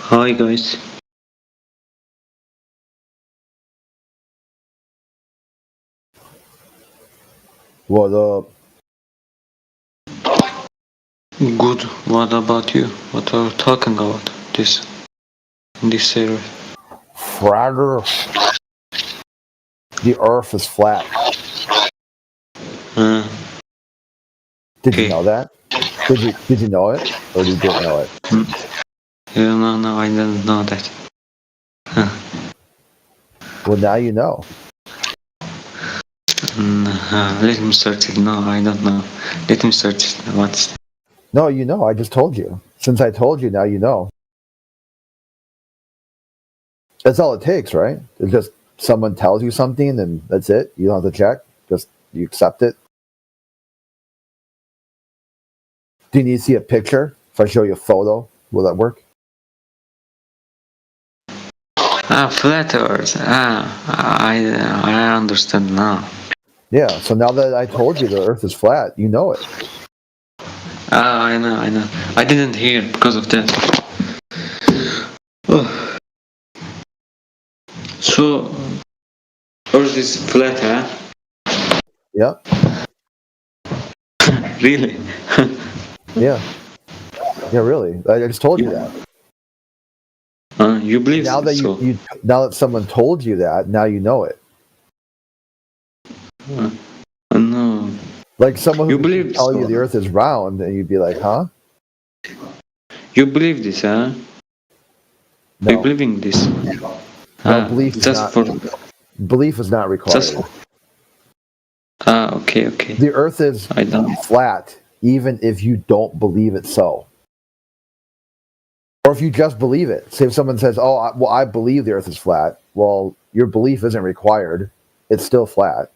Hi guys. What up? Good. What about you? What are you talking about this series? Fragger. The Earth is flat. Did you know that? Did you know it, or you didn't know it? No, I didn't know that. Well, now you know. Let me search it. No, I don't know. Let me search it. What's No, you know. I just told you. Since I told you, now you know. That's all it takes, right? It's just someone tells you something, and that's it. You don't have to check. Just you accept it. Do you need to see a picture? If I show you a photo, will that work? flat Earth. I understand now. Yeah. So now that I told you the Earth is flat, you know it. I know. I didn't hear because of that. Oh. So Earth is flat, huh? Yeah. Really? Yeah. Yeah, really. I just told you that. You believe now that so? you now that someone told you that, now you know it. No. Like someone who You could believe tell you so? the Earth is round, and you'd be like, "Huh?" You believe this, huh? No. You believe in this? No, belief is Just not. for Belief is not required. just. Okay. The Earth is I don't. flat, even if you don't believe it so, or if you just believe it. Say if someone says, "Oh, I believe the Earth is flat." Well, your belief isn't required. It's still flat.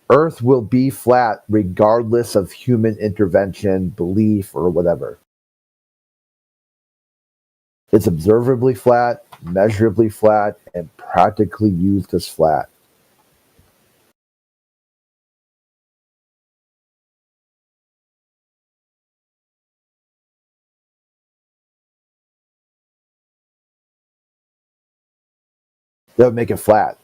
Earth will be flat regardless of human intervention, belief, or whatever. It's observably flat, measurably flat, and practically used as flat. That would make it flat.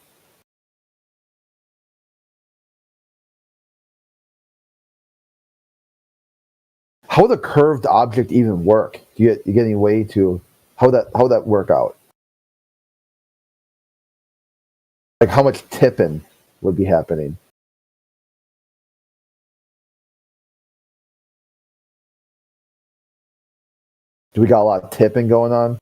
How would a curved object even work? Do you get any way to how that work out? Like how much tipping would be happening? Do we got a lot of tipping going on?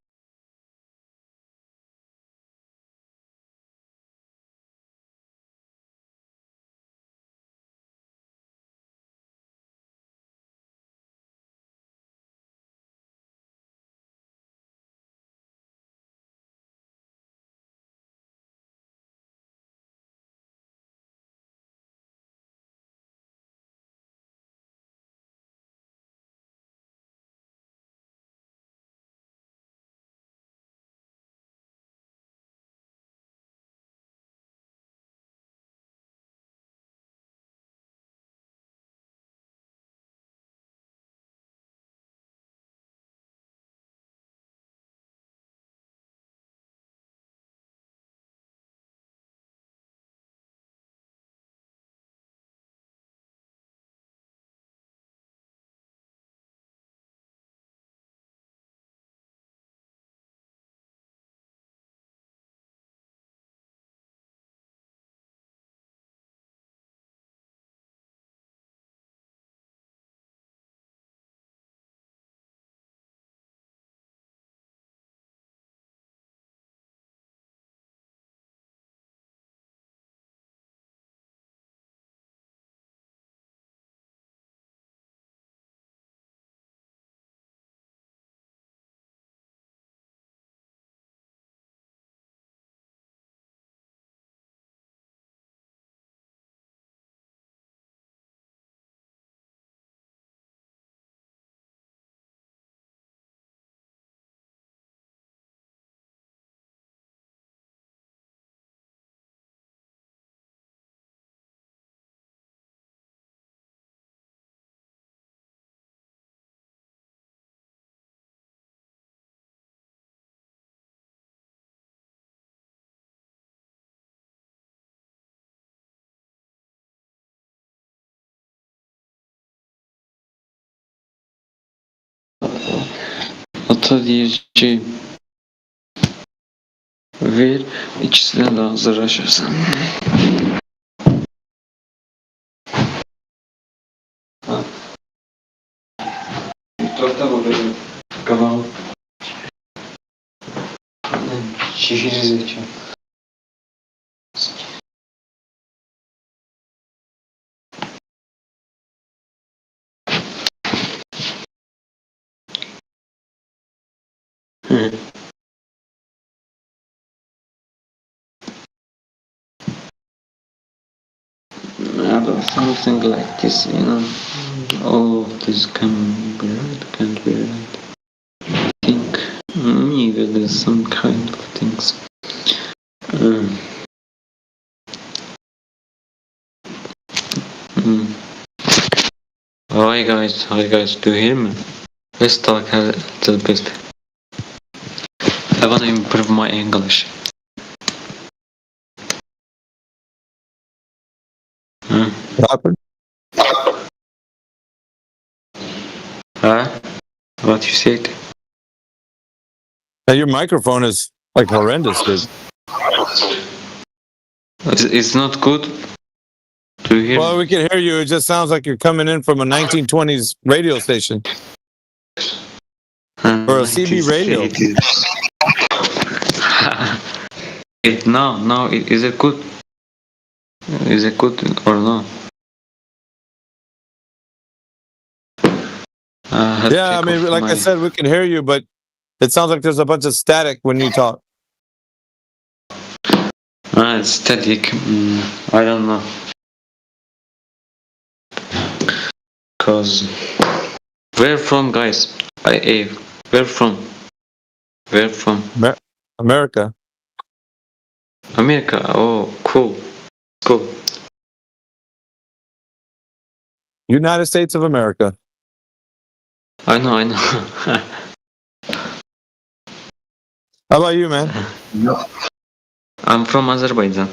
ata diyeceğim. Ver ikisine de hazırlaşırsan. Dörtte böyle kalan şehir zeka. Something like this, you know. All of this can be right, can't be right. I think maybe there's some kind of things. Hi guys, do you hear me? Let's talk a little bit. I want to improve my English. What happened? What you said? Now, your microphone is like horrendous, dude. It's not good. Do you hear Well, me? we can hear you. It just sounds like you're coming in from a 1920s radio station. Or a CB radio. No, is it good? Is it good or no? Yeah, I mean, like I said, we can hear you, but it sounds like there's a bunch of static when you talk. It's static. I don't know. Cause where from, guys? Where from? Where from? America. America. Oh, cool. Cool. United States of America. I know. How about you, man? I'm from Azerbaijan.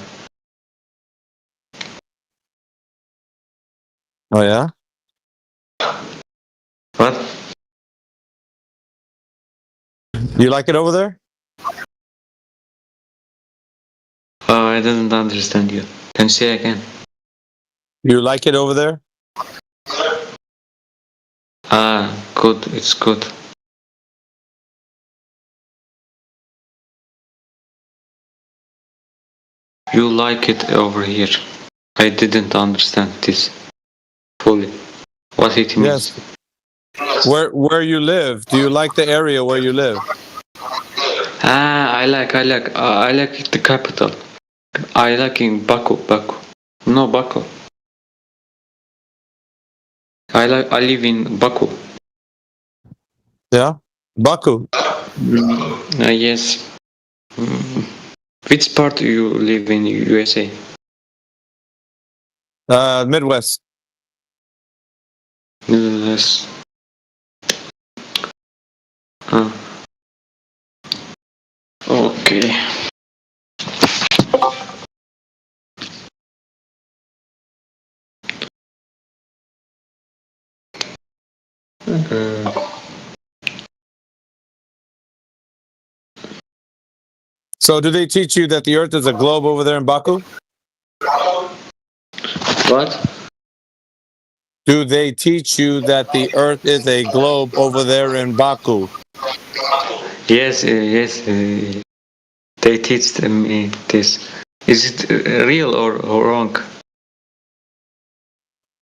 Oh, yeah? What? You like it over there? Oh, I didn't understand you. Can you say again? You like it over there? Good. It's good. You like it over here. I didn't understand this fully. What it means. Yes. Where you live? Do you like the area where you live? I like the capital. I like in Baku. No, Baku. I live in Baku. Yeah? Baku. Yes. Which part do you live in USA? Midwest. Yes. Okay. So do they teach you that the earth is a globe over there in Baku? What? Do they teach you that the earth is a globe over there in Baku? Yes. They teach me this. Is it real or wrong?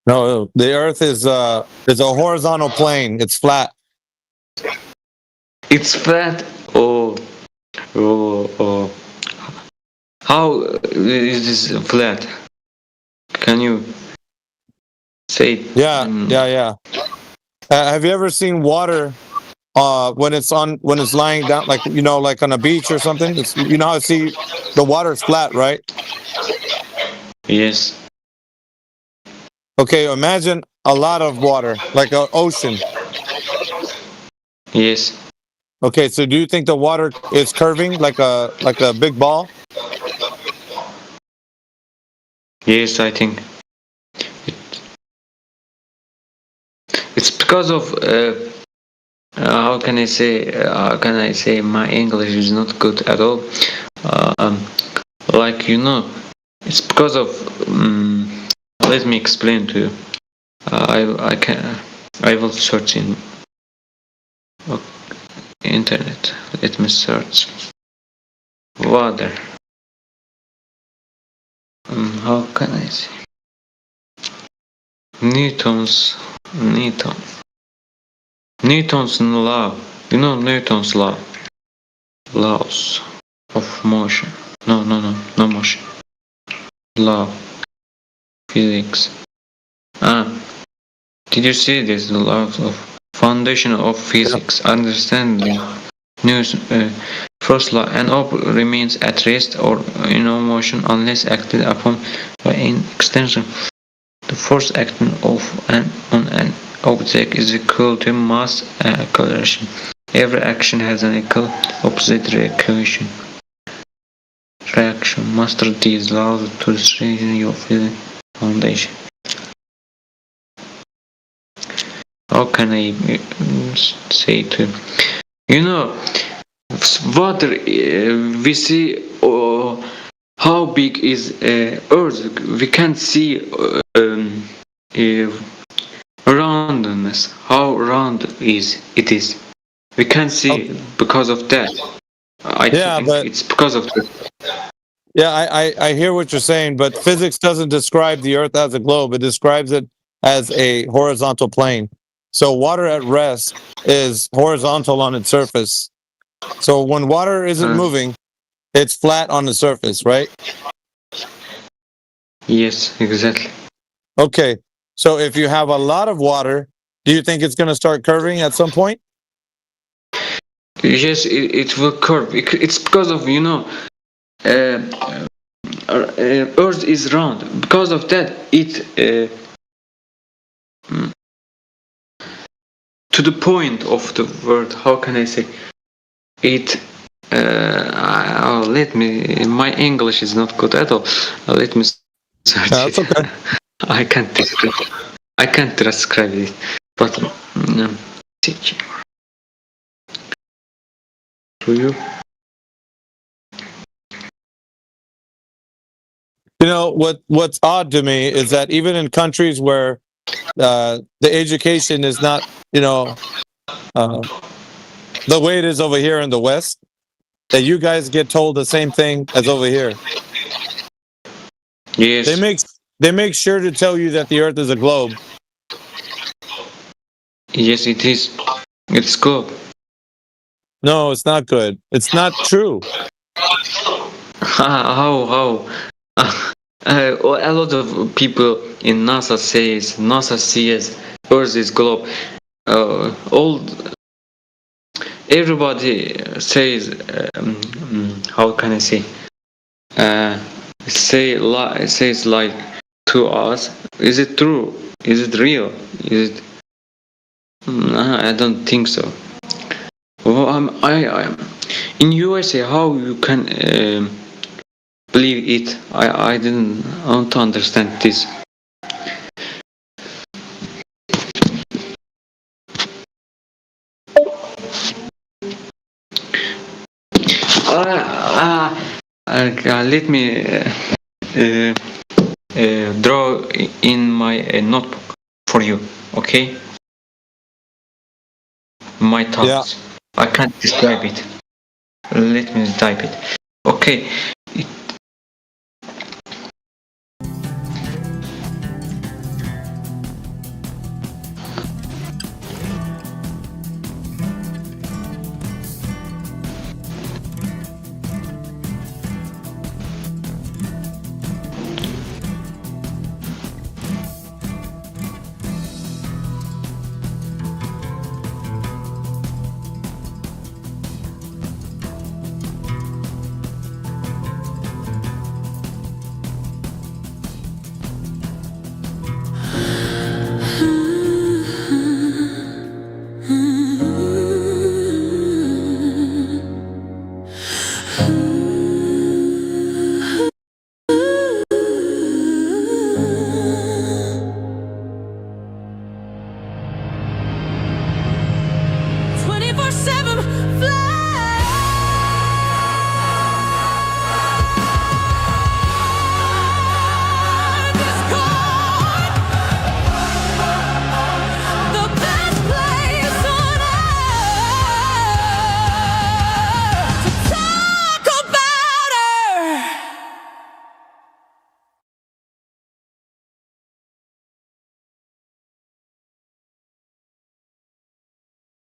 No, the earth is a horizontal plane. It's flat. It's flat. Oh. How is this flat? Can you say? Yeah. Have you ever seen water when it's lying down, like like on a beach or something? It's, how the water's flat, right? Yes. Okay, imagine a lot of water, like an ocean. Yes. Okay, so do you think the water is curving like a big ball? Yes, I think. It's because of how can I say? How can I say my English is not good at all? Like it's because of. Let me explain to you. I will search in internet. Let me search water. How can I say? Newton's law. Newton's law. Laws of motion. No motion. Law. Physics. Did you see this? The laws of foundation of physics. Understanding. News. First law: an object remains at rest or in motion unless acted upon by an extension. The force acting on an object is equal to mass acceleration. Every action has an equal opposite reaction. Master these laws to strengthen your physics foundation. How can I say to water? We see how big is Earth. We can't see roundness. How round it is. We can't see because of that. I think it's because of that. Yeah, I hear what you're saying, but physics doesn't describe the Earth as a globe. It describes it as a horizontal plane. So water at rest is horizontal on its surface. So when water isn't moving, it's flat on the surface, right? Yes, exactly. Okay, so if you have a lot of water, do you think it's going to start curving at some point? Yes, it will curve. It's because of Earth is round. Because of that, it to the point of the word. How can I say it? Let me. My English is not good at all. Let me search That's it. okay. I can't describe it. But teaching to you. What's odd to me is that even in countries where the education is not, the way it is over here in the West, that you guys get told the same thing as over here. Yes. They make sure to tell you that the Earth is a globe. Yes, it is. It's good. No, it's not good. It's not true. How? A lot of people in NASA sees Earth is globe. Everybody says. How can I say? Says like to us. Is it true? Is it real? Is it? I don't think so. Well, I in USA. How you can believe it? I don't understand this. Let me draw in my notebook for you, okay? My thoughts. I can't describe it. Let me type it. Okay.